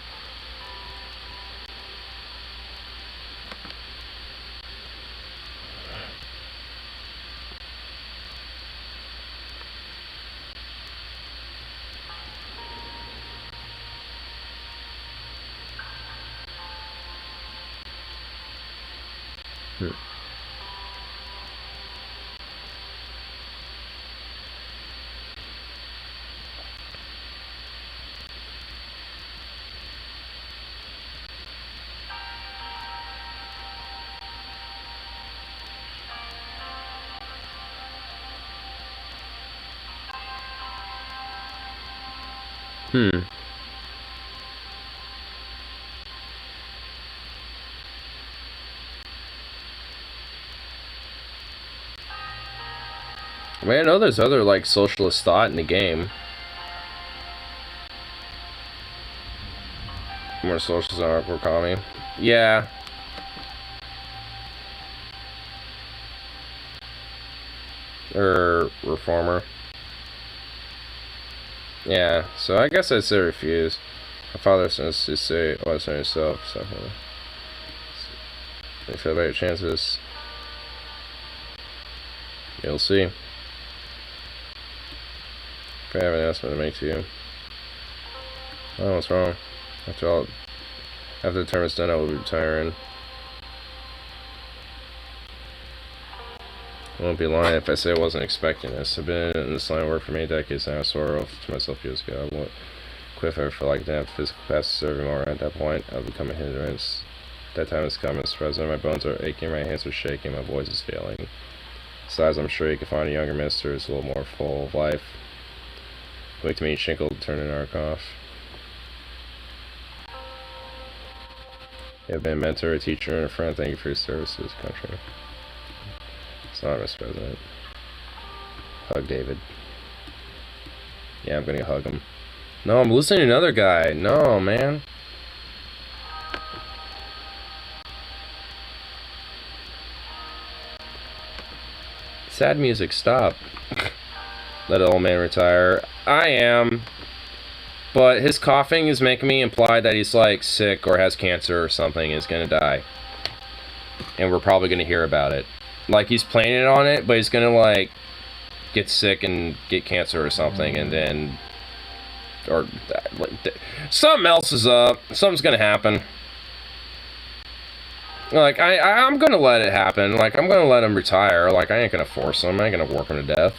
I mean, I know there's other, like, socialist thought in the game. More socialists are for Kami. Yeah. Or reformer. Yeah, so I guess I'd say refuse. My father says to say, "Oh, it's on yourself." So, you feel about your chances. You'll see. If I have an announcement to make to you. Oh, what's wrong? After the term is done, I will be retiring. I won't be lying if I say I wasn't expecting this. I've been in this line of work for many decades now. I swore off to myself years ago. I won't quit if I feel like I didn't have physical capacity to serve anymore. At that point, I'll become a hindrance. That time has come, Mr. President. My bones are aching, my hands are shaking, my voice is failing. Besides, I'm sure you can find a younger minister who's a little more full of life. Wait to meet Shinkle, turn an arc off. You have been a mentor, a teacher, and a friend. Thank you for your service to this country. It's not, Mr. President. Hug David. Yeah, I'm gonna hug him. No, I'm listening to another guy. No, man. Sad music, stop. Let an old man retire. I am. But his coughing is making me imply that he's like sick or has cancer or something and is gonna die. And we're probably gonna hear about it. Like he's planning on it, but he's gonna like get sick and get cancer or something, and then something else is up. Something's gonna happen. Like I'm gonna let it happen. Like I'm gonna let him retire. Like I ain't gonna force him. I ain't gonna work him to death.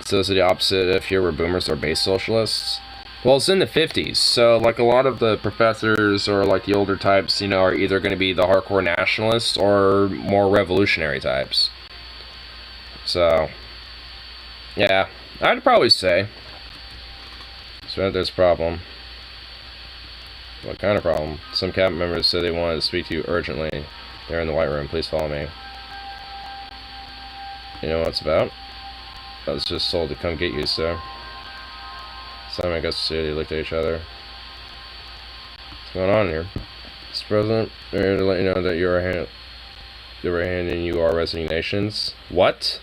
So it's the opposite if here were boomers or base socialists. Well, it's in the 50s, so like a lot of the professors or like the older types, you know, are either going to be the hardcore nationalists or more revolutionary types. So, yeah, I'd probably say. So there's a problem. What kind of problem? Some cabinet members said they wanted to speak to you urgently. They're in the White Room. Please follow me. You know what it's about? I was just told to come get you, sir. Simon and Gus looked at each other. What's going on here? Mr. President, we're here to let you know that we're handing you our resignations. What?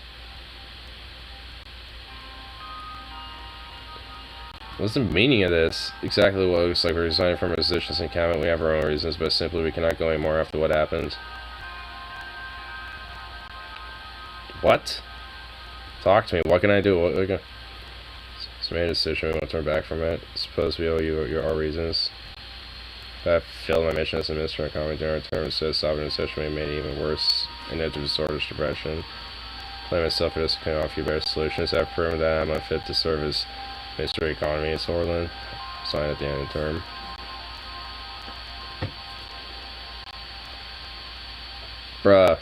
What's the meaning of this? Exactly what it looks like. We're resigning from our positions in cabinet. We have our own reasons, but simply we cannot go anymore after what happened. What? Talk to me. What can I do? So made a decision. We won't turn back from it. Suppose we owe you our reasons. If I failed my mission as a minister of economy during our term, says sovereign recession may made it even worse. And into disorder's depression. Claim myself for this can offer you better solutions. I've proven that I'm unfit to serve as Minister of Economy in Sorland. Sign at the end of the term. Bruh.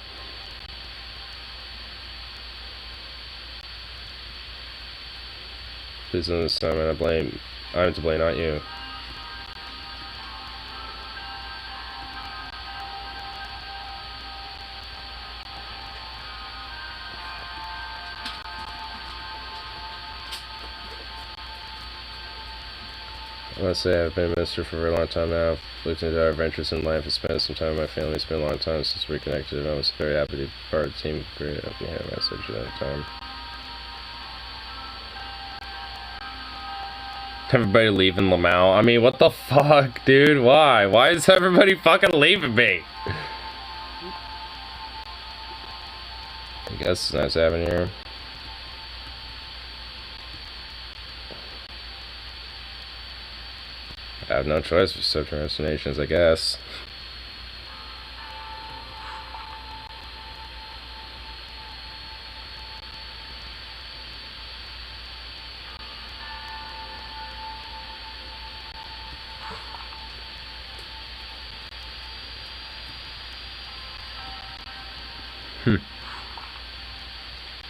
Please don't understand, I'm to blame, not you. I must say I've been a minister for a very long time now. I've looked into our adventures in life and spent some time with my family. It's been a long time since we reconnected, and I was very happy to be part of the team. Great, I'll be here a message at that time. Everybody leaving Lamau. I mean, what the fuck, dude? Why? Why is everybody fucking leaving me? I guess it's nice having you here. I have no choice but accept your destinations, I guess.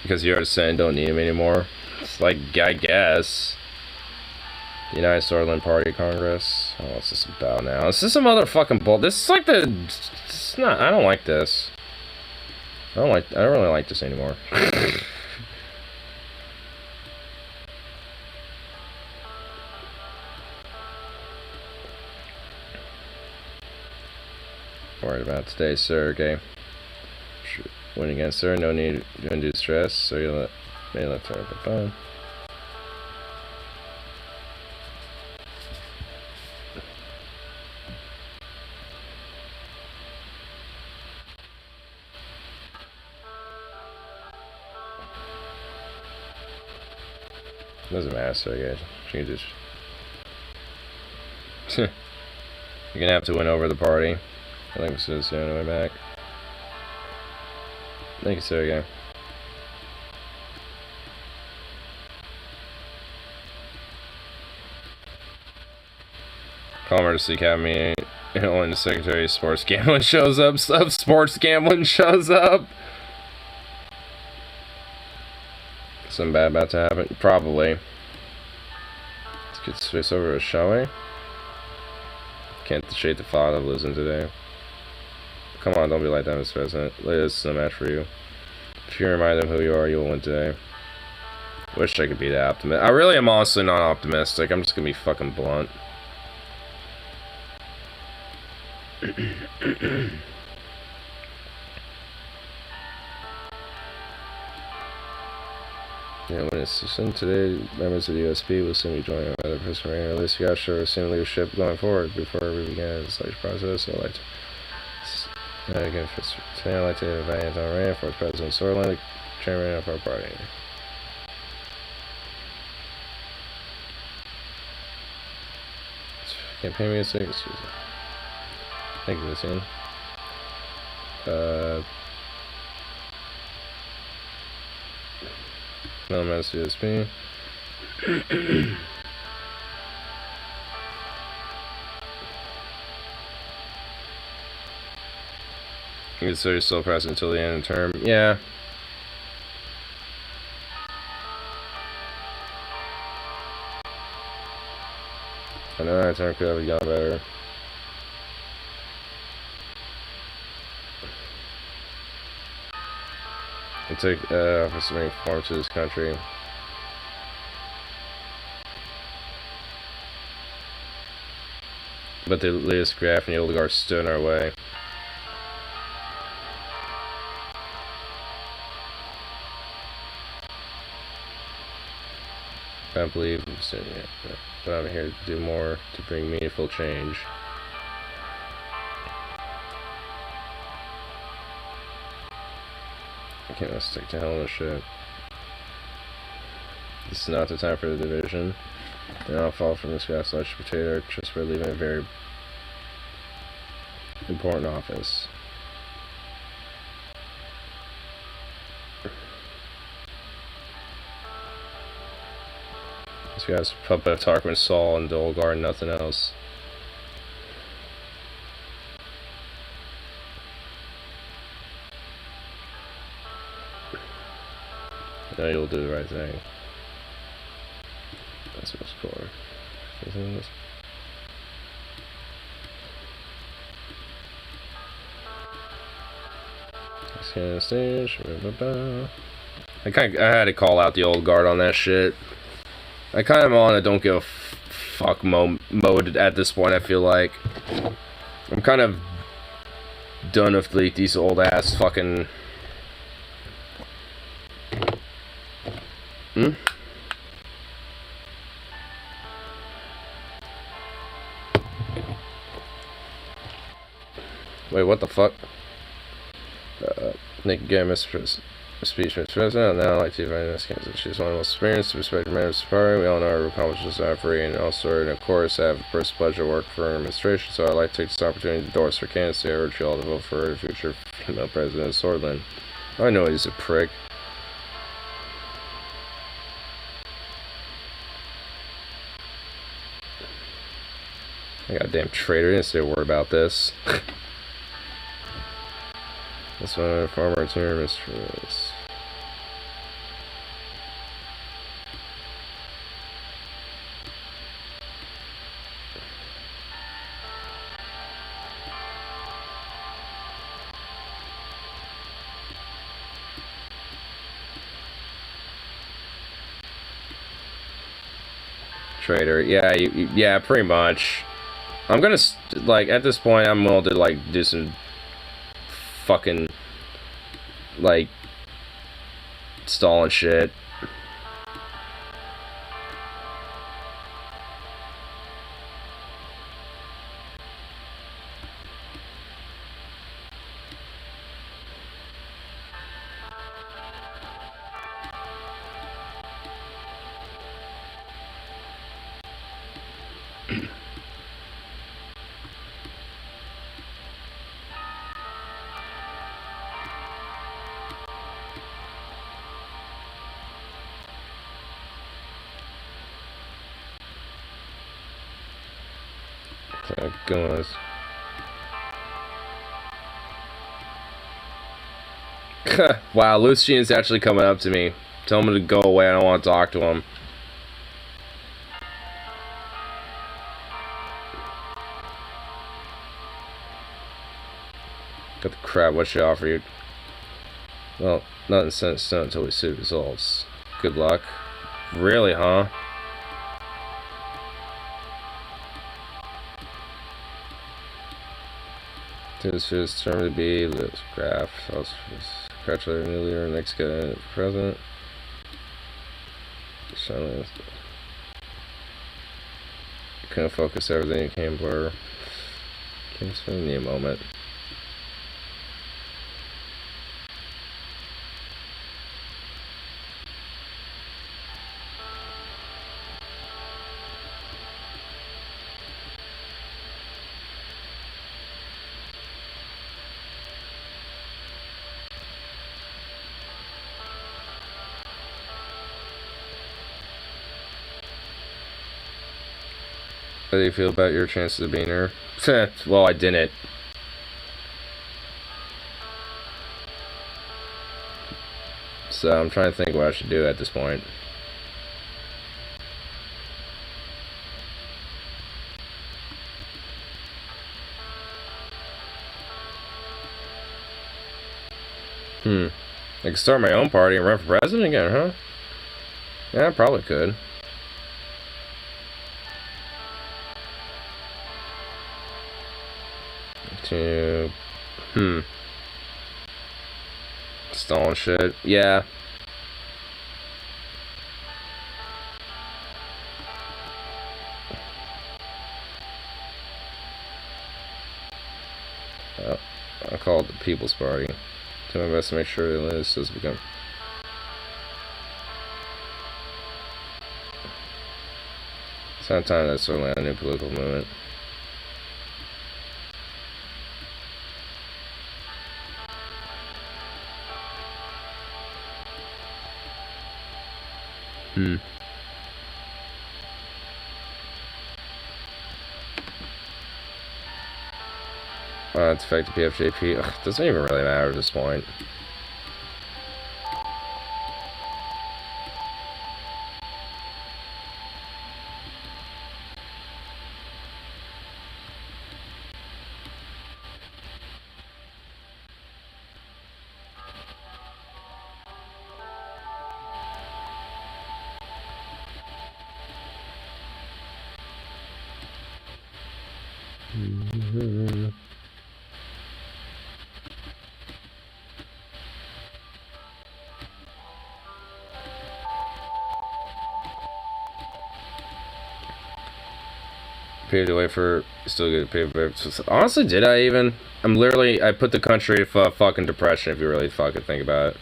Because you're saying don't need him anymore. It's like, I guess. United Sorland Party Congress. Oh, what's this about now? This is some motherfucking bull. This is like the. It's not. I don't like this. I don't really like this anymore. Worried about today, sir. Okay. Win again, sir. No need to undue stress. So you may let her have fun. Doesn't matter, so I guess you can just. You're gonna have to win over the party. I think this is the only way back. Thank you, Sergey. Calmer to see Academy. Only the Secretary of Sports Gambling shows up. Sports Gambling shows up. Something bad about to happen? Probably. Let's get space over, shall we? Can't shade the thought of losing today. Come on, don't be like that, Mr. President. This is no match for you. If you remind them who you are, you will win today. Wish I could be that optimistic. I really am honestly not optimistic. I'm just gonna be fucking blunt. Yeah, when it's soon today, members of the USP will soon be joining another person right now. This guy sure assume leadership going forward. Before we begin this selection process, I'd like to again today I'd like to invite Anton Rand for President Sorland, chairman of our party. Campaign music, excuse me. Thank you, Lucian. No mass USP. You consider yourself present until the end of the term. Yeah. I know that term could have gone better. And take office to bring reform to this country. But the latest graph and the oligarchs stood in our way. I don't believe I'm saying it, but I'm here to do more to bring meaningful change. I can't stick to hell in shit. This is not the time for the division. And I'll fall from this guy's large potato just for leaving a very important office. This guy's puppet of Tarquin, Saul, and Dolgar, and nothing else. No, you'll do the right thing. That's what's cool. I had to call out the old guard on that shit. I kind of on a don't give a fuck mode at this point. I feel like I'm kind of done with like these old ass fucking. Wait, what the fuck? Nick again, Mr. Speech, Mr. President. Now I'd like to invite Ms. Kansas. She's one of the most experienced, respected members of the party. We all know her accomplishments are free, and also, and of course, I have the first pleasure to work for her administration, so I'd like to take this opportunity to endorse her candidacy. I urge you all to vote for her future female president of Swordland. I know he's a prick. Goddamn traitor, didn't say a word about this. That's one farmer term is for this. Traitor, yeah, yeah, pretty much. I'm gonna, like, at this point, I'm willing to, like, do some fucking, like, stalling shit. Goodness. Wow, Lucian's actually coming up to me. Tell him to go away. I don't want to talk to him. Got the crap. What should I offer you? Well, nothing set in stone until we see results. Good luck. Really, huh? This is determined to be the graph. I'll congratulate our new leader, next guy, president. Couldn't focus everything, it came blur. Can spend me a moment. How do you feel about your chances of being here? Well, I didn't. So I'm trying to think what I should do at this point. I could start my own party and run for president again, huh? Yeah, I probably could. Stalling shit. Yeah. I'll call it the People's Party. Do my best to make sure the list does become. It's not time to sort of land a new political movement. It's affected PFJP. Ugh, doesn't even really matter at this point. Paved the way for still good paper. Honestly, did I even? I put the country for fucking depression if you really fucking think about it.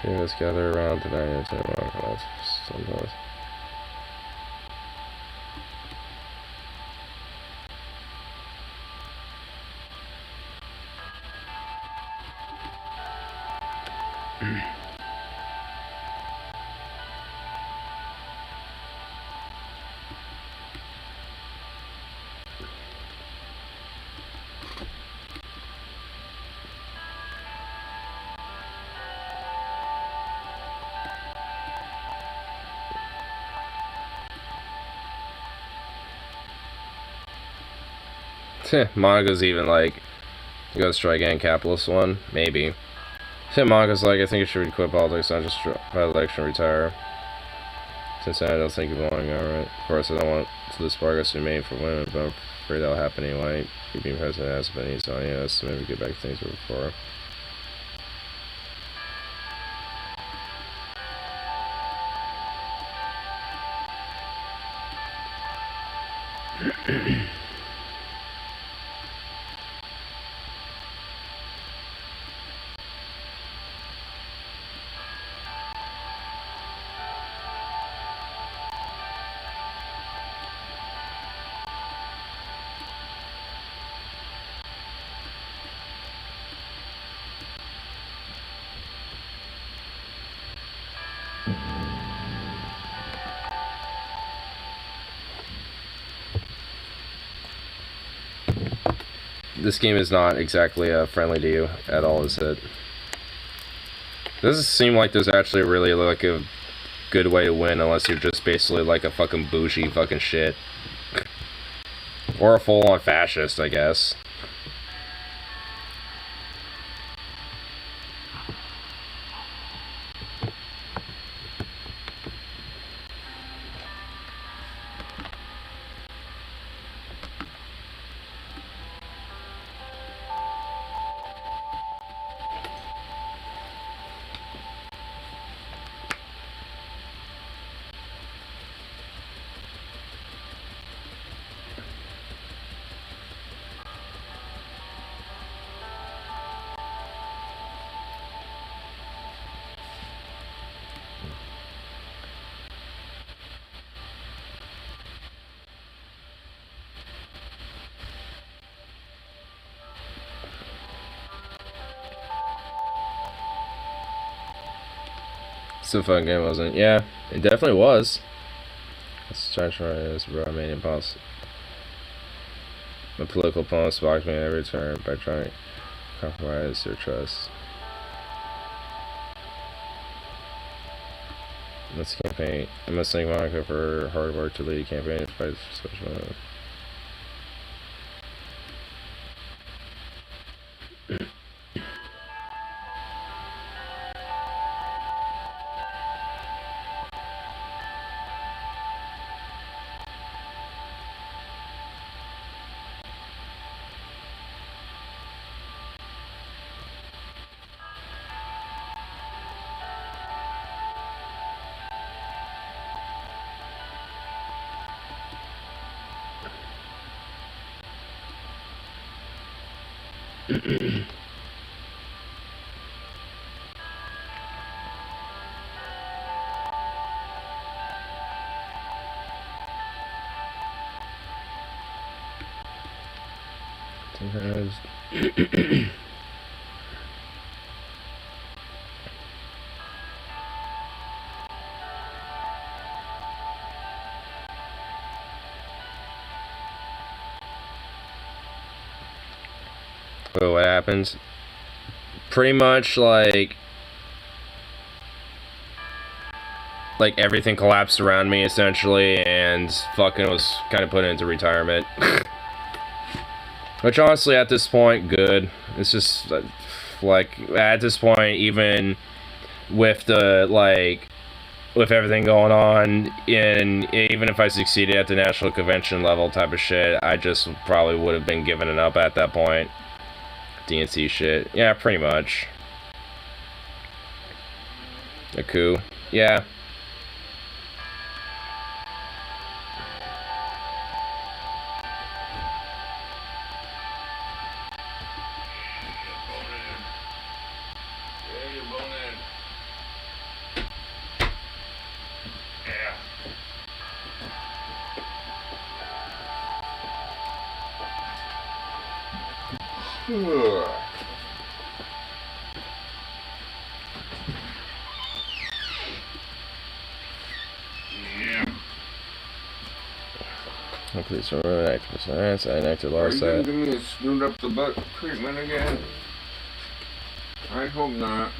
Yeah, let's gather around tonight. Sometimes. Monica's even like, go strike and capitalist one? Maybe. Monica's like, I think you should quit politics, not just by election retire. Since I don't think you're belonging, alright. Of course, I don't want this progress to be made for women, but I'm afraid that'll happen anyway. You being president has been easy on you, so maybe get back to things before. this game is not exactly friendly to you at all, is it? Doesn't seem like there's actually really like a good way to win unless you're just basically like a fucking bougie fucking shit. Or a full-on fascist, I guess. It's a fun game, wasn't it? Yeah, it definitely was. Let's try this Romanian policy. My political opponents blocked me at every turn by trying to compromise their trust. Let's campaign. I must thank Monica for her hard work to lead a campaign to fight social. But what happens? Pretty much like everything collapsed around me essentially, and fucking was kind of put into retirement. Which honestly, at this point, good. It's just like at this point, even with the with everything going on, and even if I succeeded at the national convention level type of shit, I just probably would have been giving it up at that point. DNC shit. Yeah, pretty much. A coup. Yeah. Police are activists. I enacted law. Are you gonna give me a snoot up the butt treatment again? I hope not.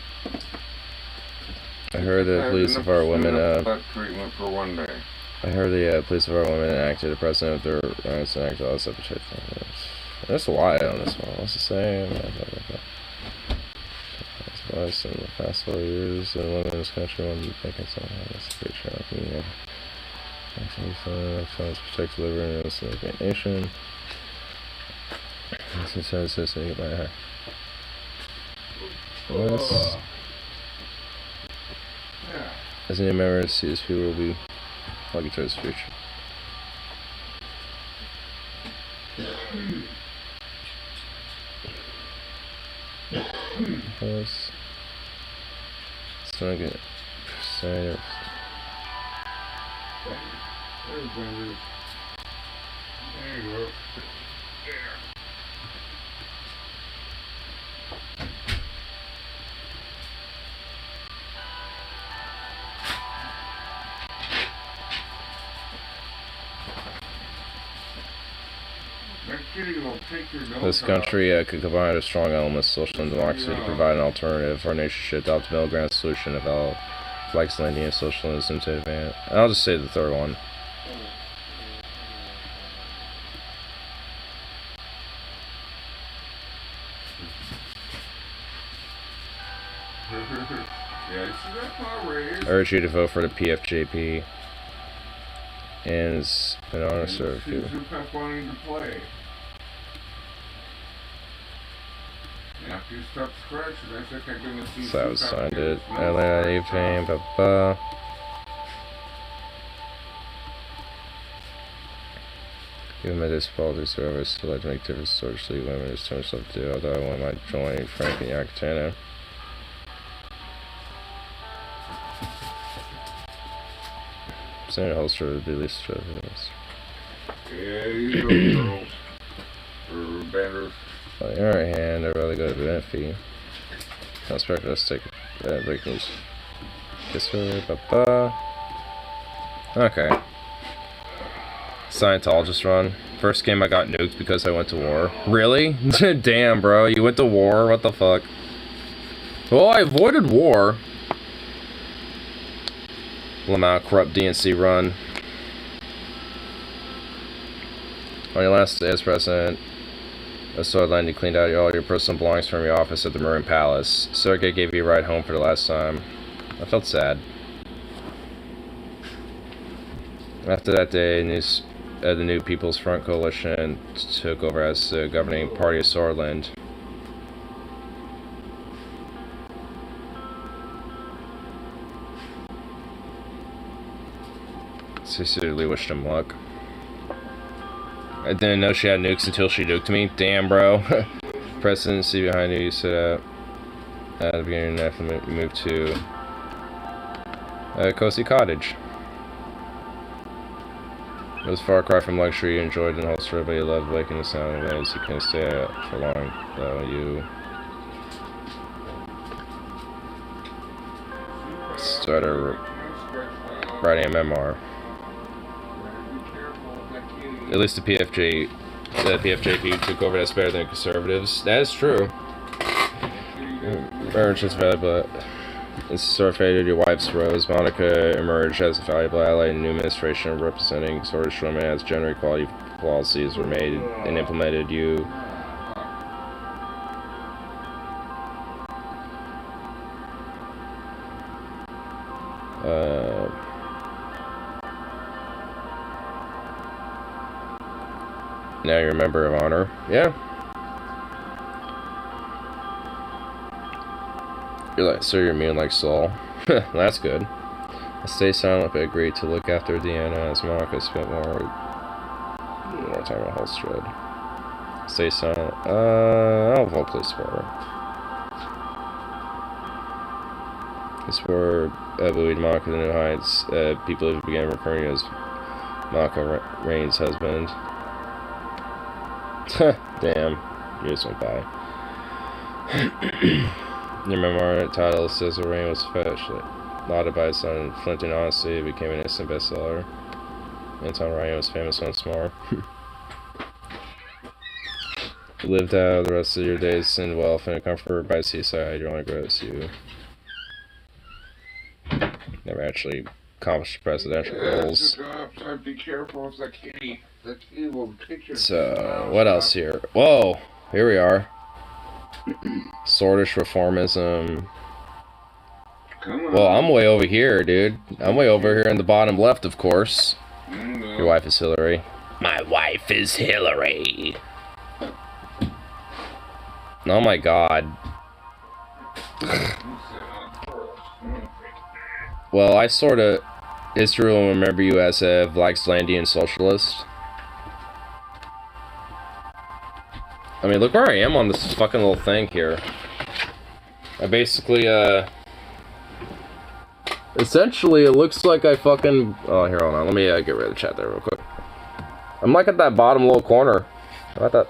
I heard the police of our women. Butt treatment for one day. I heard the police of our women enacted a precedent with their rights and acted all this separate. That's why on this one. What's it say? It's in the past 4 years, the women in this country want to be thinking something like this. Great challenge. Funds protect liberty and the great nation. This is how it says to by her. Yes. As any member of CSP will be plugging towards the future. Yes. So good. There you go. Make kitty will take your nose This country could combine a strong element of social and democracy to provide an alternative for our nation should adopt a middle ground solution develop like Icelandic socialism to advance. I'll just say the third one. Yeah, see that power raise? I urge you to vote for the PFJP. And it's an honor to serve you. Who kept wanting to play? After you stop scratching, I think I'm gonna see. So I signed it. Atlanta evening, blah. Even my disability service to like to make different socially women is too much stuff to do, although I want my join Frank and Yakatana. Senator Holster would be least for this. Yeah, you go, girls. Or better. On the other hand, I'd rather go to Benefit. I'll expect us to take break news. Kiss her, blah. Okay. Scientologist run. First game I got nuked because I went to war. Really? Damn, bro. You went to war? What the fuck? Well, I avoided war. Lamau corrupt DNC run. On your last day as president, you cleaned out all your personal belongings from your office at the Marin Palace. Sergei gave you a ride home for the last time. I felt sad. After that day, the new People's Front Coalition took over as the governing party of Sordland. Sincerely wished him luck. I didn't know she had nukes until she nuked me. Damn, bro. Presidency behind you set out at the beginning of the night, moved to Cozy Cottage. It was a far cry from luxury you enjoyed in Holster, but you loved waking the sound of waves. You couldn't stay out for long, though. You started writing a memoir. At least the PFJP took over. That's better than conservatives. That is true. Marriage is valuable. It's sort of faded. Your wife's rose. Monica emerged as a valuable ally in the new administration representing Swedish women as gender equality policies were made and implemented. You now you're a member of honor. Yeah. You're like, so you're immune like Saul. That's good. I stay silent, but agreed to look after Deanna as Monica spent more time at Holstrud. Stay silent. I'll vocally support her. This were buoyed Monica the New Heights. People who began referring to as Monica Rain's husband. Damn, years went by. Your memoir title says the rain was especially lauded by his son Flint in honesty. It became an instant bestseller. Anton Ryan was famous once more. You lived out the rest of your days in wealth and comfort by the seaside. Your only regrets you never actually accomplished presidential goals. Be careful of the kitty. The kitty will take your. So, what else here? Whoa, here we are. Swordish reformism. Come on. Well, I'm way over here, dude. I'm way over here in the bottom left, of course. Your wife is Hillary. My wife is Hillary. Oh my god. Well, I Israel will remember you as a Icelandic socialist. I mean, look where I am on this fucking little thing here. I basically, essentially, it looks like I fucking... Oh, here, hold on. Let me get rid of the chat there real quick. I'm like at that bottom little corner. I thought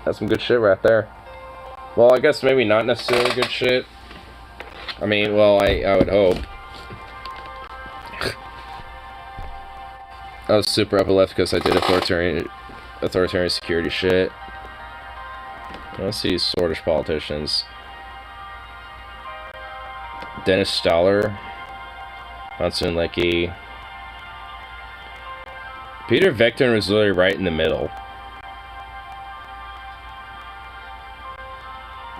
that's some good shit right there. Well, I guess maybe not necessarily good shit. I mean, well, I would hope. I was super upper left because I did authoritarian security shit. Let's see, Swedish politicians. Dennis Stoller, Hansun Leckie. Peter Vector was literally right in the middle.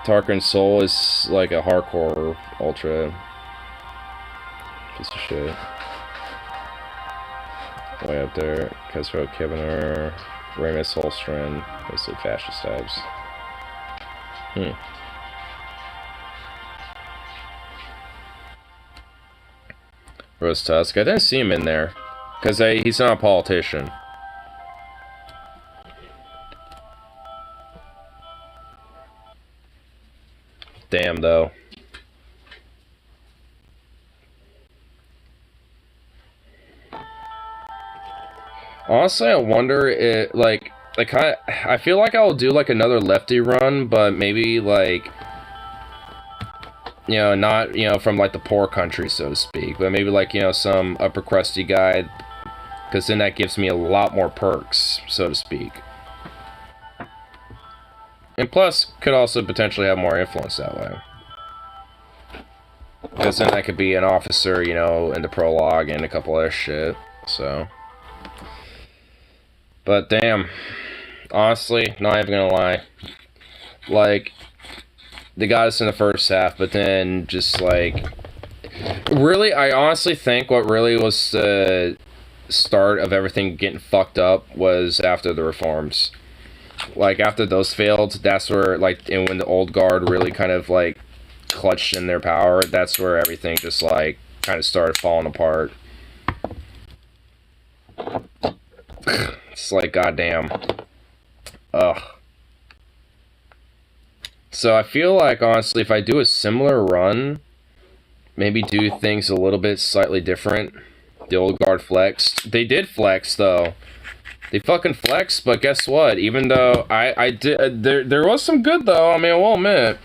Tarkin Soul is like a hardcore ultra piece of shit. Way up there. Kesro Kibner, Remus Holstrin, basically fascist types. Rose Tusk. I didn't see him in there. Because he's not a politician. Damn, though. Honestly, I wonder if, like I feel like I'll do, like, another lefty run, but maybe, like, you know, not, you know, from, like, the poor country, so to speak, but maybe, like, you know, some upper crusty guy, because then that gives me a lot more perks, so to speak. And plus, could also potentially have more influence that way. Because then I could be an officer, you know, in the prologue and a couple other shit, so. But damn, honestly, not even gonna lie. Like, they got us in the first half, but then just like, really, I honestly think what really was the start of everything getting fucked up was after the reforms. Like, after those failed, that's where, like, and when the old guard really kind of, like, clutched in their power, that's where everything just, like, kind of started falling apart. It's like, goddamn. Ugh. So I feel like, honestly, if I do a similar run, maybe do things a little bit slightly different. The old guard flexed. They did flex, though. They fucking flexed, but guess what? Even though I did, there was some good, though, I mean, I will admit.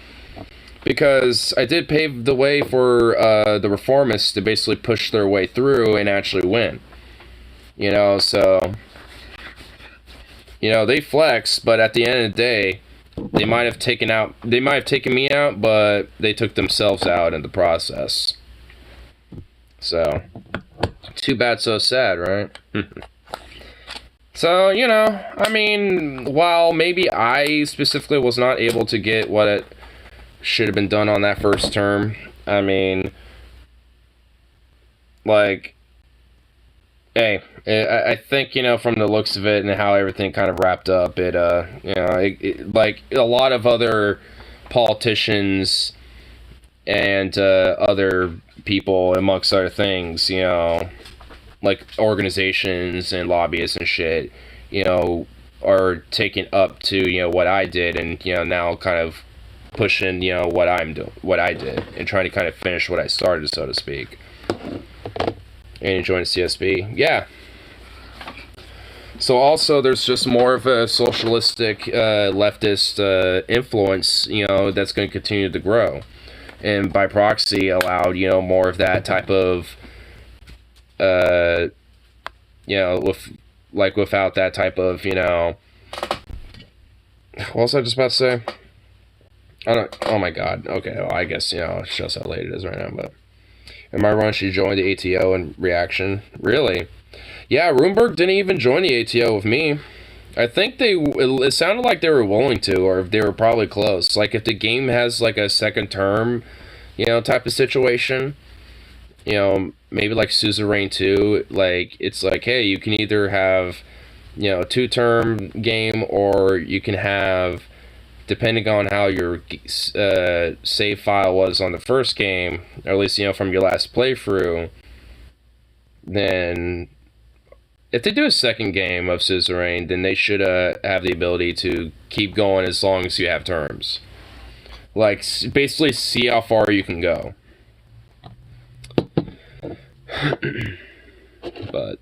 Because I did pave the way for the reformists to basically push their way through and actually win. You know, so, you know, they flex, but at the end of the day, they might have taken me out, but they took themselves out in the process. So, too bad, so sad, right? So, you know, I mean, while maybe I specifically was not able to get what it should have been done on that first term, I mean, like, hey, I think, you know, from the looks of it and how everything kind of wrapped up, you know, like a lot of other politicians and other people, amongst other things, you know, like organizations and lobbyists and shit, you know, are taking up to, you know, what I did, and, you know, now kind of pushing, you know, what I did, and trying to kind of finish what I started, so to speak. And you joined CSB, yeah. So also, there's just more of a socialistic, leftist influence, you know, that's going to continue to grow, and by proxy, allowed, you know, more of that type of, you know, without that type of, you know, what was I just about to say? Oh my god, okay, well, I guess, you know, it shows how late it is right now, but. In my run, she joined the ATO in reaction. Really? Yeah, Roomberg didn't even join the ATO with me. I think it sounded like they were willing to, or they were probably close. Like, if the game has, like, a second term, you know, type of situation, you know, maybe like Suzerain 2, like, it's like, hey, you can either have, you know, a 2-term game, or you can have, depending on how your save file was on the first game, or at least, you know, from your last playthrough, then if they do a second game of Suzerain, then they should have the ability to keep going as long as you have terms. Like, basically see how far you can go. But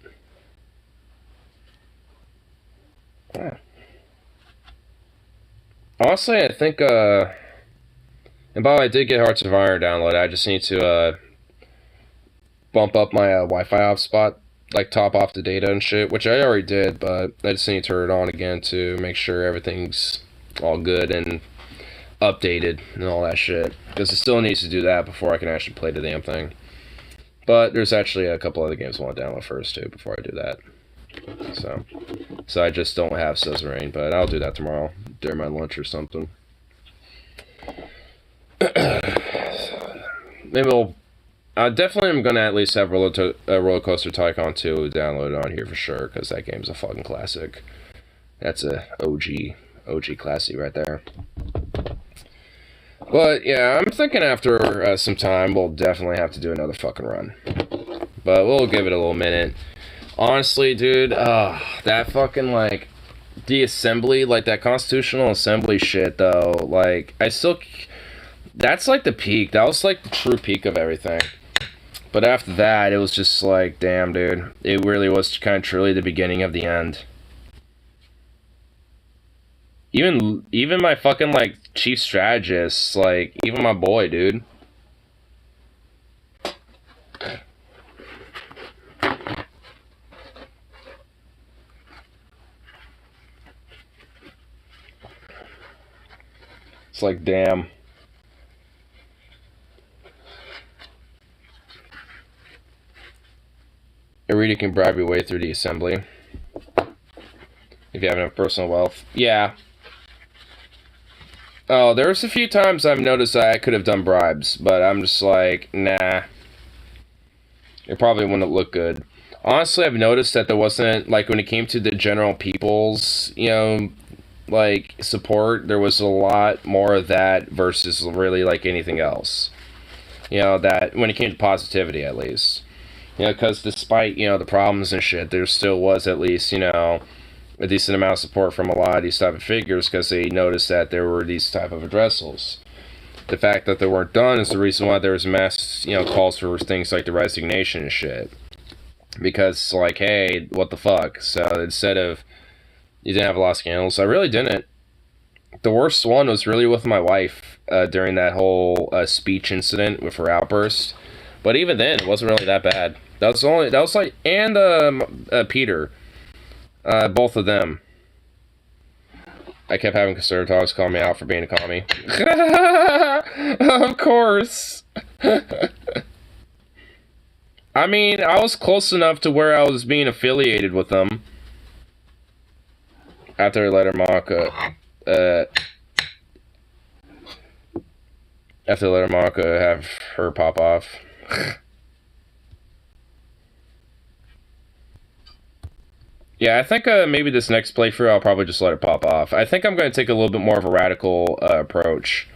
honestly, I think, and by the way, I did get Hearts of Iron downloaded. I just need to, bump up my Wi-Fi hotspot like top off the data and shit, which I already did, but I just need to turn it on again to make sure everything's all good and updated and all that shit, because it still needs to do that before I can actually play the damn thing. But there's actually a couple other games I want to download first too before I do that. So I just don't have Suzerain, but I'll do that tomorrow during my lunch or something. Maybe we'll. I definitely am gonna at least have Roller Coaster Tycoon 2 downloaded on here for sure, because that game's a fucking classic. That's a OG classic right there. But yeah, I'm thinking after some time we'll definitely have to do another fucking run. But we'll give it a little minute. Honestly, dude, that fucking, like, the assembly, like, that Constitutional Assembly shit, though, like, that's, like, the peak. That was, like, the true peak of everything. But after that, it was just, like, damn, dude. It really was kind of truly the beginning of the end. Even my fucking, like, chief strategist, like, even my boy, dude. It's like, damn. A reader can bribe your way through the assembly. If you have enough personal wealth. Yeah. Oh, there's a few times I've noticed that I could have done bribes, but I'm just like, nah. It probably wouldn't look good. Honestly, I've noticed that there wasn't, like, when it came to the general people's, you know, like, support, there was a lot more of that versus really, like, anything else. You know, that, when it came to positivity, at least. You know, because despite, you know, the problems and shit, there still was at least, you know, a decent amount of support from a lot of these type of figures, because they noticed that there were these type of addressals. The fact that they weren't done is the reason why there was mass, you know, calls for things like the resignation and shit. Because, like, hey, what the fuck? So instead of, you didn't have a lot of scandals, I really didn't. The worst one was really with my wife during that whole speech incident with her outburst. But even then, it wasn't really that bad. That was like, and Peter. Both of them. I kept having conservative talks call me out for being a commie. Of course. I mean, I was close enough to where I was being affiliated with them. After I let her mock, after I let her mock, have her pop off. Yeah, I think maybe this next playthrough I'll probably just let it pop off. I think I'm going to take a little bit more of a radical approach.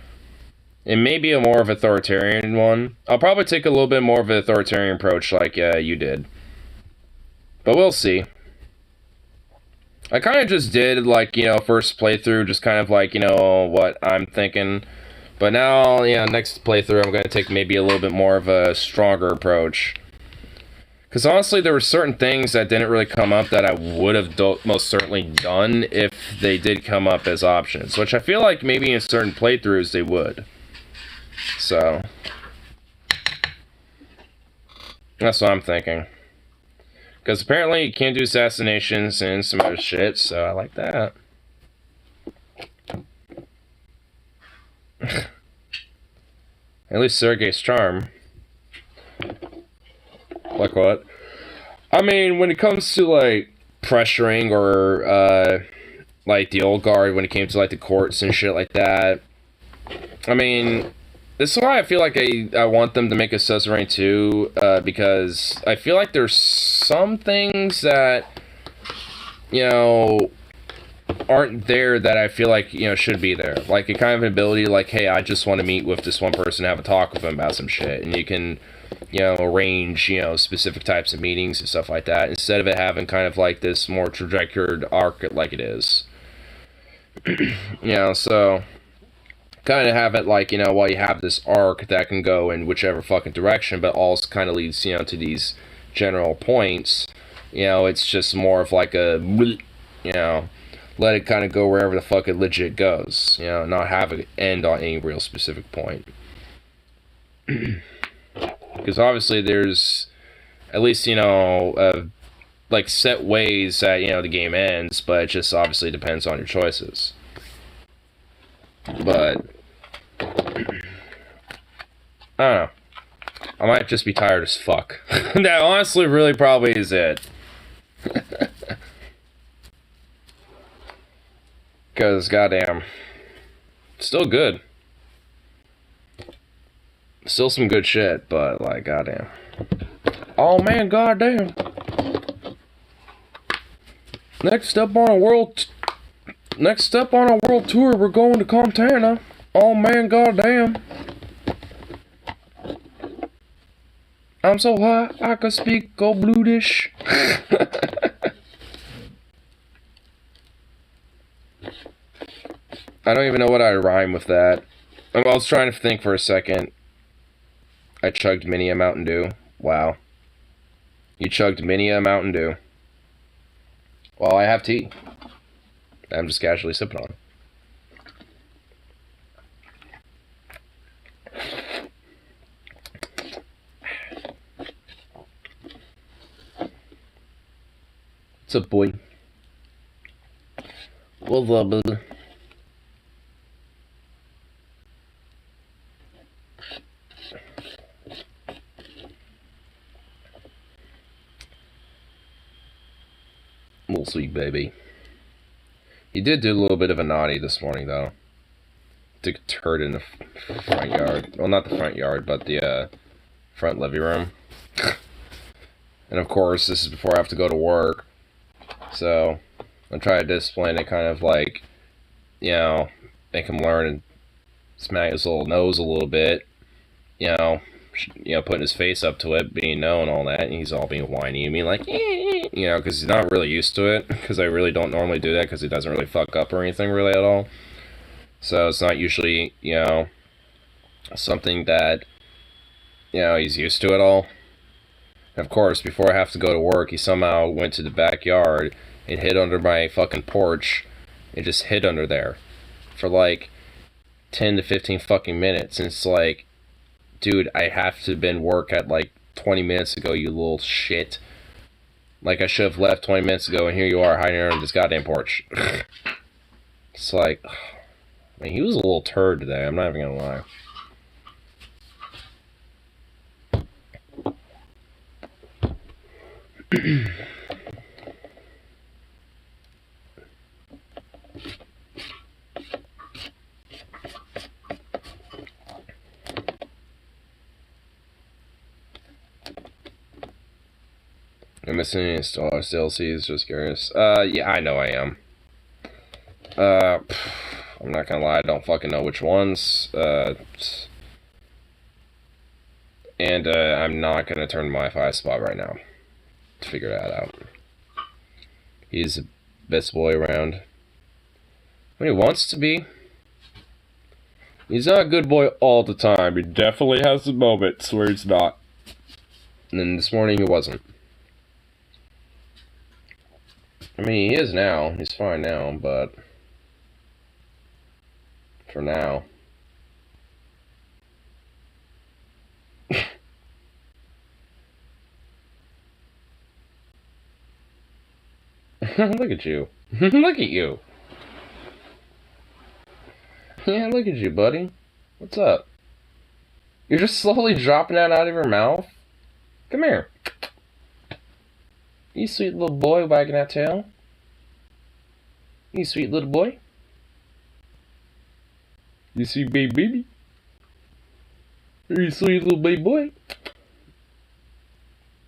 And maybe a more of authoritarian one. I'll probably take a little bit more of an authoritarian approach like you did. But we'll see. I kind of just did, like, you know, first playthrough, just kind of like, you know, what I'm thinking. But now, you know, next playthrough I'm going to take maybe a little bit more of a stronger approach. Because honestly, there were certain things that didn't really come up that I would have most certainly done if they did come up as options. Which I feel like maybe in certain playthroughs they would. So, that's what I'm thinking. Because apparently you can't do assassinations and some other shit, so I like that. At least Sergei's charm. Like what? I mean, when it comes to, like, pressuring or, like, the old guard, when it came to, like, the courts and shit like that, I mean, this is why I feel like I want them to make a Suzerain 2, because I feel like there's some things that, you know, aren't there that I feel like, you know, should be there. Like, a kind of ability, like, hey, I just want to meet with this one person and have a talk with them about some shit, and you can, you know, arrange, you know, specific types of meetings and stuff like that, instead of it having kind of like this more trajectoried arc like it is. You know, so kind of have it like, you know, while you have this arc that can go in whichever fucking direction, but also kind of leads, you know, to these general points, you know, it's just more of like a, you know, let it kind of go wherever the fuck it legit goes, you know, not have it end on any real specific point. Because obviously there's at least, you know, like set ways that, you know, the game ends, but it just obviously depends on your choices. But I don't know. I might just be tired as fuck. That honestly really probably is it. Because, goddamn, still good. Still some good shit, but, like, goddamn. Oh, man, goddamn. Next up on a world tour, we're going to Montana. Oh, man, goddamn. I'm so high, I could speak go bluedish. I don't even know what I rhyme with that. I was trying to think for a second. I chugged many a Mountain Dew. Wow. You chugged many a Mountain Dew. Well, I have tea. I'm just casually sipping on it. What's up, boy? What's up, baby? Little sweet baby. He did do a little bit of a naughty this morning, though. Took a turd in the front yard. Well, not the front yard, but the front living room. And of course, this is before I have to go to work. So, I'm trying to discipline it, kind of like, you know, make him learn and smack his little nose a little bit. You know, putting his face up to it, being no and all that, and he's all being whiny and being like, you know, because he's not really used to it, because I really don't normally do that, because he doesn't really fuck up or anything really at all. So it's not usually, you know, something that, you know, he's used to at all. And of course, before I have to go to work, he somehow went to the backyard and hid under my fucking porch and just hid under there for like 10 to 15 fucking minutes. And it's like, dude, I have to have been work at like 20 minutes ago, you little shit. Like, I should have left 20 minutes ago, and here you are hiding under this goddamn porch. It's like, I mean, he was a little turd today, I'm not even gonna lie. I'm missing any Star Wars DLCs, just curious. Yeah, I know I am. I'm not gonna lie, I don't fucking know which ones. And I'm not gonna turn my Wi-Fi spot right now to figure that out. He's the best boy around. When he wants to be. He's not a good boy all the time. He definitely has the moments where he's not. And then this morning he wasn't. I mean, he is now. He's fine now, but for now. Look at you. Look at you. Yeah, look at you, buddy. What's up? You're just slowly dropping that out of your mouth? Come here. You sweet little boy wagging that tail. You sweet little boy. You sweet baby. You sweet little baby boy.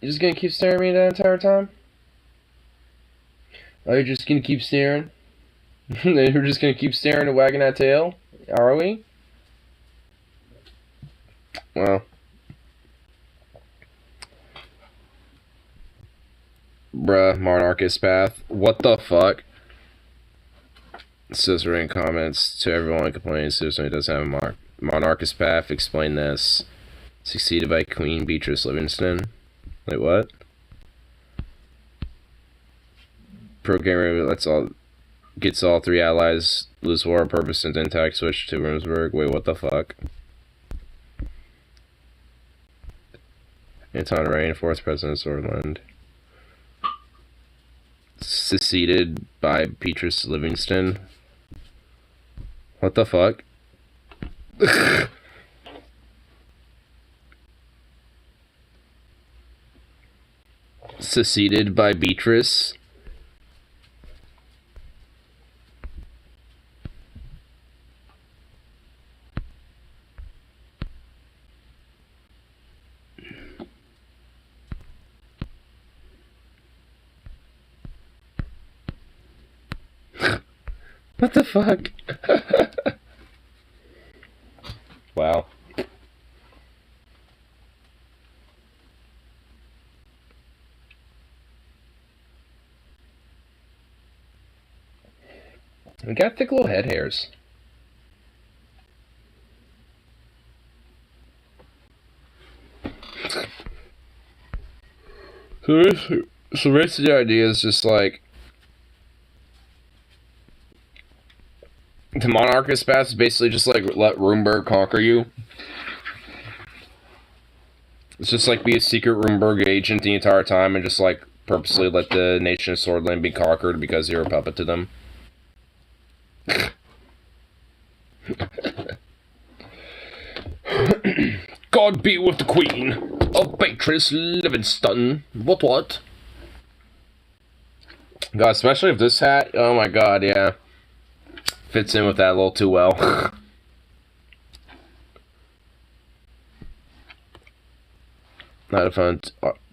You just gonna keep staring at me that entire time? Are you just gonna keep staring? You're just gonna keep staring and wagging that tail? Are we? Well. Bruh, Monarchist Path. What the fuck? Sister in comments to everyone complaining Sister doesn't have a Monarchist Path. Explain this. Succeeded by Queen Beatrice Livingston. Wait, what? Programmer gets all three allies, lose war on purpose and intact, switch to Rumsburg. Wait, what the fuck? Anton Rain, 4th President of Swordland. Seceded by Beatrice Livingston. What the fuck? Seceded by Beatrice. What the fuck? Wow. We got thick little head hairs. So basically the idea is just like the monarchist path is basically just like let Runeberg conquer you. It's just like be a secret Runeberg agent the entire time and just like purposely let the nation of Swordland be conquered because you're a puppet to them. God be with the Queen of Beatrice Livingston. What? God, especially if this hat, oh my god, yeah. Fits in with that a little too well. Not a fun.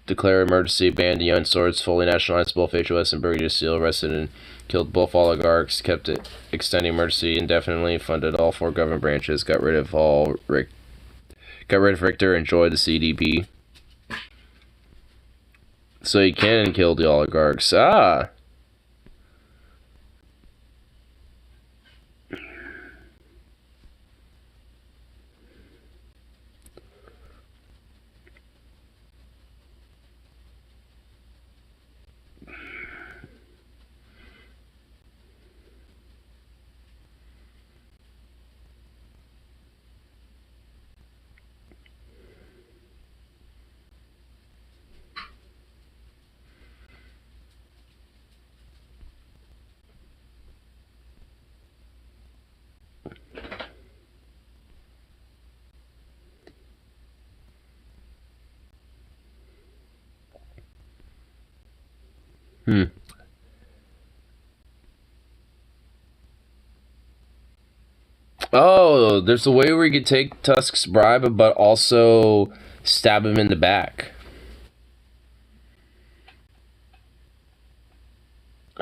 Declare emergency, ban the young swords, fully nationalized both HOS and Burgundy Steel, arrested and killed both oligarchs, kept it extending emergency indefinitely, funded all 4 government branches, got rid of Richter, enjoyed the CDP. So you can kill the oligarchs. Ah! Oh, there's a way where you could take Tusk's bribe, but also stab him in the back.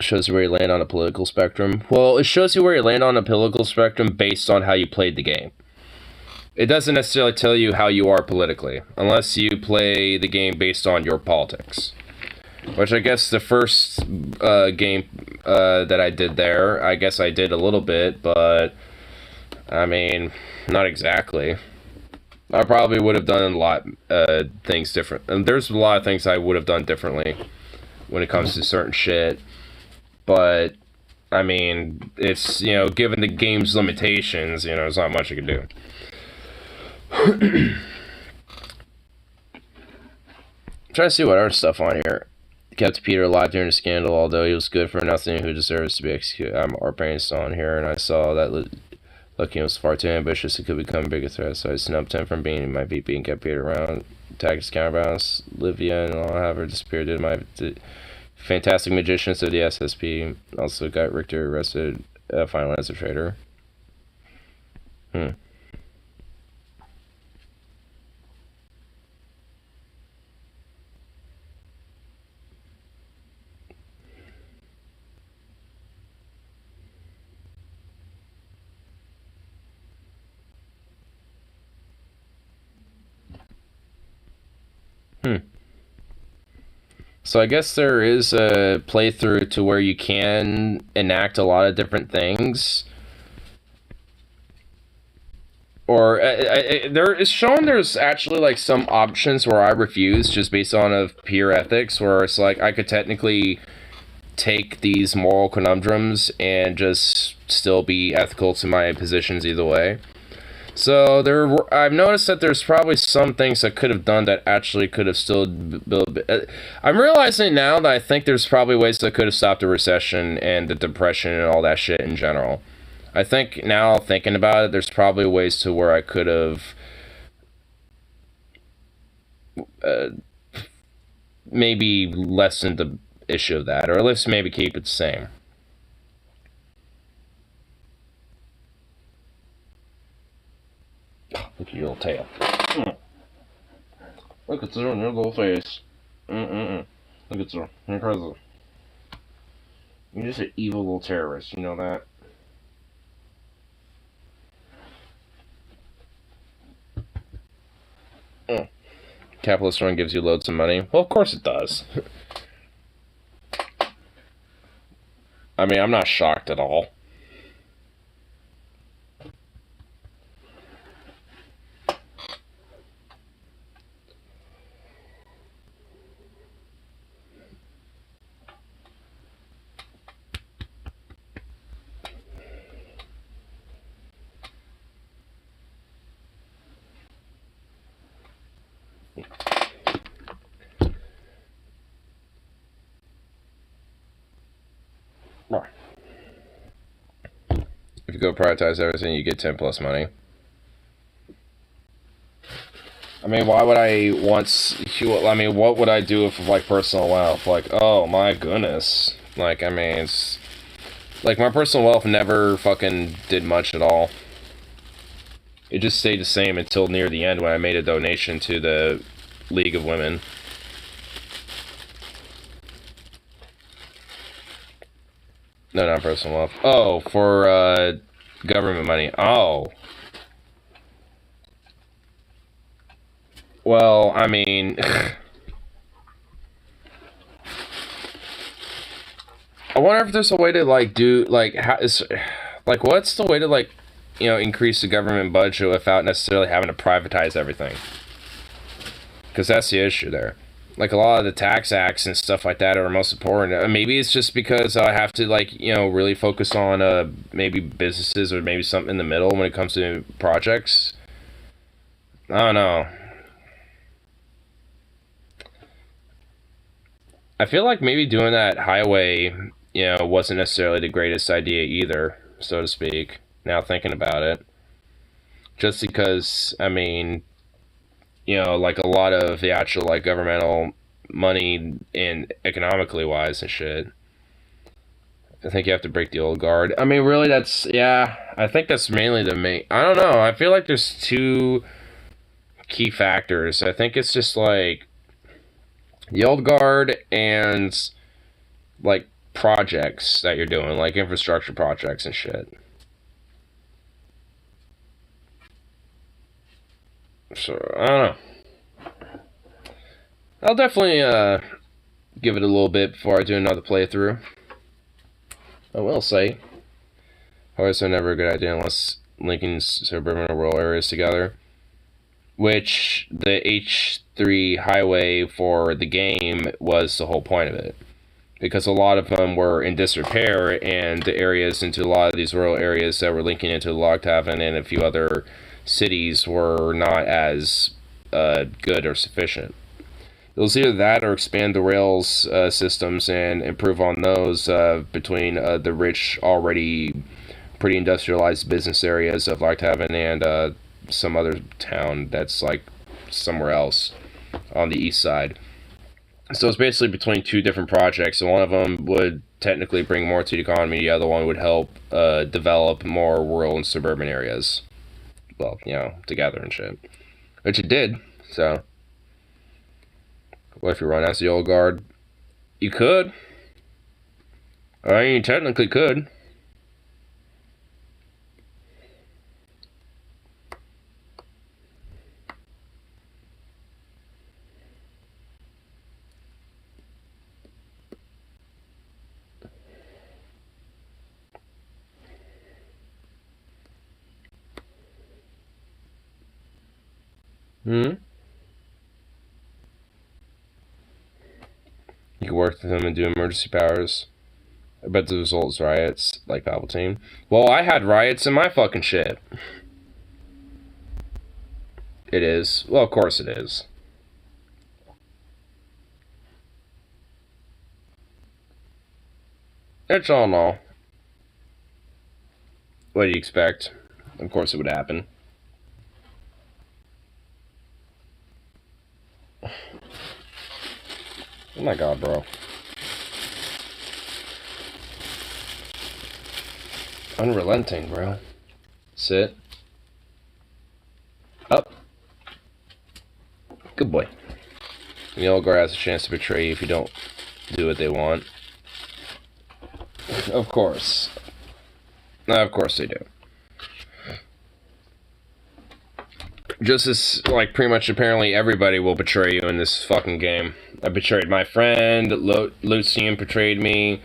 Shows you where you land on a political spectrum. Well, it shows you where you land on a political spectrum based on how you played the game. It doesn't necessarily tell you how you are politically, unless you play the game based on your politics. Which I guess the first game that I did there, I guess I did a little bit, but I mean, not exactly. I probably would have done a lot things different. And there's a lot of things I would have done differently when it comes to certain shit. But, I mean, it's, you know, given the game's limitations, you know, there's not much you can do. Trying to see what other stuff on here. Kept Peter alive during the scandal, although he was good for nothing who deserves to be executed. Our parents on here, and I saw that Lucky was far too ambitious. It could become a bigger threat, so I snubbed him from being my VP and kept Peter around. Attacked his counterbalance, Livia, and all have her disappeared due to my fantastic magicians of the SSP. Also got Richter arrested, final as a traitor. So I guess there is a playthrough to where you can enact a lot of different things. Or there is shown there's actually like some options where I refuse just based on of pure ethics, where it's like I could technically take these moral conundrums and just still be ethical to my positions either way. So I've noticed that there's probably some things I could have done that actually could have still built. I'm realizing now that I think there's probably ways that could have stopped the recession and the depression and all that shit in general. I think now thinking about it, there's probably ways to where I could have maybe lessened the issue of that, or at least maybe keep it the same. Look at your little tail. Look at your little face. Look at you. You're crazy. You're just an evil little terrorist, you know that? Capitalist run gives you loads of money. Well, of course it does. I mean, I'm not shocked at all. If you go prioritize everything, you get 10 plus money. I mean, why would I what would I do if, like, personal wealth? Like, oh my goodness. Like, I mean, it's... Like, my personal wealth never fucking did much at all. It just stayed the same until near the end when I made a donation to the League of Women. No, not personal wealth. Oh, for, government money. Oh. Well, I mean... I wonder if there's a way to, like, do, like, what's the way to, like, you know, increase the government budget without necessarily having to privatize everything? Because that's the issue there. Like, a lot of the tax acts and stuff like that are most important. Maybe it's just because I have to, like, you know, really focus on, maybe businesses or maybe something in the middle when it comes to projects. I don't know. I feel like maybe doing that highway, you know, wasn't necessarily the greatest idea either, so to speak, now thinking about it. Just because, I mean, you know, like a lot of the actual, like, governmental money and economically wise and shit, I think you have to break the old guard. I mean, really, yeah, I think that's mainly the main, I don't know, I feel like there's two key factors. I think it's just, like, the old guard and, like, projects that you're doing, like infrastructure projects and shit. So, I don't know. I'll definitely, give it a little bit before I do another playthrough. I will say, however, never a good idea unless linking suburban or rural areas together. Which, the H3 highway for the game was the whole point of it. Because a lot of them were in disrepair, and the areas into a lot of these rural areas that were linking into Log Tavern and a few other cities were not as good or sufficient. It was either that or expand the rails systems and improve on those between the rich, already pretty industrialized business areas of Log Tavern and some other town that's like somewhere else on the east side. So it's basically between two different projects, and one of them would technically bring more to the economy, the other one would help develop more rural and suburban areas. Well, you know, together and shit. Which it did, so. What if you run as the old guard? You could. I mean, you technically could. You can work with them and do emergency powers. I bet the result is riots, like Palpatine. Well, I had riots in my fucking shit. It is. Well, of course it is. It's all no. What do you expect? Of course it would happen. Oh my god, bro. Unrelenting, bro. Sit. Up. Good boy. The old guard has a chance to betray you if you don't do what they want. Of course. Of course they do. Just as, like, pretty much apparently everybody will betray you in this fucking game. I betrayed my friend, Lucian betrayed me,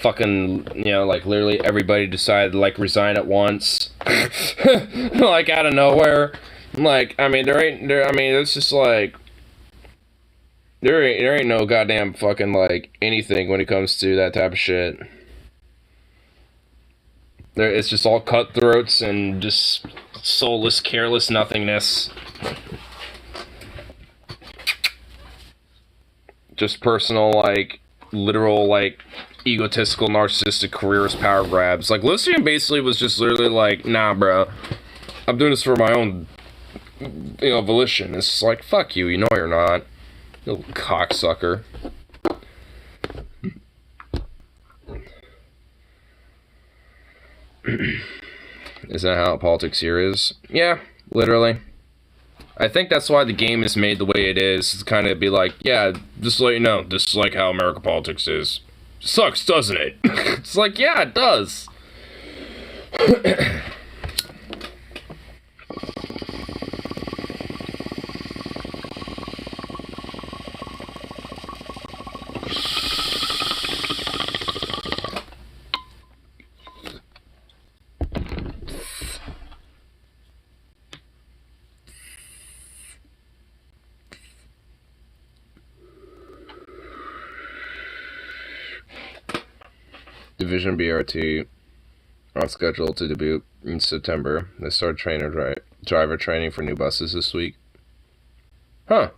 fucking, you know, like, literally everybody decided to, like, resign at once. Like, out of nowhere. Like, I mean, it's just, like, there ain't no goddamn fucking, like, anything when it comes to that type of shit. It's just all cutthroats and just soulless, careless nothingness. Just personal, like, literal, like, egotistical, narcissistic, careerist power grabs. Like, Lucian basically was just literally like, nah, bro, I'm doing this for my own, you know, volition. It's like, fuck you, you know you're not. You little cocksucker. Is that how politics here is? Yeah, literally. I think that's why the game is made the way it is. It's kind of be like, yeah, just to let you know, this is like how American politics is. Sucks, doesn't it? It's like, yeah, it does. Division BRT on schedule to debut in September. They start driver training for new buses this week. Huh.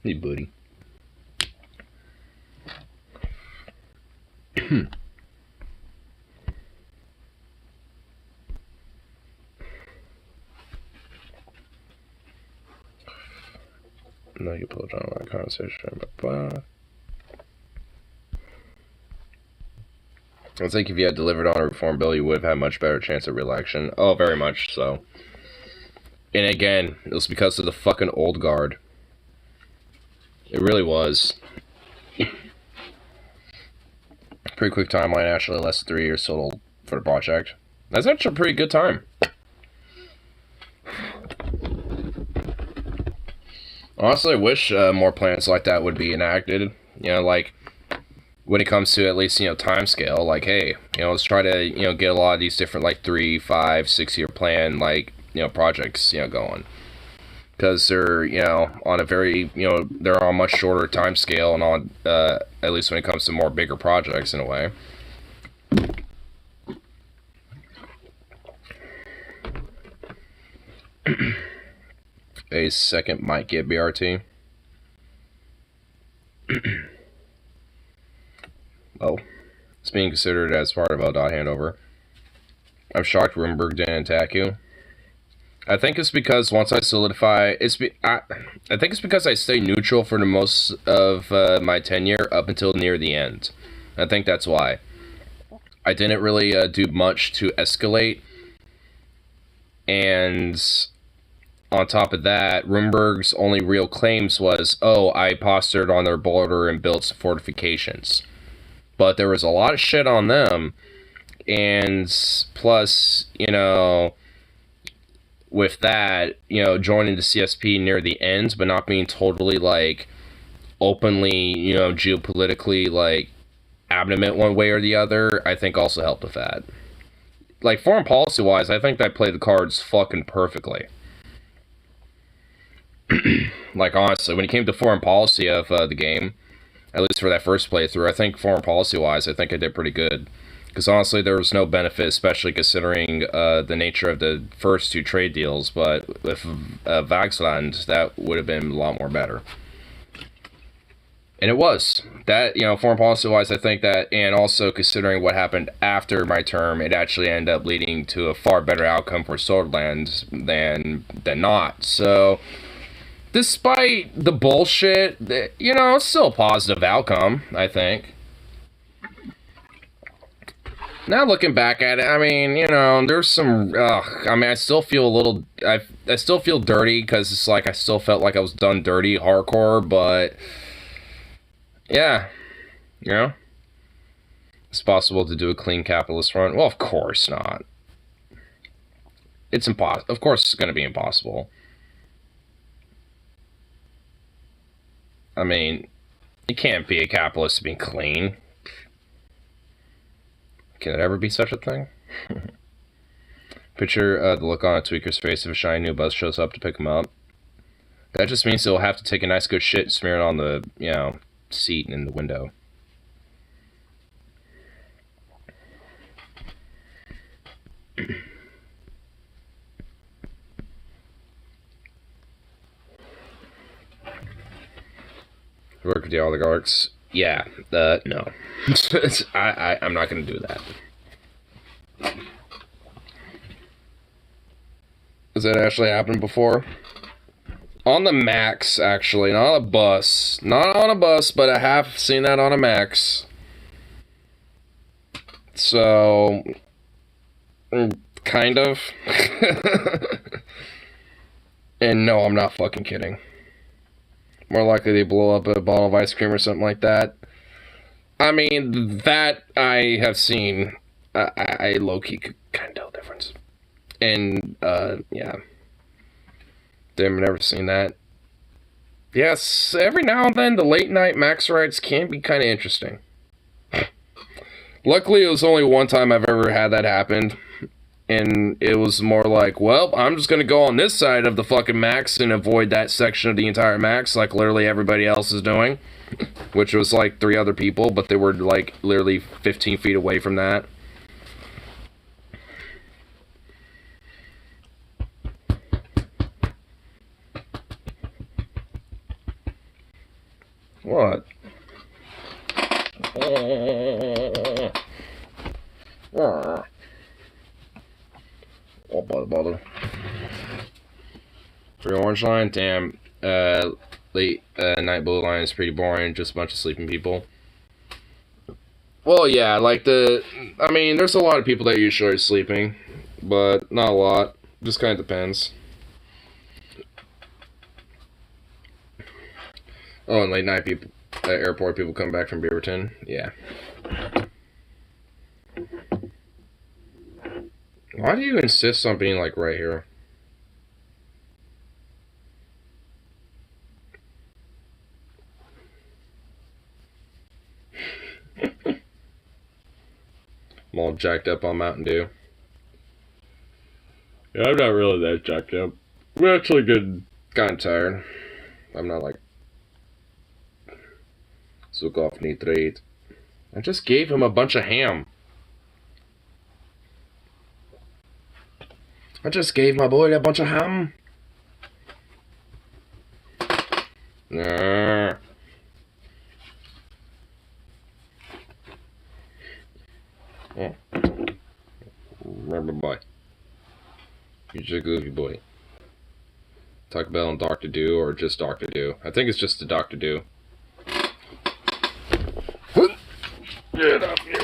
Hey, buddy. No, you pull down that conversation. I think if you had delivered on a reform bill, you would have had a much better chance of re-election. Oh, very much so. And again, it was because of the fucking old guard. It really was. Pretty quick timeline, actually, less than 3 years total for the project. That's actually a pretty good time. Honestly, I wish more plans like that would be enacted. You know, like, when it comes to at least, you know, time scale, like, hey, you know, let's try to, you know, get a lot of these different, like, 3, 5, 6 year plan, like, you know, projects, you know, going. Because they're, you know, on a very, you know, they're on a much shorter time scale and on, at least when it comes to more bigger projects in a way. A second might get BRT. Oh, it's being considered as part of LDOT handover. I'm shocked Rumberg didn't attack you. I think it's because once I solidify, I think it's because I stay neutral for the most of my tenure up until near the end. I think that's why. I didn't really do much to escalate, and on top of that, Rumberg's only real claims was, oh, I postured on their border and built some fortifications. But there was a lot of shit on them, and plus, you know, with that, you know, joining the CSP near the end, but not being totally, like, openly, you know, geopolitically, like, adamant one way or the other, I think also helped with that. Like, foreign policy-wise, I think I played the cards fucking perfectly. Like, honestly, when it came to foreign policy of the game, at least for that first playthrough, I think foreign policy-wise, I think I did pretty good. Because honestly, there was no benefit, especially considering the nature of the first two trade deals. But with Vaxland, that would have been a lot more better. And it was. That, foreign policy-wise, I think that, and also considering what happened after my term, it actually ended up leading to a far better outcome for Swordland than not. So, despite the bullshit, it's still a positive outcome, I think. Now looking back at it, I mean, there's some, I still feel a little, I still feel dirty, because it's like, I still felt like I was done dirty hardcore, but, yeah, it's possible to do a clean capitalist run. Well, of course not. It's impossible. Of course it's going to be impossible. I mean, you can't be a capitalist to be clean. Can it ever be such a thing? Picture the look on a tweaker's face if a shiny new bus shows up to pick him up. That just means he'll have to take a nice good shit and smear it on the, seat and in the window. Work with the oligarchs? Yeah, no. I'm not going to do that. Has that actually happened before? On the Max, actually, not on a bus. Not on a bus, but I have seen that on a Max. So, kind of. And no, I'm not fucking kidding. More likely they blow up a bottle of ice cream or something like that. I mean, that I have seen. I low-key could kind of tell the difference. And, yeah. Damn, never seen that. Yes, every now and then the late-night Max rides can be kind of interesting. Luckily, it was only one time I've ever had that happen. And it was more like, well, I'm just going to go on this side of the fucking Max and avoid that section of the entire Max like literally everybody else is doing. Which was like 3 other people, but they were like literally 15 feet away from that. What? Oh, bother. For Orange Line, damn. Late night blue line is pretty boring. Just a bunch of sleeping people. Well, yeah, like I mean, there's a lot of people that usually are sleeping, but not a lot. Just kind of depends. Oh, and late night people, airport people come back from Beaverton. Yeah. Why do you insist on being like right here? I'm all jacked up on Mountain Dew. Yeah, I'm not really that jacked up. I'm actually good. Kind of tired. I'm not like Zukov nitrate. I just gave him a bunch of ham. I just gave my boy a bunch of ham. Nah. Oh. Remember, boy. You're just a goofy boy. Talk about on Dr. Do or just Dr. Do. I think it's just the Dr. Do. Get up here.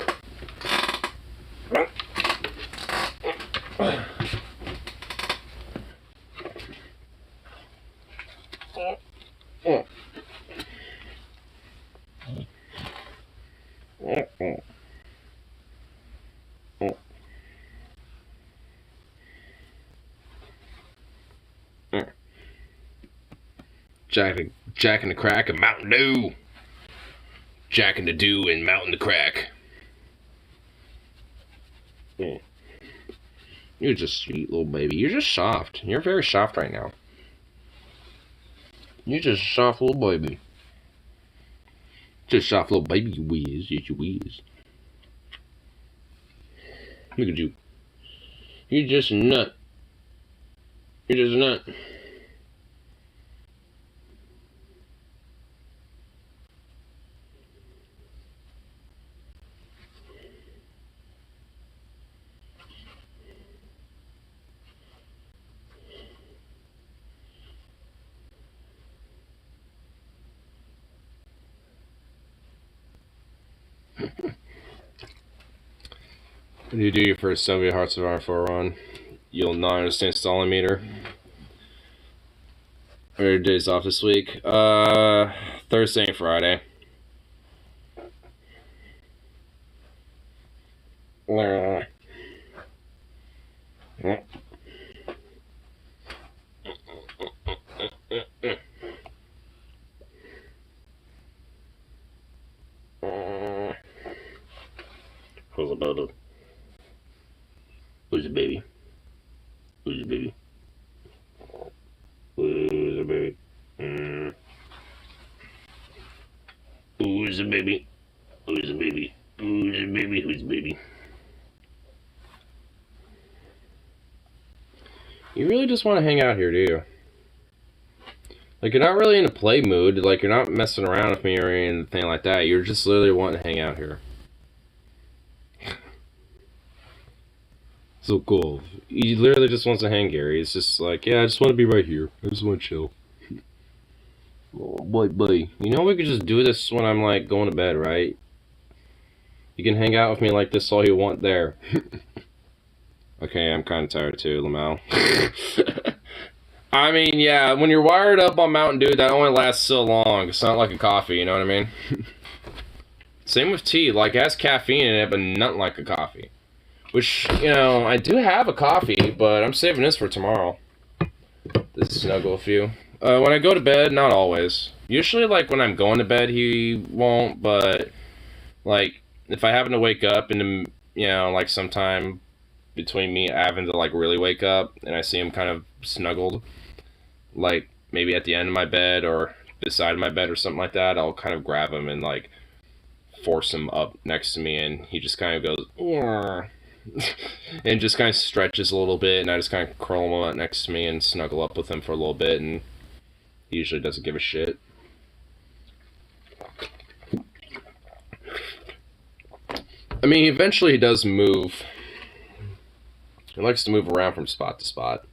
Jack and the Crack and Mountain Dew. Jack and the Dew and Mountain the Crack. You're just sweet little baby. You're just soft. You're very soft right now. You're just a soft little baby. Just a soft little baby, you whiz. Yes, you whiz. Look at you. You're just a nut. You're just a nut. When you do your first 70 Hearts of Iron 4 run, you'll not understand stalling meter. What are your days off this week? Thursday and Friday. Who's about it? Who's the baby? Who's the baby? Who's the baby? Who's the baby? Who's the baby? Who's the baby? Who's the baby? You really just want to hang out here, do you? Like, you're not really in a play mood. Like, you're not messing around with me or anything like that. You're just literally wanting to hang out here. So cool. He literally just wants to hang, Gary. It's just like, yeah, I just want to be right here. I just want to chill. Oh, boy. You know we could just do this when I'm, like, going to bed, right? You can hang out with me like this all you want there. Okay, I'm kind of tired too, Lamau. I mean, yeah, when you're wired up on Mountain Dew, that only lasts so long. It's not like a coffee, you know what I mean? Same with tea. Like, it has caffeine in it, but not like a coffee. Which, you know, I do have a coffee, but I'm saving this for tomorrow. This snuggle with you. When I go to bed, not always. Usually, like, when I'm going to bed, he won't, but, like, if I happen to wake up in the, you know, like, sometime between me having to, like, really wake up, and I see him kind of snuggled, like, maybe at the end of my bed or beside my bed or something like that, I'll kind of grab him and, like, force him up next to me, and he just kind of goes, and just kind of stretches a little bit, and I just kind of curl him up next to me and snuggle up with him for a little bit, and he usually doesn't give a shit. I mean, eventually he does move. He likes to move around from spot to spot.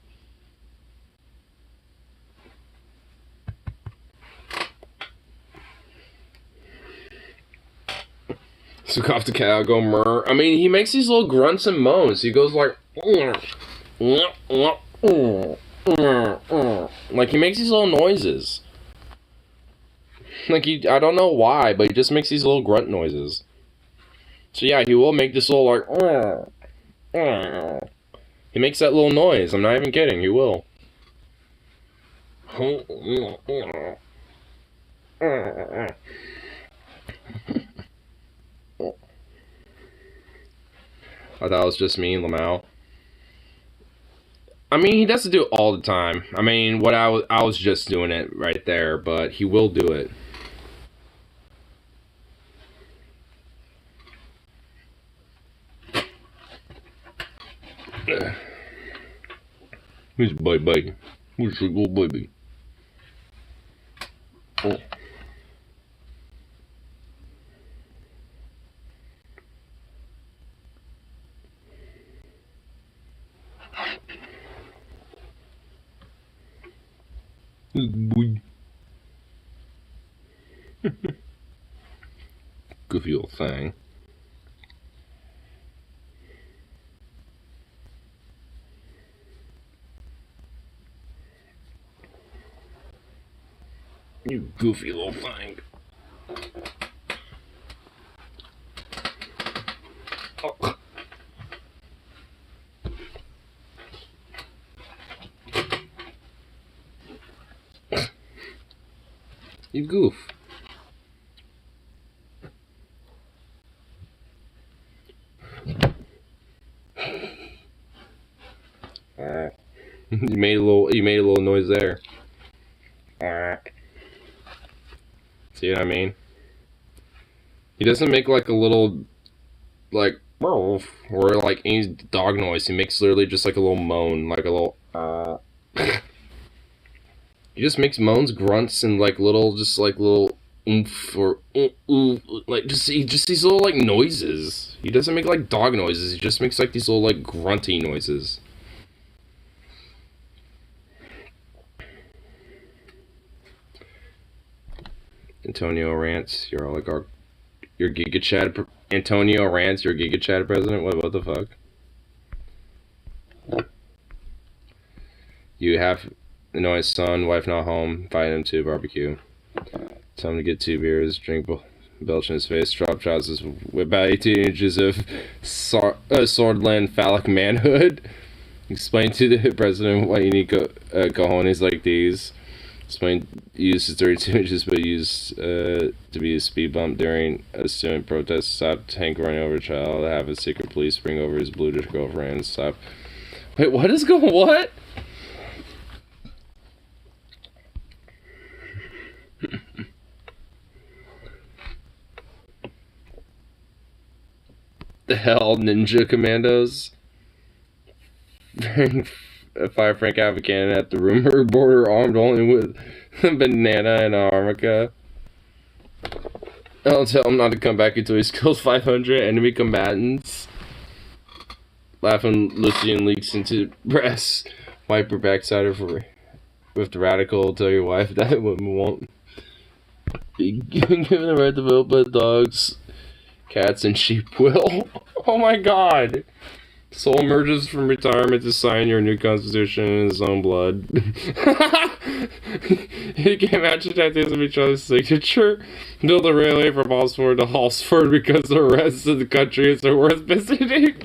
So off the cat, I'll go murr. I mean, he makes these little grunts and moans. He goes like, like he makes these little noises. Like I don't know why, but he just makes these little grunt noises. So yeah, he will make this little like, he makes that little noise. I'm not even kidding. He will. I thought it was just me, Lamau. I mean, he doesn't do it all the time. I mean, I was just doing it right there, but he will do it. Who's baby? Who's your little baby? Oh. Boy. Goofy old thing. You goofy little thing. Oh. You goof. You made a little noise there. See what I mean? He doesn't make like a little, like, Or like any dog noise, he makes literally just like a little moan, like a little He just makes moans, grunts, and like little oomph or like just these little like noises. He doesn't make like dog noises. He just makes like these little like grunty noises. Antonio rants. You're oligarch. You're Giga Chad. Antonio rants. You're Giga Chad president. What the fuck? You have annoyed son, wife not home. Invite him to barbecue. Tell him to get 2 beers, drink, belch in his face, drop trousers with about 18 inches of swordland phallic manhood. Explain to the president why you need cojones like these. Explain use is 32 inches, but used to be a speed bump during a student protest. Stop Hank running over a child. Have a secret police bring over his blue girlfriend. Stop. Wait, what is going? What? The hell, ninja commandos? Fire Frank out of a cannon at the rumor border, armed only with a banana and an armica. I'll tell him not to come back until he's killed 500 enemy combatants. Laughing, Lucian leaks into press. Wipe her backside for with the radical. Tell your wife that women won't be given the right to vote, but dogs, cats, and sheep will. Oh my god! Soul emerges from retirement to sign your new constitution in his own blood. He can't match the tattoos of each other's signature. Build a railway from Oxford to Halsford because the rest of the country is worth visiting.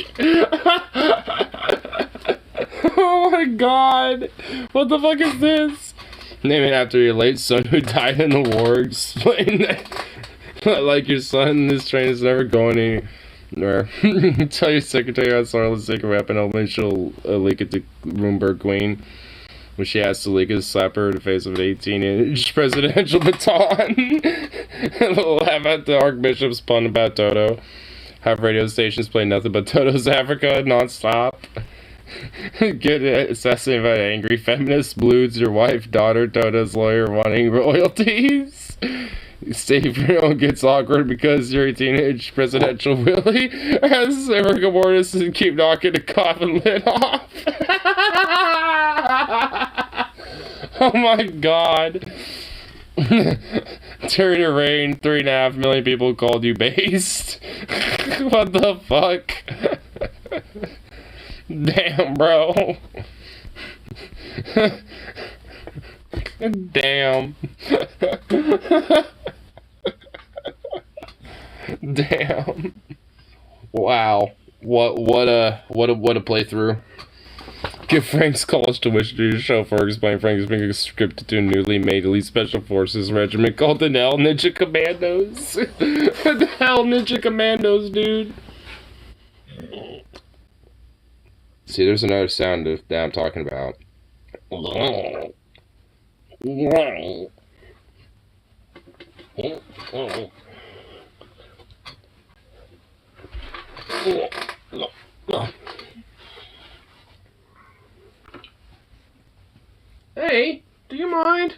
Oh my god! What the fuck is this? Name it after your late son who died in the war. Explain that. Like your son, this train is never going anywhere. Tell your secretary on Sorrel's secret weapon, hoping she'll leak it to Roomberg Queen. When she has to leak it, slap her in the face with an 18-inch presidential baton. Laugh at the Archbishop's pun about Toto. Have radio stations play nothing but Toto's Africa non-stop. Get assassinated by an angry feminist. Blues your wife, daughter, Toto's lawyer wanting royalties. Steve gets awkward because your 18-inch presidential Willie has rigor mortis and keep knocking the coffin lid off. Oh my god. Turn your reign, 3.5 million people called you based. What the fuck? Damn, bro. Damn. Damn. Wow. What a playthrough. Give Frank's college tuition to your chauffeur. Explain Frank is being conscripted to a newly made elite special forces regiment called the Hell Ninja Commandos. The Hell Ninja Commandos, dude. See, there's another sound that I'm talking about. Hey, do you mind?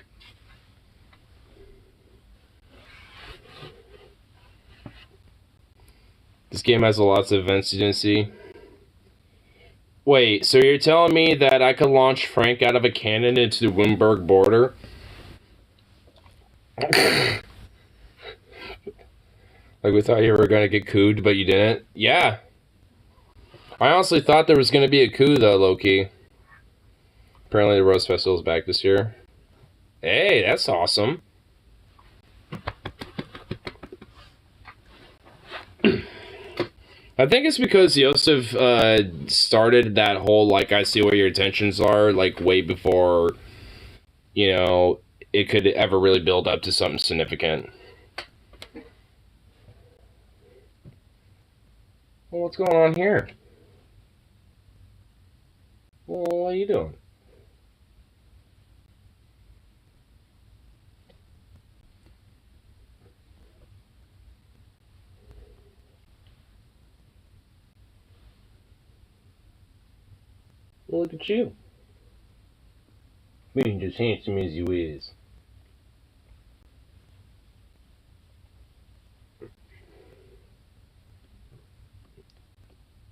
This game has lots of events you didn't see. Wait, so you're telling me that I could launch Frank out of a cannon into the Wimberg border? Like we thought you were gonna get cooed, but you didn't? Yeah. I honestly thought there was gonna be a coup though, low-key. Apparently the Rose Festival is back this year. Hey, that's awesome. I think it's because Yosef started that whole, like, I see where your intentions are, like, way before, you know, it could ever really build up to something significant. Well, what's going on here? Well, what are you doing? Well, look at you. Being just handsome as you is.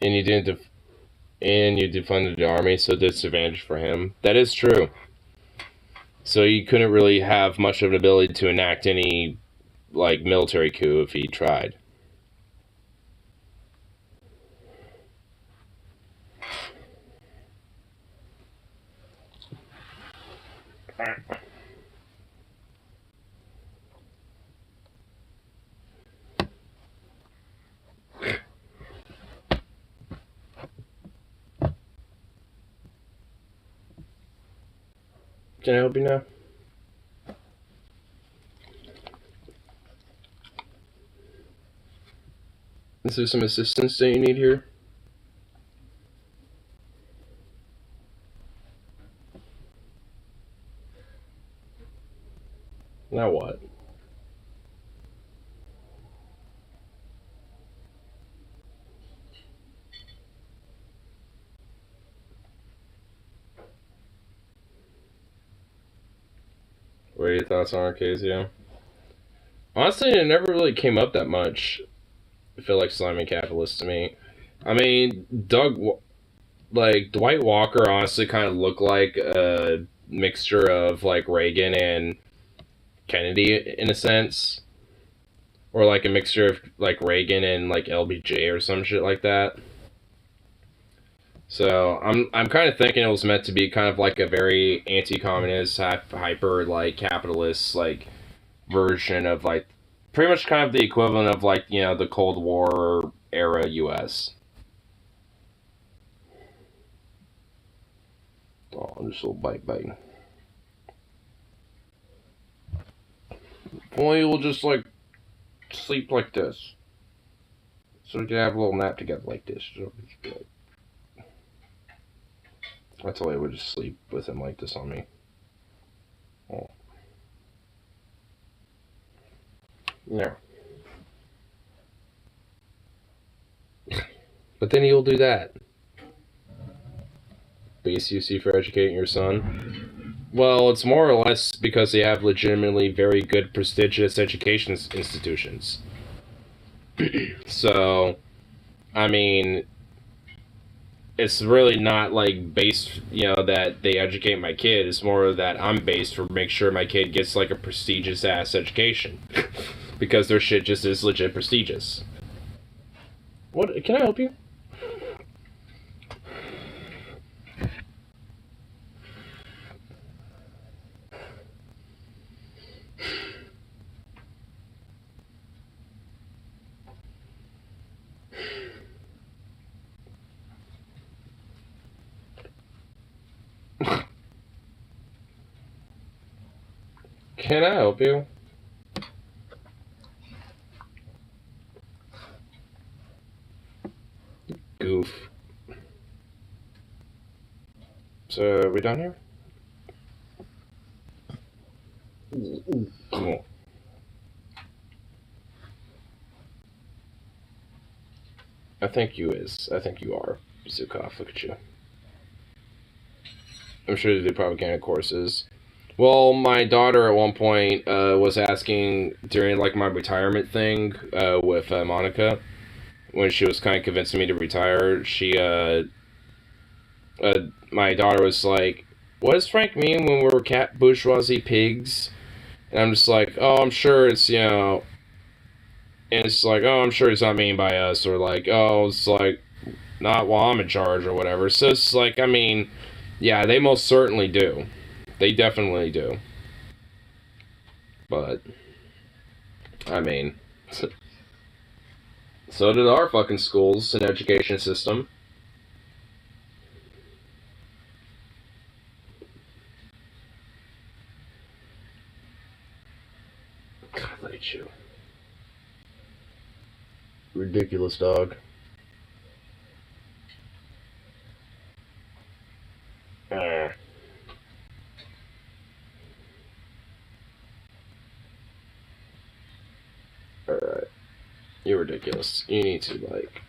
And you didn't and you defunded the army, so disadvantage for him. That is true. So you couldn't really have much of an ability to enact any, like, military coup if he tried. Can I help you now? Is there some assistance that you need here? Now what? What are your thoughts on Arcasia? Honestly, it never really came up that much. I feel like slimy capitalist to me. I mean, Dwight Walker honestly kind of looked like a mixture of like Reagan and Kennedy in a sense, or like a mixture of like Reagan and like LBJ or some shit like that. So I'm kind of thinking it was meant to be kind of like a very anti-communist, hyper like capitalist like version of like pretty much kind of the equivalent of like, you know, the Cold War era U.S. Oh, I'm just a little biting. Only we'll just like sleep like this, so we can have a little nap together like this. I told you I would just sleep with him like this on me. Oh. Yeah. But then he'll do that. BSUC for educating your son? Well, it's more or less because they have legitimately very good, prestigious education institutions. So, I mean, it's really not like based, you know, that they educate my kid. It's more that I'm based for make sure my kid gets like a prestigious ass education. Because their shit just is legit prestigious. What? Can I help you? Can I help you? Goof. So, are we done here? Cool. I think you are. Zukov, look at you. I'm sure they do propaganda courses. Well, my daughter at one point was asking during like my retirement thing with Monica, when she was kind of convincing me to retire. My daughter was like, "What does Frank mean when we're cat bourgeoisie pigs?" And I'm just like, "Oh, I'm sure it's, you know," and it's like, "Oh, I'm sure it's not mean by us," or like, "Oh, it's like not while I'm in charge," or whatever. So it's like, I mean, yeah, they most certainly do. They definitely do. But, I mean, so did our fucking schools and education system. God, look at you. Ridiculous, dog. Alright. You're ridiculous. You need to, like...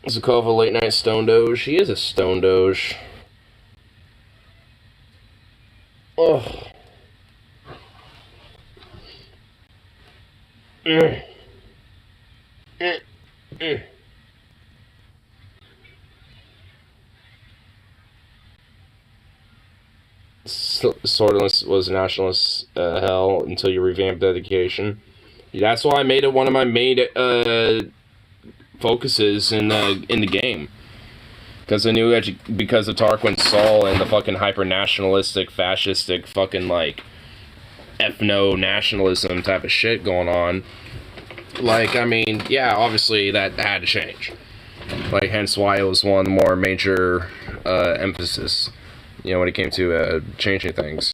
Zakova late night stone doge. He is a stone doge. Oh. Swordless was nationalist hell until you revamped dedication. That's why I made it one of my main focuses in the game. Because I knew that because of Tarquin's Soul and the fucking hyper-nationalistic, fascistic, fucking, like, ethno-nationalism type of shit going on. Like, I mean, yeah, obviously that had to change. Like, hence why it was one of the more major emphasis, you know, when it came to changing things.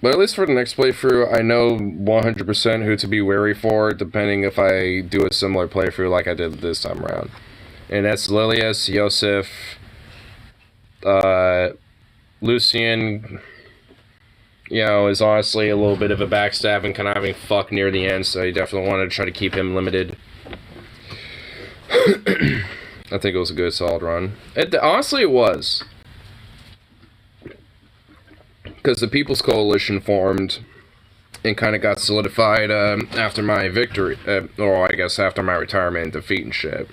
But at least for the next playthrough, I know 100% who to be wary for, depending if I do a similar playthrough like I did this time around. And that's Lilius, Yosef, Lucian, you know, is honestly a little bit of a backstab and conniving fuck near the end, so you definitely want to try to keep him limited. I think it was a good, solid run. Honestly, it was. Because the People's Coalition formed and kind of got solidified after my victory, or I guess after my retirement and defeat and shit.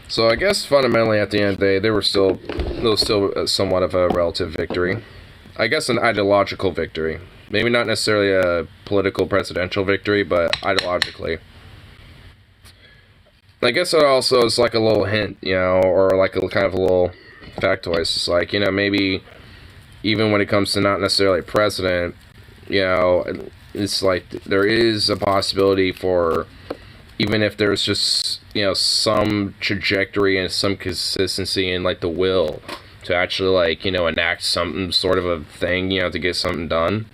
So I guess fundamentally at the end of the day, it was still somewhat of a relative victory. I guess an ideological victory. Maybe not necessarily a political presidential victory, but ideologically. I guess it also is like a little hint, you know, or like a kind of a little factoid. It's like, you know, maybe even when it comes to not necessarily president, you know, it's like there is a possibility for, even if there's just, you know, some trajectory and some consistency in, like, the will to actually, like, you know, enact something sort of a thing, you know, to get something done,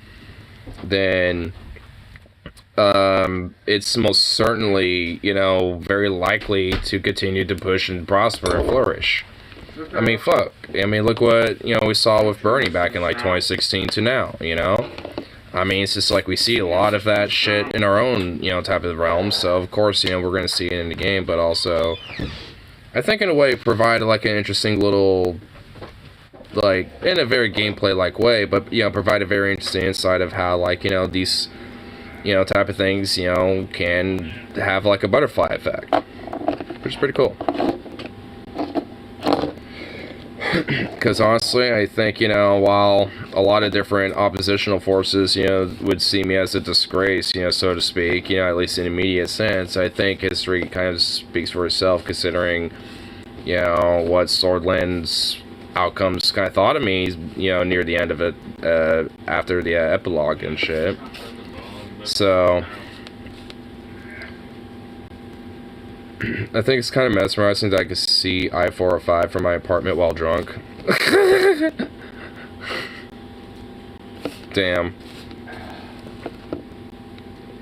then it's most certainly, you know, very likely to continue to push and prosper and flourish. I mean, fuck. I mean, look what, you know, we saw with Bernie back in, like, 2016 to now, you know? I mean, it's just like we see a lot of that shit in our own, you know, type of realm, so of course, you know, we're going to see it in the game, but also, I think in a way, provide, like, an interesting little, like, in a very gameplay-like way, but, you know, provide a very interesting insight of how, like, you know, these, you know, type of things, you know, can have, like, a butterfly effect, which is pretty cool. Because honestly, I think, you know, while a lot of different oppositional forces, you know, would see me as a disgrace, you know, so to speak, you know, at least in an immediate sense, I think history kind of speaks for itself, considering, you know, what Swordland's outcomes kind of thought of me, you know, near the end of it, after the epilogue and shit. So I think it's kind of mesmerizing that I could see I-405 from my apartment while drunk. Damn.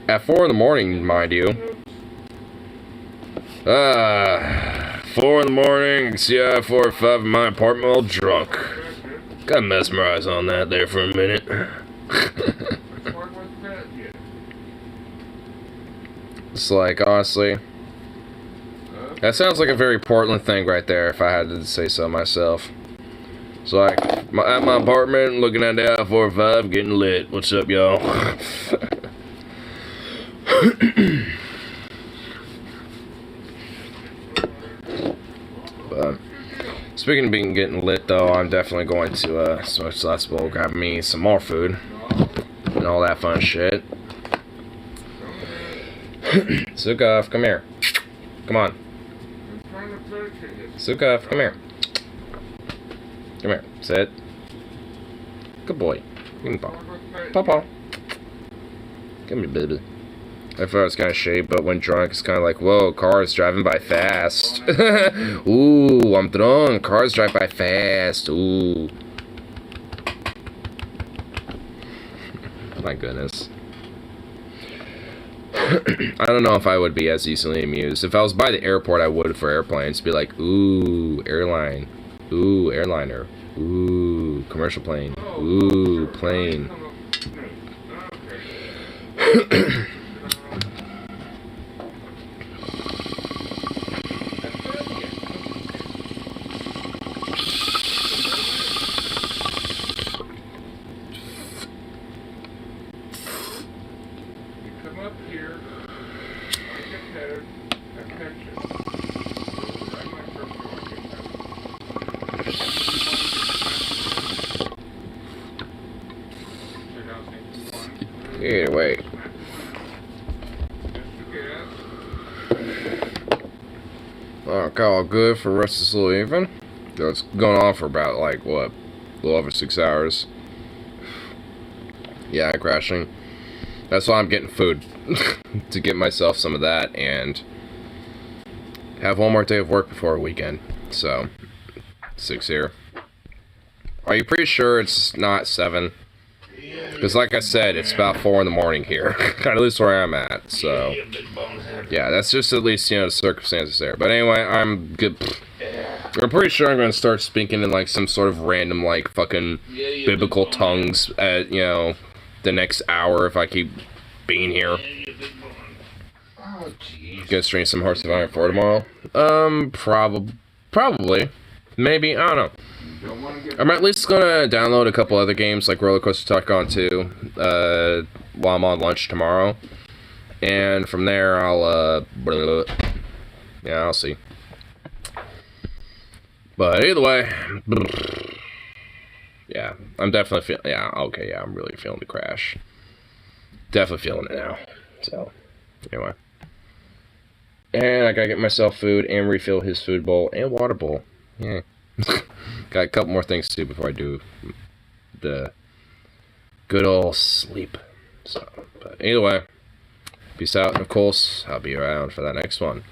At 4 in the morning, mind you. 4 in the morning, see I-405 in my apartment while drunk. Got mesmerized on that there for a minute. It's like, honestly, that sounds like a very Portland thing right there, if I had to say so myself. It's like, at my apartment, looking at the I-405, getting lit. What's up, y'all? But, speaking of getting lit, though, I'm definitely going to, smoke last bowl, grab me some more food, and all that fun shit. Sukov, come here. Come on. Sukov, come here. Come here. Sit. Good boy. Give me paw. Paw. Come here, baby. I thought it was kind of shady, but when drunk, it's kind of like, whoa, cars driving by fast. Ooh, I'm drunk. Cars drive by fast. Ooh. My goodness. I don't know if I would be as easily amused. If I was by the airport, I would for airplanes. Be like, ooh, airline. Ooh, airliner. Ooh, commercial plane. Ooh, plane. Come up here, like a pet, I pet you. Right my first Either way. Okay, all good for the rest of this little evening. So it's going on for about, like, what? A little over 6 hours. Yeah, crashing. That's why I'm getting food. To get myself some of that and have one more day of work before a weekend. So, 6 here. Are you pretty sure it's not 7? Because like I said, it's about 4 in the morning here. At least where I'm at, so... Yeah, that's just at least, you know, the circumstances there. But anyway, I'm good. I'm pretty sure I'm going to start speaking in, like, some sort of random, like, fucking biblical tongues at, you know, the next hour if I keep being here. Gonna stream some Hearts of Iron 4 tomorrow? Probably. Maybe, I don't know. I'm at least gonna download a couple other games, like Roller Coaster Tycoon 2, while I'm on lunch tomorrow. And from there, I'll, yeah, I'll see. But either way, yeah, I'm definitely feeling, yeah, okay, yeah, I'm really feeling the crash. Definitely feeling it now. So, anyway. And I gotta get myself food and refill his food bowl and water bowl. Yeah. Got a couple more things to do before I do the good old sleep. So, but either way, peace out, and of course, I'll be around for that next one.